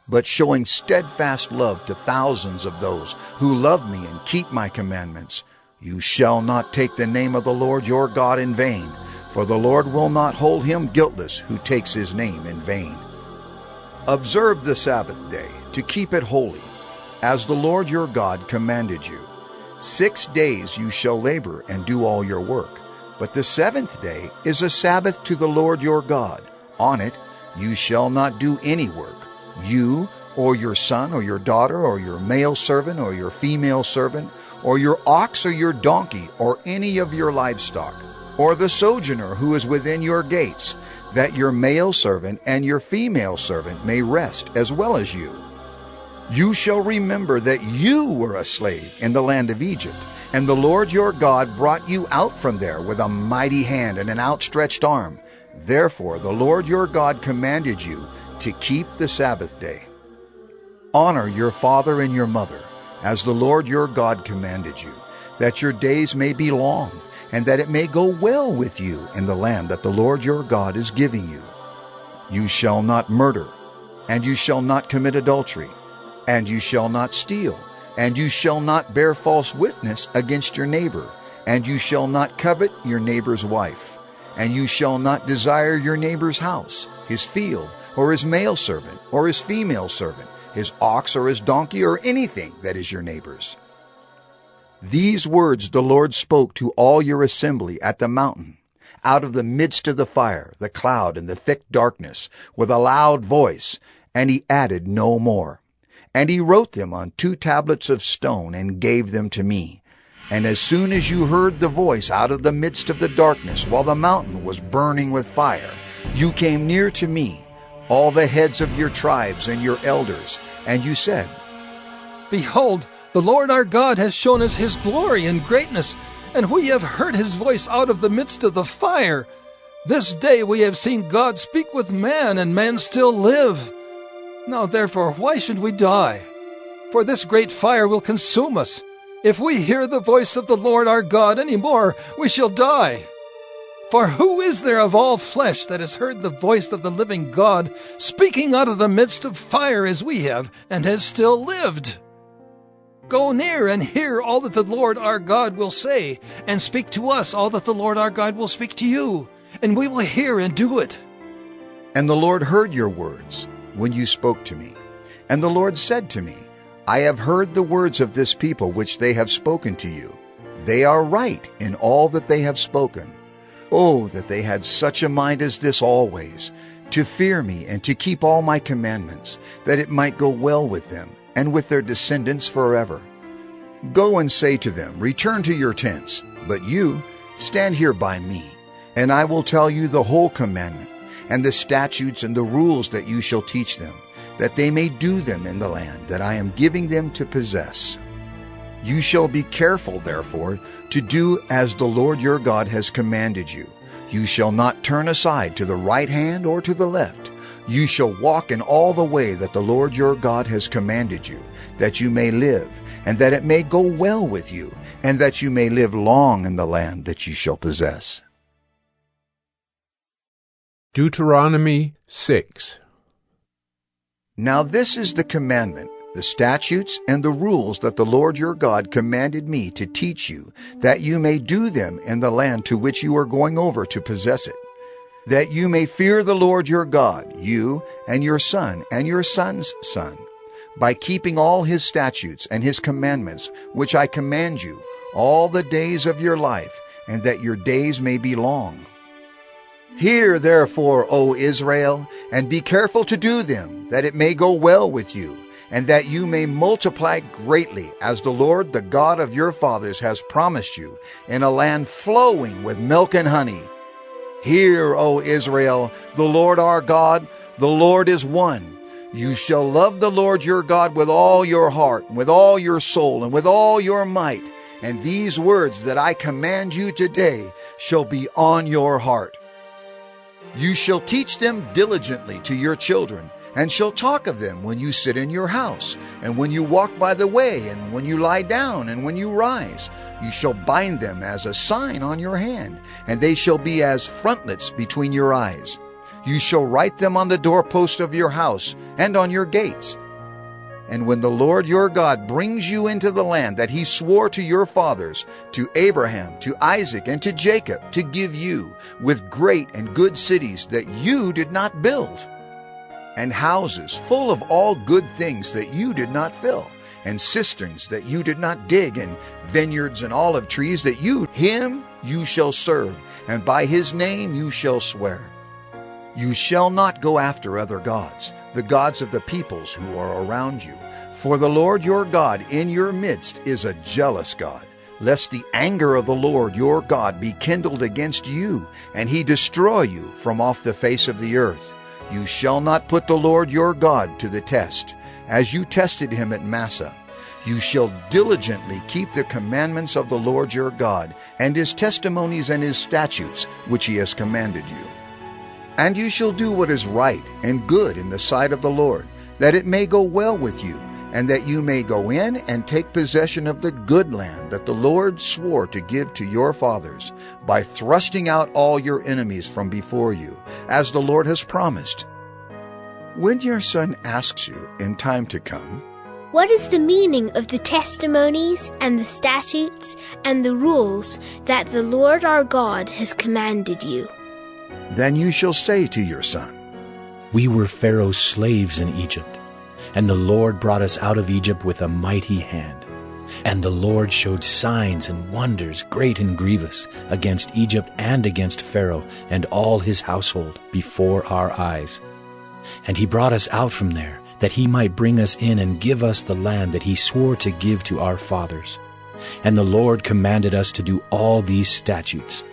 but showing steadfast love to thousands of those who love me and keep my commandments. You shall not take the name of the Lord your God in vain, for the Lord will not hold him guiltless who takes his name in vain. Observe the Sabbath day, to keep it holy, as the Lord your God commanded you. 6 days you shall labor and do all your work, but the 7th day is a Sabbath to the Lord your God. On it you shall not do any work, you or your son or your daughter or your male servant or your female servant, or your ox or your donkey or any of your livestock, or the sojourner who is within your gates, that your male servant and your female servant may rest as well as you. You shall remember that you were a slave in the land of Egypt, and the Lord your God brought you out from there with a mighty hand and an outstretched arm. Therefore the Lord your God commanded you to keep the Sabbath day. Honor your father and your mother, as the Lord your God commanded you, that your days may be long, and that it may go well with you in the land that the Lord your God is giving you. You shall not murder, and you shall not commit adultery, and you shall not steal, and you shall not bear false witness against your neighbor, and you shall not covet your neighbor's wife, and you shall not desire your neighbor's house, his field, or his male servant, or his female servant, his ox or his donkey, or anything that is your neighbor's. These words the Lord spoke to all your assembly at the mountain, out of the midst of the fire, the cloud, and the thick darkness, with a loud voice, and he added no more. And he wrote them on 2 tablets of stone and gave them to me. And as soon as you heard the voice out of the midst of the darkness, while the mountain was burning with fire, you came near to me, all the heads of your tribes and your elders, and you said, Behold, the Lord our God has shown us his glory and greatness, and we have heard his voice out of the midst of the fire. This day we have seen God speak with man, and man still live. Now therefore, why should we die? For this great fire will consume us. If we hear the voice of the Lord our God any more, we shall die. For who is there of all flesh that has heard the voice of the living God speaking out of the midst of fire as we have, and has still lived? Go near and hear all that the Lord our God will say, and speak to us all that the Lord our God will speak to you, and we will hear and do it. And the Lord heard your words when you spoke to me. And the Lord said to me, I have heard the words of this people which they have spoken to you. They are right in all that they have spoken. Oh, that they had such a mind as this always, to fear me and to keep all my commandments, that it might go well with them and with their descendants forever. Go and say to them, Return to your tents, but you stand here by me, and I will tell you the whole commandment, and the statutes and the rules that you shall teach them, that they may do them in the land that I am giving them to possess. You shall be careful, therefore, to do as the Lord your God has commanded you. You shall not turn aside to the right hand or to the left. You shall walk in all the way that the Lord your God has commanded you, that you may live, and that it may go well with you, and that you may live long in the land that you shall possess. Deuteronomy 6. Now this is the commandment, the statutes and the rules that the Lord your God commanded me to teach you, that you may do them in the land to which you are going over to possess it, that you may fear the Lord your God, you and your son and your son's son, by keeping all his statutes and his commandments, which I command you, all the days of your life, and that your days may be long. Hear therefore, O Israel, and be careful to do them, that it may go well with you, and that you may multiply greatly, as the Lord, the God of your fathers, has promised you, in a land flowing with milk and honey. Hear, O Israel, the Lord our God, the Lord is one. You shall love the Lord your God with all your heart, and with all your soul, and with all your might. And these words that I command you today shall be on your heart. You shall teach them diligently to your children, and shall talk of them when you sit in your house, and when you walk by the way, and when you lie down, and when you rise. You shall bind them as a sign on your hand, and they shall be as frontlets between your eyes. You shall write them on the doorpost of your house and on your gates. And when the Lord your God brings you into the land that he swore to your fathers, to Abraham, to Isaac, and to Jacob, to give you, with great and good cities that you did not build, and houses full of all good things that you did not fill, and cisterns that you did not dig, and vineyards and olive trees that him you shall serve, and by his name you shall swear. You shall not go after other gods, the gods of the peoples who are around you. For the Lord your God in your midst is a jealous God, lest the anger of the Lord your God be kindled against you, and he destroy you from off the face of the earth. You shall not put the Lord your God to the test, as you tested him at Massah. You shall diligently keep the commandments of the Lord your God, and his testimonies and his statutes, which he has commanded you. And you shall do what is right and good in the sight of the Lord, that it may go well with you, and that you may go in and take possession of the good land that the Lord swore to give to your fathers, by thrusting out all your enemies from before you, as the Lord has promised. When your son asks you in time to come, "What is the meaning of the testimonies and the statutes and the rules that the Lord our God has commanded you?" then you shall say to your son, "We were Pharaoh's slaves in Egypt, and the Lord brought us out of Egypt with a mighty hand. And the Lord showed signs and wonders great and grievous against Egypt and against Pharaoh and all his household before our eyes. And he brought us out from there, that he might bring us in and give us the land that he swore to give to our fathers. And the Lord commanded us to do all these statutes,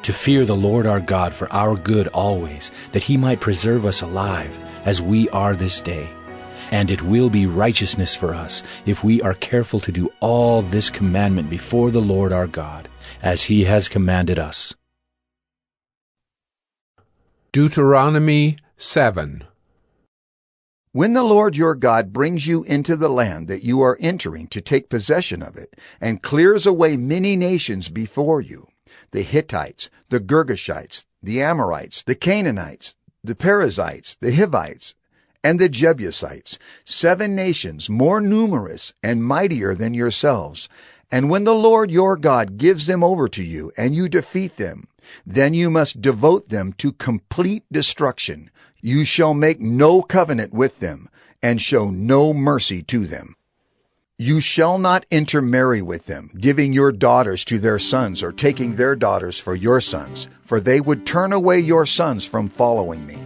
to fear the Lord our God for our good always, that he might preserve us alive, as we are this day. And it will be righteousness for us if we are careful to do all this commandment before the Lord our God, as he has commanded us." Deuteronomy 7. When the Lord your God brings you into the land that you are entering to take possession of it, and clears away many nations before you, the Hittites, the Girgashites, the Amorites, the Canaanites, the Perizzites, the Hivites, and the Jebusites, 7 nations more numerous and mightier than yourselves. And when the Lord your God gives them over to you, and you defeat them, then you must devote them to complete destruction. You shall make no covenant with them, and show no mercy to them. You shall not intermarry with them, giving your daughters to their sons, or taking their daughters for your sons, for they would turn away your sons from following me,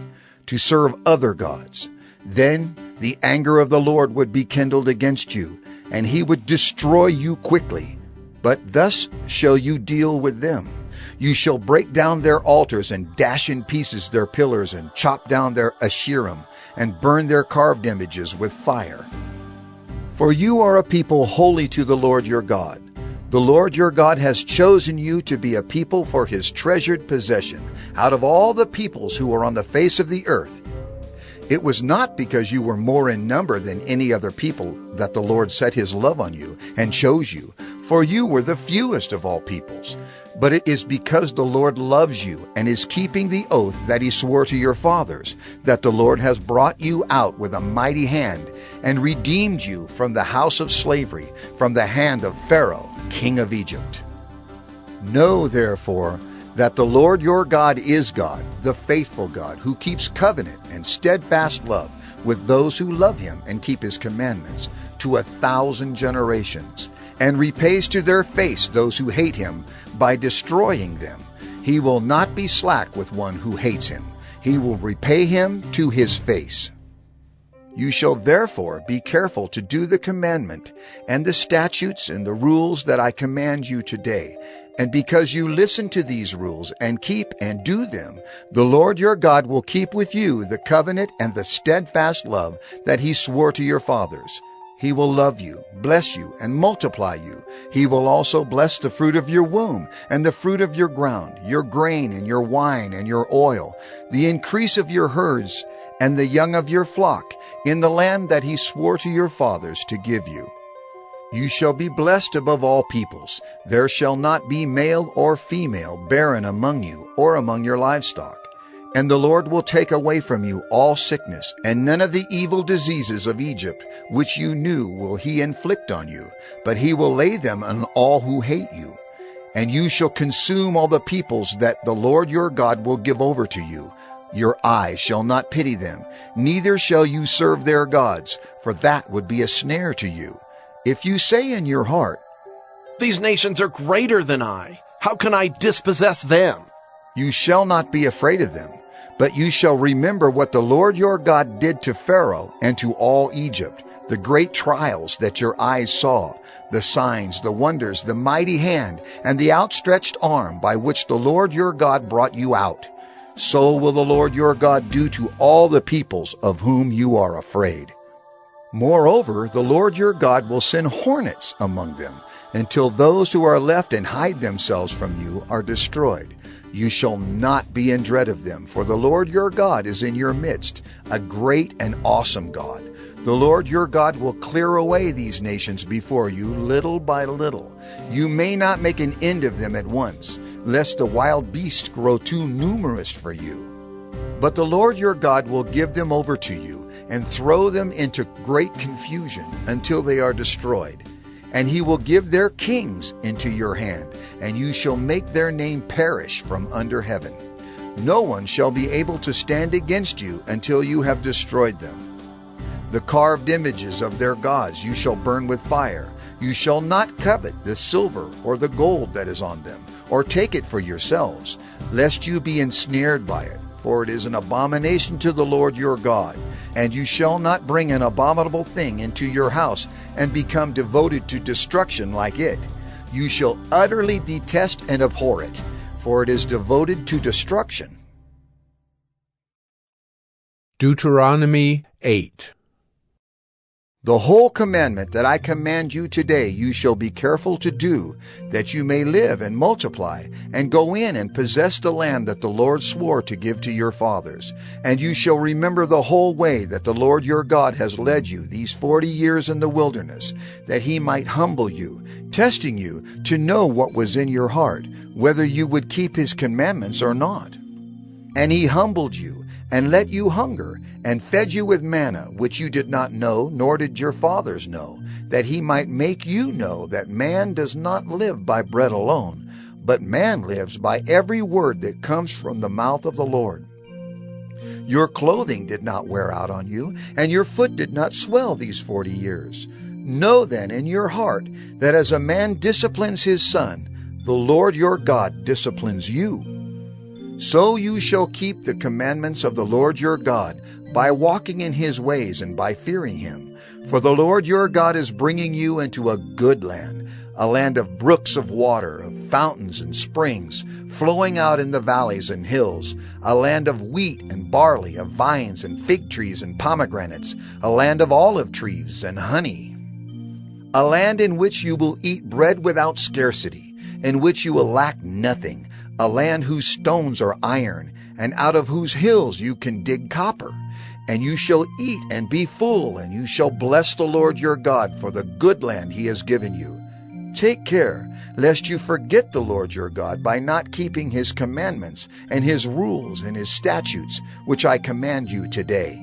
to serve other gods. Then the anger of the Lord would be kindled against you, and he would destroy you quickly. But thus shall you deal with them. You shall break down their altars, and dash in pieces their pillars, and chop down their Asherim, and burn their carved images with fire. For you are a people holy to the Lord your God. The Lord your God has chosen you to be a people for his treasured possession out of all the peoples who are on the face of the earth. It was not because you were more in number than any other people that the Lord set his love on you and chose you, for you were the fewest of all peoples. But it is because the Lord loves you and is keeping the oath that he swore to your fathers, that the Lord has brought you out with a mighty hand and redeemed you from the house of slavery, from the hand of Pharaoh, king of Egypt. Know, therefore, that the Lord your God is God, the faithful God, who keeps covenant and steadfast love with those who love him and keep his commandments to 1,000 generations, and repays to their face those who hate him by destroying them. He will not be slack with one who hates him. He will repay him to his face. You shall therefore be careful to do the commandment and the statutes and the rules that I command you today. And because you listen to these rules and keep and do them, the Lord your God will keep with you the covenant and the steadfast love that he swore to your fathers. He will love you, bless you, and multiply you. He will also bless the fruit of your womb, and the fruit of your ground, your grain, and your wine, and your oil, the increase of your herds, and the young of your flock, in the land that he swore to your fathers to give you. You shall be blessed above all peoples. There shall not be male or female barren among you, or among your livestock. And the Lord will take away from you all sickness, and none of the evil diseases of Egypt, which you knew, will he inflict on you, but he will lay them on all who hate you. And you shall consume all the peoples that the Lord your God will give over to you. Your eye shall not pity them, neither shall you serve their gods, for that would be a snare to you. If you say in your heart, "These nations are greater than I. How can I dispossess them?" you shall not be afraid of them, but you shall remember what the Lord your God did to Pharaoh and to all Egypt, the great trials that your eyes saw, the signs, the wonders, the mighty hand, and the outstretched arm by which the Lord your God brought you out. So will the Lord your God do to all the peoples of whom you are afraid. Moreover, the Lord your God will send hornets among them, until those who are left and hide themselves from you are destroyed. You shall not be in dread of them, for the Lord your God is in your midst, a great and awesome God. The Lord your God will clear away these nations before you little by little. You may not make an end of them at once, lest the wild beasts grow too numerous for you. But the Lord your God will give them over to you, and throw them into great confusion until they are destroyed. And he will give their kings into your hand, and you shall make their name perish from under heaven. No one shall be able to stand against you until you have destroyed them. The carved images of their gods you shall burn with fire. You shall not covet the silver or the gold that is on them, or take it for yourselves, lest you be ensnared by it, for it is an abomination to the Lord your God. And you shall not bring an abominable thing into your house and become devoted to destruction like it. You shall utterly detest and abhor it, for it is devoted to destruction. Deuteronomy 8. The whole commandment that I command you today you shall be careful to do, that you may live and multiply, and go in and possess the land that the Lord swore to give to your fathers. And you shall remember the whole way that the Lord your God has led you these 40 years in the wilderness, that he might humble you, testing you to know what was in your heart, whether you would keep his commandments or not. And he humbled you, and let you hunger, and fed you with manna, which you did not know, nor did your fathers know, that he might make you know that man does not live by bread alone, but man lives by every word that comes from the mouth of the Lord. Your clothing did not wear out on you, and your foot did not swell these 40 years. Know then in your heart that as a man disciplines his son, the Lord your God disciplines you. So you shall keep the commandments of the Lord your God, by walking in his ways and by fearing him. For the Lord your God is bringing you into a good land, a land of brooks of water, of fountains and springs, flowing out in the valleys and hills, a land of wheat and barley, of vines and fig trees and pomegranates, a land of olive trees and honey, a land in which you will eat bread without scarcity, in which you will lack nothing, a land whose stones are iron, and out of whose hills you can dig copper. And you shall eat and be full, and you shall bless the Lord your God for the good land he has given you. Take care, lest you forget the Lord your God by not keeping his commandments and his rules and his statutes, which I command you today.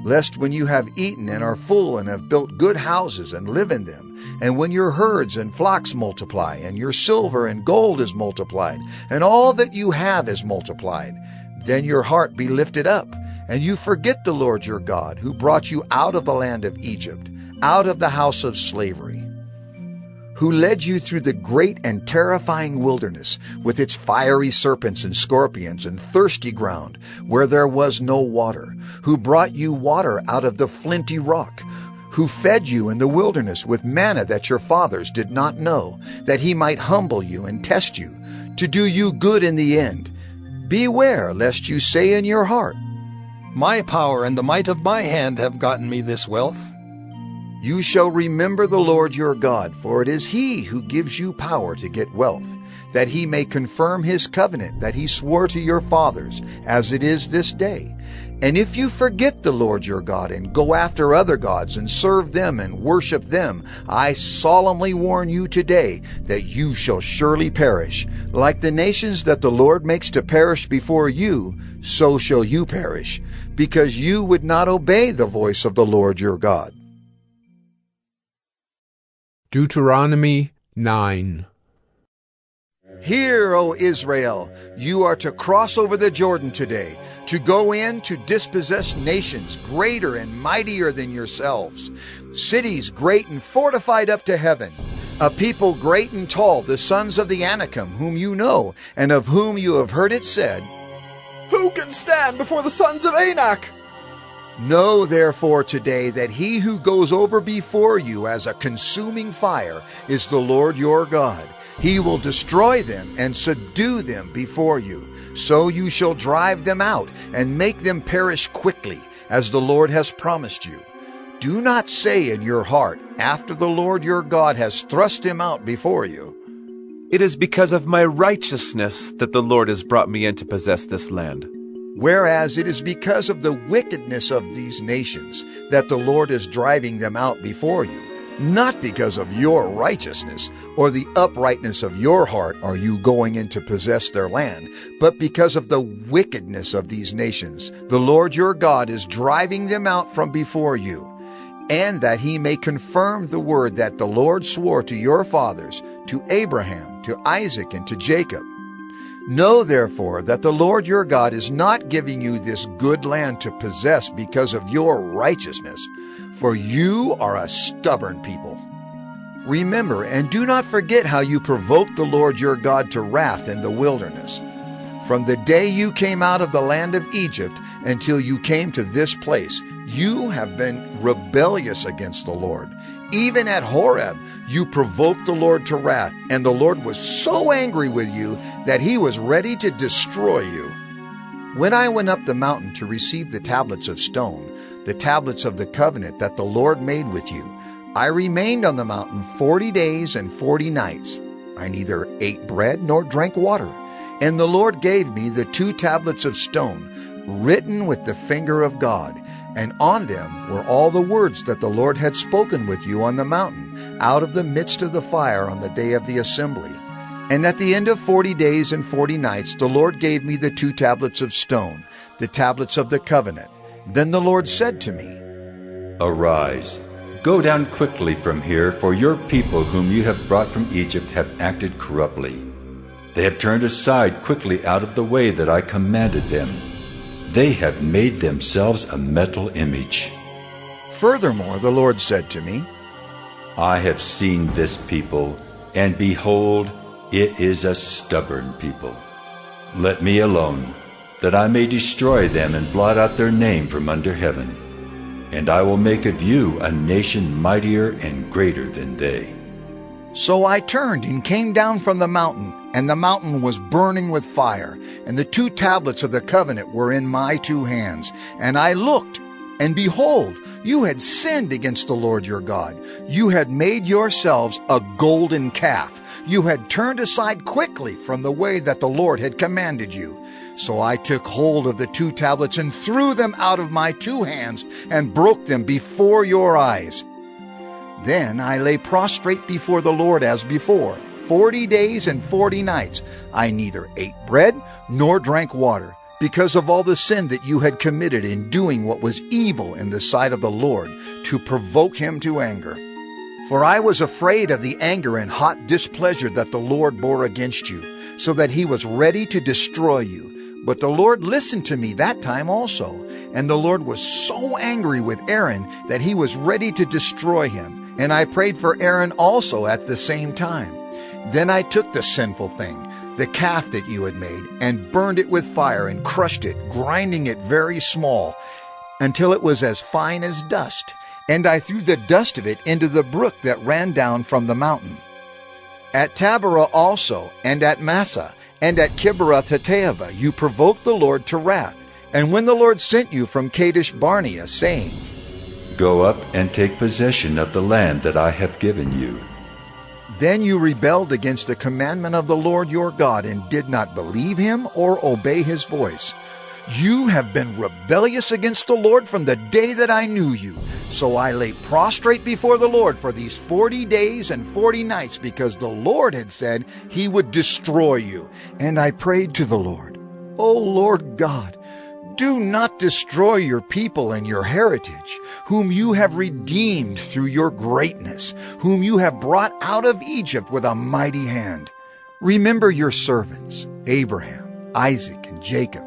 Lest when you have eaten and are full and have built good houses and live in them, and when your herds and flocks multiply, and your silver and gold is multiplied, and all that you have is multiplied, then your heart be lifted up, and you forget the Lord your God, who brought you out of the land of Egypt, out of the house of slavery, who led you through the great and terrifying wilderness, with its fiery serpents and scorpions and thirsty ground, where there was no water, who brought you water out of the flinty rock, who fed you in the wilderness with manna that your fathers did not know, that he might humble you and test you, to do you good in the end. Beware lest you say in your heart, My power and the might of my hand have gotten me this wealth. You shall remember the Lord your God, for it is he who gives you power to get wealth, that he may confirm his covenant that he swore to your fathers, as it is this day. And if you forget the Lord your God and go after other gods and serve them and worship them, I solemnly warn you today that you shall surely perish. Like the nations that the Lord makes to perish before you, so shall you perish, because you would not obey the voice of the Lord your God. Deuteronomy 9. Hear, O Israel, you are to cross over the Jordan today, to go in to dispossess nations greater and mightier than yourselves, cities great and fortified up to heaven, a people great and tall, the sons of the Anakim, whom you know, and of whom you have heard it said, Who can stand before the sons of Anak? Know therefore today that he who goes over before you as a consuming fire is the Lord your God. He will destroy them and subdue them before you. So you shall drive them out and make them perish quickly, as the Lord has promised you. Do not say in your heart, after the Lord your God has thrust him out before you, It is because of my righteousness that the Lord has brought me in to possess this land. Whereas it is because of the wickedness of these nations that the Lord is driving them out before you. Not because of your righteousness or the uprightness of your heart are you going in to possess their land, but because of the wickedness of these nations. The Lord your God is driving them out from before you, and that he may confirm the word that the Lord swore to your fathers, to Abraham, to Isaac, and to Jacob. Know therefore that the Lord your God is not giving you this good land to possess because of your righteousness, for you are a stubborn people. Remember and do not forget how you provoked the Lord your God to wrath in the wilderness. From the day you came out of the land of Egypt until you came to this place, you have been rebellious against the Lord. Even at Horeb, you provoked the Lord to wrath, and the Lord was so angry with you that he was ready to destroy you. When I went up the mountain to receive the tablets of stone, the tablets of the covenant that the Lord made with you, I remained on the mountain 40 days and 40 nights. I neither ate bread nor drank water. And the Lord gave me the 2 tablets of stone, written with the finger of God, and on them were all the words that the Lord had spoken with you on the mountain, out of the midst of the fire on the day of the assembly. And at the end of 40 days and 40 nights the Lord gave me the 2 tablets of stone, the tablets of the covenant. Then the Lord said to me, Arise, go down quickly from here, for your people whom you have brought from Egypt have acted corruptly. They have turned aside quickly out of the way that I commanded them. They have made themselves a metal image. Furthermore, the Lord said to me, I have seen this people, and behold, it is a stubborn people. Let me alone, that I may destroy them and blot out their name from under heaven. And I will make of you a nation mightier and greater than they. So I turned and came down from the mountain, and the mountain was burning with fire, and the 2 tablets of the covenant were in my 2 hands. And I looked, and behold, you had sinned against the Lord your God. You had made yourselves a golden calf. You had turned aside quickly from the way that the Lord had commanded you. So I took hold of the 2 tablets and threw them out of my 2 hands and broke them before your eyes. Then I lay prostrate before the Lord as before. 40 days and 40 nights I neither ate bread nor drank water, because of all the sin that you had committed in doing what was evil in the sight of the Lord, to provoke him to anger. For I was afraid of the anger and hot displeasure that the Lord bore against you, so that he was ready to destroy you. But the Lord listened to me that time also, and the Lord was so angry with Aaron that he was ready to destroy him. And I prayed for Aaron also at the same time. Then I took the sinful thing, the calf that you had made, and burned it with fire and crushed it, grinding it very small, until it was as fine as dust. And I threw the dust of it into the brook that ran down from the mountain. At Taberah also, and at Massah, and at Kibroth-Hattaavah you provoked the Lord to wrath. And when the Lord sent you from Kadesh Barnea, saying, Go up and take possession of the land that I have given you. Then you rebelled against the commandment of the Lord your God, and did not believe him or obey his voice. You have been rebellious against the Lord from the day that I knew you. So I lay prostrate before the Lord for these 40 days and 40 nights, because the Lord had said he would destroy you. And I prayed to the Lord, O Lord God, do not destroy your people and your heritage, whom you have redeemed through your greatness, whom you have brought out of Egypt with a mighty hand. Remember your servants, Abraham, Isaac, and Jacob.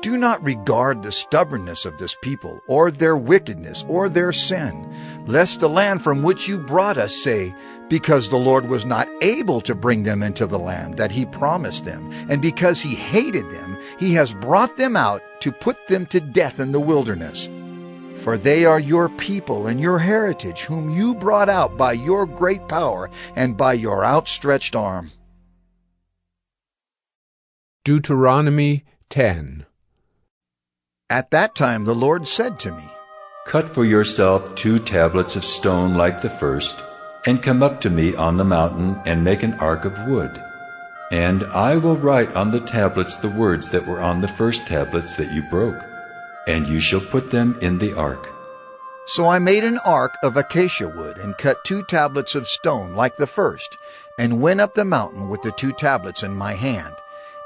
Do not regard the stubbornness of this people, or their wickedness, or their sin, lest the land from which you brought us say, because the Lord was not able to bring them into the land that he promised them, and because he hated them, he has brought them out to put them to death in the wilderness. For they are your people and your heritage, whom you brought out by your great power and by your outstretched arm. Deuteronomy 10. At that time the Lord said to me, Cut for yourself 2 tablets of stone like the first, and come up to me on the mountain and make an ark of wood. And I will write on the tablets the words that were on the first tablets that you broke, and you shall put them in the ark. So I made an ark of acacia wood and cut 2 tablets of stone like the first, and went up the mountain with the 2 tablets in my hand.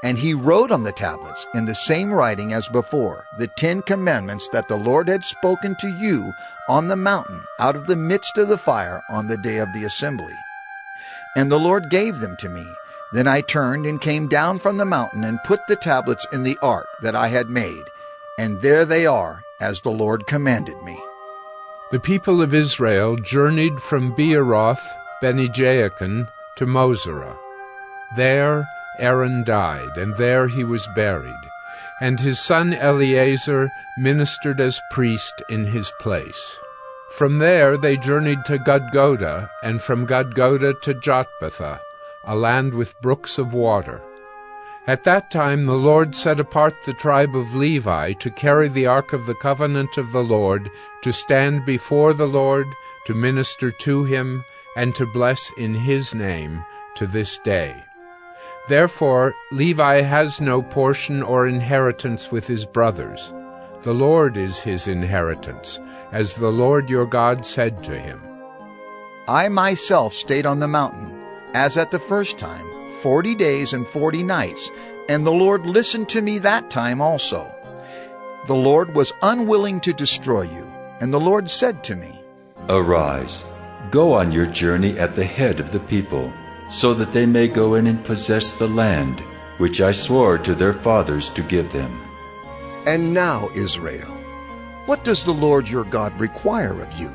And he wrote on the tablets, in the same writing as before, the 10 commandments that the Lord had spoken to you on the mountain out of the midst of the fire on the day of the assembly. And the Lord gave them to me. Then I turned and came down from the mountain and put the tablets in the ark that I had made. And there they are, as the Lord commanded me. The people of Israel journeyed from Beeroth, Bene-Jaakan, to Mosera. There Aaron died, and there he was buried, and his son Eleazar ministered as priest in his place. From there they journeyed to Gudgoda, and from Gudgoda to Jotbatha, a land with brooks of water. At that time the Lord set apart the tribe of Levi to carry the ark of the covenant of the Lord, to stand before the Lord, to minister to him, and to bless in his name to this day. Therefore Levi has no portion or inheritance with his brothers. The Lord is his inheritance, as the Lord your God said to him. I myself stayed on the mountain, as at the first time, 40 days and 40 nights, and the Lord listened to me that time also. The Lord was unwilling to destroy you, and the Lord said to me, Arise, go on your journey at the head of the people, so that they may go in and possess the land, which I swore to their fathers to give them. And now, Israel, what does the Lord your God require of you,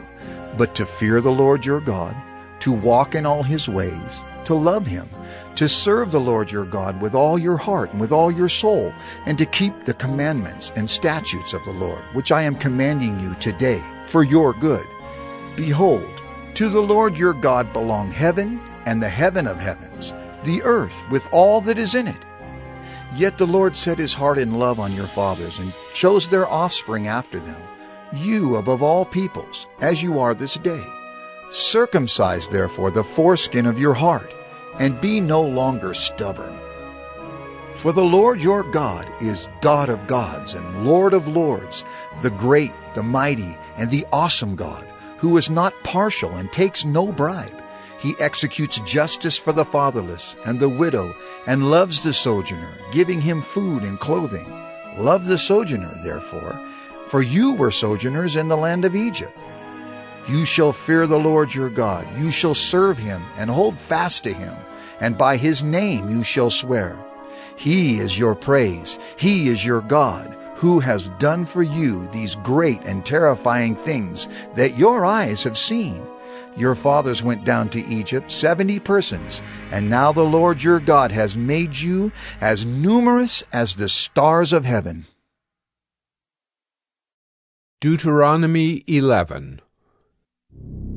but to fear the Lord your God, to walk in all his ways, to love him, to serve the Lord your God with all your heart and with all your soul, and to keep the commandments and statutes of the Lord, which I am commanding you today for your good? Behold, to the Lord your God belong heaven and the heaven of heavens, the earth with all that is in it. Yet the Lord set his heart in love on your fathers, and chose their offspring after them, you above all peoples, as you are this day. Circumcise therefore the foreskin of your heart, and be no longer stubborn. For the Lord your God is God of gods and Lord of lords, the great, the mighty, and the awesome God, who is not partial and takes no bribe. He executes justice for the fatherless and the widow, and loves the sojourner, giving him food and clothing. Love the sojourner, therefore, for you were sojourners in the land of Egypt. You shall fear the Lord your God. You shall serve him and hold fast to him, and by his name you shall swear. He is your praise. He is your God, who has done for you these great and terrifying things that your eyes have seen. Your fathers went down to Egypt, 70 persons, and now the Lord your God has made you as numerous as the stars of heaven. Deuteronomy 11.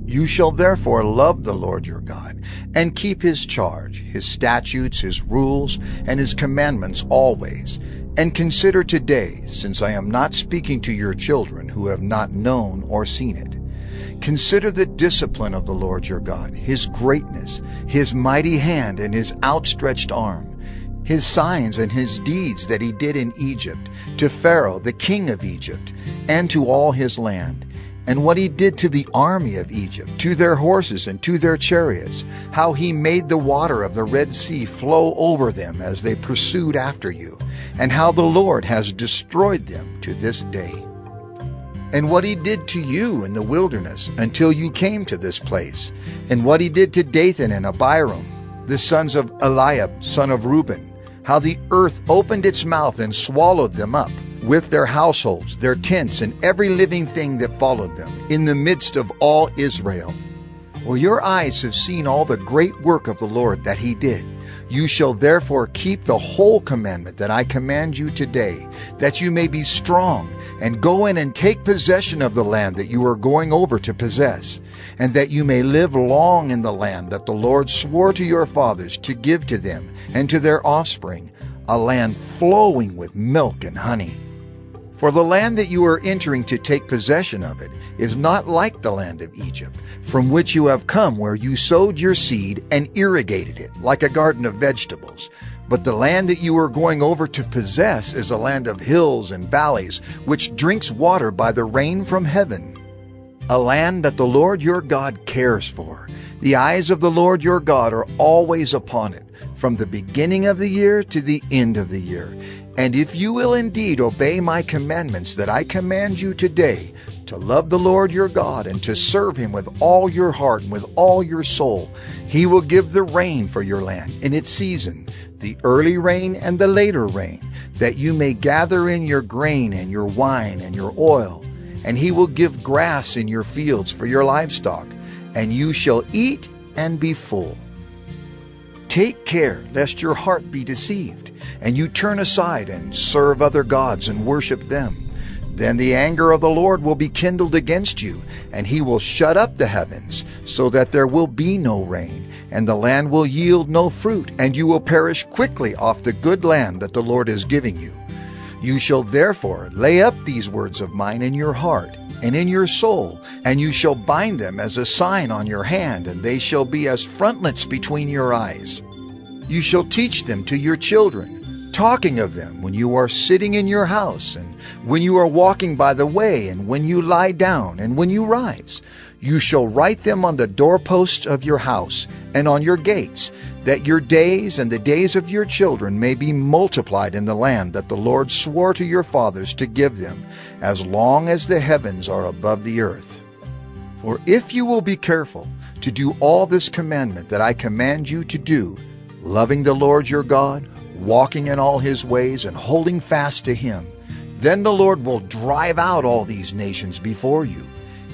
You shall therefore love the Lord your God, and keep his charge, his statutes, his rules, and his commandments always. And consider today, since I am not speaking to your children who have not known or seen it. Consider the discipline of the Lord your God, his greatness, his mighty hand and his outstretched arm, his signs and his deeds that he did in Egypt, to Pharaoh the king of Egypt, and to all his land, and what he did to the army of Egypt, to their horses and to their chariots, how he made the water of the Red Sea flow over them as they pursued after you, and how the Lord has destroyed them to this day. And what he did to you in the wilderness until you came to this place, and what he did to Dathan and Abiram, the sons of Eliab, son of Reuben, how the earth opened its mouth and swallowed them up, with their households, their tents, and every living thing that followed them, in the midst of all Israel. Well, your eyes have seen all the great work of the Lord that he did. You shall therefore keep the whole commandment that I command you today, that you may be strong, and go in and take possession of the land that you are going over to possess, and that you may live long in the land that the Lord swore to your fathers to give to them and to their offspring, a land flowing with milk and honey. For the land that you are entering to take possession of it is not like the land of Egypt, from which you have come, where you sowed your seed and irrigated it, like a garden of vegetables. But the land that you are going over to possess is a land of hills and valleys, which drinks water by the rain from heaven. A land that the Lord your God cares for. The eyes of the Lord your God are always upon it, from the beginning of the year to the end of the year. And if you will indeed obey my commandments that I command you today, to love the Lord your God and to serve him with all your heart and with all your soul, he will give the rain for your land in its season, the early rain and the later rain, that you may gather in your grain and your wine and your oil. And he will give grass in your fields for your livestock, and you shall eat and be full. Take care lest your heart be deceived, and you turn aside and serve other gods and worship them. Then the anger of the Lord will be kindled against you, and he will shut up the heavens, so that there will be no rain, and the land will yield no fruit, and you will perish quickly off the good land that the Lord is giving you. You shall therefore lay up these words of mine in your heart and in your soul, and you shall bind them as a sign on your hand, and they shall be as frontlets between your eyes. You shall teach them to your children, talking of them when you are sitting in your house, and when you are walking by the way, and when you lie down, and when you rise. You shall write them on the doorposts of your house and on your gates, that your days and the days of your children may be multiplied in the land that the Lord swore to your fathers to give them, as long as the heavens are above the earth. For if you will be careful to do all this commandment that I command you to do, loving the Lord your God, walking in all his ways, and holding fast to him, then the Lord will drive out all these nations before you,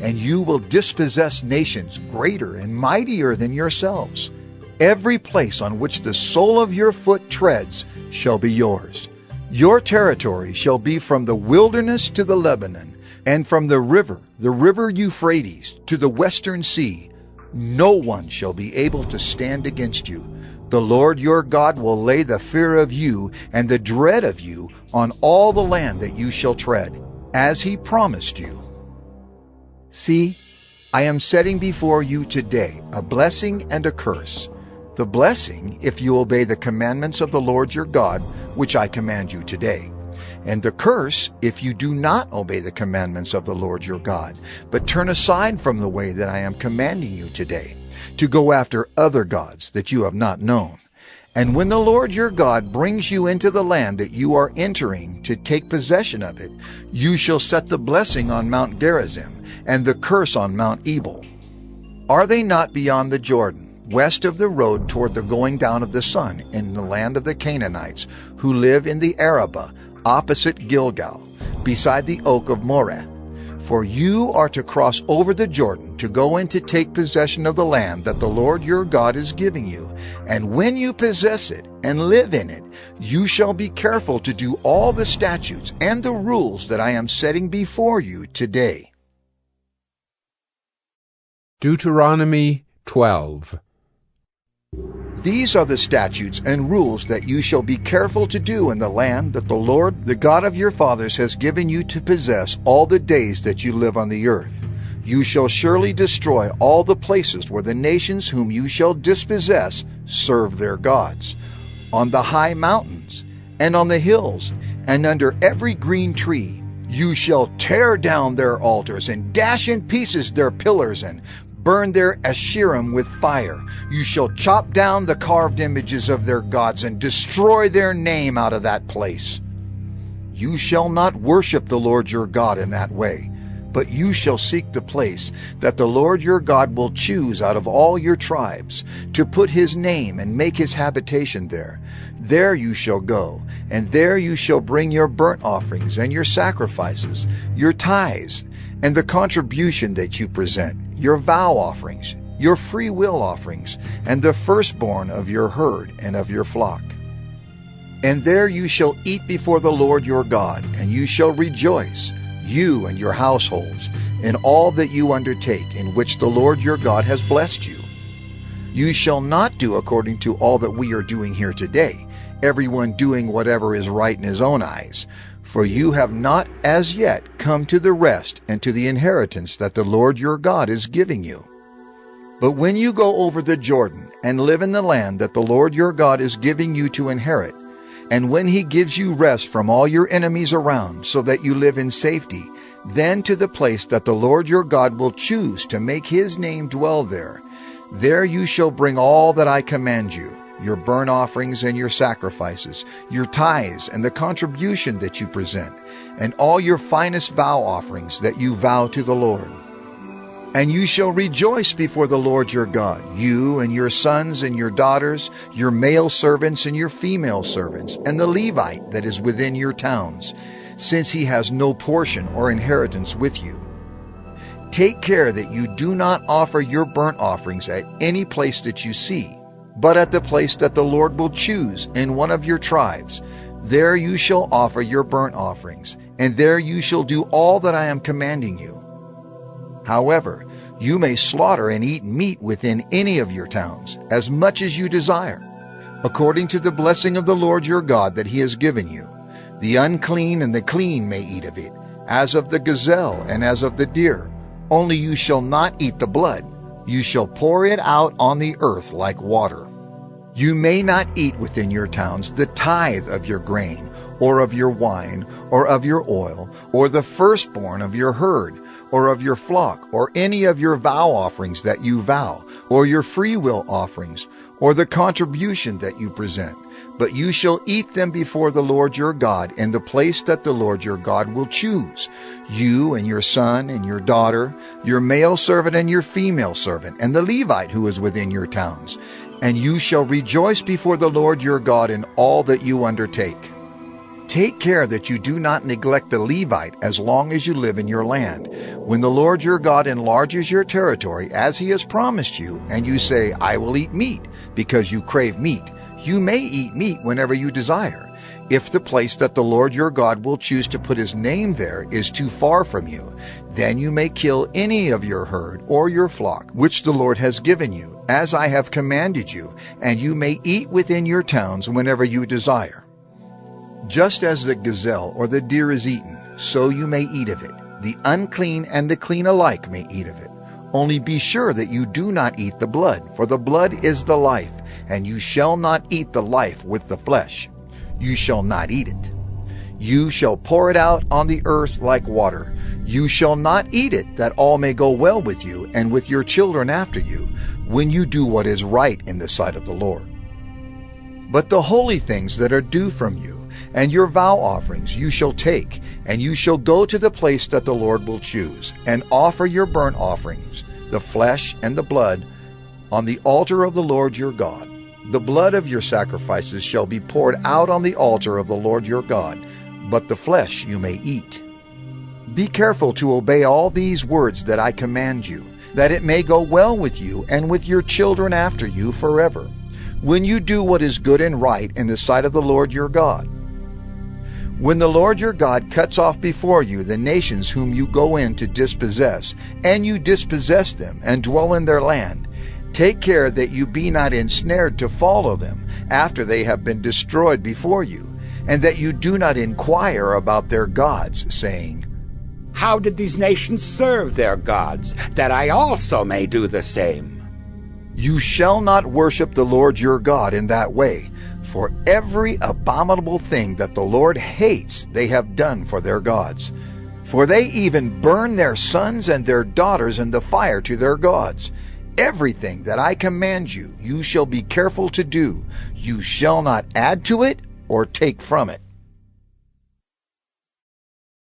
and you will dispossess nations greater and mightier than yourselves. Every place on which the sole of your foot treads shall be yours. Your territory shall be from the wilderness to the Lebanon, and from the river Euphrates, to the western sea. No one shall be able to stand against you. The Lord your God will lay the fear of you and the dread of you on all the land that you shall tread, as he promised you. See, I am setting before you today a blessing and a curse. The blessing, if you obey the commandments of the Lord your God, which I command you today. And the curse, if you do not obey the commandments of the Lord your God, but turn aside from the way that I am commanding you today, to go after other gods that you have not known. And when the Lord your God brings you into the land that you are entering to take possession of it, you shall set the blessing on Mount Gerizim, and the curse on Mount Ebal. Are they not beyond the Jordan, west of the road toward the going down of the sun, in the land of the Canaanites, who live in the Arabah, opposite Gilgal, beside the oak of Moreh? For you are to cross over the Jordan to go in to take possession of the land that the Lord your God is giving you. And when you possess it and live in it, you shall be careful to do all the statutes and the rules that I am setting before you today. Deuteronomy 12. These are the statutes and rules that you shall be careful to do in the land that the Lord, the God of your fathers, has given you to possess all the days that you live on the earth. You shall surely destroy all the places where the nations whom you shall dispossess serve their gods, on the high mountains, and on the hills, and under every green tree. You shall tear down their altars, and dash in pieces their pillars, and burn their Asherim with fire. You shall chop down the carved images of their gods, and destroy their name out of that place. You shall not worship the Lord your God in that way, But you shall seek the place that the Lord your God will choose out of all your tribes, to put his name and make his habitation there. There you shall go, and there you shall bring your burnt offerings and your sacrifices, your tithes, and the contribution that you present, your vow offerings, your free will offerings, and the firstborn of your herd and of your flock. And there you shall eat before the Lord your God, and you shall rejoice, you and your households, in all that you undertake, in which the Lord your God has blessed you. You shall not do according to all that we are doing here today, everyone doing whatever is right in his own eyes, for you have not as yet come to the rest and to the inheritance that the Lord your God is giving you. But when you go over the Jordan and live in the land that the Lord your God is giving you to inherit, and when he gives you rest from all your enemies around, so that you live in safety, then to the place that the Lord your God will choose to make his name dwell there, there you shall bring all that I command you, your burnt offerings and your sacrifices, your tithes and the contribution that you present, and all your finest vow offerings that you vow to the Lord. And you shall rejoice before the Lord your God, you and your sons and your daughters, your male servants and your female servants, and the Levite that is within your towns, since he has no portion or inheritance with you. Take care that you do not offer your burnt offerings at any place that you see, but at the place that the Lord will choose in one of your tribes. There you shall offer your burnt offerings, and there you shall do all that I am commanding you. However, you may slaughter and eat meat within any of your towns, as much as you desire, according to the blessing of the Lord your God that he has given you. The unclean and the clean may eat of it, as of the gazelle and as of the deer. Only you shall not eat the blood. You shall pour it out on the earth like water. You may not eat within your towns the tithe of your grain, or of your wine, or of your oil, or the firstborn of your herd, or of your flock, or any of your vow offerings that you vow, or your freewill offerings, or the contribution that you present. But you shall eat them before the Lord your God in the place that the Lord your God will choose, you and your son and your daughter, your male servant and your female servant, and the Levite who is within your towns. And you shall rejoice before the Lord your God in all that you undertake. Take care that you do not neglect the Levite as long as you live in your land. When the Lord your God enlarges your territory as he has promised you, and you say, I will eat meat, because you crave meat, you may eat meat whenever you desire. If the place that the Lord your God will choose to put his name there is too far from you, then you may kill any of your herd or your flock, which the Lord has given you, as I have commanded you, and you may eat within your towns whenever you desire. Just as the gazelle or the deer is eaten, so you may eat of it. The unclean and the clean alike may eat of it. Only be sure that you do not eat the blood, for the blood is the life, and you shall not eat the life with the flesh. You shall not eat it. You shall pour it out on the earth like water. You shall not eat it, that all may go well with you and with your children after you, when you do what is right in the sight of the Lord. But the holy things that are due from you, and your vow offerings you shall take, and you shall go to the place that the Lord will choose, and offer your burnt offerings, the flesh and the blood, on the altar of the Lord your God. The blood of your sacrifices shall be poured out on the altar of the Lord your God, but the flesh you may eat. Be careful to obey all these words that I command you, that it may go well with you and with your children after you forever, when you do what is good and right in the sight of the Lord your God. When the Lord your God cuts off before you the nations whom you go in to dispossess, and you dispossess them and dwell in their land, take care that you be not ensnared to follow them after they have been destroyed before you, and that you do not inquire about their gods, saying, How did these nations serve their gods, that I also may do the same? You shall not worship the Lord your God in that way, for every abominable thing that the Lord hates they have done for their gods. For they even burn their sons and their daughters in the fire to their gods. Everything that I command you, you shall be careful to do. You shall not add to it or take from it.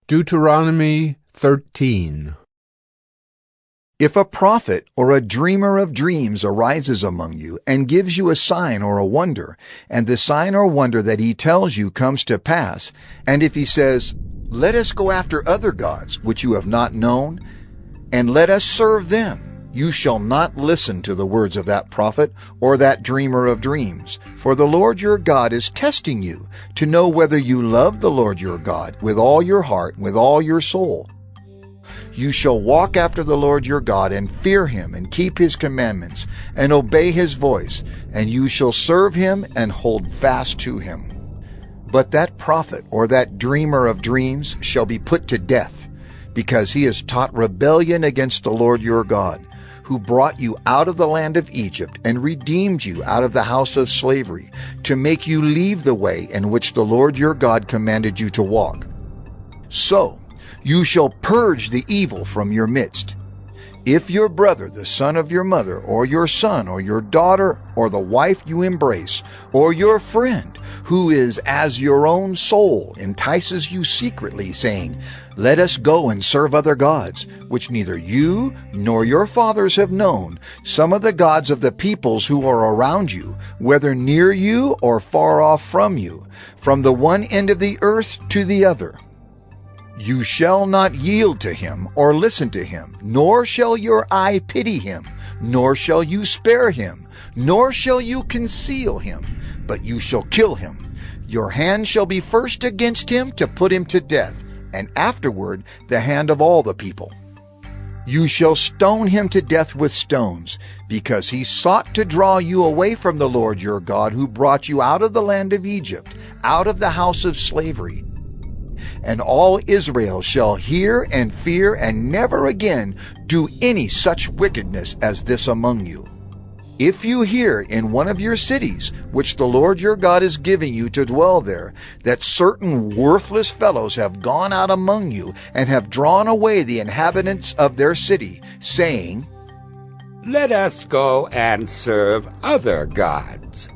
Deuteronomy 13. If a prophet or a dreamer of dreams arises among you and gives you a sign or a wonder, and the sign or wonder that he tells you comes to pass, and if he says, "Let us go after other gods which you have not known, and let us serve them," you shall not listen to the words of that prophet or that dreamer of dreams. For the Lord your God is testing you to know whether you love the Lord your God with all your heart, with all your soul. You shall walk after the Lord your God and fear him and keep his commandments and obey his voice, and you shall serve him and hold fast to him. But that prophet or that dreamer of dreams shall be put to death, because he has taught rebellion against the Lord your God, who brought you out of the land of Egypt and redeemed you out of the house of slavery, to make you leave the way in which the Lord your God commanded you to walk. So you shall purge the evil from your midst. If your brother, the son of your mother, or your son, or your daughter, or the wife you embrace, or your friend, who is as your own soul, entices you secretly, saying, "Let us go and serve other gods, which neither you nor your fathers have known, some of the gods of the peoples who are around you, whether near you or far off from you, from the one end of the earth to the other," you shall not yield to him or listen to him, nor shall your eye pity him, nor shall you spare him, nor shall you conceal him, but you shall kill him. Your hand shall be first against him to put him to death, and afterward the hand of all the people. You shall stone him to death with stones, because he sought to draw you away from the Lord your God, who brought you out of the land of Egypt, out of the house of slavery. And all Israel shall hear and fear, and never again do any such wickedness as this among you. If you hear in one of your cities, which the Lord your God is giving you to dwell there, that certain worthless fellows have gone out among you and have drawn away the inhabitants of their city, saying, "Let us go and serve other gods,"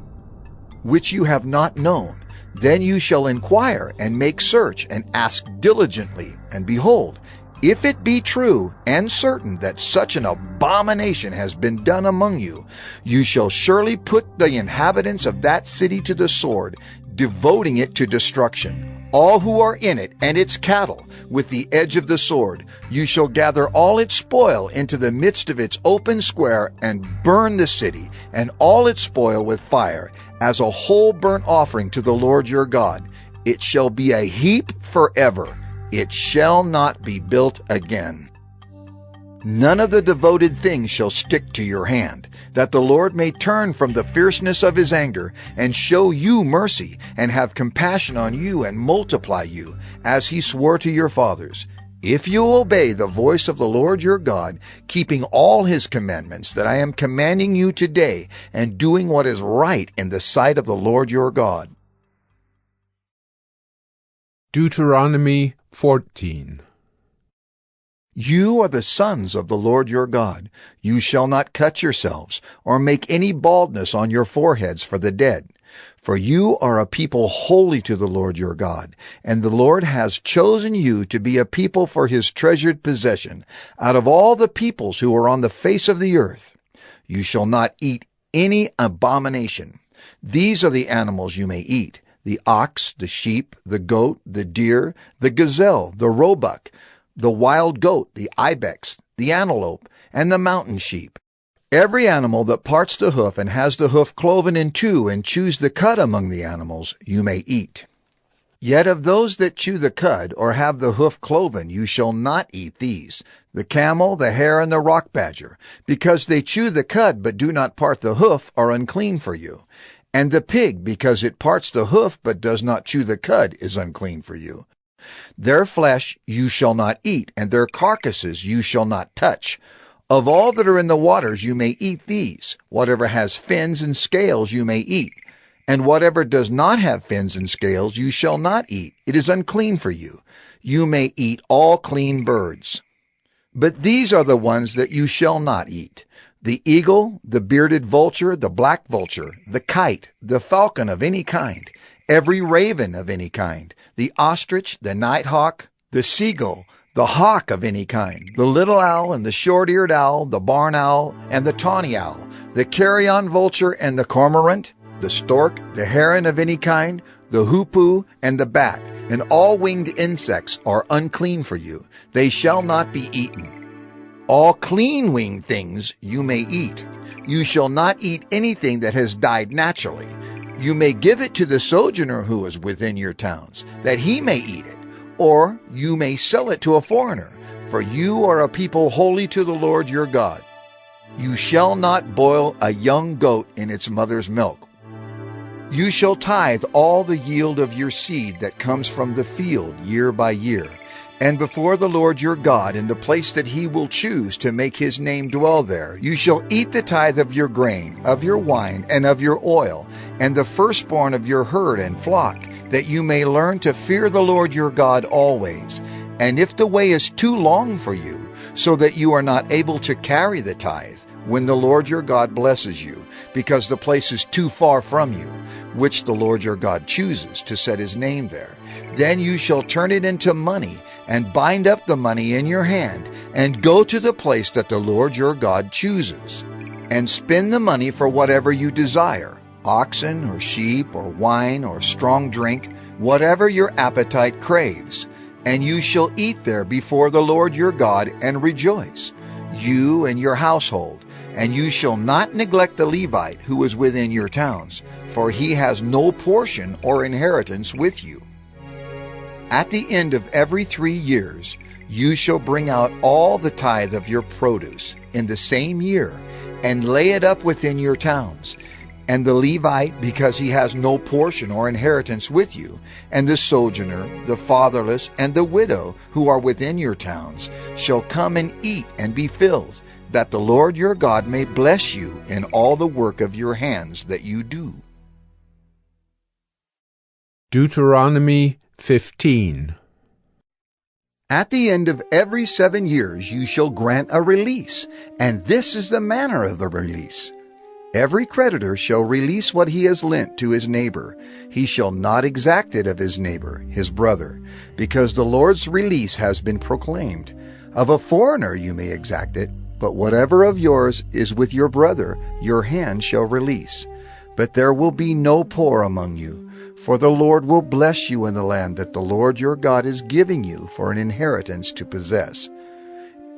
which you have not known, then you shall inquire and make search and ask diligently, and behold, if it be true and certain that such an abomination has been done among you, you shall surely put the inhabitants of that city to the sword, devoting it to destruction, all who are in it and its cattle, with the edge of the sword. You shall gather all its spoil into the midst of its open square, and burn the city and all its spoil with fire, as a whole burnt offering to the Lord your God. It shall be a heap forever. It shall not be built again. None of the devoted things shall stick to your hand, that the Lord may turn from the fierceness of his anger, and show you mercy, and have compassion on you, and multiply you, as he swore to your fathers. If you obey the voice of the Lord your God, keeping all his commandments that I am commanding you today, and doing what is right in the sight of the Lord your God. Deuteronomy 14. You are the sons of the Lord your God. You shall not cut yourselves, or make any baldness on your foreheads for the dead. For you are a people holy to the Lord your God, and the Lord has chosen you to be a people for his treasured possession, out of all the peoples who are on the face of the earth. You shall not eat any abomination. These are the animals you may eat: the ox, the sheep, the goat, the deer, the gazelle, the roebuck, the wild goat, the ibex, the antelope, and the mountain sheep. Every animal that parts the hoof and has the hoof cloven in two and chews the cud among the animals, you may eat. Yet of those that chew the cud or have the hoof cloven, you shall not eat these: the camel, the hare, and the rock badger, because they chew the cud but do not part the hoof, are unclean for you. And the pig, because it parts the hoof but does not chew the cud, is unclean for you. Their flesh you shall not eat, and their carcasses you shall not touch. Of all that are in the waters you may eat these. Whatever has fins and scales you may eat, and whatever does not have fins and scales you shall not eat. It is unclean for you. You may eat all clean birds. But these are the ones that you shall not eat: the eagle, the bearded vulture, the black vulture, the kite, the falcon of any kind, every raven of any kind, the ostrich, the nighthawk, the seagull, the hawk of any kind, the little owl and the short-eared owl, the barn owl and the tawny owl, the carrion vulture and the cormorant, the stork, the heron of any kind, the hoopoe and the bat, and all winged insects are unclean for you. They shall not be eaten. All clean winged things you may eat. You shall not eat anything that has died naturally. You may give it to the sojourner who is within your towns, that he may eat it, or you may sell it to a foreigner, for you are a people holy to the Lord your God. You shall not boil a young goat in its mother's milk. You shall tithe all the yield of your seed that comes from the field year by year, and before the Lord your God in the place that he will choose to make his name dwell there, you shall eat the tithe of your grain, of your wine, and of your oil, and the firstborn of your herd and flock, that you may learn to fear the Lord your God always. And if the way is too long for you, so that you are not able to carry the tithe, when the Lord your God blesses you, because the place is too far from you, which the Lord your God chooses to set his name there, then you shall turn it into money, and bind up the money in your hand, and go to the place that the Lord your God chooses, and spend the money for whatever you desire, oxen or sheep or wine or strong drink, whatever your appetite craves. And you shall eat there before the Lord your God and rejoice, you and your household. And you shall not neglect the Levite who is within your towns, for he has no portion or inheritance with you. At the end of every 3 years, you shall bring out all the tithe of your produce in the same year, and lay it up within your towns. And the Levite, because he has no portion or inheritance with you, and the sojourner, the fatherless, and the widow who are within your towns, shall come and eat and be filled, that the Lord your God may bless you in all the work of your hands that you do. Deuteronomy 15. At the end of every 7 years you shall grant a release, and this is the manner of the release. Every creditor shall release what he has lent to his neighbor. He shall not exact it of his neighbor, his brother, because the Lord's release has been proclaimed. Of a foreigner you may exact it, but whatever of yours is with your brother, your hand shall release. But there will be no poor among you, for the Lord will bless you in the land that the Lord your God is giving you for an inheritance to possess.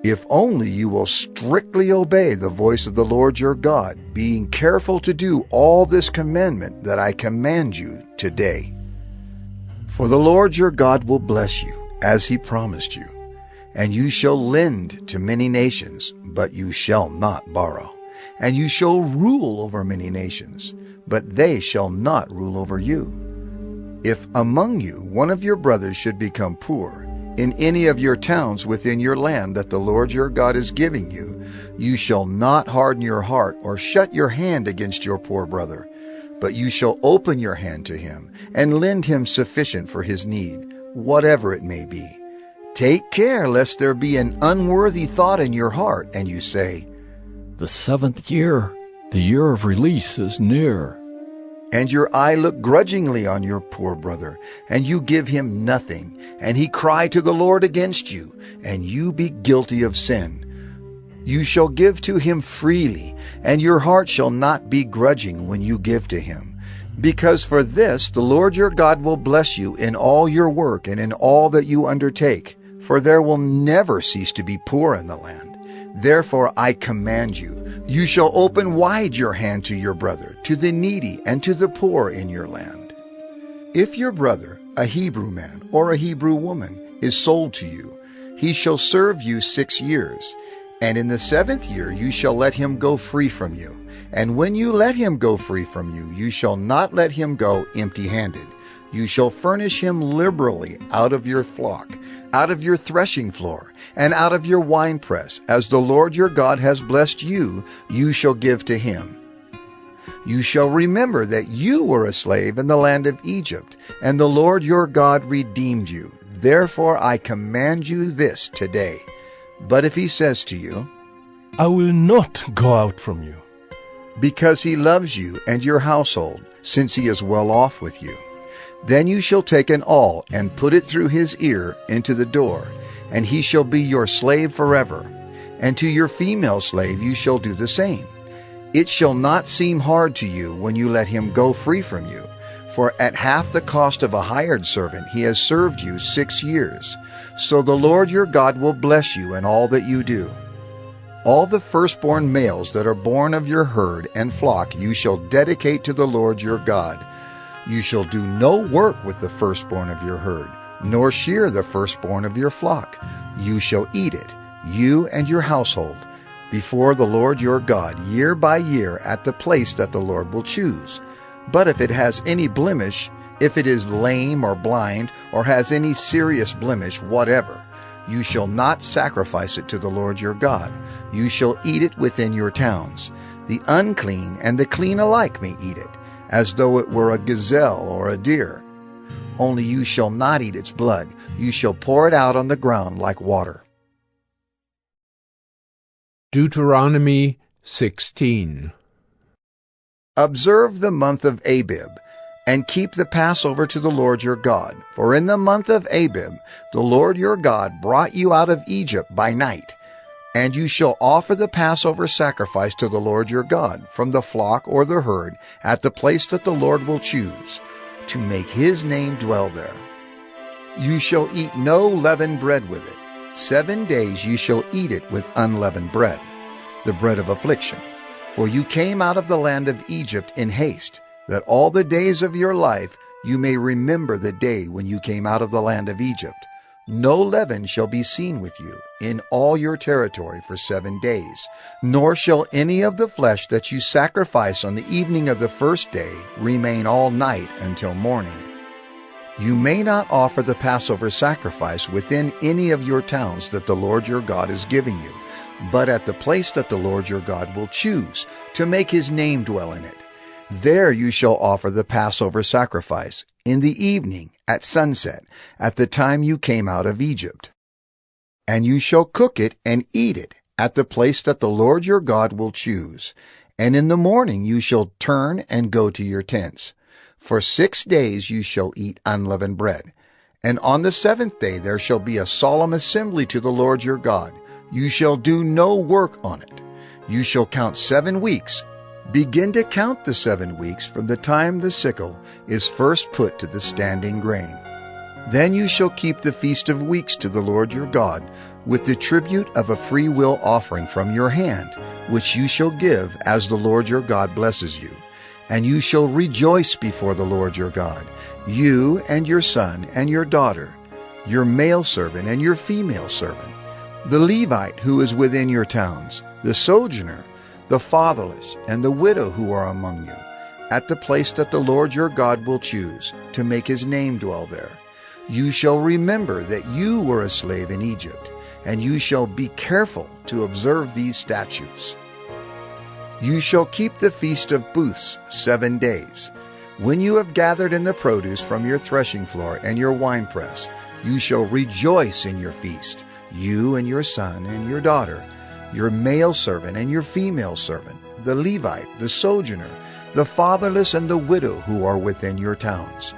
If only you will strictly obey the voice of the Lord your God, being careful to do all this commandment that I command you today. For the Lord your God will bless you, as he promised you. And you shall lend to many nations, but you shall not borrow. And you shall rule over many nations, but they shall not rule over you. If among you one of your brothers should become poor, in any of your towns within your land that the Lord your God is giving you, you shall not harden your heart or shut your hand against your poor brother, but you shall open your hand to him and lend him sufficient for his need, whatever it may be. Take care lest there be an unworthy thought in your heart, and you say, "The 7th year, the year of release, is near." And your eye look grudgingly on your poor brother, and you give him nothing, and he cry to the Lord against you, and you be guilty of sin. You shall give to him freely, and your heart shall not be grudging when you give to him. Because for this the Lord your God will bless you in all your work and in all that you undertake, for there will never cease to be poor in the land. Therefore I command you, you shall open wide your hand to your brother, to the needy, and to the poor in your land. If your brother, a Hebrew man or a Hebrew woman, is sold to you, he shall serve you 6 years, and in the 7th year you shall let him go free from you. And when you let him go free from you, you shall not let him go empty-handed. You shall furnish him liberally out of your flock, out of your threshing floor, and out of your winepress, as the Lord your God has blessed you, you shall give to him. You shall remember that you were a slave in the land of Egypt, and the Lord your God redeemed you. Therefore I command you this today. But if he says to you, "I will not go out from you," because he loves you and your household, since he is well off with you, then you shall take an awl and put it through his ear into the door, and he shall be your slave forever. And to your female slave you shall do the same. It shall not seem hard to you when you let him go free from you, for at half the cost of a hired servant he has served you 6 years. So the Lord your God will bless you in all that you do. All the firstborn males that are born of your herd and flock you shall dedicate to the Lord your God. You shall do no work with the firstborn of your herd, nor shear the firstborn of your flock. You shall eat it, you and your household, before the Lord your God, year by year, at the place that the Lord will choose. But if it has any blemish, if it is lame or blind, or has any serious blemish whatever, you shall not sacrifice it to the Lord your God. You shall eat it within your towns. The unclean and the clean alike may eat it, as though it were a gazelle or a deer. Only you shall not eat its blood. You shall pour it out on the ground like water. Deuteronomy 16. Observe the month of Abib, and keep the Passover to the Lord your God. For in the month of Abib the Lord your God brought you out of Egypt by night. And you shall offer the Passover sacrifice to the Lord your God from the flock or the herd at the place that the Lord will choose, to make his name dwell there. You shall eat no leavened bread with it. 7 days you shall eat it with unleavened bread, the bread of affliction. For you came out of the land of Egypt in haste, that all the days of your life you may remember the day when you came out of the land of Egypt. No leaven shall be seen with you in all your territory for 7 days, nor shall any of the flesh that you sacrifice on the evening of the first day remain all night until morning. You may not offer the Passover sacrifice within any of your towns that the Lord your God is giving you, but at the place that the Lord your God will choose, to make his name dwell in it. There you shall offer the Passover sacrifice, in the evening, at sunset, at the time you came out of Egypt. And you shall cook it and eat it at the place that the Lord your God will choose. And in the morning you shall turn and go to your tents. For 6 days you shall eat unleavened bread. And on the 7th day there shall be a solemn assembly to the Lord your God. You shall do no work on it. You shall count 7 weeks. Begin to count the 7 weeks from the time the sickle is first put to the standing grain. Then you shall keep the Feast of Weeks to the Lord your God, with the tribute of a free will offering from your hand, which you shall give as the Lord your God blesses you. And you shall rejoice before the Lord your God, you and your son and your daughter, your male servant and your female servant, the Levite who is within your towns, the sojourner, the fatherless, and the widow who are among you, at the place that the Lord your God will choose, to make his name dwell there. You shall remember that you were a slave in Egypt, and you shall be careful to observe these statutes. You shall keep the Feast of Booths 7 days. When you have gathered in the produce from your threshing floor and your winepress, you shall rejoice in your feast, you and your son and your daughter, your male servant and your female servant, the Levite, the sojourner, the fatherless, and the widow who are within your towns.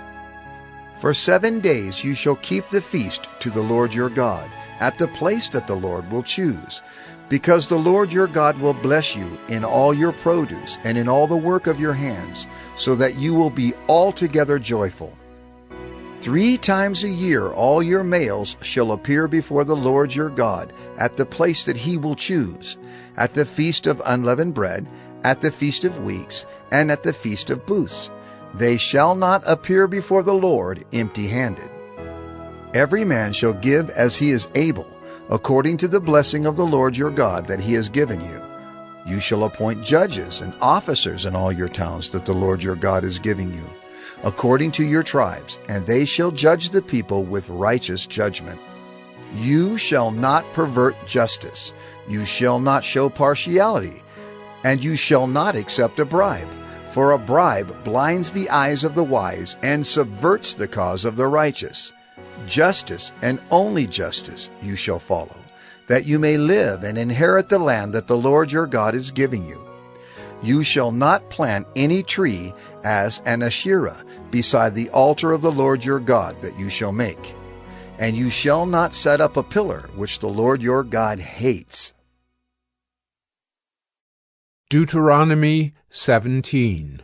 For 7 days you shall keep the feast to the Lord your God, at the place that the Lord will choose, because the Lord your God will bless you in all your produce and in all the work of your hands, so that you will be altogether joyful. 3 times a year all your males shall appear before the Lord your God at the place that he will choose, at the Feast of Unleavened Bread, at the Feast of Weeks, and at the Feast of Booths. They shall not appear before the Lord empty-handed. Every man shall give as he is able, according to the blessing of the Lord your God that he has given you. You shall appoint judges and officers in all your towns that the Lord your God is giving you, according to your tribes, and they shall judge the people with righteous judgment. You shall not pervert justice. You shall not show partiality, and you shall not accept a bribe. For a bribe blinds the eyes of the wise and subverts the cause of the righteous. Justice, and only justice, you shall follow, that you may live and inherit the land that the Lord your God is giving you. You shall not plant any tree as an Asherah beside the altar of the Lord your God that you shall make. and you shall not set up a pillar which the Lord your God hates. Deuteronomy 17.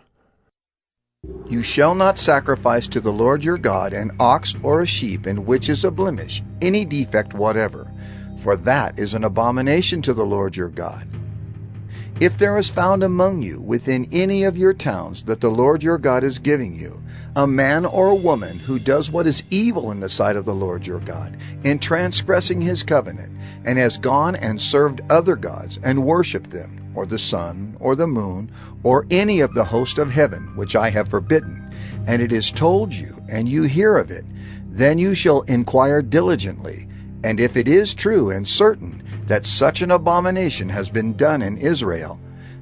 You shall not sacrifice to the Lord your God an ox or a sheep in which is a blemish, any defect whatever, for that is an abomination to the Lord your God. If there is found among you within any of your towns that the Lord your God is giving you, a man or a woman who does what is evil in the sight of the Lord your God, in transgressing his covenant, and has gone and served other gods and worshipped them, or the sun, or the moon, or any of the host of heaven, which I have forbidden, and it is told you, and you hear of it, then you shall inquire diligently, and if it is true and certain that such an abomination has been done in Israel,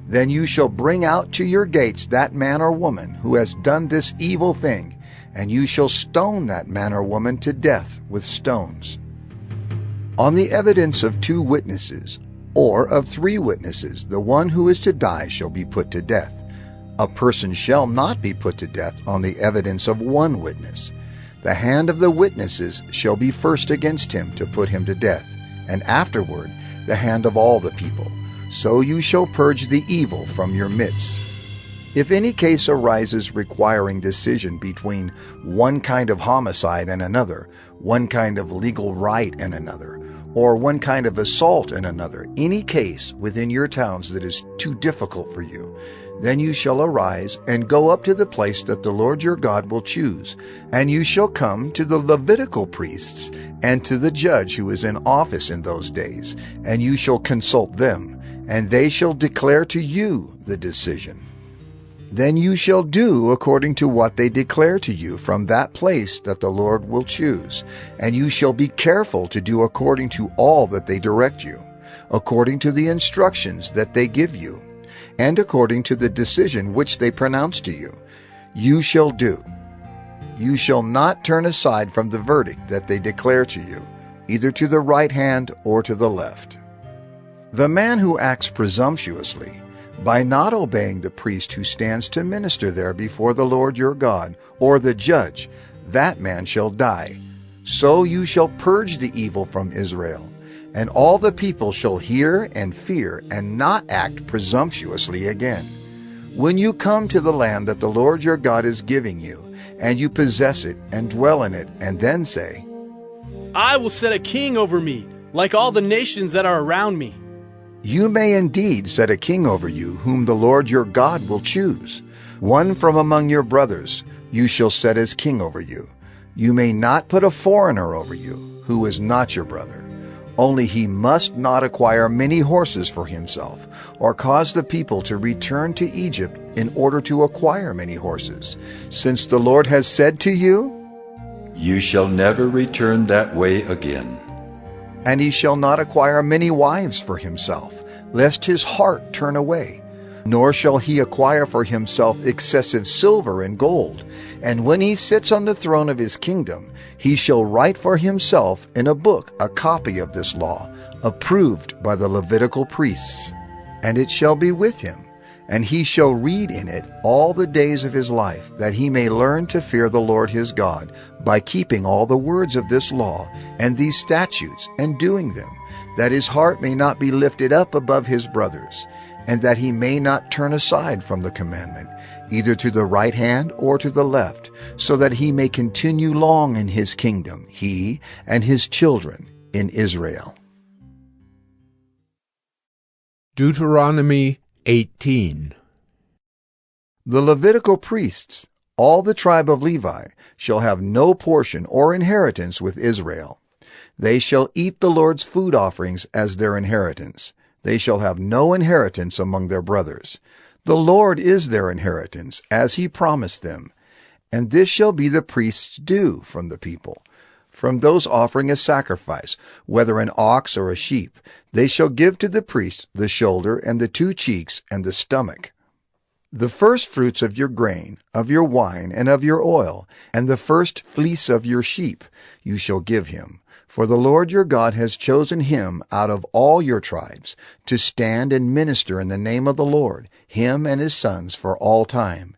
then you shall bring out to your gates that man or woman who has done this evil thing, and you shall stone that man or woman to death with stones. On the evidence of 2 witnesses, or of 3 witnesses, the one who is to die shall be put to death. A person shall not be put to death on the evidence of 1 witness. The hand of the witnesses shall be first against him to put him to death, and afterward the hand of all the people. So you shall purge the evil from your midst. If any case arises requiring decision between one kind of homicide and another, one kind of legal right and another, or one kind of assault and another, any case within your towns that is too difficult for you, then you shall arise and go up to the place that the Lord your God will choose, and you shall come to the Levitical priests and to the judge who is in office in those days, and you shall consult them, and they shall declare to you the decision. Then you shall do according to what they declare to you from that place that the Lord will choose, and you shall be careful to do according to all that they direct you, according to the instructions that they give you, and according to the decision which they pronounce to you. You shall do. You shall not turn aside from the verdict that they declare to you, either to the right hand or to the left. The man who acts presumptuously, by not obeying the priest who stands to minister there before the Lord your God, or the judge, that man shall die. So you shall purge the evil from Israel, and all the people shall hear and fear, and not act presumptuously again. When you come to the land that the Lord your God is giving you, and you possess it and dwell in it, and then say, I will set a king over me, like all the nations that are around me. You may indeed set a king over you, whom the Lord your God will choose. One from among your brothers you shall set as king over you. You may not put a foreigner over you, who is not your brother. Only he must not acquire many horses for himself, or cause the people to return to Egypt in order to acquire many horses, since the Lord has said to you, You shall never return that way again. And he shall not acquire many wives for himself, lest his heart turn away. Nor shall he acquire for himself excessive silver and gold. And when he sits on the throne of his kingdom, he shall write for himself in a book a copy of this law, approved by the Levitical priests. And it shall be with him, and he shall read in it all the days of his life, that he may learn to fear the Lord his God, by keeping all the words of this law and these statutes, and doing them, that his heart may not be lifted up above his brothers, and that he may not turn aside from the commandment, either to the right hand or to the left, so that he may continue long in his kingdom, he and his children in Israel. Deuteronomy 18. The Levitical priests, all the tribe of Levi, shall have no portion or inheritance with Israel. They shall eat the Lord's food offerings as their inheritance. They shall have no inheritance among their brothers. The Lord is their inheritance, as he promised them. And this shall be the priest's due from the people. From those offering a sacrifice, whether an ox or a sheep, they shall give to the priest the shoulder and the 2 cheeks and the stomach. The first fruits of your grain, of your wine, and of your oil, and the first fleece of your sheep, you shall give him. For the Lord your God has chosen him out of all your tribes, to stand and minister in the name of the Lord, him and his sons for all time.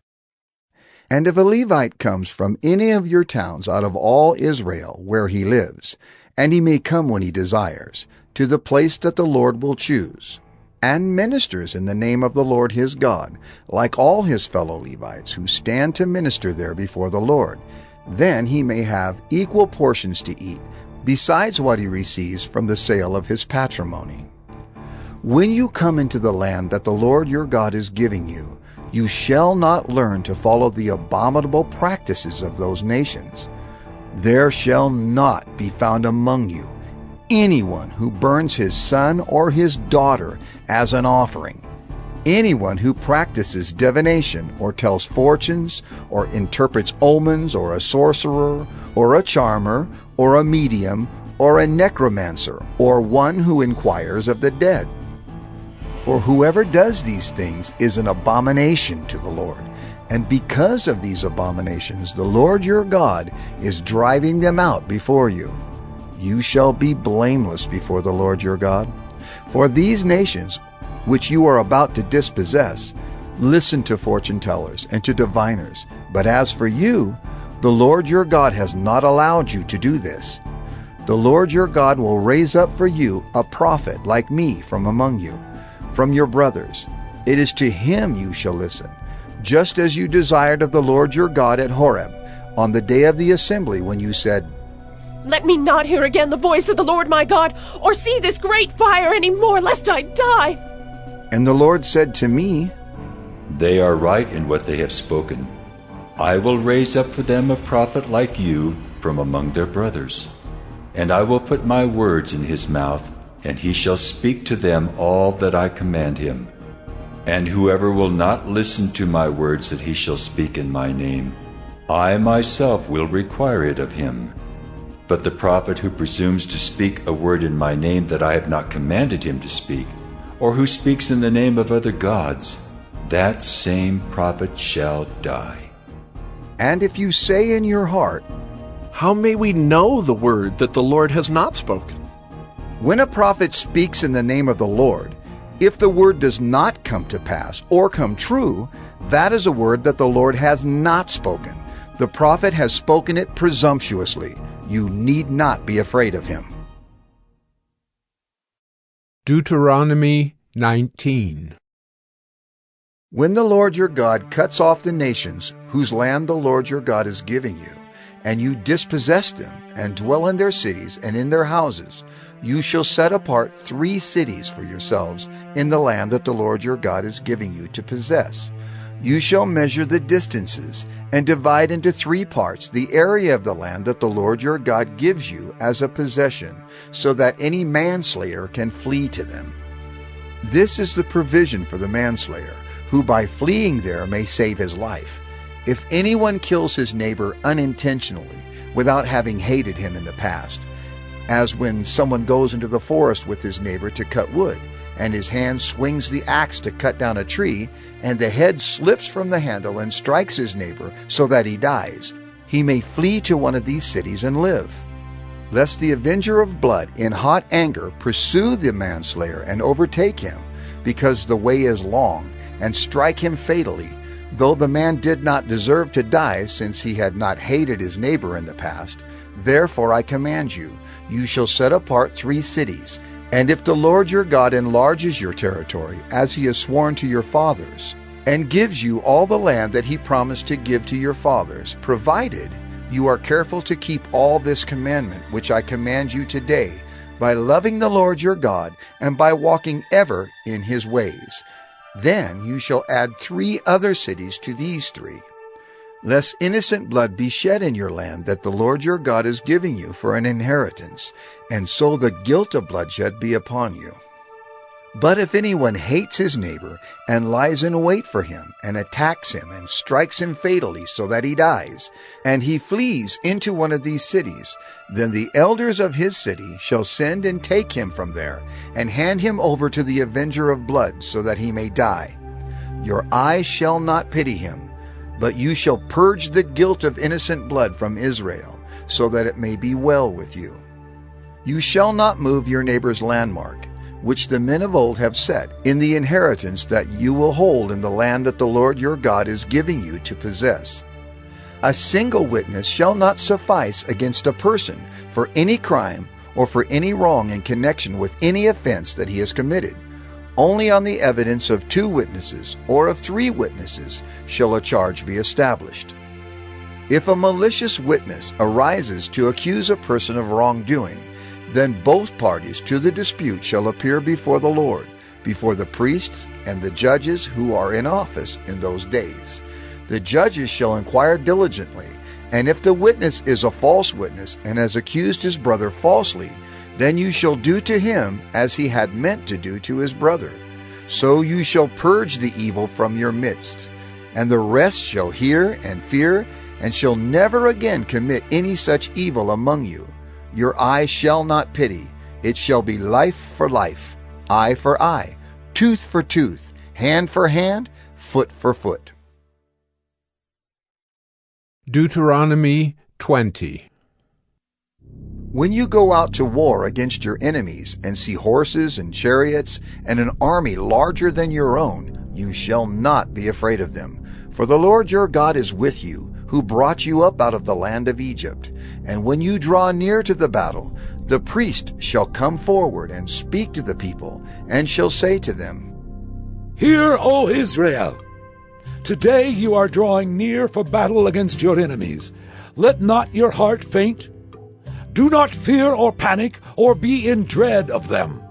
And if a Levite comes from any of your towns out of all Israel where he lives, and he may come when he desires, to the place that the Lord will choose, and ministers in the name of the Lord his God, like all his fellow Levites who stand to minister there before the Lord, then he may have equal portions to eat, besides what he receives from the sale of his patrimony. When you come into the land that the Lord your God is giving you, you shall not learn to follow the abominable practices of those nations. There shall not be found among you anyone who burns his son or his daughter as an offering, anyone who practices divination or tells fortunes or interprets omens, or a sorcerer or a charmer or a medium or a necromancer or one who inquires of the dead. For whoever does these things is an abomination to the Lord, and because of these abominations the Lord your God is driving them out before you. You shall be blameless before the Lord your God. For these nations, which you are about to dispossess, listen to fortune tellers and to diviners. But as for you, the Lord your God has not allowed you to do this. The Lord your God will raise up for you a prophet like me from among you, from your brothers. It is to him you shall listen, just as you desired of the Lord your God at Horeb, on the day of the assembly, when you said, "Let me not hear again the voice of the Lord my God, or see this great fire any more, lest I die." And the Lord said to me, They are right in what they have spoken. I will raise up for them a prophet like you from among their brothers. And I will put my words in his mouth, and he shall speak to them all that I command him. And whoever will not listen to my words that he shall speak in my name, I myself will require it of him. But the prophet who presumes to speak a word in my name that I have not commanded him to speak, or who speaks in the name of other gods, that same prophet shall die. And if you say in your heart, How may we know the word that the Lord has not spoken? When a prophet speaks in the name of the Lord, if the word does not come to pass or come true, that is a word that the Lord has not spoken. The prophet has spoken it presumptuously. You need not be afraid of him. Deuteronomy 19. When the Lord your God cuts off the nations whose land the Lord your God is giving you, and you dispossess them, and dwell in their cities and in their houses, you shall set apart 3 cities for yourselves in the land that the Lord your God is giving you to possess. You shall measure the distances, and divide into 3 parts the area of the land that the Lord your God gives you as a possession, so that any manslayer can flee to them. This is the provision for the manslayer, who by fleeing there may save his life. If anyone kills his neighbor unintentionally, without having hated him in the past, as when someone goes into the forest with his neighbor to cut wood, and his hand swings the axe to cut down a tree, and the head slips from the handle and strikes his neighbor so that he dies, he may flee to one of these cities and live. Lest the avenger of blood in hot anger pursue the manslayer and overtake him, because the way is long, and strike him fatally, though the man did not deserve to die, since he had not hated his neighbor in the past. Therefore I command you, you shall set apart 3 cities. And if the Lord your God enlarges your territory, as he has sworn to your fathers, and gives you all the land that he promised to give to your fathers, provided you are careful to keep all this commandment which I command you today, by loving the Lord your God, and by walking ever in his ways, then you shall add 3 other cities to these 3, lest innocent blood be shed in your land that the Lord your God is giving you for an inheritance, and so the guilt of bloodshed be upon you. But if anyone hates his neighbor, and lies in wait for him, and attacks him, and strikes him fatally so that he dies, and he flees into one of these cities, then the elders of his city shall send and take him from there, and hand him over to the avenger of blood, so that he may die. Your eyes shall not pity him, but you shall purge the guilt of innocent blood from Israel, so that it may be well with you. You shall not move your neighbor's landmark, which the men of old have set, in the inheritance that you will hold in the land that the Lord your God is giving you to possess. A single witness shall not suffice against a person for any crime or for any wrong in connection with any offense that he has committed. Only on the evidence of 2 witnesses or of 3 witnesses shall a charge be established. If a malicious witness arises to accuse a person of wrongdoing, then both parties to the dispute shall appear before the Lord, before the priests and the judges who are in office in those days. The judges shall inquire diligently, and if the witness is a false witness and has accused his brother falsely, then you shall do to him as he had meant to do to his brother. So you shall purge the evil from your midst, and the rest shall hear and fear, and shall never again commit any such evil among you. Your eye shall not pity. It shall be life for life, eye for eye, tooth for tooth, hand for hand, foot for foot. Deuteronomy 20. When you go out to war against your enemies and see horses and chariots and an army larger than your own, you shall not be afraid of them. For the Lord your God is with you, who brought you up out of the land of Egypt. And when you draw near to the battle, the priest shall come forward and speak to the people, and shall say to them, Hear, O Israel! Today you are drawing near for battle against your enemies. Let not your heart faint. Do not fear or panic or be in dread of them.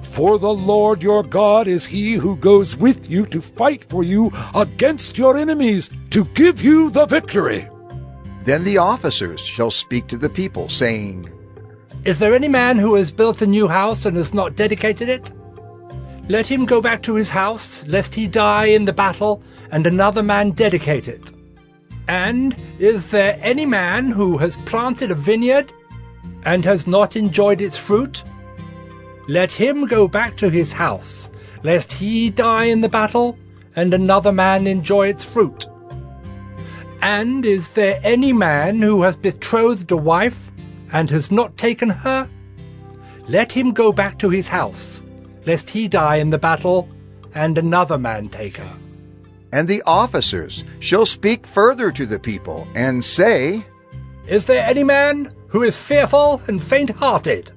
For the Lord your God is he who goes with you to fight for you against your enemies, to give you the victory. Then the officers shall speak to the people, saying, Is there any man who has built a new house and has not dedicated it? Let him go back to his house, lest he die in the battle, and another man dedicate it. And is there any man who has planted a vineyard and has not enjoyed its fruit? Let him go back to his house, lest he die in the battle, and another man enjoy its fruit. And is there any man who has betrothed a wife, and has not taken her? Let him go back to his house, lest he die in the battle, and another man take her. And the officers shall speak further to the people, and say, Is there any man who is fearful and faint-hearted?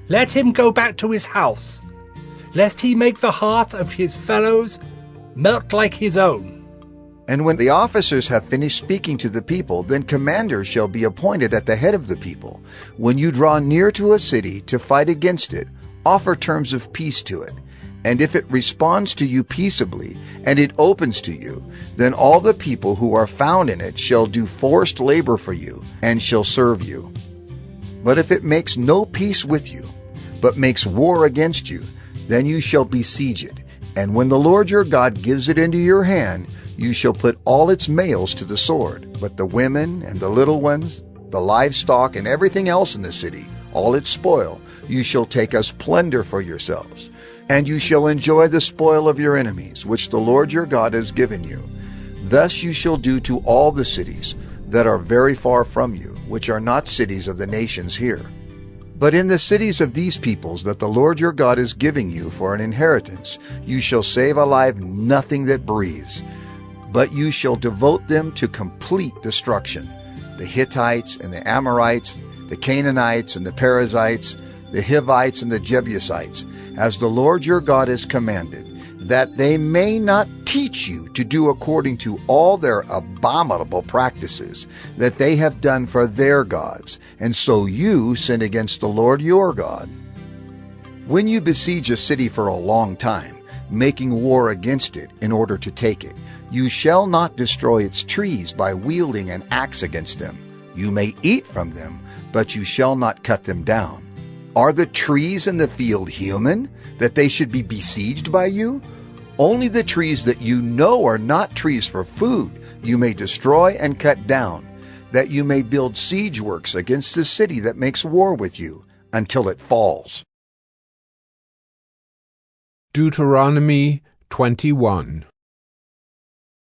Let him go back to his house, lest he make the heart of his fellows melt like his own. And when the officers have finished speaking to the people, then commanders shall be appointed at the head of the people. When you draw near to a city to fight against it, offer terms of peace to it. And if it responds to you peaceably, and it opens to you, then all the people who are found in it shall do forced labor for you, and shall serve you. But if it makes no peace with you, but makes war against you, then you shall besiege it. And when the Lord your God gives it into your hand, you shall put all its males to the sword, but the women and the little ones, the livestock and everything else in the city, all its spoil, you shall take as plunder for yourselves. And you shall enjoy the spoil of your enemies, which the Lord your God has given you. Thus you shall do to all the cities that are very far from you, which are not cities of the nations here. But in the cities of these peoples that the Lord your God is giving you for an inheritance, you shall save alive nothing that breathes, but you shall devote them to complete destruction. The Hittites and the Amorites, the Canaanites and the Perizzites, the Hivites and the Jebusites, as the Lord your God has commanded, that they may not teach you to do according to all their abominable practices that they have done for their gods, and so you sin against the Lord your God. When you besiege a city for a long time, making war against it in order to take it, you shall not destroy its trees by wielding an axe against them. You may eat from them, but you shall not cut them down. Are the trees in the field human, that they should be besieged by you? Only the trees that you know are not trees for food you may destroy and cut down, that you may build siege works against the city that makes war with you, until it falls. Deuteronomy 21.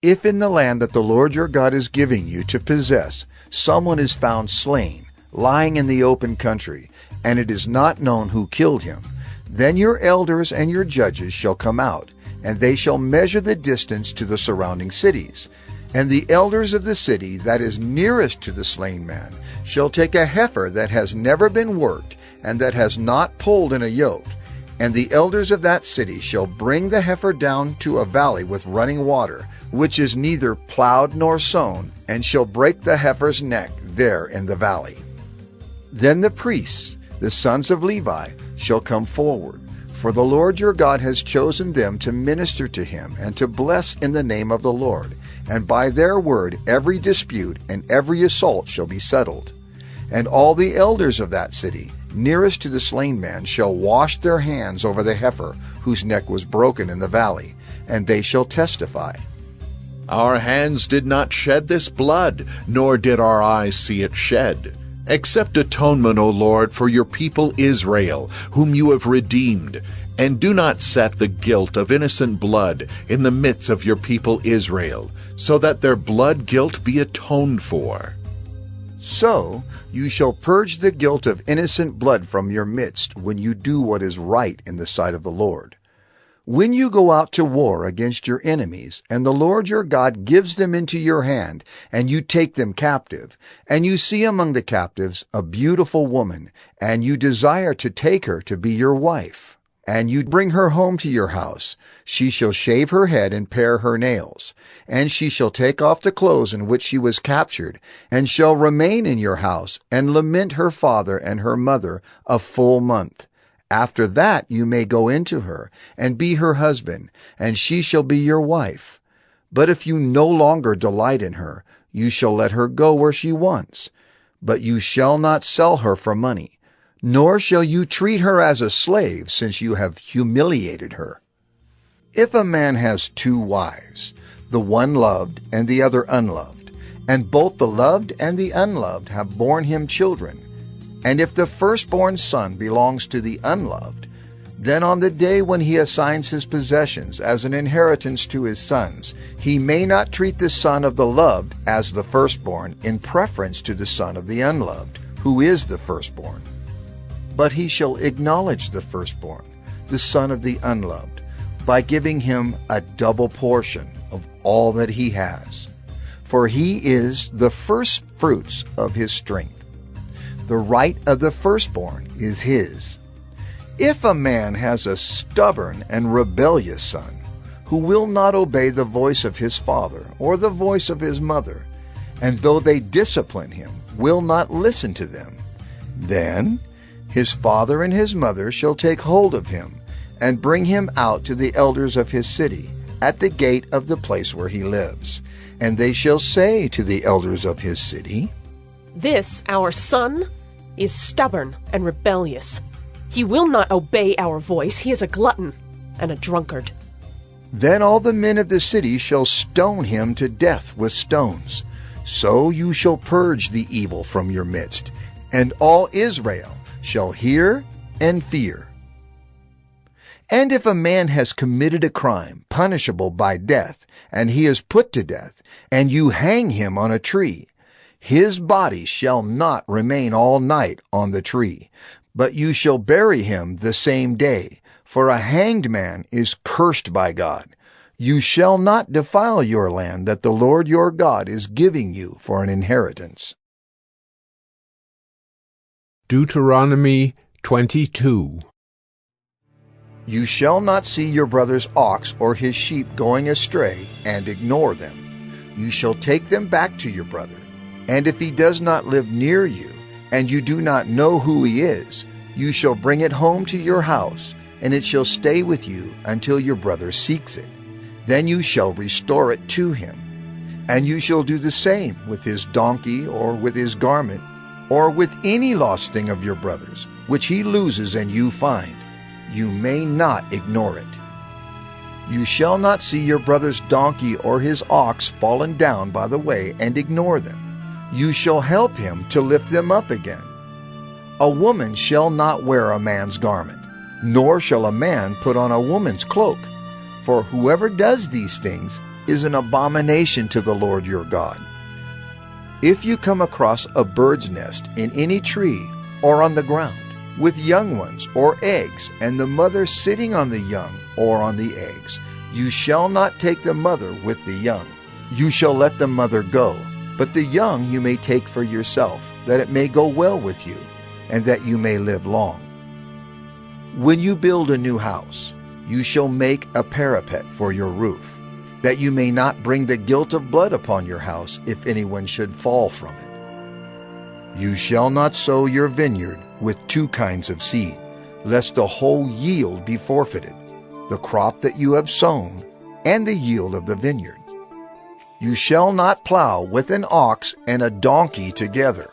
If in the land that the Lord your God is giving you to possess, someone is found slain, lying in the open country, and it is not known who killed him, then your elders and your judges shall come out, and they shall measure the distance to the surrounding cities. And the elders of the city that is nearest to the slain man shall take a heifer that has never been worked, and that has not pulled in a yoke. And the elders of that city shall bring the heifer down to a valley with running water, which is neither plowed nor sown, and shall break the heifer's neck there in the valley. Then the priests, the sons of Levi, shall come forward, for the Lord your God has chosen them to minister to him and to bless in the name of the Lord. And by their word every dispute and every assault shall be settled. And all the elders of that city, nearest to the slain man, shall wash their hands over the heifer whose neck was broken in the valley, and they shall testify. Our hands did not shed this blood, nor did our eyes see it shed. Accept atonement, O Lord, for your people Israel, whom you have redeemed, and do not set the guilt of innocent blood in the midst of your people Israel, so that their blood guilt be atoned for. So you shall purge the guilt of innocent blood from your midst when you do what is right in the sight of the Lord. When you go out to war against your enemies, and the Lord your God gives them into your hand, and you take them captive, and you see among the captives a beautiful woman, and you desire to take her to be your wife, and you bring her home to your house, she shall shave her head and pare her nails, and she shall take off the clothes in which she was captured, and shall remain in your house, and lament her father and her mother a full month. After that you may go into her, and be her husband, and she shall be your wife. But if you no longer delight in her, you shall let her go where she wants. But you shall not sell her for money, nor shall you treat her as a slave, since you have humiliated her. If a man has 2 wives, the one loved and the other unloved, and both the loved and the unloved have borne him children, and if the firstborn son belongs to the unloved, then on the day when he assigns his possessions as an inheritance to his sons, he may not treat the son of the loved as the firstborn in preference to the son of the unloved, who is the firstborn. But he shall acknowledge the firstborn, the son of the unloved, by giving him a double portion of all that he has. For he is the first fruits of his strength. The right of the firstborn is his. If a man has a stubborn and rebellious son, who will not obey the voice of his father or the voice of his mother, and though they discipline him, will not listen to them, then his father and his mother shall take hold of him, and bring him out to the elders of his city, at the gate of the place where he lives. And they shall say to the elders of his city, This, our son, is stubborn and rebellious. He will not obey our voice. He is a glutton and a drunkard. Then all the men of the city shall stone him to death with stones. So you shall purge the evil from your midst, and all Israel shall hear and fear. And if a man has committed a crime punishable by death, and he is put to death, and you hang him on a tree, his body shall not remain all night on the tree, but you shall bury him the same day, for a hanged man is cursed by God. You shall not defile your land that the Lord your God is giving you for an inheritance. Deuteronomy 22. You shall not see your brother's ox or his sheep going astray and ignore them. You shall take them back to your brother. And if he does not live near you, and you do not know who he is, you shall bring it home to your house, and it shall stay with you until your brother seeks it. Then you shall restore it to him. And you shall do the same with his donkey, or with his garment, or with any lost thing of your brother's, which he loses and you find. You may not ignore it. You shall not see your brother's donkey or his ox fallen down by the way and ignore them. You shall help him to lift them up again. A woman shall not wear a man's garment, nor shall a man put on a woman's cloak, for whoever does these things is an abomination to the Lord your God. If you come across a bird's nest in any tree or on the ground, with young ones or eggs, and the mother sitting on the young or on the eggs, you shall not take the mother with the young. You shall let the mother go, but the young you may take for yourself, that it may go well with you, and that you may live long. When you build a new house, you shall make a parapet for your roof, that you may not bring the guilt of blood upon your house if anyone should fall from it. You shall not sow your vineyard with two kinds of seed, lest the whole yield be forfeited, the crop that you have sown, and the yield of the vineyard. You shall not plow with an ox and a donkey together.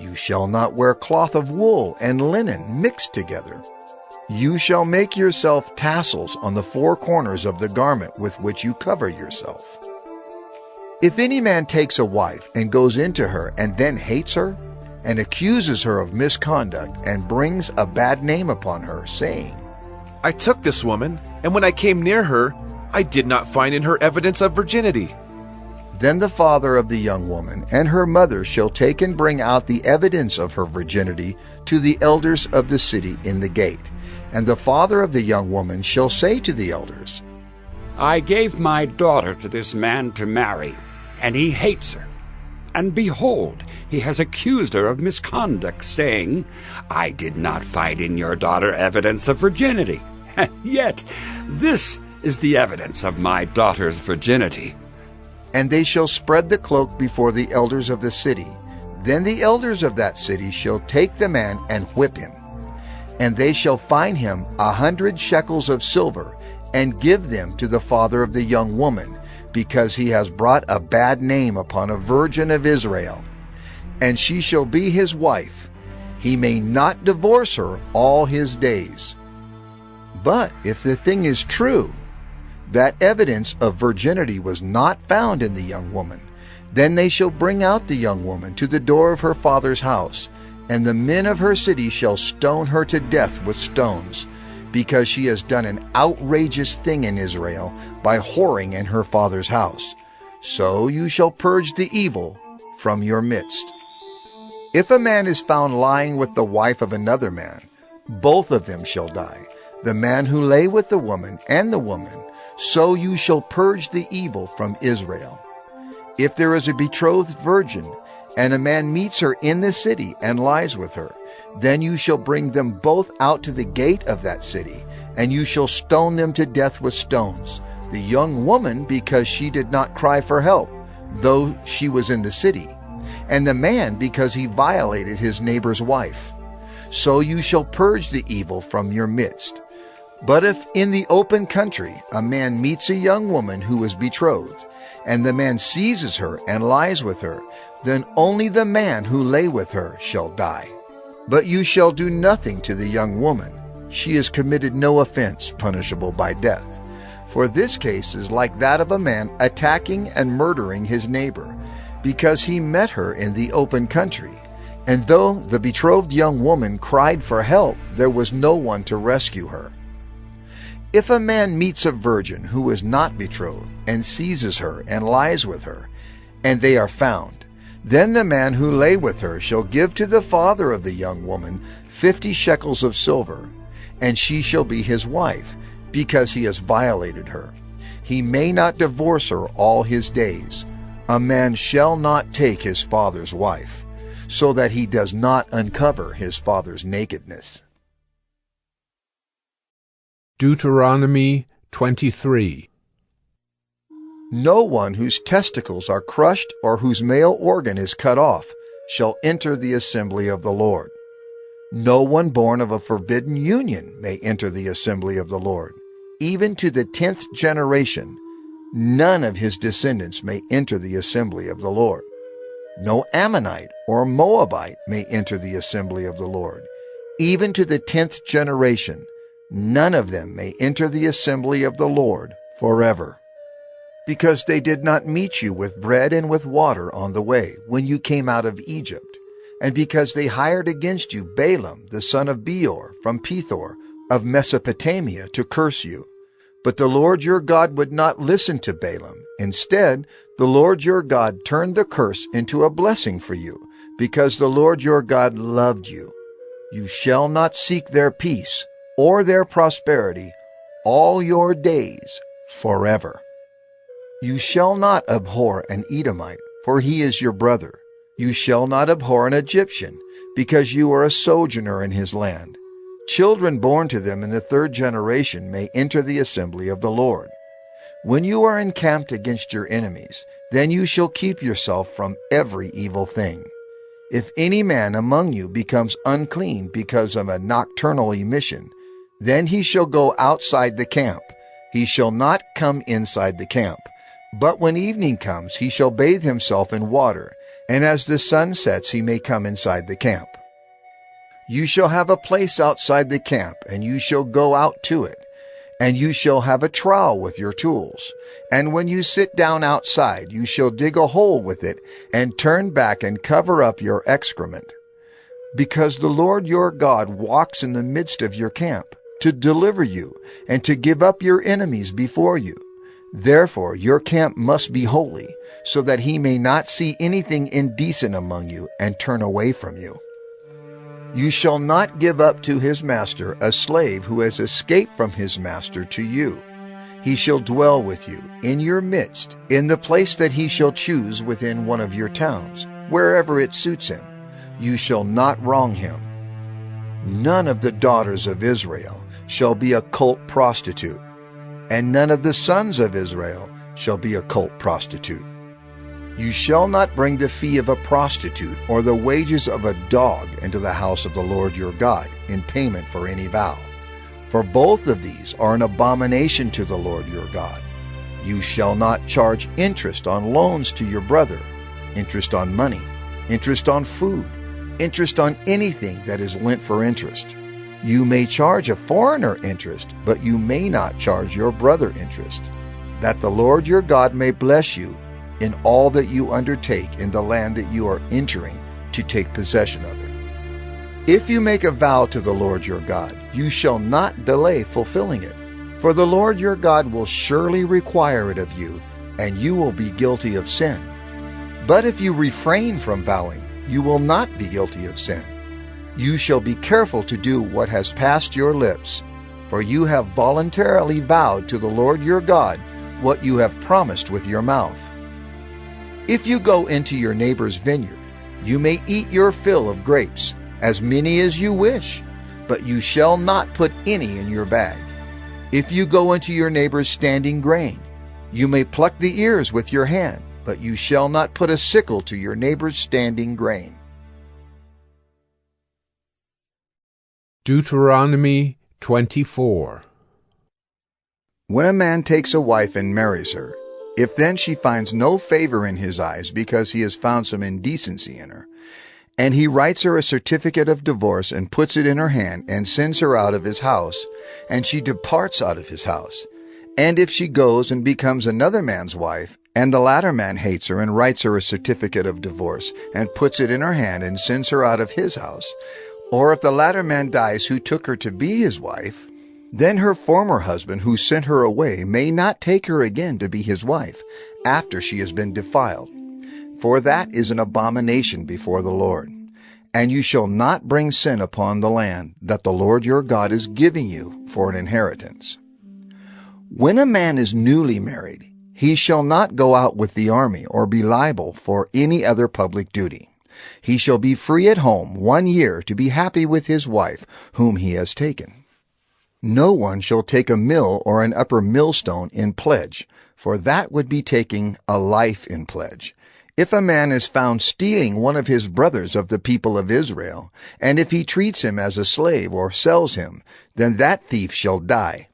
You shall not wear cloth of wool and linen mixed together. You shall make yourself tassels on the four corners of the garment with which you cover yourself. If any man takes a wife and goes into her and then hates her, and accuses her of misconduct and brings a bad name upon her, saying, I took this woman, and when I came near her, I did not find in her evidence of virginity. Then the father of the young woman and her mother shall take and bring out the evidence of her virginity to the elders of the city in the gate. And the father of the young woman shall say to the elders, I gave my daughter to this man to marry, and he hates her. And behold, he has accused her of misconduct, saying, I did not find in your daughter evidence of virginity. Yet this is the evidence of my daughter's virginity. And they shall spread the cloak before the elders of the city. Then the elders of that city shall take the man and whip him. And they shall fine him 100 shekels of silver, and give them to the father of the young woman, because he has brought a bad name upon a virgin of Israel. And she shall be his wife. He may not divorce her all his days. But if the thing is true, that evidence of virginity was not found in the young woman, then they shall bring out the young woman to the door of her father's house, and the men of her city shall stone her to death with stones, because she has done an outrageous thing in Israel by whoring in her father's house. So you shall purge the evil from your midst. If a man is found lying with the wife of another man, both of them shall die, the man who lay with the woman and the woman. So you shall purge the evil from Israel. If there is a betrothed virgin, and a man meets her in the city and lies with her, then you shall bring them both out to the gate of that city, and you shall stone them to death with stones, the young woman because she did not cry for help, though she was in the city, and the man because he violated his neighbor's wife. So you shall purge the evil from your midst. But if in the open country a man meets a young woman who is betrothed, and the man seizes her and lies with her, then only the man who lay with her shall die. But you shall do nothing to the young woman. She has committed no offense punishable by death. For this case is like that of a man attacking and murdering his neighbor, because he met her in the open country. And though the betrothed young woman cried for help, there was no one to rescue her. If a man meets a virgin who is not betrothed, and seizes her and lies with her, and they are found, then the man who lay with her shall give to the father of the young woman 50 shekels of silver, and she shall be his wife, because he has violated her. He may not divorce her all his days. A man shall not take his father's wife, so that he does not uncover his father's nakedness. Deuteronomy 23. No one whose testicles are crushed or whose male organ is cut off shall enter the assembly of the Lord. No one born of a forbidden union may enter the assembly of the Lord. Even to the 10th generation, none of his descendants may enter the assembly of the Lord. No Ammonite or Moabite may enter the assembly of the Lord. Even to the 10th generation, none of them may enter the assembly of the Lord forever. Because they did not meet you with bread and with water on the way when you came out of Egypt, and because they hired against you Balaam the son of Beor from Pethor of Mesopotamia to curse you. But the Lord your God would not listen to Balaam. Instead, the Lord your God turned the curse into a blessing for you, because the Lord your God loved you. You shall not seek their peace or their prosperity all your days forever. You shall not abhor an Edomite, for he is your brother. You shall not abhor an Egyptian, because you are a sojourner in his land. Children born to them in the third generation may enter the assembly of the Lord. When you are encamped against your enemies, then you shall keep yourself from every evil thing. If any man among you becomes unclean because of a nocturnal emission, then he shall go outside the camp. He shall not come inside the camp. But when evening comes, he shall bathe himself in water, and as the sun sets, he may come inside the camp. You shall have a place outside the camp, and you shall go out to it. And you shall have a trowel with your tools. And when you sit down outside, you shall dig a hole with it, and turn back and cover up your excrement. Because the Lord your God walks in the midst of your camp, to deliver you, and to give up your enemies before you. Therefore your camp must be holy, so that he may not see anything indecent among you, and turn away from you. You shall not give up to his master a slave who has escaped from his master to you. He shall dwell with you in your midst, in the place that he shall choose within one of your towns, wherever it suits him. You shall not wrong him. None of the daughters of Israel shall be a cult prostitute, and none of the sons of Israel shall be a cult prostitute. You shall not bring the fee of a prostitute or the wages of a dog into the house of the Lord your God in payment for any vow. For both of these are an abomination to the Lord your God. You shall not charge interest on loans to your brother, interest on money, interest on food, interest on anything that is lent for interest. You may charge a foreigner interest, but you may not charge your brother interest, that the Lord your God may bless you in all that you undertake in the land that you are entering to take possession of it. If you make a vow to the Lord your God, you shall not delay fulfilling it, for the Lord your God will surely require it of you, and you will be guilty of sin. But if you refrain from vowing, you will not be guilty of sin. You shall be careful to do what has passed your lips, for you have voluntarily vowed to the Lord your God what you have promised with your mouth. If you go into your neighbor's vineyard, you may eat your fill of grapes, as many as you wish, but you shall not put any in your bag. If you go into your neighbor's standing grain, you may pluck the ears with your hand, but you shall not put a sickle to your neighbor's standing grain. Deuteronomy 24. When a man takes a wife and marries her, if then she finds no favor in his eyes because he has found some indecency in her, and he writes her a certificate of divorce and puts it in her hand and sends her out of his house, and she departs out of his house, and if she goes and becomes another man's wife, and the latter man hates her and writes her a certificate of divorce and puts it in her hand and sends her out of his house, or if the latter man dies who took her to be his wife, then her former husband who sent her away may not take her again to be his wife after she has been defiled. For that is an abomination before the Lord. And you shall not bring sin upon the land that the Lord your God is giving you for an inheritance. When a man is newly married, he shall not go out with the army or be liable for any other public duty. He shall be free at home 1 year to be happy with his wife whom he has taken. No one shall take a mill or an upper millstone in pledge, for that would be taking a life in pledge. If a man is found stealing one of his brothers of the people of Israel, and if he treats him as a slave or sells him, then that thief shall die.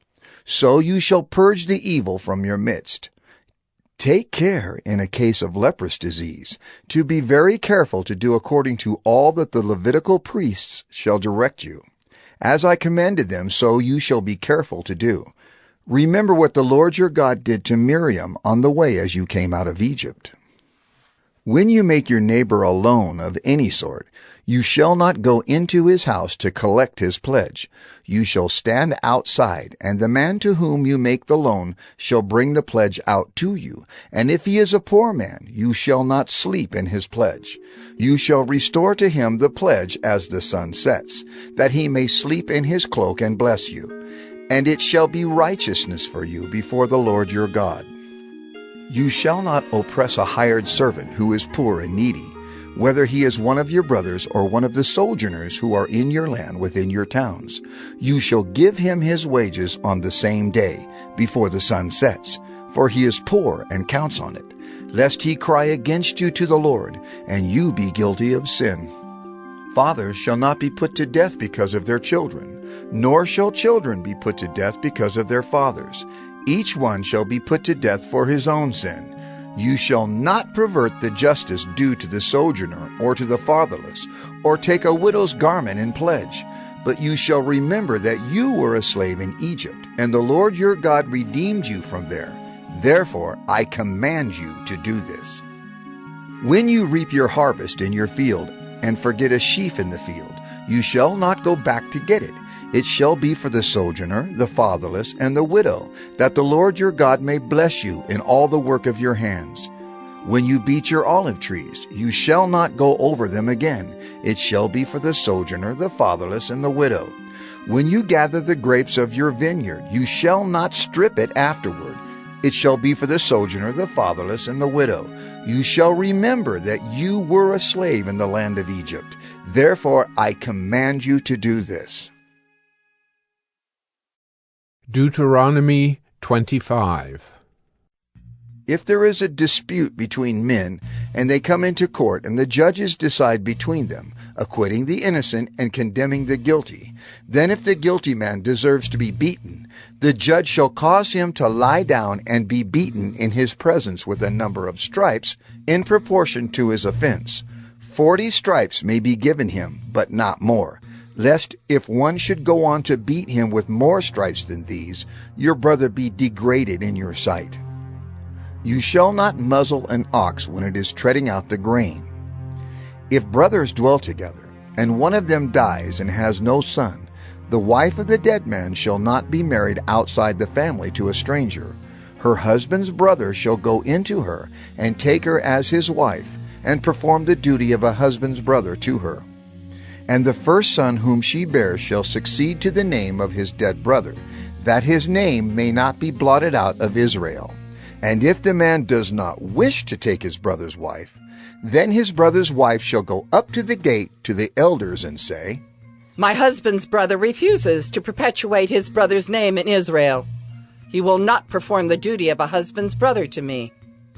So you shall purge the evil from your midst. Take care in a case of leprous disease, to be very careful to do according to all that the Levitical priests shall direct you. As I commanded them, so you shall be careful to do. Remember what the Lord your God did to Miriam on the way as you came out of Egypt. When you make your neighbor a loan of any sort, you shall not go into his house to collect his pledge. You shall stand outside, and the man to whom you make the loan shall bring the pledge out to you. And if he is a poor man, you shall not sleep in his pledge. You shall restore to him the pledge as the sun sets, that he may sleep in his cloak and bless you. And it shall be righteousness for you before the Lord your God. You shall not oppress a hired servant who is poor and needy, whether he is one of your brothers or one of the sojourners who are in your land within your towns. You shall give him his wages on the same day, before the sun sets, for he is poor and counts on it, lest he cry against you to the Lord, and you be guilty of sin. Fathers shall not be put to death because of their children, nor shall children be put to death because of their fathers. Each one shall be put to death for his own sin. You shall not pervert the justice due to the sojourner or to the fatherless, or take a widow's garment in pledge. But you shall remember that you were a slave in Egypt, and the Lord your God redeemed you from there. Therefore I command you to do this. When you reap your harvest in your field, and forget a sheaf in the field, you shall not go back to get it. It shall be for the sojourner, the fatherless, and the widow, that the Lord your God may bless you in all the work of your hands. When you beat your olive trees, you shall not go over them again. It shall be for the sojourner, the fatherless, and the widow. When you gather the grapes of your vineyard, you shall not strip it afterward. It shall be for the sojourner, the fatherless, and the widow. You shall remember that you were a slave in the land of Egypt. Therefore I command you to do this. Deuteronomy 25. If there is a dispute between men, and they come into court, and the judges decide between them, acquitting the innocent and condemning the guilty, then if the guilty man deserves to be beaten, the judge shall cause him to lie down and be beaten in his presence with a number of stripes in proportion to his offense. 40 stripes may be given him, but not more, lest if one should go on to beat him with more stripes than these, your brother be degraded in your sight. You shall not muzzle an ox when it is treading out the grain. If brothers dwell together, and one of them dies and has no son, the wife of the dead man shall not be married outside the family to a stranger. Her husband's brother shall go into her and take her as his wife, and perform the duty of a husband's brother to her. And the first son whom she bears shall succeed to the name of his dead brother, that his name may not be blotted out of Israel. And if the man does not wish to take his brother's wife, then his brother's wife shall go up to the gate to the elders and say, My husband's brother refuses to perpetuate his brother's name in Israel. He will not perform the duty of a husband's brother to me.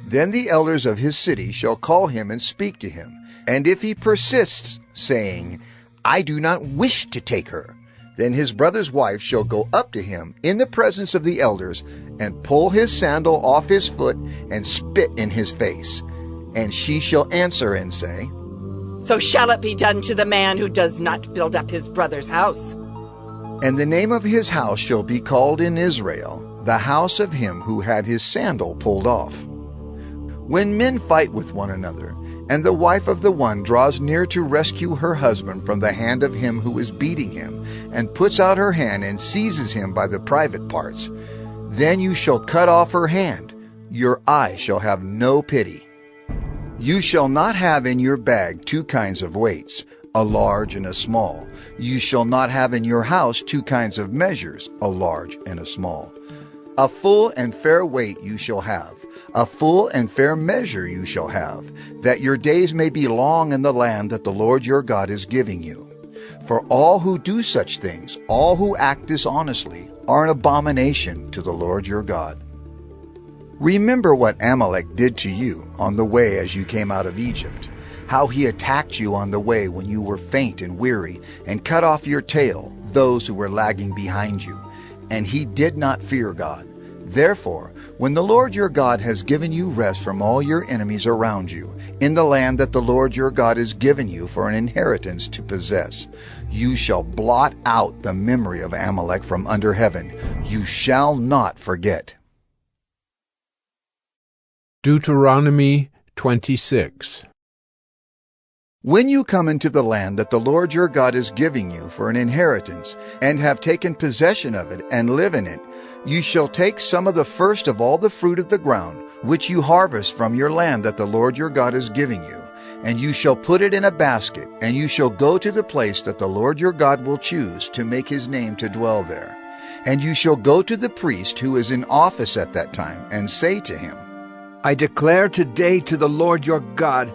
Then the elders of his city shall call him and speak to him. And if he persists, saying, I do not wish to take her, then his brother's wife shall go up to him in the presence of the elders, and pull his sandal off his foot, and spit in his face. And she shall answer and say, So shall it be done to the man who does not build up his brother's house. And the name of his house shall be called in Israel, the house of him who had his sandal pulled off. When men fight with one another, and the wife of the one draws near to rescue her husband from the hand of him who is beating him, and puts out her hand and seizes him by the private parts, then you shall cut off her hand. Your eye shall have no pity. You shall not have in your bag 2 kinds of weights, a large and a small. You shall not have in your house 2 kinds of measures, a large and a small. A full and fair weight you shall have. A full and fair measure you shall have, that your days may be long in the land that the Lord your God is giving you. For all who do such things, all who act dishonestly, are an abomination to the Lord your God. Remember what Amalek did to you on the way as you came out of Egypt, how he attacked you on the way when you were faint and weary, and cut off your tail, those who were lagging behind you. And he did not fear God. Therefore, when the Lord your God has given you rest from all your enemies around you, in the land that the Lord your God has given you for an inheritance to possess, you shall blot out the memory of Amalek from under heaven. You shall not forget. Deuteronomy 26. When you come into the land that the Lord your God is giving you for an inheritance, and have taken possession of it and live in it, you shall take some of the first of all the fruit of the ground, which you harvest from your land that the Lord your God is giving you, and you shall put it in a basket, and you shall go to the place that the Lord your God will choose to make his name to dwell there. And you shall go to the priest who is in office at that time, and say to him, I declare today to the Lord your God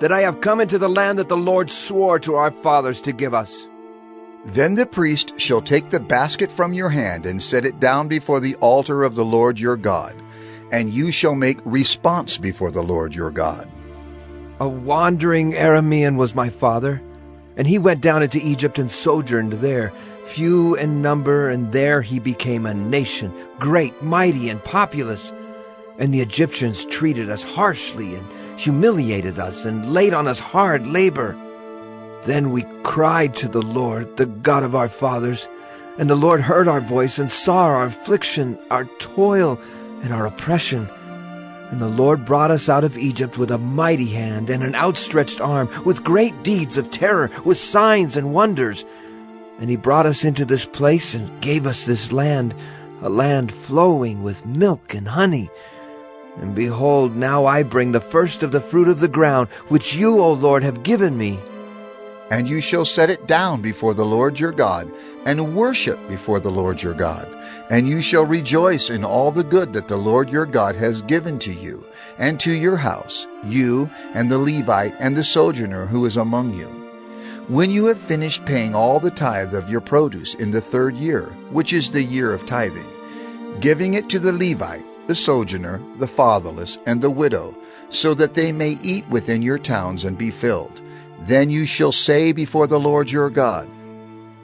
that I have come into the land that the Lord swore to our fathers to give us. Then the priest shall take the basket from your hand and set it down before the altar of the Lord your God, and you shall make response before the Lord your God. A wandering Aramean was my father, and he went down into Egypt and sojourned there, few in number, and there he became a nation, great, mighty, and populous. And the Egyptians treated us harshly and humiliated us and laid on us hard labor. Then we cried to the Lord, the God of our fathers, and the Lord heard our voice and saw our affliction, our toil, and our oppression. And the Lord brought us out of Egypt with a mighty hand and an outstretched arm, with great deeds of terror, with signs and wonders. And he brought us into this place and gave us this land, a land flowing with milk and honey. And behold, now I bring the first of the fruit of the ground, which you, O Lord, have given me. And you shall set it down before the Lord your God, and worship before the Lord your God. And you shall rejoice in all the good that the Lord your God has given to you, and to your house, you, and the Levite, and the sojourner who is among you. When you have finished paying all the tithe of your produce in the 3rd year, which is the year of tithing, giving it to the Levite, the sojourner, the fatherless, and the widow, so that they may eat within your towns and be filled, then you shall say before the Lord your God,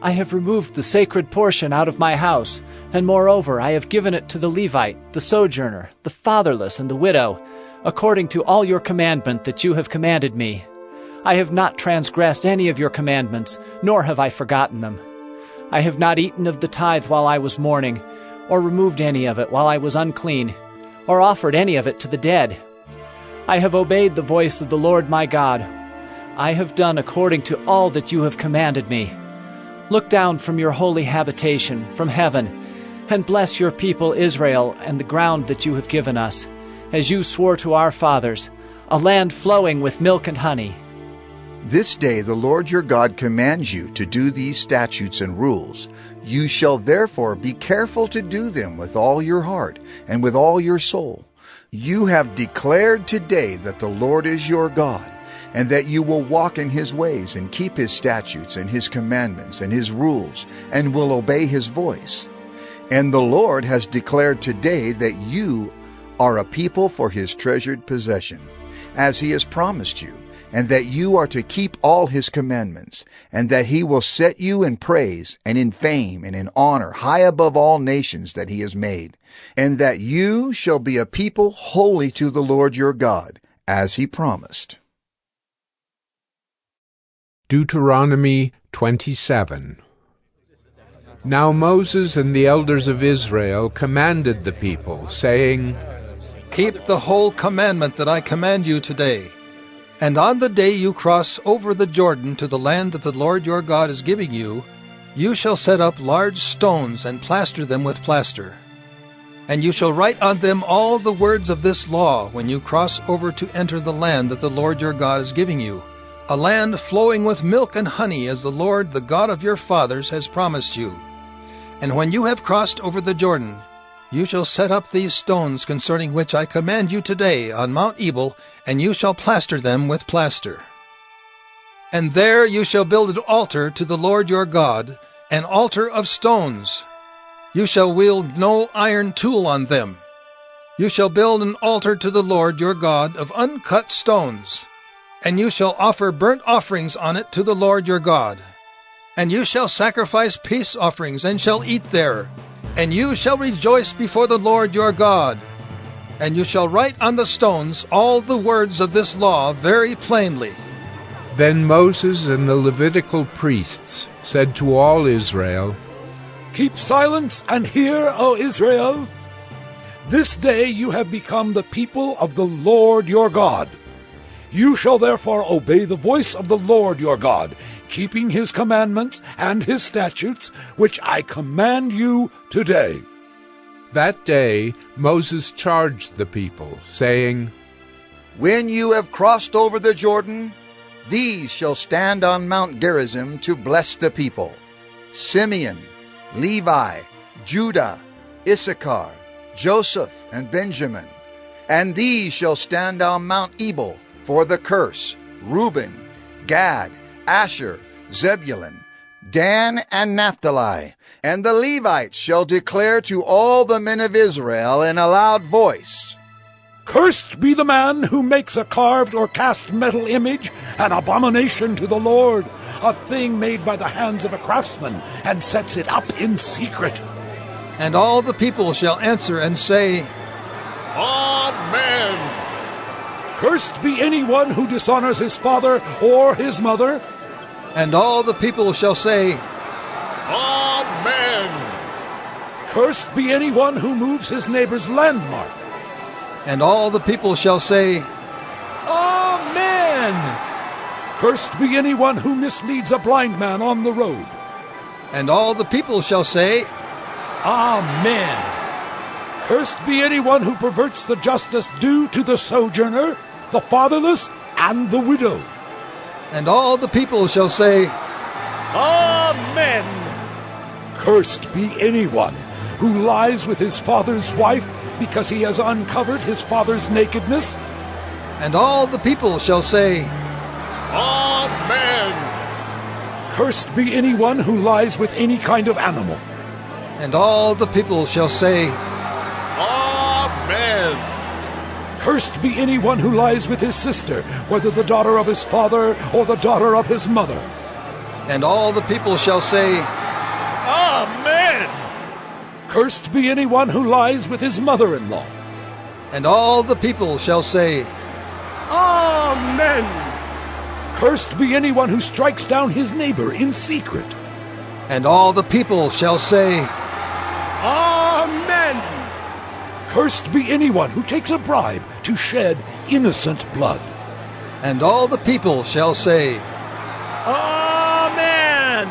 I have removed the sacred portion out of my house, and moreover I have given it to the Levite, the sojourner, the fatherless, and the widow, according to all your commandment that you have commanded me. I have not transgressed any of your commandments, nor have I forgotten them. I have not eaten of the tithe while I was mourning, or removed any of it while I was unclean, or offered any of it to the dead. I have obeyed the voice of the Lord my God. I have done according to all that you have commanded me. Look down from your holy habitation, from heaven, and bless your people Israel and the ground that you have given us, as you swore to our fathers, a land flowing with milk and honey. This day the Lord your God commands you to do these statutes and rules. You shall therefore be careful to do them with all your heart and with all your soul. You have declared today that the Lord is your God, and that you will walk in his ways and keep his statutes and his commandments and his rules, and will obey his voice. And the Lord has declared today that you are a people for his treasured possession, as he has promised you, and that you are to keep all his commandments, and that he will set you in praise and in fame and in honor high above all nations that he has made, and that you shall be a people holy to the Lord your God, as he promised. Deuteronomy 27. Now Moses and the elders of Israel commanded the people, saying, Keep the whole commandment that I command you today. And on the day you cross over the Jordan to the land that the Lord your God is giving you, you shall set up large stones and plaster them with plaster. And you shall write on them all the words of this law when you cross over to enter the land that the Lord your God is giving you, a land flowing with milk and honey, as the Lord, the God of your fathers, has promised you. And when you have crossed over the Jordan, you shall set up these stones concerning which I command you today on Mount Ebal, and you shall plaster them with plaster. And there you shall build an altar to the Lord your God, an altar of stones. You shall wield no iron tool on them. You shall build an altar to the Lord your God of uncut stones. And you shall offer burnt offerings on it to the Lord your God. And you shall sacrifice peace offerings, and shall eat there. And you shall rejoice before the Lord your God. And you shall write on the stones all the words of this law very plainly. Then Moses and the Levitical priests said to all Israel, Keep silence and hear, O Israel. This day you have become the people of the Lord your God. You shall therefore obey the voice of the Lord your God, keeping his commandments and his statutes, which I command you today. That day Moses charged the people, saying, When you have crossed over the Jordan, these shall stand on Mount Gerizim to bless the people: Simeon, Levi, Judah, Issachar, Joseph, and Benjamin. And these shall stand on Mount Ebal for the curse: Reuben, Gad, Asher, Zebulun, Dan, and Naphtali. And the Levites shall declare to all the men of Israel in a loud voice, Cursed be the man who makes a carved or cast metal image, an abomination to the Lord, a thing made by the hands of a craftsman, and sets it up in secret. And all the people shall answer and say, Amen. Cursed be anyone who dishonors his father or his mother. And all the people shall say, Amen. Cursed be anyone who moves his neighbor's landmark. And all the people shall say, Amen. Cursed be anyone who misleads a blind man on the road. And all the people shall say, Amen. Cursed be anyone who perverts the justice due to the sojourner, the fatherless, and the widow. And all the people shall say, Amen. Cursed be anyone who lies with his father's wife because he has uncovered his father's nakedness. And all the people shall say, Amen. Cursed be anyone who lies with any kind of animal. And all the people shall say, Amen. Cursed be anyone who lies with his sister, whether the daughter of his father or the daughter of his mother. And all the people shall say, Amen. Cursed be anyone who lies with his mother-in-law. And all the people shall say, Amen. Cursed be anyone who strikes down his neighbor in secret. And all the people shall say, Amen. Cursed be anyone who takes a bribe to shed innocent blood. And all the people shall say, Amen.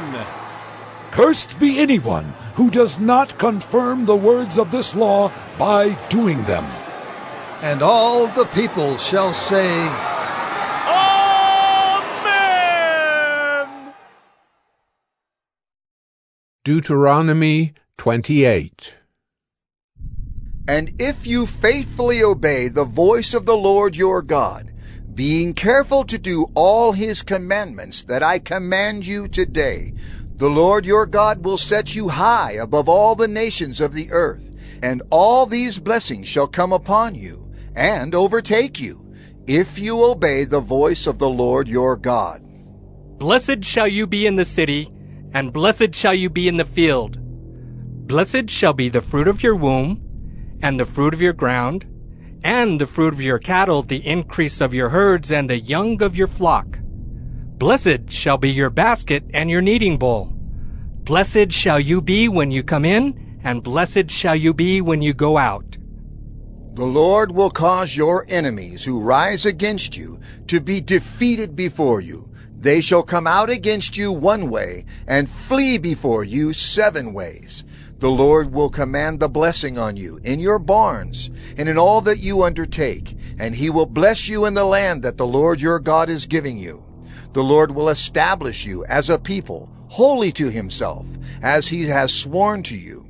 Cursed be anyone who does not confirm the words of this law by doing them. And all the people shall say, Amen. Deuteronomy 28. And if you faithfully obey the voice of the Lord your God, being careful to do all his commandments that I command you today, the Lord your God will set you high above all the nations of the earth, and all these blessings shall come upon you and overtake you, if you obey the voice of the Lord your God. Blessed shall you be in the city, and blessed shall you be in the field. Blessed shall be the fruit of your womb, and the fruit of your ground, and the fruit of your cattle, the increase of your herds, and the young of your flock. Blessed shall be your basket and your kneading bowl. Blessed shall you be when you come in, and blessed shall you be when you go out. The Lord will cause your enemies who rise against you to be defeated before you. They shall come out against you one way, and flee before you 7 ways. The Lord will command the blessing on you in your barns and in all that you undertake, and he will bless you in the land that the Lord your God is giving you. The Lord will establish you as a people, holy to himself, as he has sworn to you.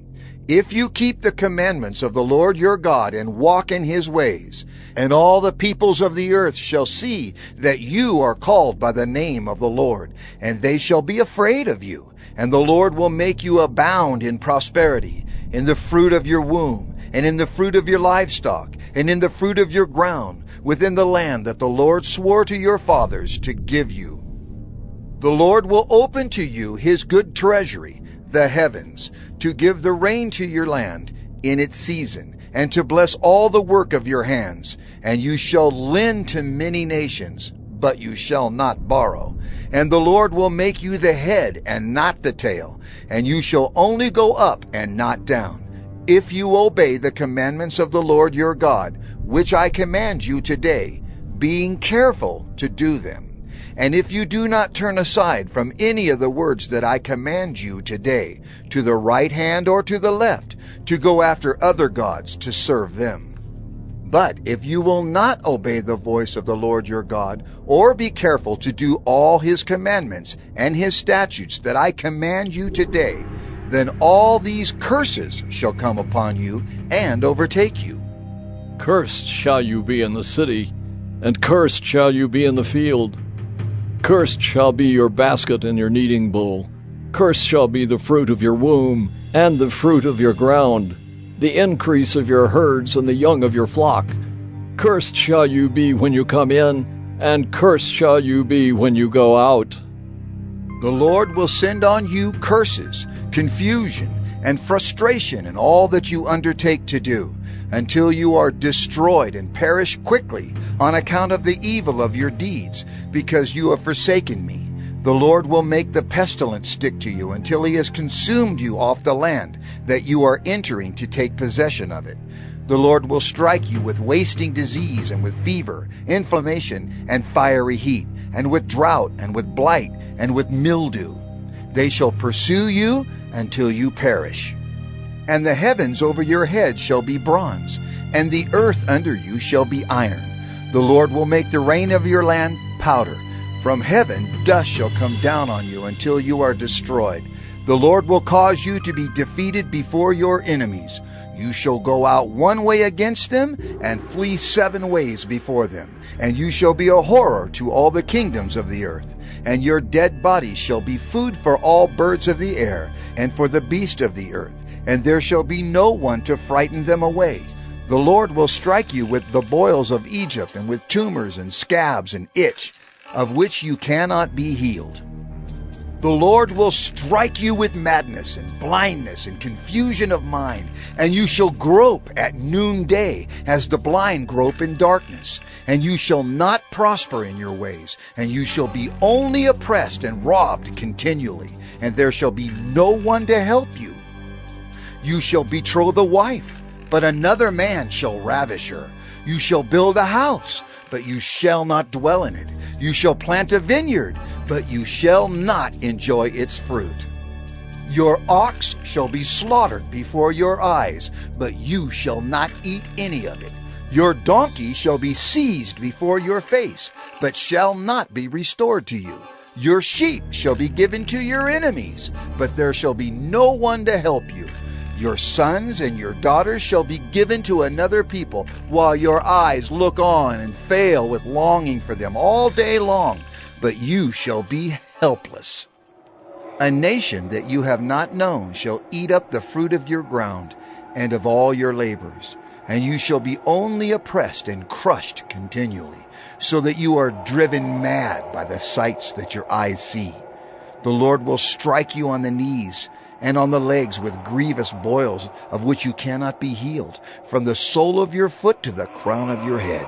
If you keep the commandments of the Lord your God and walk in his ways, and all the peoples of the earth shall see that you are called by the name of the Lord, and they shall be afraid of you. And the Lord will make you abound in prosperity, in the fruit of your womb, and in the fruit of your livestock, and in the fruit of your ground, within the land that the Lord swore to your fathers to give you. The Lord will open to you his good treasury, the heavens, to give the rain to your land in its season, and to bless all the work of your hands. And you shall lend to many nations, but you shall not borrow. And the Lord will make you the head and not the tail, and you shall only go up and not down, if you obey the commandments of the Lord your God, which I command you today, being careful to do them. And if you do not turn aside from any of the words that I command you today, to the right hand or to the left, to go after other gods to serve them. But if you will not obey the voice of the Lord your God, or be careful to do all his commandments and his statutes that I command you today, then all these curses shall come upon you and overtake you. Cursed shall you be in the city, and cursed shall you be in the field. Cursed shall be your basket and your kneading bowl. Cursed shall be the fruit of your womb, and the fruit of your ground, the increase of your herds and the young of your flock. Cursed shall you be when you come in, and cursed shall you be when you go out. The Lord will send on you curses, confusion, and frustration in all that you undertake to do, until you are destroyed and perish quickly on account of the evil of your deeds, because you have forsaken me. The Lord will make the pestilence stick to you until he has consumed you off the land that you are entering to take possession of it. The Lord will strike you with wasting disease and with fever, inflammation, and fiery heat, and with drought, and with blight, and with mildew. They shall pursue you until you perish. And the heavens over your head shall be bronze, and the earth under you shall be iron. The Lord will make the rain of your land powder. From heaven dust shall come down on you until you are destroyed. The Lord will cause you to be defeated before your enemies. You shall go out one way against them, and flee 7 ways before them. And you shall be a horror to all the kingdoms of the earth. And your dead bodies shall be food for all birds of the air, and for the beast of the earth. And there shall be no one to frighten them away. The Lord will strike you with the boils of Egypt, and with tumors and scabs and itch, of which you cannot be healed. The Lord will strike you with madness and blindness and confusion of mind, and you shall grope at noonday as the blind grope in darkness. And you shall not prosper in your ways, and you shall be only oppressed and robbed continually, and there shall be no one to help you. You shall betroth a wife, but another man shall ravish her. You shall build a house, but you shall not dwell in it. You shall plant a vineyard, but you shall not enjoy its fruit. Your ox shall be slaughtered before your eyes, but you shall not eat any of it. Your donkey shall be seized before your face, but shall not be restored to you. Your sheep shall be given to your enemies, but there shall be no one to help you. Your sons and your daughters shall be given to another people, while your eyes look on and fail with longing for them all day long, but you shall be helpless. A nation that you have not known shall eat up the fruit of your ground and of all your labors, and you shall be only oppressed and crushed continually, so that you are driven mad by the sights that your eyes see. The Lord will strike you on the knees and on the legs with grievous boils, of which you cannot be healed, from the sole of your foot to the crown of your head.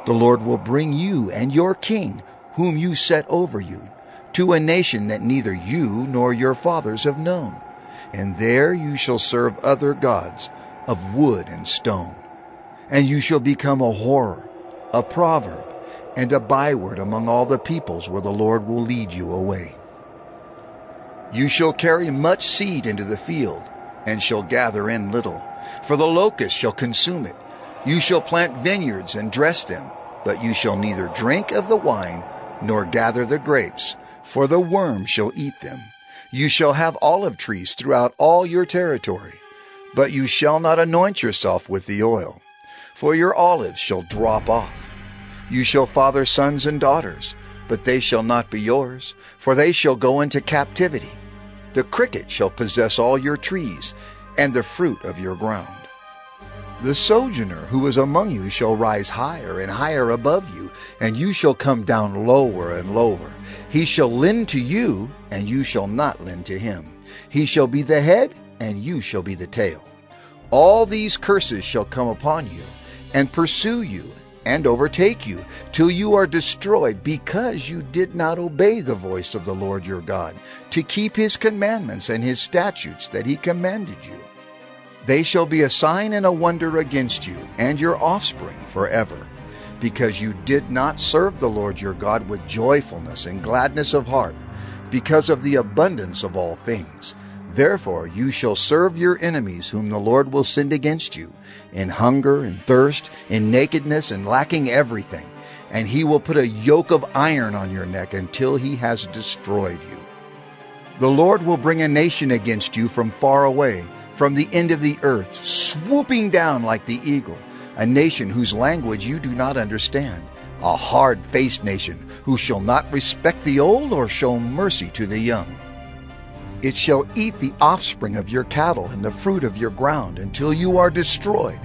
The Lord will bring you and your king, whom you set over you, to a nation that neither you nor your fathers have known. And there you shall serve other gods of wood and stone. And you shall become a horror, a proverb, and a byword among all the peoples where the Lord will lead you away. You shall carry much seed into the field, and shall gather in little, for the locust shall consume it. You shall plant vineyards and dress them, but you shall neither drink of the wine nor gather the grapes, for the worm shall eat them. You shall have olive trees throughout all your territory, but you shall not anoint yourself with the oil, for your olives shall drop off. You shall father sons and daughters, but they shall not be yours, for they shall go into captivity. The cricket shall possess all your trees, and the fruit of your ground. The sojourner who is among you shall rise higher and higher above you, and you shall come down lower and lower. He shall lend to you, and you shall not lend to him. He shall be the head, and you shall be the tail. All these curses shall come upon you, and pursue you, and overtake you, till you are destroyed, because you did not obey the voice of the Lord your God, to keep his commandments and his statutes that he commanded you. They shall be a sign and a wonder against you and your offspring forever, because you did not serve the Lord your God with joyfulness and gladness of heart, because of the abundance of all things. Therefore you shall serve your enemies whom the Lord will send against you, in hunger and thirst, in nakedness and lacking everything. And he will put a yoke of iron on your neck until he has destroyed you. The Lord will bring a nation against you from far away, from the end of the earth, swooping down like the eagle, a nation whose language you do not understand, a hard-faced nation who shall not respect the old or show mercy to the young. It shall eat the offspring of your cattle and the fruit of your ground until you are destroyed.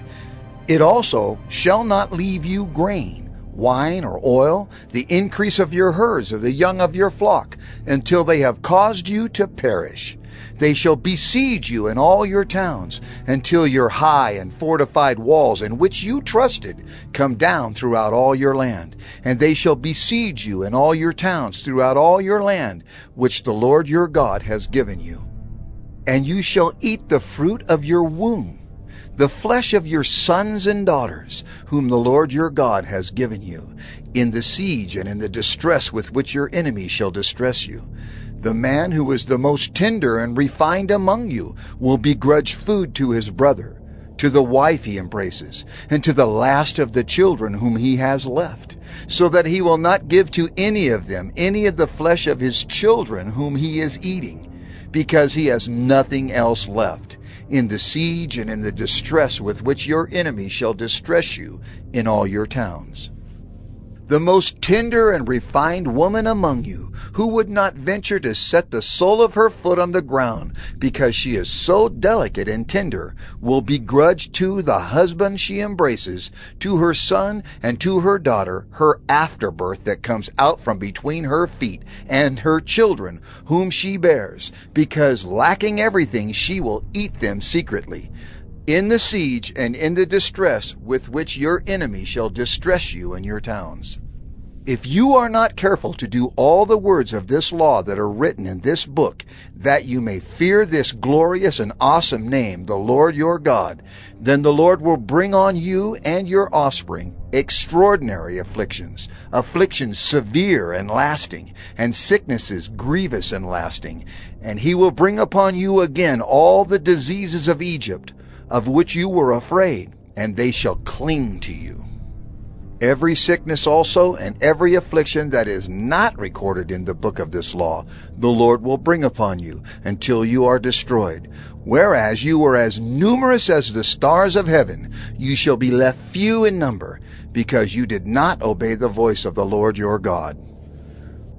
It also shall not leave you grain, wine, or oil, the increase of your herds or the young of your flock, until they have caused you to perish. They shall besiege you in all your towns, until your high and fortified walls in which you trusted come down throughout all your land. And they shall besiege you in all your towns throughout all your land, which the Lord your God has given you. And you shall eat the fruit of your womb, the flesh of your sons and daughters, whom the Lord your God has given you, in the siege and in the distress with which your enemy shall distress you. The man who is the most tender and refined among you will begrudge food to his brother, to the wife he embraces, and to the last of the children whom he has left, so that he will not give to any of them any of the flesh of his children whom he is eating, because he has nothing else left, in the siege and in the distress with which your enemy shall distress you in all your towns. The most tender and refined woman among you, who would not venture to set the sole of her foot on the ground, because she is so delicate and tender, will begrudge to the husband she embraces, to her son and to her daughter, her afterbirth that comes out from between her feet, and her children whom she bears, because lacking everything she will eat them secretly, in the siege and in the distress with which your enemy shall distress you in your towns. If you are not careful to do all the words of this law that are written in this book, that you may fear this glorious and awesome name, the Lord your God, then the Lord will bring on you and your offspring extraordinary afflictions, afflictions severe and lasting, and sicknesses grievous and lasting. And he will bring upon you again all the diseases of Egypt, of which you were afraid, and they shall cling to you. Every sickness also and every affliction that is not recorded in the book of this law, the Lord will bring upon you until you are destroyed. Whereas you were as numerous as the stars of heaven, you shall be left few in number, because you did not obey the voice of the Lord your God.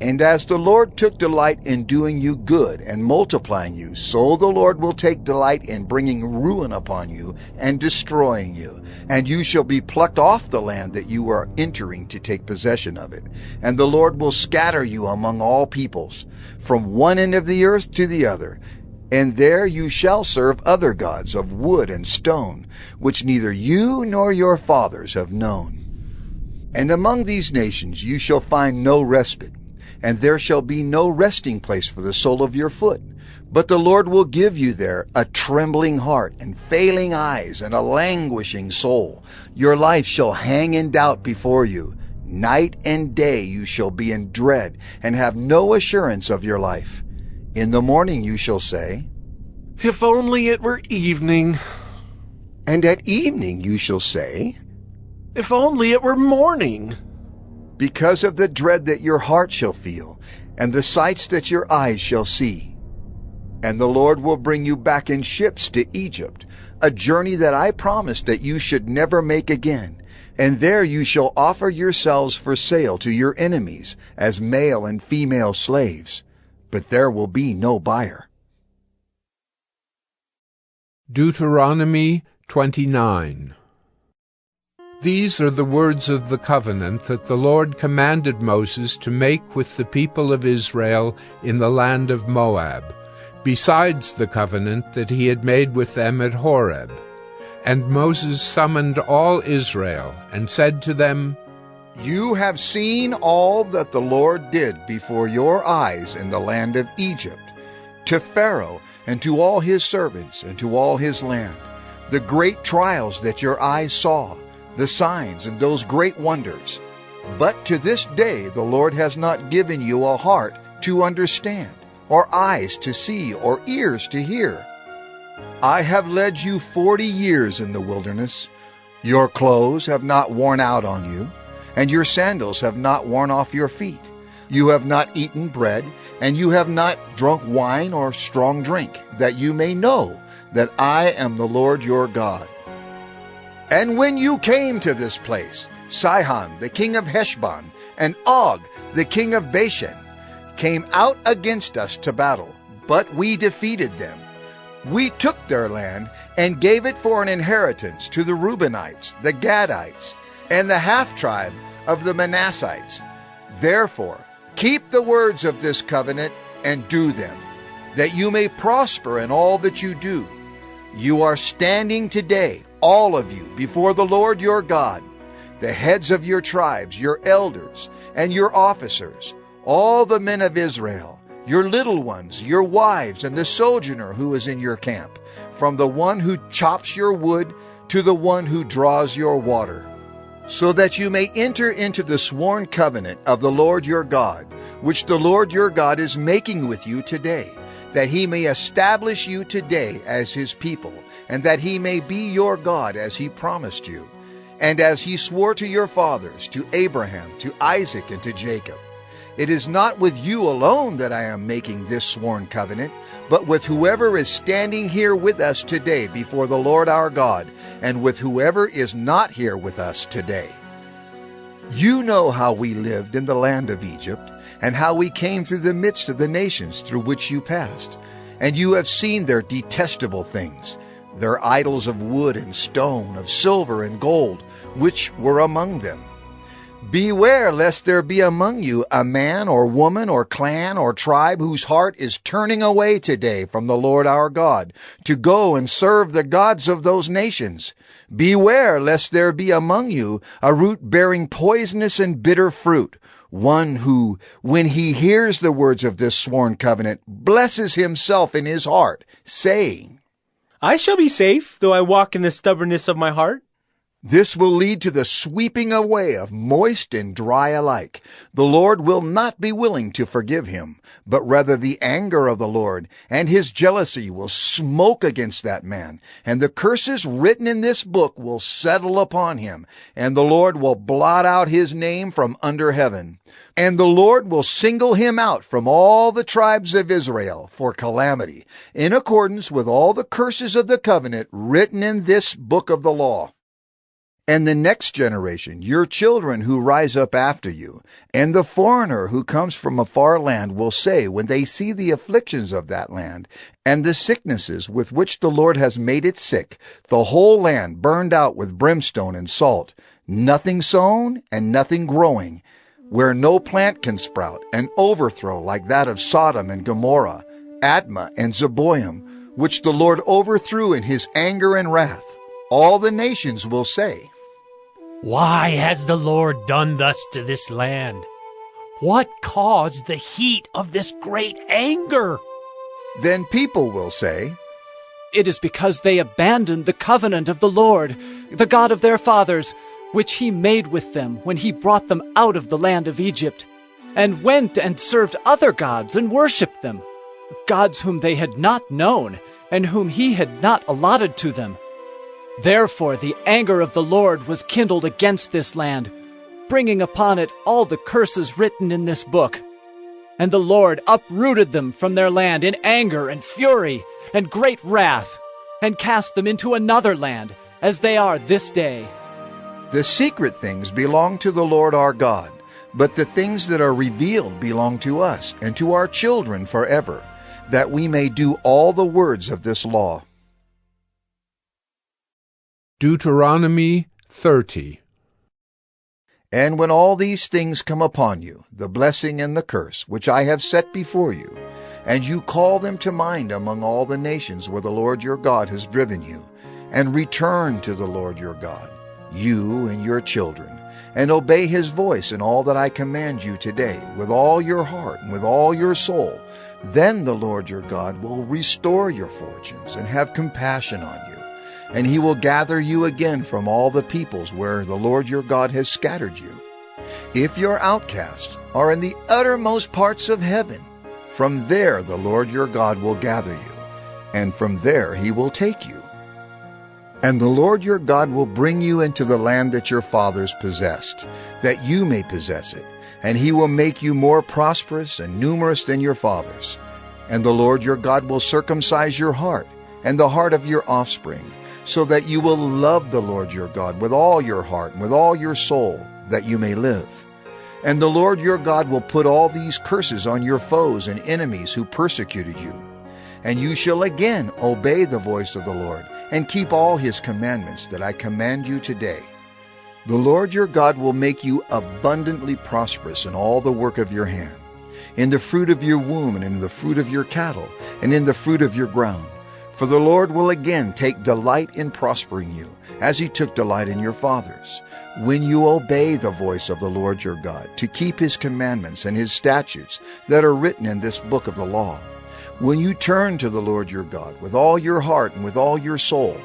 And as the Lord took delight in doing you good and multiplying you, so the Lord will take delight in bringing ruin upon you and destroying you. And you shall be plucked off the land that you are entering to take possession of it. And the Lord will scatter you among all peoples, from one end of the earth to the other. And there you shall serve other gods of wood and stone, which neither you nor your fathers have known. And among these nations you shall find no respite, and there shall be no resting place for the sole of your foot. But the Lord will give you there a trembling heart and failing eyes and a languishing soul. Your life shall hang in doubt before you. Night and day you shall be in dread and have no assurance of your life. In the morning you shall say, "If only it were evening." And at evening you shall say, "If only it were morning." Because of the dread that your heart shall feel, and the sights that your eyes shall see. And the Lord will bring you back in ships to Egypt, a journey that I promised that you should never make again. And there you shall offer yourselves for sale to your enemies as male and female slaves, but there will be no buyer. Deuteronomy 29. These are the words of the covenant that the Lord commanded Moses to make with the people of Israel in the land of Moab, besides the covenant that he had made with them at Horeb. And Moses summoned all Israel, and said to them, You have seen all that the Lord did before your eyes in the land of Egypt, to Pharaoh and to all his servants and to all his land, the great trials that your eyes saw, the signs and those great wonders. But to this day the Lord has not given you a heart to understand, or eyes to see, or ears to hear. I have led you 40 years in the wilderness. Your clothes have not worn out on you, and your sandals have not worn off your feet. You have not eaten bread, and you have not drunk wine or strong drink, that you may know that I am the Lord your God. And when you came to this place, Sihon the king of Heshbon and Og the king of Bashan came out against us to battle, but we defeated them. We took their land and gave it for an inheritance to the Reubenites, the Gadites, and the half-tribe of the Manassites. Therefore, keep the words of this covenant and do them, that you may prosper in all that you do. You are standing today, all of you, before the Lord your God, the heads of your tribes, your elders, and your officers, all the men of Israel, your little ones, your wives, and the sojourner who is in your camp, from the one who chops your wood to the one who draws your water, so that you may enter into the sworn covenant of the Lord your God, which the Lord your God is making with you today, that he may establish you today as his people, and that he may be your God as he promised you, and as he swore to your fathers, to Abraham, to Isaac, and to Jacob. It is not with you alone that I am making this sworn covenant, but with whoever is standing here with us today before the Lord our God, and with whoever is not here with us today. You know how we lived in the land of Egypt, and how we came through the midst of the nations through which you passed. And you have seen their detestable things, their idols of wood and stone, of silver and gold, which were among them. Beware lest there be among you a man or woman or clan or tribe whose heart is turning away today from the Lord our God, to go and serve the gods of those nations. Beware lest there be among you a root bearing poisonous and bitter fruit, one who, when he hears the words of this sworn covenant, blesses himself in his heart, saying, I shall be safe, though I walk in the stubbornness of my heart. This will lead to the sweeping away of moist and dry alike. The Lord will not be willing to forgive him, but rather the anger of the Lord and his jealousy will smoke against that man, and the curses written in this book will settle upon him, and the Lord will blot out his name from under heaven. And the Lord will single him out from all the tribes of Israel for calamity, in accordance with all the curses of the covenant written in this book of the law. And the next generation, your children who rise up after you, and the foreigner who comes from a far land will say, when they see the afflictions of that land, and the sicknesses with which the Lord has made it sick, the whole land burned out with brimstone and salt, nothing sown and nothing growing, where no plant can sprout, an overthrow like that of Sodom and Gomorrah, Admah and Zeboim, which the Lord overthrew in his anger and wrath. All the nations will say, Why has the Lord done thus to this land? What caused the heat of this great anger? Then people will say, It is because they abandoned the covenant of the Lord, the God of their fathers, which he made with them when he brought them out of the land of Egypt, and went and served other gods and worshipped them, gods whom they had not known, and whom he had not allotted to them. Therefore the anger of the Lord was kindled against this land, bringing upon it all the curses written in this book. And the Lord uprooted them from their land in anger and fury and great wrath, and cast them into another land, as they are this day. The secret things belong to the Lord our God, but the things that are revealed belong to us and to our children forever, that we may do all the words of this law. Deuteronomy 30. And when all these things come upon you, the blessing and the curse, which I have set before you, and you call them to mind among all the nations where the Lord your God has driven you, and return to the Lord your God, you and your children, and obey his voice in all that I command you today, with all your heart and with all your soul, then the Lord your God will restore your fortunes and have compassion on you. And he will gather you again from all the peoples where the Lord your God has scattered you. If your outcasts are in the uttermost parts of heaven, from there the Lord your God will gather you, and from there he will take you. And the Lord your God will bring you into the land that your fathers possessed, that you may possess it, and he will make you more prosperous and numerous than your fathers. And the Lord your God will circumcise your heart and the heart of your offspring, so that you will love the Lord your God with all your heart and with all your soul, that you may live. And the Lord your God will put all these curses on your foes and enemies who persecuted you. And you shall again obey the voice of the Lord, and keep all his commandments that I command you today. The Lord your God will make you abundantly prosperous in all the work of your hand, in the fruit of your womb, and in the fruit of your cattle, and in the fruit of your ground. For the Lord will again take delight in prospering you, as he took delight in your fathers, when you obey the voice of the Lord your God, to keep his commandments and his statutes that are written in this book of the law. When you turn to the Lord your God with all your heart and with all your soul.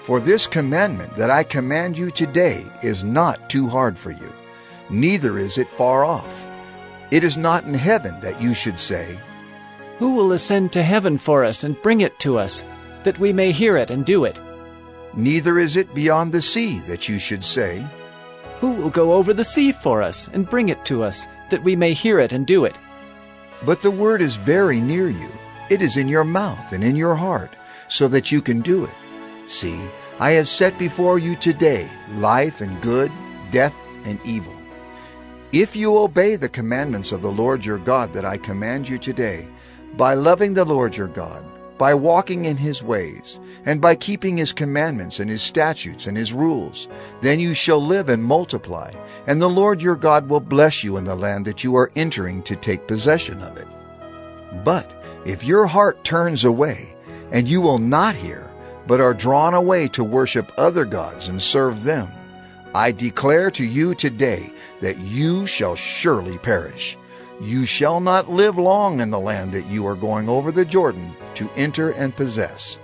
For this commandment that I command you today is not too hard for you, neither is it far off. It is not in heaven that you should say, Who will ascend to heaven for us and bring it to us, that we may hear it and do it? Neither is it beyond the sea that you should say, Who will go over the sea for us and bring it to us, that we may hear it and do it? But the word is very near you. It is in your mouth and in your heart, so that you can do it. See, I have set before you today life and good, death and evil. If you obey the commandments of the Lord your God that I command you today, by loving the Lord your God, by walking in his ways, and by keeping his commandments and his statutes and his rules, then you shall live and multiply, and the Lord your God will bless you in the land that you are entering to take possession of it. But if your heart turns away, and you will not hear, but are drawn away to worship other gods and serve them, I declare to you today that you shall surely perish. You shall not live long in the land that you are going over the Jordan to enter and possess.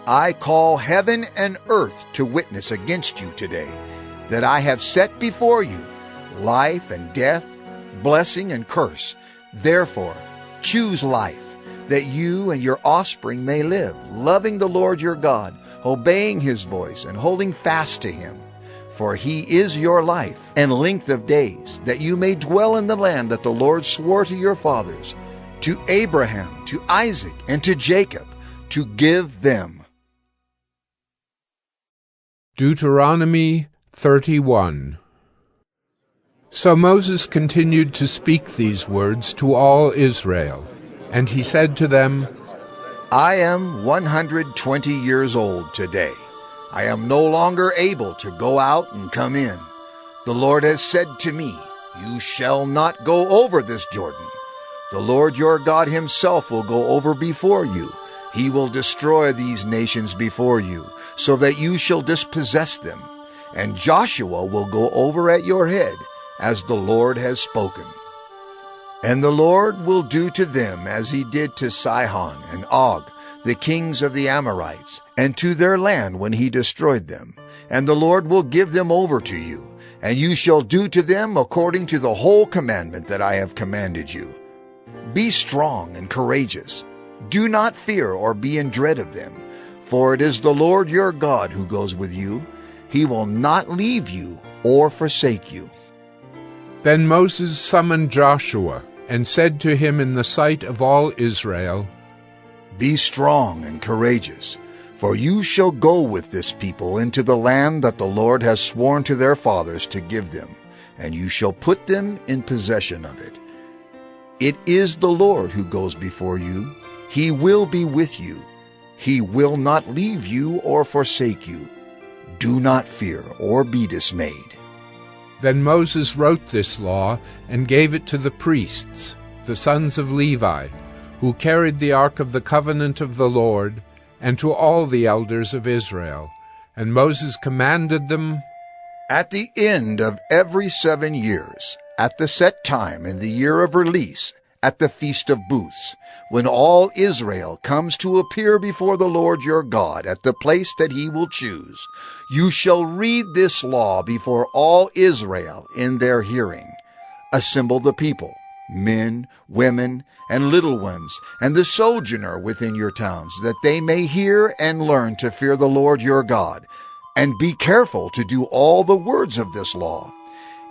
I call heaven and earth to witness against you today, that I have set before you life and death, blessing and curse. Therefore, choose life, that you and your offspring may live, loving the Lord your God, obeying his voice, and holding fast to him. For he is your life and length of days, that you may dwell in the land that the Lord swore to your fathers, to Abraham, to Isaac, and to Jacob, to give them. Deuteronomy 31. So Moses continued to speak these words to all Israel. And he said to them, I am 120 years old today. I am no longer able to go out and come in. The Lord has said to me, You shall not go over this Jordan. The Lord your God himself will go over before you. He will destroy these nations before you, so that you shall dispossess them. And Joshua will go over at your head, as the Lord has spoken. And the Lord will do to them as he did to Sihon and Og, the kings of the Amorites, and to their land when he destroyed them. And the Lord will give them over to you, and you shall do to them according to the whole commandment that I have commanded you. Be strong and courageous. Do not fear or be in dread of them, for it is the Lord your God who goes with you. He will not leave you or forsake you. Then Moses summoned Joshua, and said to him in the sight of all Israel, Be strong and courageous, for you shall go with this people into the land that the Lord has sworn to their fathers to give them, and you shall put them in possession of it. It is the Lord who goes before you. He will be with you. He will not leave you or forsake you. Do not fear or be dismayed. Then Moses wrote this law and gave it to the priests, the sons of Levi, who carried the ark of the covenant of the Lord, and to all the elders of Israel. And Moses commanded them, At the end of every 7 years, at the set time in the year of release, at the Feast of Booths, when all Israel comes to appear before the Lord your God at the place that he will choose, you shall read this law before all Israel in their hearing. Assemble the people, men, women, and little ones, and the sojourner within your towns, that they may hear and learn to fear the Lord your God, and be careful to do all the words of this law.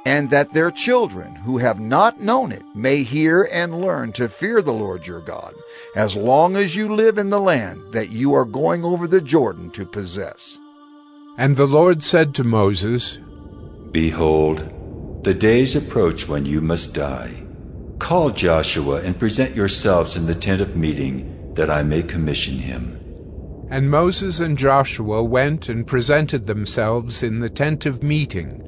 and that their children who have not known it may hear and learn to fear the Lord your God, as long as you live in the land that you are going over the Jordan to possess. And the Lord said to Moses, Behold, the days approach when you must die. Call Joshua and present yourselves in the tent of meeting, that I may commission him. And Moses and Joshua went and presented themselves in the tent of meeting.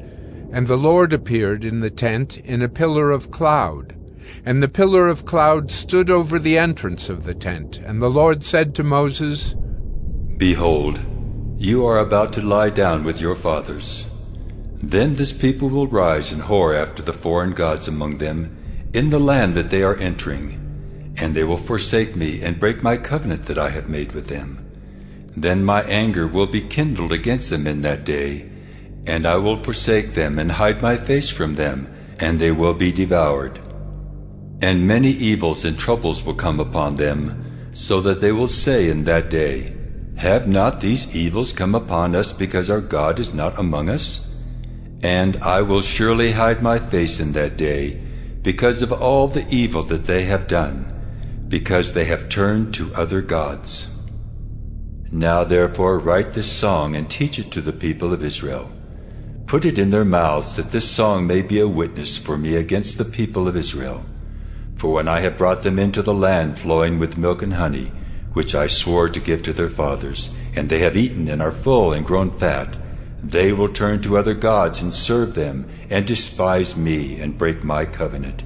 And the Lord appeared in the tent in a pillar of cloud. And the pillar of cloud stood over the entrance of the tent. And the Lord said to Moses, Behold, you are about to lie down with your fathers. Then this people will rise and whore after the foreign gods among them, in the land that they are entering, and they will forsake me and break my covenant that I have made with them. Then my anger will be kindled against them in that day, and I will forsake them and hide my face from them, and they will be devoured. And many evils and troubles will come upon them, so that they will say in that day, Have not these evils come upon us because our God is not among us? And I will surely hide my face in that day, because of all the evil that they have done, because they have turned to other gods. Now therefore write this song and teach it to the people of Israel. Put it in their mouths, that this song may be a witness for me against the people of Israel. For when I have brought them into the land flowing with milk and honey, which I swore to give to their fathers, and they have eaten and are full and grown fat, they will turn to other gods and serve them, and despise me and break my covenant.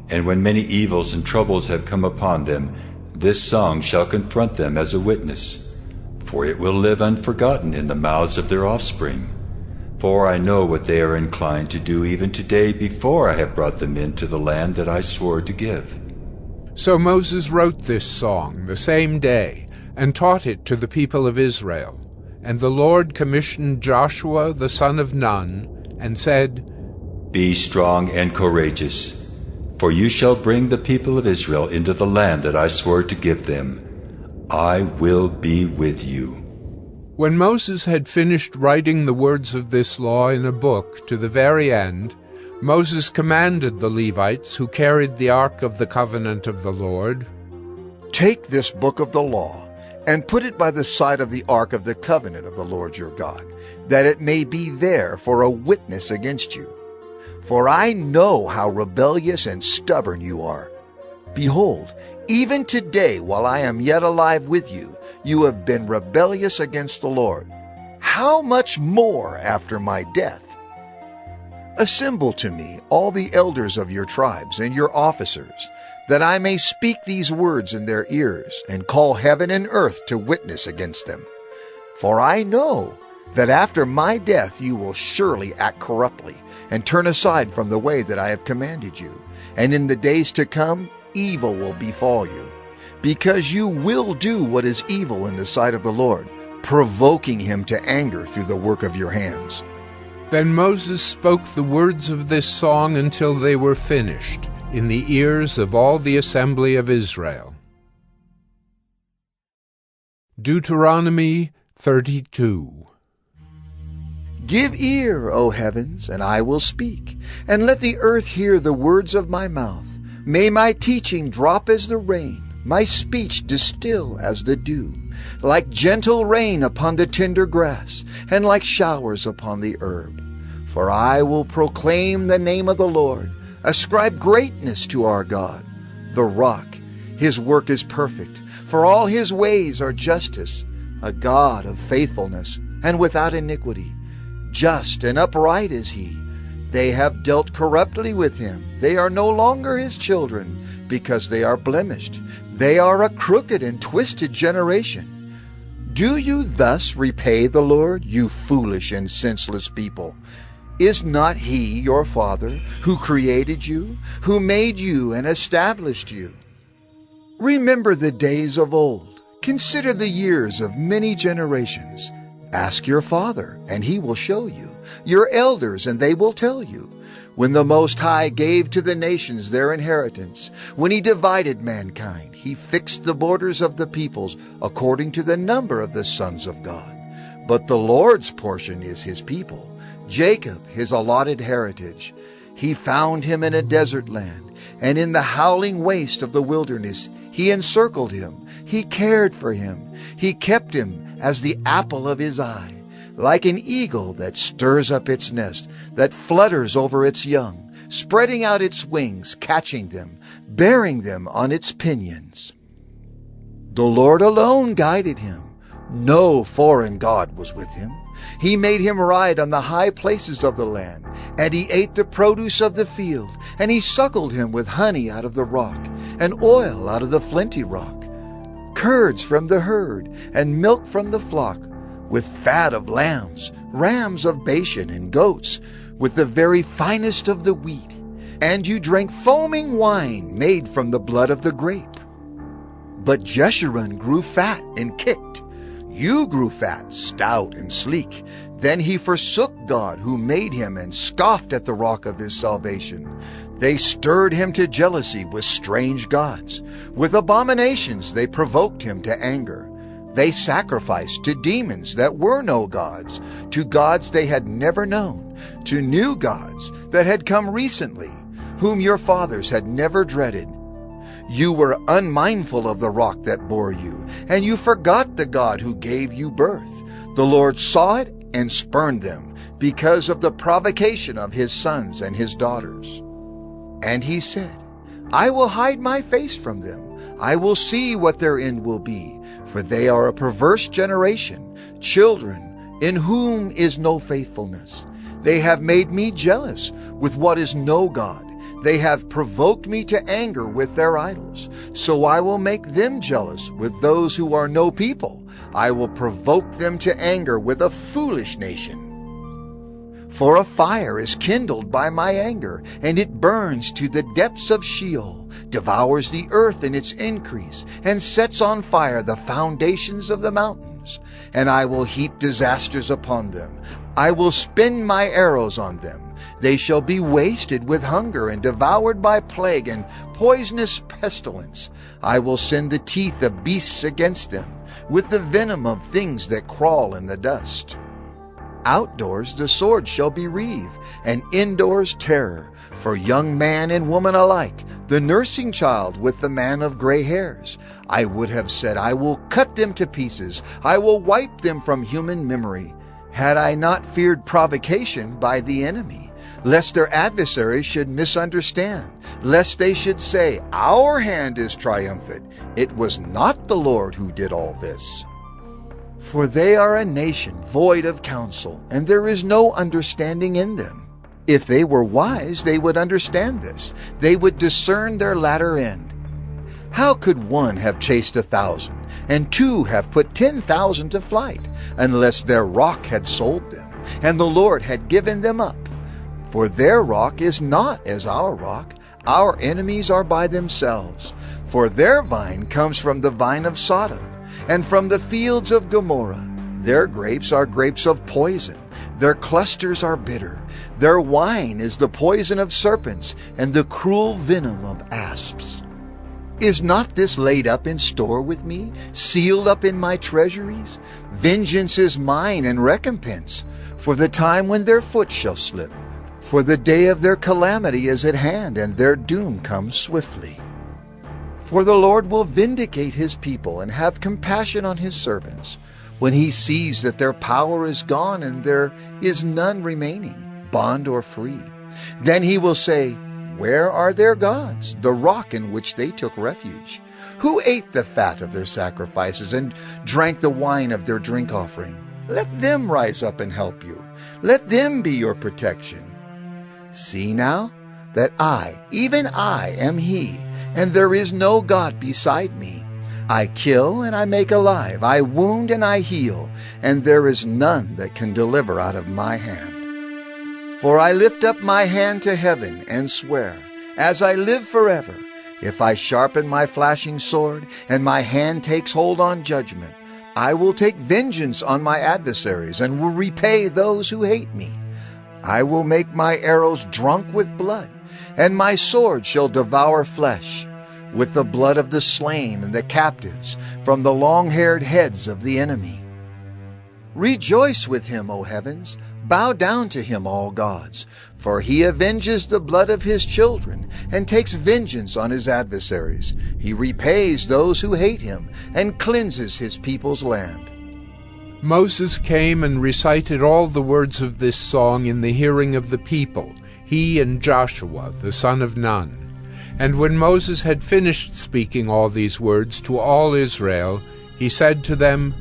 And when many evils and troubles have come upon them, this song shall confront them as a witness, for it will live unforgotten in the mouths of their offspring. For I know what they are inclined to do even today, before I have brought them into the land that I swore to give. So Moses wrote this song the same day, and taught it to the people of Israel. And the Lord commissioned Joshua the son of Nun, and said, Be strong and courageous, for you shall bring the people of Israel into the land that I swore to give them. I will be with you. When Moses had finished writing the words of this law in a book to the very end, Moses commanded the Levites who carried the ark of the covenant of the Lord, Take this book of the law, and put it by the side of the ark of the covenant of the Lord your God, that it may be there for a witness against you. For I know how rebellious and stubborn you are. Behold, even today, while I am yet alive with you, you have been rebellious against the Lord. How much more after my death? Assemble to me all the elders of your tribes and your officers, that I may speak these words in their ears, and call heaven and earth to witness against them. For I know that after my death you will surely act corruptly, and turn aside from the way that I have commanded you. And in the days to come, evil will befall you, because you will do what is evil in the sight of the Lord, provoking him to anger through the work of your hands. Then Moses spoke the words of this song until they were finished, in the ears of all the assembly of Israel. Deuteronomy 32. Give ear, O heavens, and I will speak, and let the earth hear the words of my mouth. May my teaching drop as the rain, my speech distill as the dew, like gentle rain upon the tender grass, and like showers upon the herb. For I will proclaim the name of the Lord, ascribe greatness to our God, the rock. His work is perfect, for all his ways are justice, a God of faithfulness and without iniquity. Just and upright is he. They have dealt corruptly with him. They are no longer his children, because they are blemished. They are a crooked and twisted generation. Do you thus repay the Lord, you foolish and senseless people? Is not he your father, who created you, who made you and established you? Remember the days of old. Consider the years of many generations. Ask your father, and he will show you, your elders, and they will tell you. When the Most High gave to the nations their inheritance, when he divided mankind, he fixed the borders of the peoples according to the number of the sons of God. But the Lord's portion is his people, Jacob his allotted heritage. He found him in a desert land, and in the howling waste of the wilderness he encircled him. He cared for him. He kept him as the apple of his eye, like an eagle that stirs up its nest, that flutters over its young, spreading out its wings, catching them, bearing them on its pinions. The Lord alone guided him. No foreign god was with him. He made him ride on the high places of the land, and he ate the produce of the field, and he suckled him with honey out of the rock, and oil out of the flinty rock, curds from the herd, and milk from the flock, with fat of lambs, rams of Bashan, and goats, with the very finest of the wheat. And you drank foaming wine made from the blood of the grape. But Jeshurun grew fat and kicked. You grew fat, stout, and sleek. Then he forsook God who made him and scoffed at the rock of his salvation. They stirred him to jealousy with strange gods. With abominations they provoked him to anger. They sacrificed to demons that were no gods, to gods they had never known, to new gods that had come recently, whom your fathers had never dreaded. You were unmindful of the rock that bore you, and you forgot the God who gave you birth. The Lord saw it and spurned them, because of the provocation of his sons and his daughters. And he said, I will hide my face from them. I will see what their end will be, for they are a perverse generation, children in whom is no faithfulness. They have made me jealous with what is no God. They have provoked me to anger with their idols. So I will make them jealous with those who are no people. I will provoke them to anger with a foolish nation. For a fire is kindled by my anger, and it burns to the depths of Sheol, devours the earth in its increase, and sets on fire the foundations of the mountains. And I will heap disasters upon them. I will spin my arrows on them. They shall be wasted with hunger and devoured by plague and poisonous pestilence. I will send the teeth of beasts against them, with the venom of things that crawl in the dust. Outdoors the sword shall be reaved, and indoors terror, for young man and woman alike, the nursing child with the man of gray hairs. I would have said, I will cut them to pieces. I will wipe them from human memory, had I not feared provocation by the enemy, lest their adversaries should misunderstand, lest they should say, our hand is triumphant. It was not the Lord who did all this. For they are a nation void of counsel, and there is no understanding in them. If they were wise, they would understand this. They would discern their latter end. How could one have chased 1,000, and two have put 10,000 to flight, unless their rock had sold them, and the Lord had given them up? For their rock is not as our rock. Our enemies are by themselves. For their vine comes from the vine of Sodom, and from the fields of Gomorrah. Their grapes are grapes of poison. Their clusters are bitter. Their wine is the poison of serpents, and the cruel venom of asps. Is not this laid up in store with me, sealed up in my treasuries? Vengeance is mine and recompense, for the time when their foot shall slip. For the day of their calamity is at hand, and their doom comes swiftly. For the Lord will vindicate his people and have compassion on his servants, when he sees that their power is gone and there is none remaining, bond or free. Then he will say, where are their gods, the rock in which they took refuge? Who ate the fat of their sacrifices and drank the wine of their drink offering? Let them rise up and help you. Let them be your protection. See now that I, even I, am he, and there is no God beside me. I kill and I make alive, I wound and I heal, and there is none that can deliver out of my hand. For I lift up my hand to heaven and swear, as I live forever, if I sharpen my flashing sword, and my hand takes hold on judgment, I will take vengeance on my adversaries, and will repay those who hate me. I will make my arrows drunk with blood, and my sword shall devour flesh, with the blood of the slain and the captives, from the long-haired heads of the enemy. Rejoice with him, O heavens, Bow down to him, all gods, for he avenges the blood of his children, and takes vengeance on his adversaries. He repays those who hate him, and cleanses his people's land. Moses came and recited all the words of this song in the hearing of the people, he and Joshua, the son of Nun. And when Moses had finished speaking all these words to all Israel, he said to them,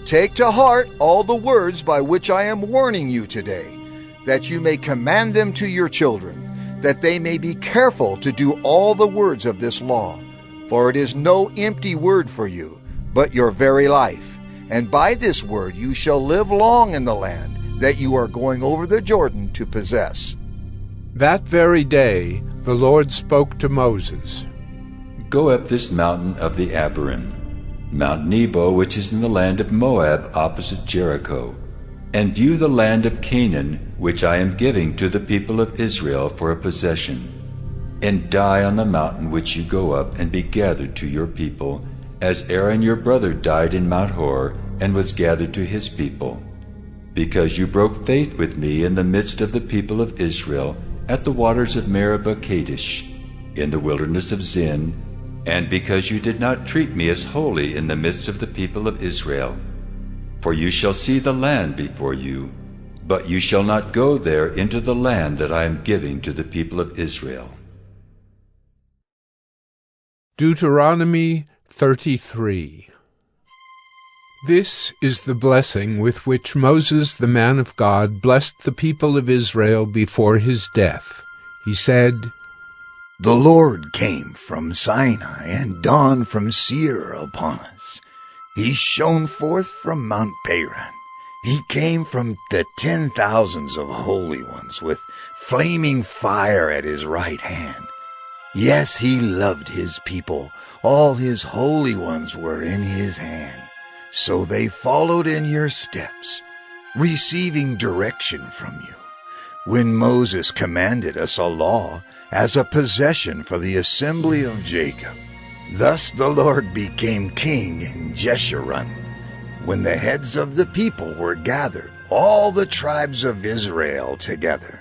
Take to heart all the words by which I am warning you today, that you may command them to your children, that they may be careful to do all the words of this law. For it is no empty word for you, but your very life. And by this word you shall live long in the land that you are going over the Jordan to possess. That very day the Lord spoke to Moses. Go up this mountain of the Abiram, Mount Nebo, which is in the land of Moab opposite Jericho, and view the land of Canaan, which I am giving to the people of Israel for a possession. And die on the mountain which you go up, and be gathered to your people, as Aaron your brother died in Mount Hor, and was gathered to his people. Because you broke faith with me in the midst of the people of Israel, at the waters of Meribah Kadesh, in the wilderness of Zin, and because you did not treat me as holy in the midst of the people of Israel. For you shall see the land before you, but you shall not go there into the land that I am giving to the people of Israel. Deuteronomy 33. This is the blessing with which Moses the man of God blessed the people of Israel before his death. He said, The Lord came from Sinai and dawned from Seir upon us. He shone forth from Mount Paran. He came from the 10,000s of holy ones with flaming fire at his right hand. Yes, he loved his people. All his holy ones were in his hand. So they followed in your steps, receiving direction from you. When Moses commanded us a law as a possession for the assembly of Jacob. Thus the Lord became king in Jeshurun. When the heads of the people were gathered, all the tribes of Israel together.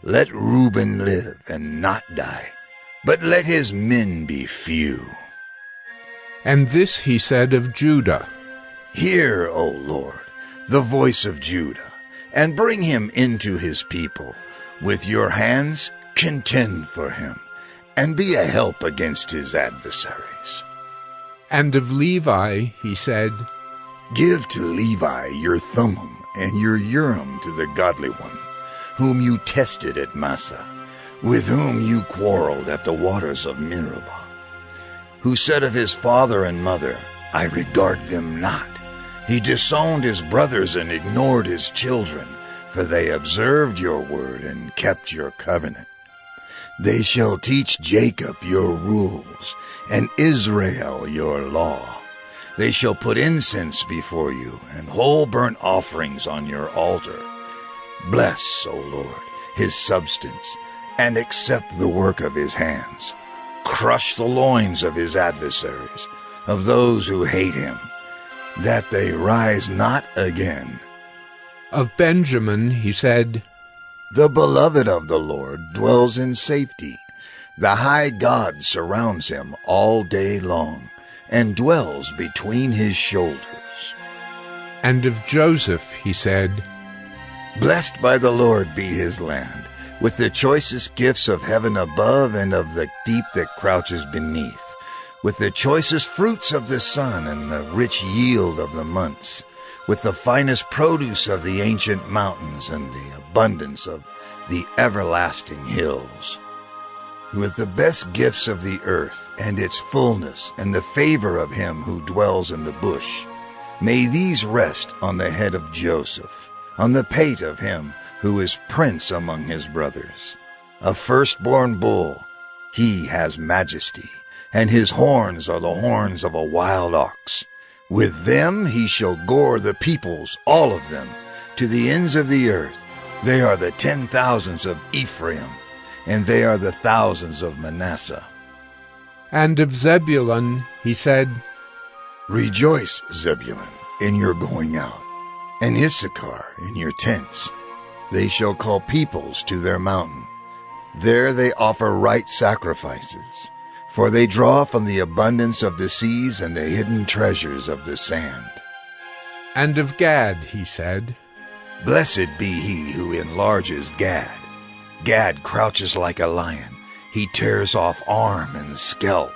Let Reuben live and not die, but let his men be few. And this he said of Judah. Hear, O Lord, the voice of Judah, and bring him into his people. With your hands contend for him, and be a help against his adversaries. And of Levi he said, Give to Levi your Thummim and your Urim to the godly one, whom you tested at Massah, with whom you quarreled at the waters of Meribah, who said of his father and mother, I regard them not. He disowned his brothers and ignored his children, for they observed your word and kept your covenant. They shall teach Jacob your rules, and Israel your law. They shall put incense before you, and whole burnt offerings on your altar. Bless, O Lord, his substance, and accept the work of his hands. Crush the loins of his adversaries, of those who hate him, that they rise not again. Of Benjamin he said, The beloved of the Lord dwells in safety. The high God surrounds him all day long, and dwells between his shoulders. And of Joseph he said, Blessed by the Lord be his land, with the choicest gifts of heaven above and of the deep that crouches beneath, with the choicest fruits of the sun and the rich yield of the months, with the finest produce of the ancient mountains and the abundance of the everlasting hills, with the best gifts of the earth and its fullness and the favor of him who dwells in the bush. May these rest on the head of Joseph, on the pate of him who is prince among his brothers. A firstborn bull, he has majesty, and his horns are the horns of a wild ox. With them he shall gore the peoples, all of them, to the ends of the earth. They are the 10,000s of Ephraim, and they are the thousands of Manasseh. And of Zebulun he said, Rejoice, Zebulun, in your going out, and Issachar in your tents. They shall call peoples to their mountain. There they offer right sacrifices, for they draw from the abundance of the seas and the hidden treasures of the sand. And of Gad he said, Blessed be he who enlarges Gad. Gad crouches like a lion. He tears off arm and scalp.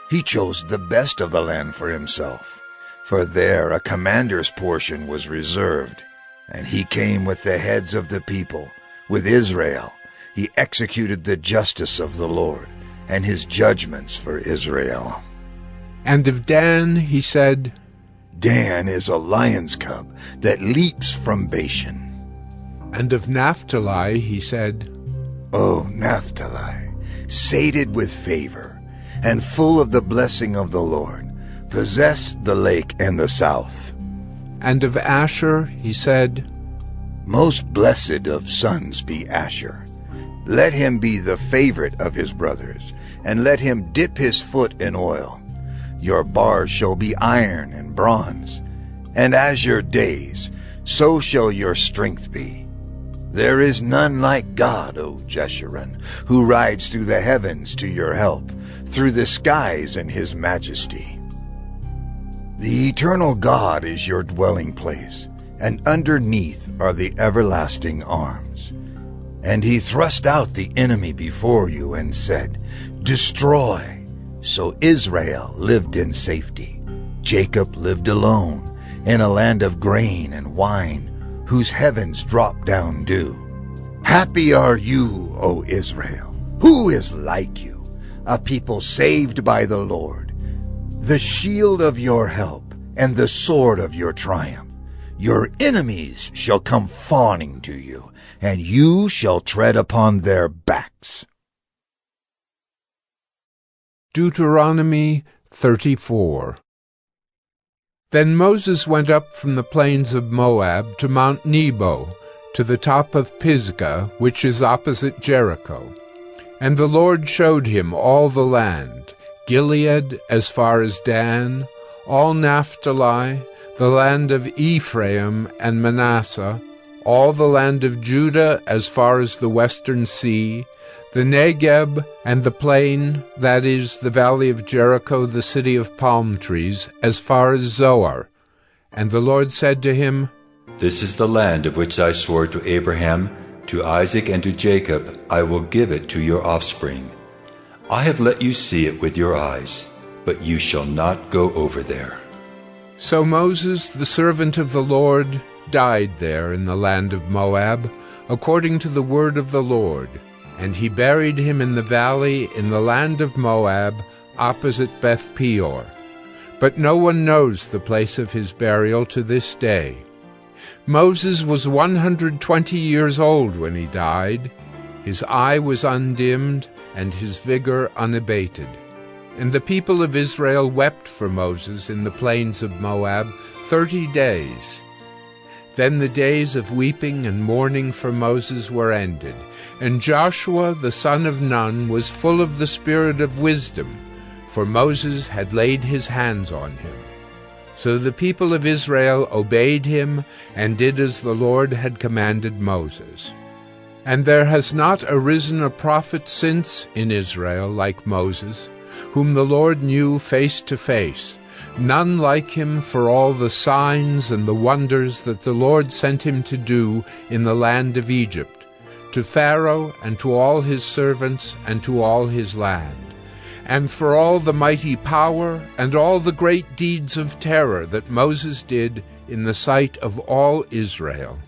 He chose the best of the land for himself, for there a commander's portion was reserved. And he came with the heads of the people, with Israel. He executed the justice of the Lord, and his judgments for Israel. And of Dan he said, Dan is a lion's cub that leaps from Bashan. And of Naphtali he said, O Naphtali, sated with favor, and full of the blessing of the Lord, possess the lake and the south. And of Asher he said, Most blessed of sons be Asher. Let him be the favorite of his brothers, and let him dip his foot in oil. Your bars shall be iron and bronze, and as your days, so shall your strength be. There is none like God, O Jeshurun, who rides through the heavens to your help, through the skies in his majesty. The eternal God is your dwelling place, and underneath are the everlasting arms. And he thrust out the enemy before you and said, Destroy. So Israel lived in safety. Jacob lived alone, in a land of grain and wine, whose heavens drop down dew. Happy are you, O Israel! Who is like you? A people saved by the Lord, the shield of your help, and the sword of your triumph. Your enemies shall come fawning to you, and you shall tread upon their backs. Deuteronomy 34. Then Moses went up from the plains of Moab to Mount Nebo, to the top of Pisgah, which is opposite Jericho. And the Lord showed him all the land, Gilead as far as Dan, all Naphtali, the land of Ephraim and Manasseh, all the land of Judah as far as the western sea, the Negeb and the plain, that is, the valley of Jericho, the city of palm trees, as far as Zoar. And the Lord said to him, This is the land of which I swore to Abraham, to Isaac, and to Jacob. I will give it to your offspring. I have let you see it with your eyes, but you shall not go over there. So Moses, the servant of the Lord, died there in the land of Moab, according to the word of the Lord. And he buried him in the valley in the land of Moab, opposite Beth Peor. But no one knows the place of his burial to this day. Moses was 120 years old when he died. His eye was undimmed, and his vigor unabated. And the people of Israel wept for Moses in the plains of Moab 30 days. Then the days of weeping and mourning for Moses were ended, and Joshua the son of Nun was full of the spirit of wisdom, for Moses had laid his hands on him. So the people of Israel obeyed him, and did as the Lord had commanded Moses. And there has not arisen a prophet since in Israel like Moses, whom the Lord knew face to face, none like him for all the signs and the wonders that the Lord sent him to do in the land of Egypt, to Pharaoh and to all his servants and to all his land, and for all the mighty power and all the great deeds of terror that Moses did in the sight of all Israel.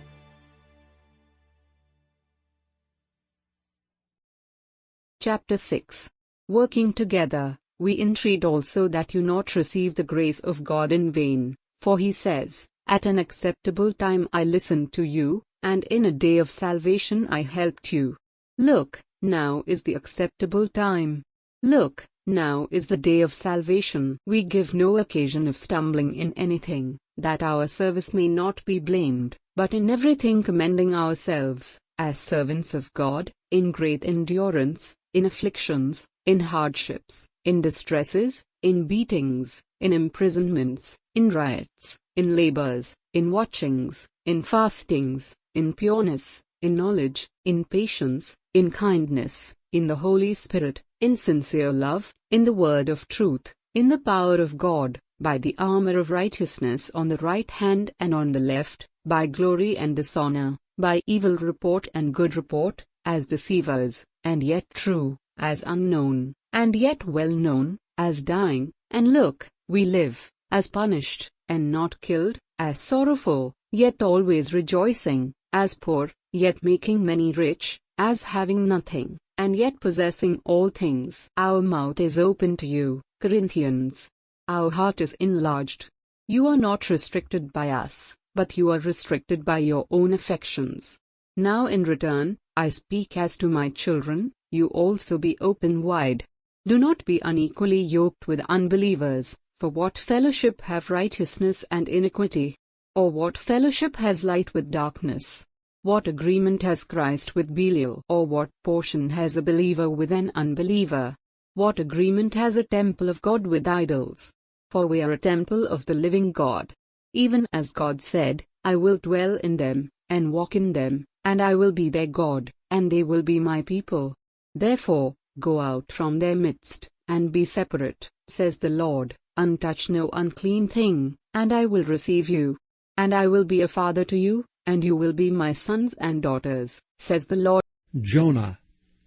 Chapter 6. Working together, we entreat also that you not receive the grace of God in vain. For he says, At an acceptable time I listened to you, and in a day of salvation I helped you. Look, now is the acceptable time. Look, now is the day of salvation. We give no occasion of stumbling in anything, that our service may not be blamed, but in everything commending ourselves, as servants of God, in great endurance, in afflictions, in hardships, in distresses, in beatings, in imprisonments, in riots, in labors, in watchings, in fastings, in pureness, in knowledge, in patience, in kindness, in the Holy Spirit, in sincere love, in the word of truth, in the power of God, by the armor of righteousness on the right hand and on the left, by glory and dishonor, by evil report and good report, as deceivers, and yet true, as unknown, and yet well known, as dying, and look, we live, as punished, and not killed, as sorrowful, yet always rejoicing, as poor, yet making many rich, as having nothing, and yet possessing all things. Our mouth is open to you, Corinthians. Our heart is enlarged. You are not restricted by us, but you are restricted by your own affections. Now in return, I speak as to my children, you also be open wide. Do not be unequally yoked with unbelievers, for what fellowship have righteousness and iniquity? Or what fellowship has light with darkness? What agreement has Christ with Belial? Or what portion has a believer with an unbeliever? What agreement has a temple of God with idols? For we are a temple of the living God. Even as God said, I will dwell in them, and walk in them, and I will be their God, and they will be my people. Therefore, go out from their midst, and be separate, says the Lord, untouch no unclean thing, and I will receive you. And I will be a father to you, and you will be my sons and daughters, says the Lord. Jonah,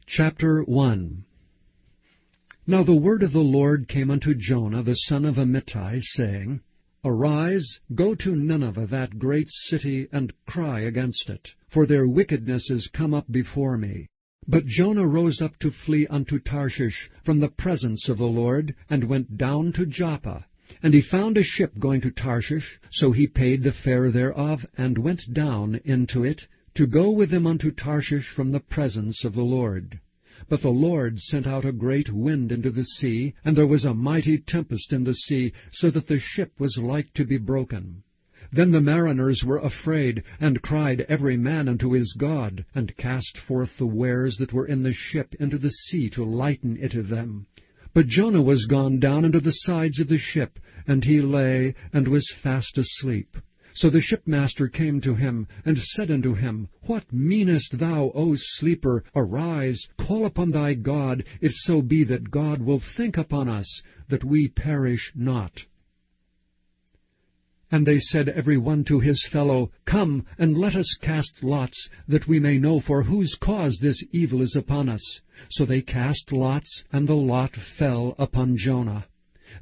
chapter 1. Now the word of the Lord came unto Jonah the son of Amittai, saying, Arise, go to Nineveh, that great city, and cry against it, for their wickedness is come up before me. But Jonah rose up to flee unto Tarshish from the presence of the Lord, and went down to Joppa. And he found a ship going to Tarshish, so he paid the fare thereof, and went down into it, to go with them unto Tarshish from the presence of the Lord. But the Lord sent out a great wind into the sea, and there was a mighty tempest in the sea, so that the ship was like to be broken. Then the mariners were afraid, and cried every man unto his God, and cast forth the wares that were in the ship into the sea to lighten it of them. But Jonah was gone down into the sides of the ship, and he lay, and was fast asleep. So the shipmaster came to him, and said unto him, What meanest thou, O sleeper? Arise, call upon thy God, if so be that God will think upon us, that we perish not. And they said every one to his fellow, Come, and let us cast lots, that we may know for whose cause this evil is upon us. So they cast lots, and the lot fell upon Jonah.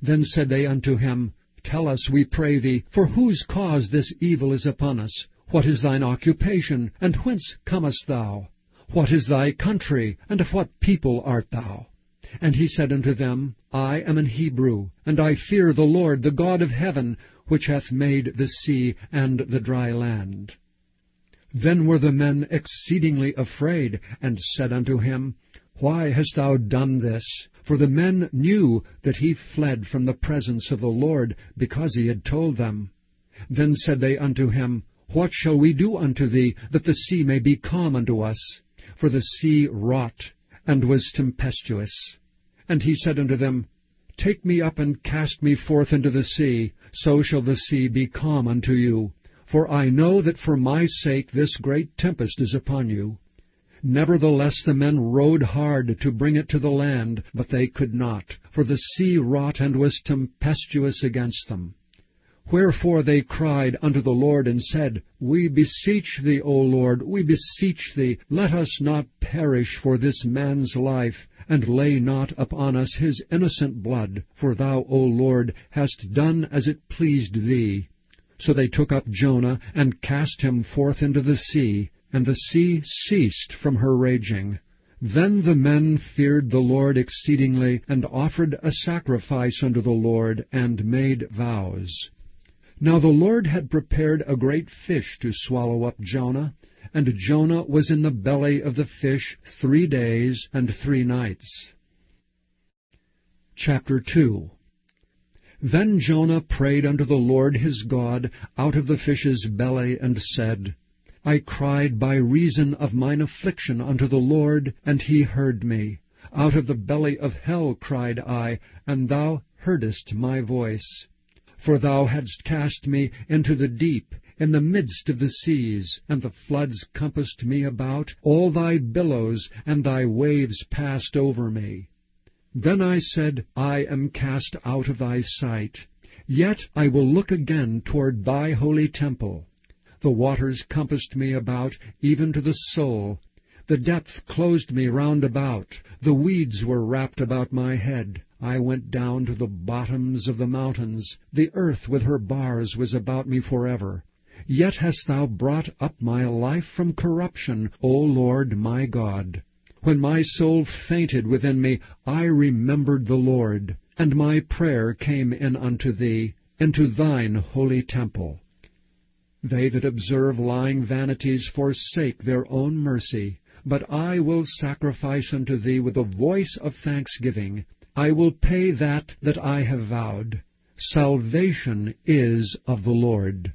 Then said they unto him, Tell us, we pray thee, for whose cause this evil is upon us? What is thine occupation, and whence comest thou? What is thy country, and of what people art thou? And he said unto them, I am an Hebrew, and I fear the Lord, the God of heaven, which hath made the sea and the dry land. Then were the men exceedingly afraid, and said unto him, Why hast thou done this? For the men knew that he fled from the presence of the Lord, because he had told them. Then said they unto him, What shall we do unto thee, that the sea may be calm unto us? For the sea wrought, and was tempestuous. And he said unto them, Take me up and cast me forth into the sea, so shall the sea be calm unto you. For I know that for my sake this great tempest is upon you. Nevertheless the men rowed hard to bring it to the land, but they could not, for the sea wrought and was tempestuous against them. Wherefore they cried unto the Lord, and said, We beseech thee, O Lord, we beseech thee, let us not perish for this man's life, and lay not upon us his innocent blood, for thou, O Lord, hast done as it pleased thee. So they took up Jonah, and cast him forth into the sea, and the sea ceased from her raging. Then the men feared the Lord exceedingly, and offered a sacrifice unto the Lord, and made vows. Now the Lord had prepared a great fish to swallow up Jonah, and Jonah was in the belly of the fish 3 days and 3 nights. Chapter 2. Then Jonah prayed unto the Lord his God out of the fish's belly, and said, I cried by reason of mine affliction unto the Lord, and he heard me. Out of the belly of hell cried I, and thou heardest my voice. For thou hadst cast me into the deep, in the midst of the seas, and the floods compassed me about, all thy billows and thy waves passed over me. Then I said, I am cast out of thy sight. Yet I will look again toward thy holy temple. The waters compassed me about, even to the soul. The depth closed me round about. The weeds were wrapped about my head. I went down to the bottoms of the mountains. The earth with her bars was about me forever. Yet hast thou brought up my life from corruption, O Lord my God. When my soul fainted within me, I remembered the Lord, and my prayer came in unto thee, into thine holy temple. They that observe lying vanities forsake their own mercy, but I will sacrifice unto thee with a voice of thanksgiving. I will pay that I have vowed. Salvation is of the Lord.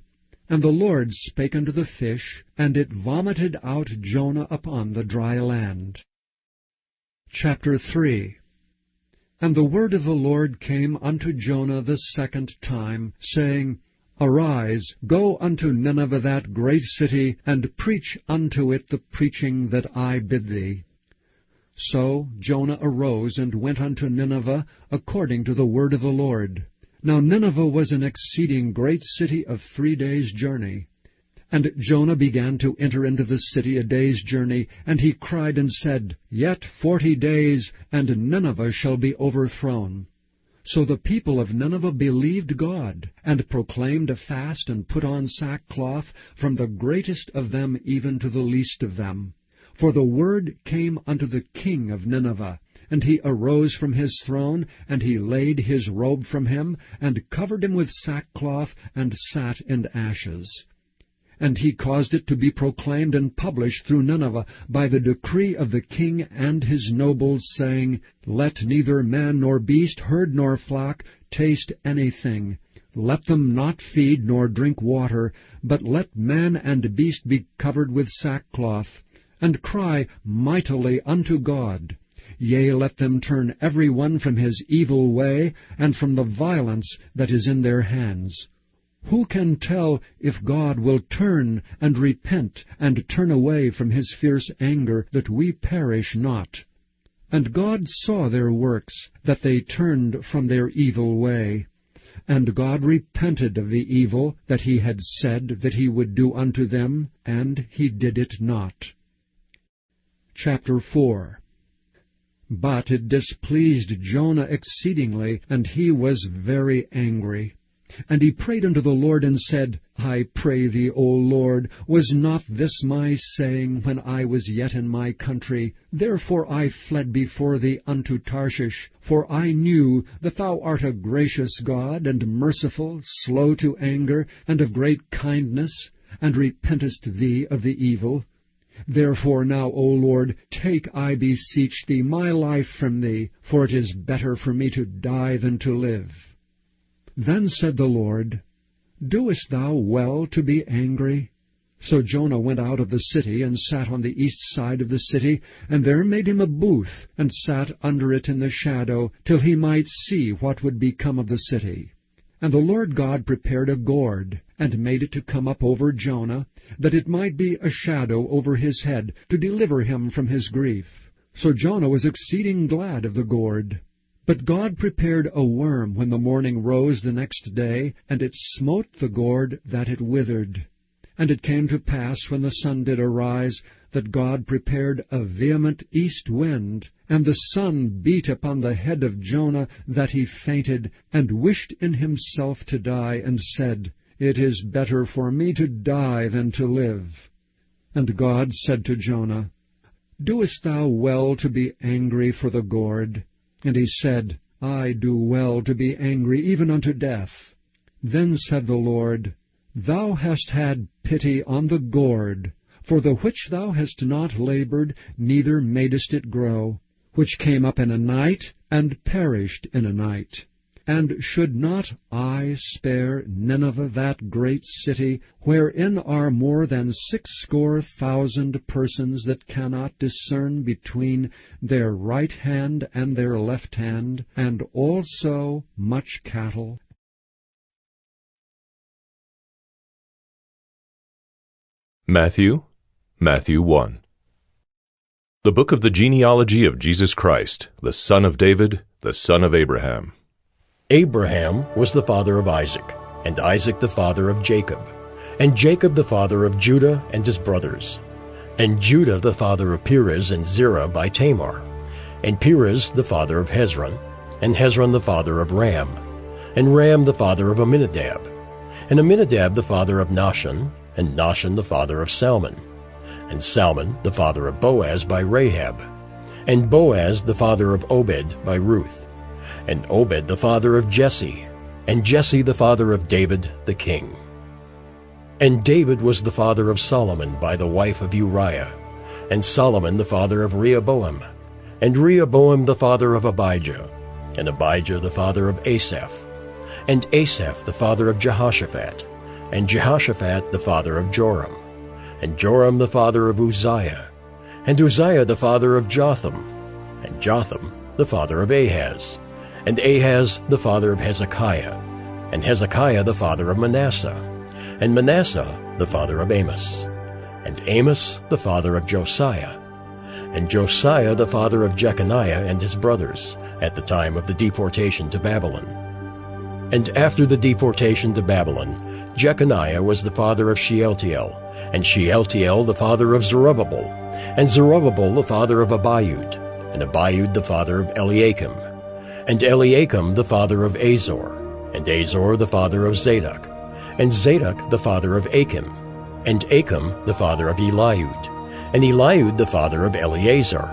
And the Lord spake unto the fish, and it vomited out Jonah upon the dry land. Chapter 3. And the word of the Lord came unto Jonah the second time, saying, Arise, go unto Nineveh that great city, and preach unto it the preaching that I bid thee. So Jonah arose and went unto Nineveh, according to the word of the Lord. Now Nineveh was an exceeding great city of 3 days' journey. And Jonah began to enter into the city a day's journey, and he cried and said, Yet 40 days, and Nineveh shall be overthrown. So the people of Nineveh believed God, and proclaimed a fast, and put on sackcloth, from the greatest of them even to the least of them. For the word came unto the king of Nineveh, and he arose from his throne, and he laid his robe from him, and covered him with sackcloth, and sat in ashes. And he caused it to be proclaimed and published through Nineveh by the decree of the king and his nobles, saying, Let neither man nor beast, herd nor flock, taste anything. Let them not feed nor drink water, but let man and beast be covered with sackcloth, and cry mightily unto God. Yea, let them turn every one from his evil way, and from the violence that is in their hands. Who can tell if God will turn and repent, and turn away from his fierce anger, that we perish not? And God saw their works, that they turned from their evil way. And God repented of the evil that he had said that he would do unto them, and he did it not. Chapter 4. But it displeased Jonah exceedingly, and he was very angry. And he prayed unto the Lord, and said, I pray thee, O Lord, was not this my saying when I was yet in my country? Therefore I fled before thee unto Tarshish, for I knew that thou art a gracious God, and merciful, slow to anger, and of great kindness, and repentest thee of the evil. Therefore now, O Lord, take, I beseech thee, my life from thee, for it is better for me to die than to live. Then said the Lord, Doest thou well to be angry? So Jonah went out of the city, and sat on the east side of the city, and there made him a booth, and sat under it in the shadow, till he might see what would become of the city. And the Lord God prepared a gourd, and made it to come up over Jonah, that it might be a shadow over his head, to deliver him from his grief. So Jonah was exceeding glad of the gourd. But God prepared a worm when the morning rose the next day, and it smote the gourd that it withered. And it came to pass, when the sun did arise, that God prepared a vehement east wind, and the sun beat upon the head of Jonah, that he fainted, and wished in himself to die, and said, It is better for me to die than to live. And God said to Jonah, Doest thou well to be angry for the gourd? And he said, I do well to be angry, even unto death. Then said the Lord, Thou hast had pity on the gourd, for the which thou hast not labored, neither madest it grow, which came up in a night, and perished in a night. And should not I spare Nineveh, that great city, wherein are more than 60,000 persons that cannot discern between their right hand and their left hand, and also much cattle? Matthew 1. The book of the genealogy of Jesus Christ, the son of David, the son of Abraham. Abraham was the father of Isaac, and Isaac the father of Jacob, and Jacob the father of Judah and his brothers, and Judah the father of Perez and Zerah by Tamar, and Perez the father of Hezron, and Hezron the father of Ram, and Ram the father of Amminadab, and Amminadab the father of Nahshon, and Nahshon the father of Salmon, and Salmon the father of Boaz by Rahab, and Boaz the father of Obed by Ruth, and Obed the father of Jesse, and Jesse the father of David the king. And David was the father of Solomon by the wife of Uriah, and Solomon the father of Rehoboam, and Rehoboam the father of Abijah, and Abijah the father of Asaph, and Asaph the father of Jehoshaphat, and Jehoshaphat the father of Joram, and Joram the father of Uzziah, and Uzziah the father of Jotham, and Jotham the father of Ahaz, and Ahaz the father of Hezekiah, and Hezekiah the father of Manasseh, and Manasseh the father of Amos, and Amos the father of Josiah, and Josiah the father of Jeconiah and his brothers, at the time of the deportation to Babylon. And after the deportation to Babylon, Jeconiah was the father of Shealtiel, and Shealtiel the father of Zerubbabel, and Zerubbabel the father of Abiud, and Abiud the father of Eliakim, and Eliakim the father of Azor, and Azor the father of Zadok, and Zadok the father of Achim, and Achim the father of Eliud, and Eliud the father of Eleazar,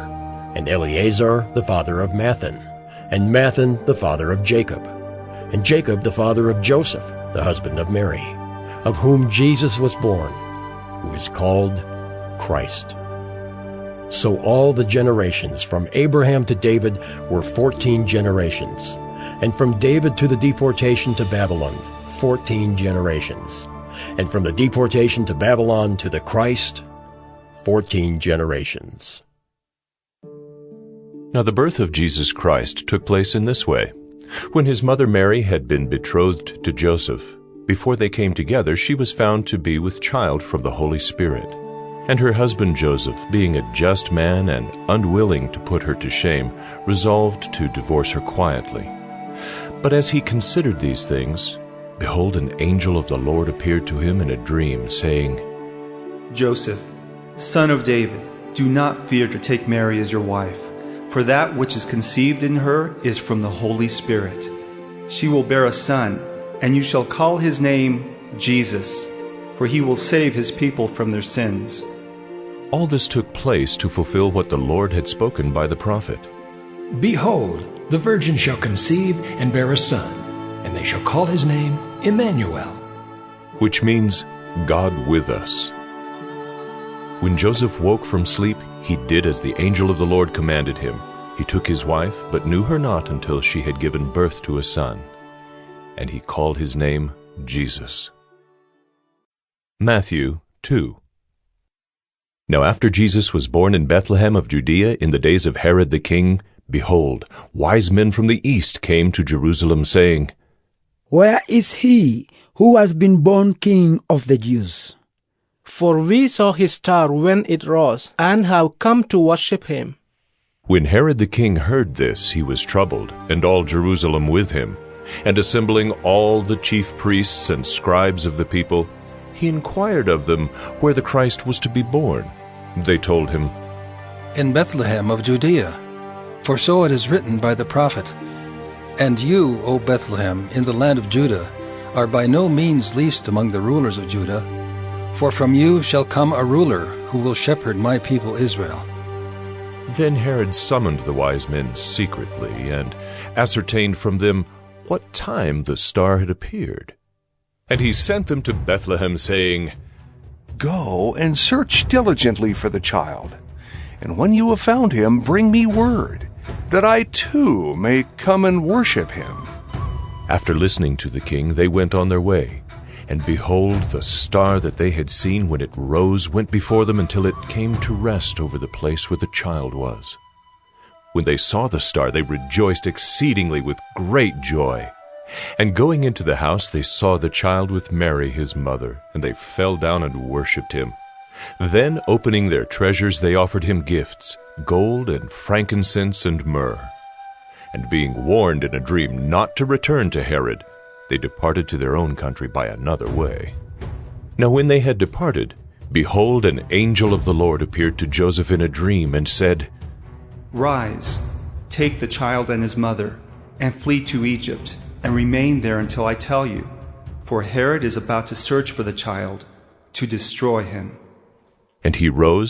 and Eleazar the father of Mathan, and Mathan the father of Jacob, and Jacob the father of Joseph, the husband of Mary, of whom Jesus was born, who is called Christ. So all the generations from Abraham to David were 14 generations, and from David to the deportation to Babylon, 14 generations, and from the deportation to Babylon to the Christ, 14 generations. Now the birth of Jesus Christ took place in this way. When his mother Mary had been betrothed to Joseph, before they came together, she was found to be with child from the Holy Spirit. And her husband Joseph, being a just man and unwilling to put her to shame, resolved to divorce her quietly. But as he considered these things, behold, an angel of the Lord appeared to him in a dream, saying, Joseph, son of David, do not fear to take Mary as your wife, for that which is conceived in her is from the Holy Spirit. She will bear a son, and you shall call his name Jesus, for he will save his people from their sins. All this took place to fulfill what the Lord had spoken by the prophet. Behold, the virgin shall conceive and bear a son, and they shall call his name Emmanuel, which means God with us. When Joseph woke from sleep, he did as the angel of the Lord commanded him. He took his wife, but knew her not until she had given birth to a son. And he called his name Jesus. Matthew 2. Now after Jesus was born in Bethlehem of Judea in the days of Herod the king, behold, wise men from the east came to Jerusalem, saying, Where is he who has been born King of the Jews? For we saw his star when it rose, and have come to worship him. When Herod the king heard this, he was troubled, and all Jerusalem with him. And assembling all the chief priests and scribes of the people, he inquired of them where the Christ was to be born. They told him, In Bethlehem of Judea, for so it is written by the prophet, And you, O Bethlehem, in the land of Judah, are by no means least among the rulers of Judah, for from you shall come a ruler who will shepherd my people Israel. Then Herod summoned the wise men secretly, and ascertained from them what time the star had appeared. And he sent them to Bethlehem, saying, Go and search diligently for the child, and when you have found him, bring me word, that I too may come and worship him. After listening to the king, they went on their way. And behold, the star that they had seen when it rose went before them until it came to rest over the place where the child was. When they saw the star, they rejoiced exceedingly with great joy. And going into the house, they saw the child with Mary his mother, and they fell down and worshipped him. Then, opening their treasures, they offered him gifts, gold and frankincense and myrrh. And being warned in a dream not to return to Herod, they departed to their own country by another way. Now when they had departed, behold, an angel of the Lord appeared to Joseph in a dream and said, Rise, take the child and his mother, and flee to Egypt, and remain there until I tell you, for Herod is about to search for the child, to destroy him. And he rose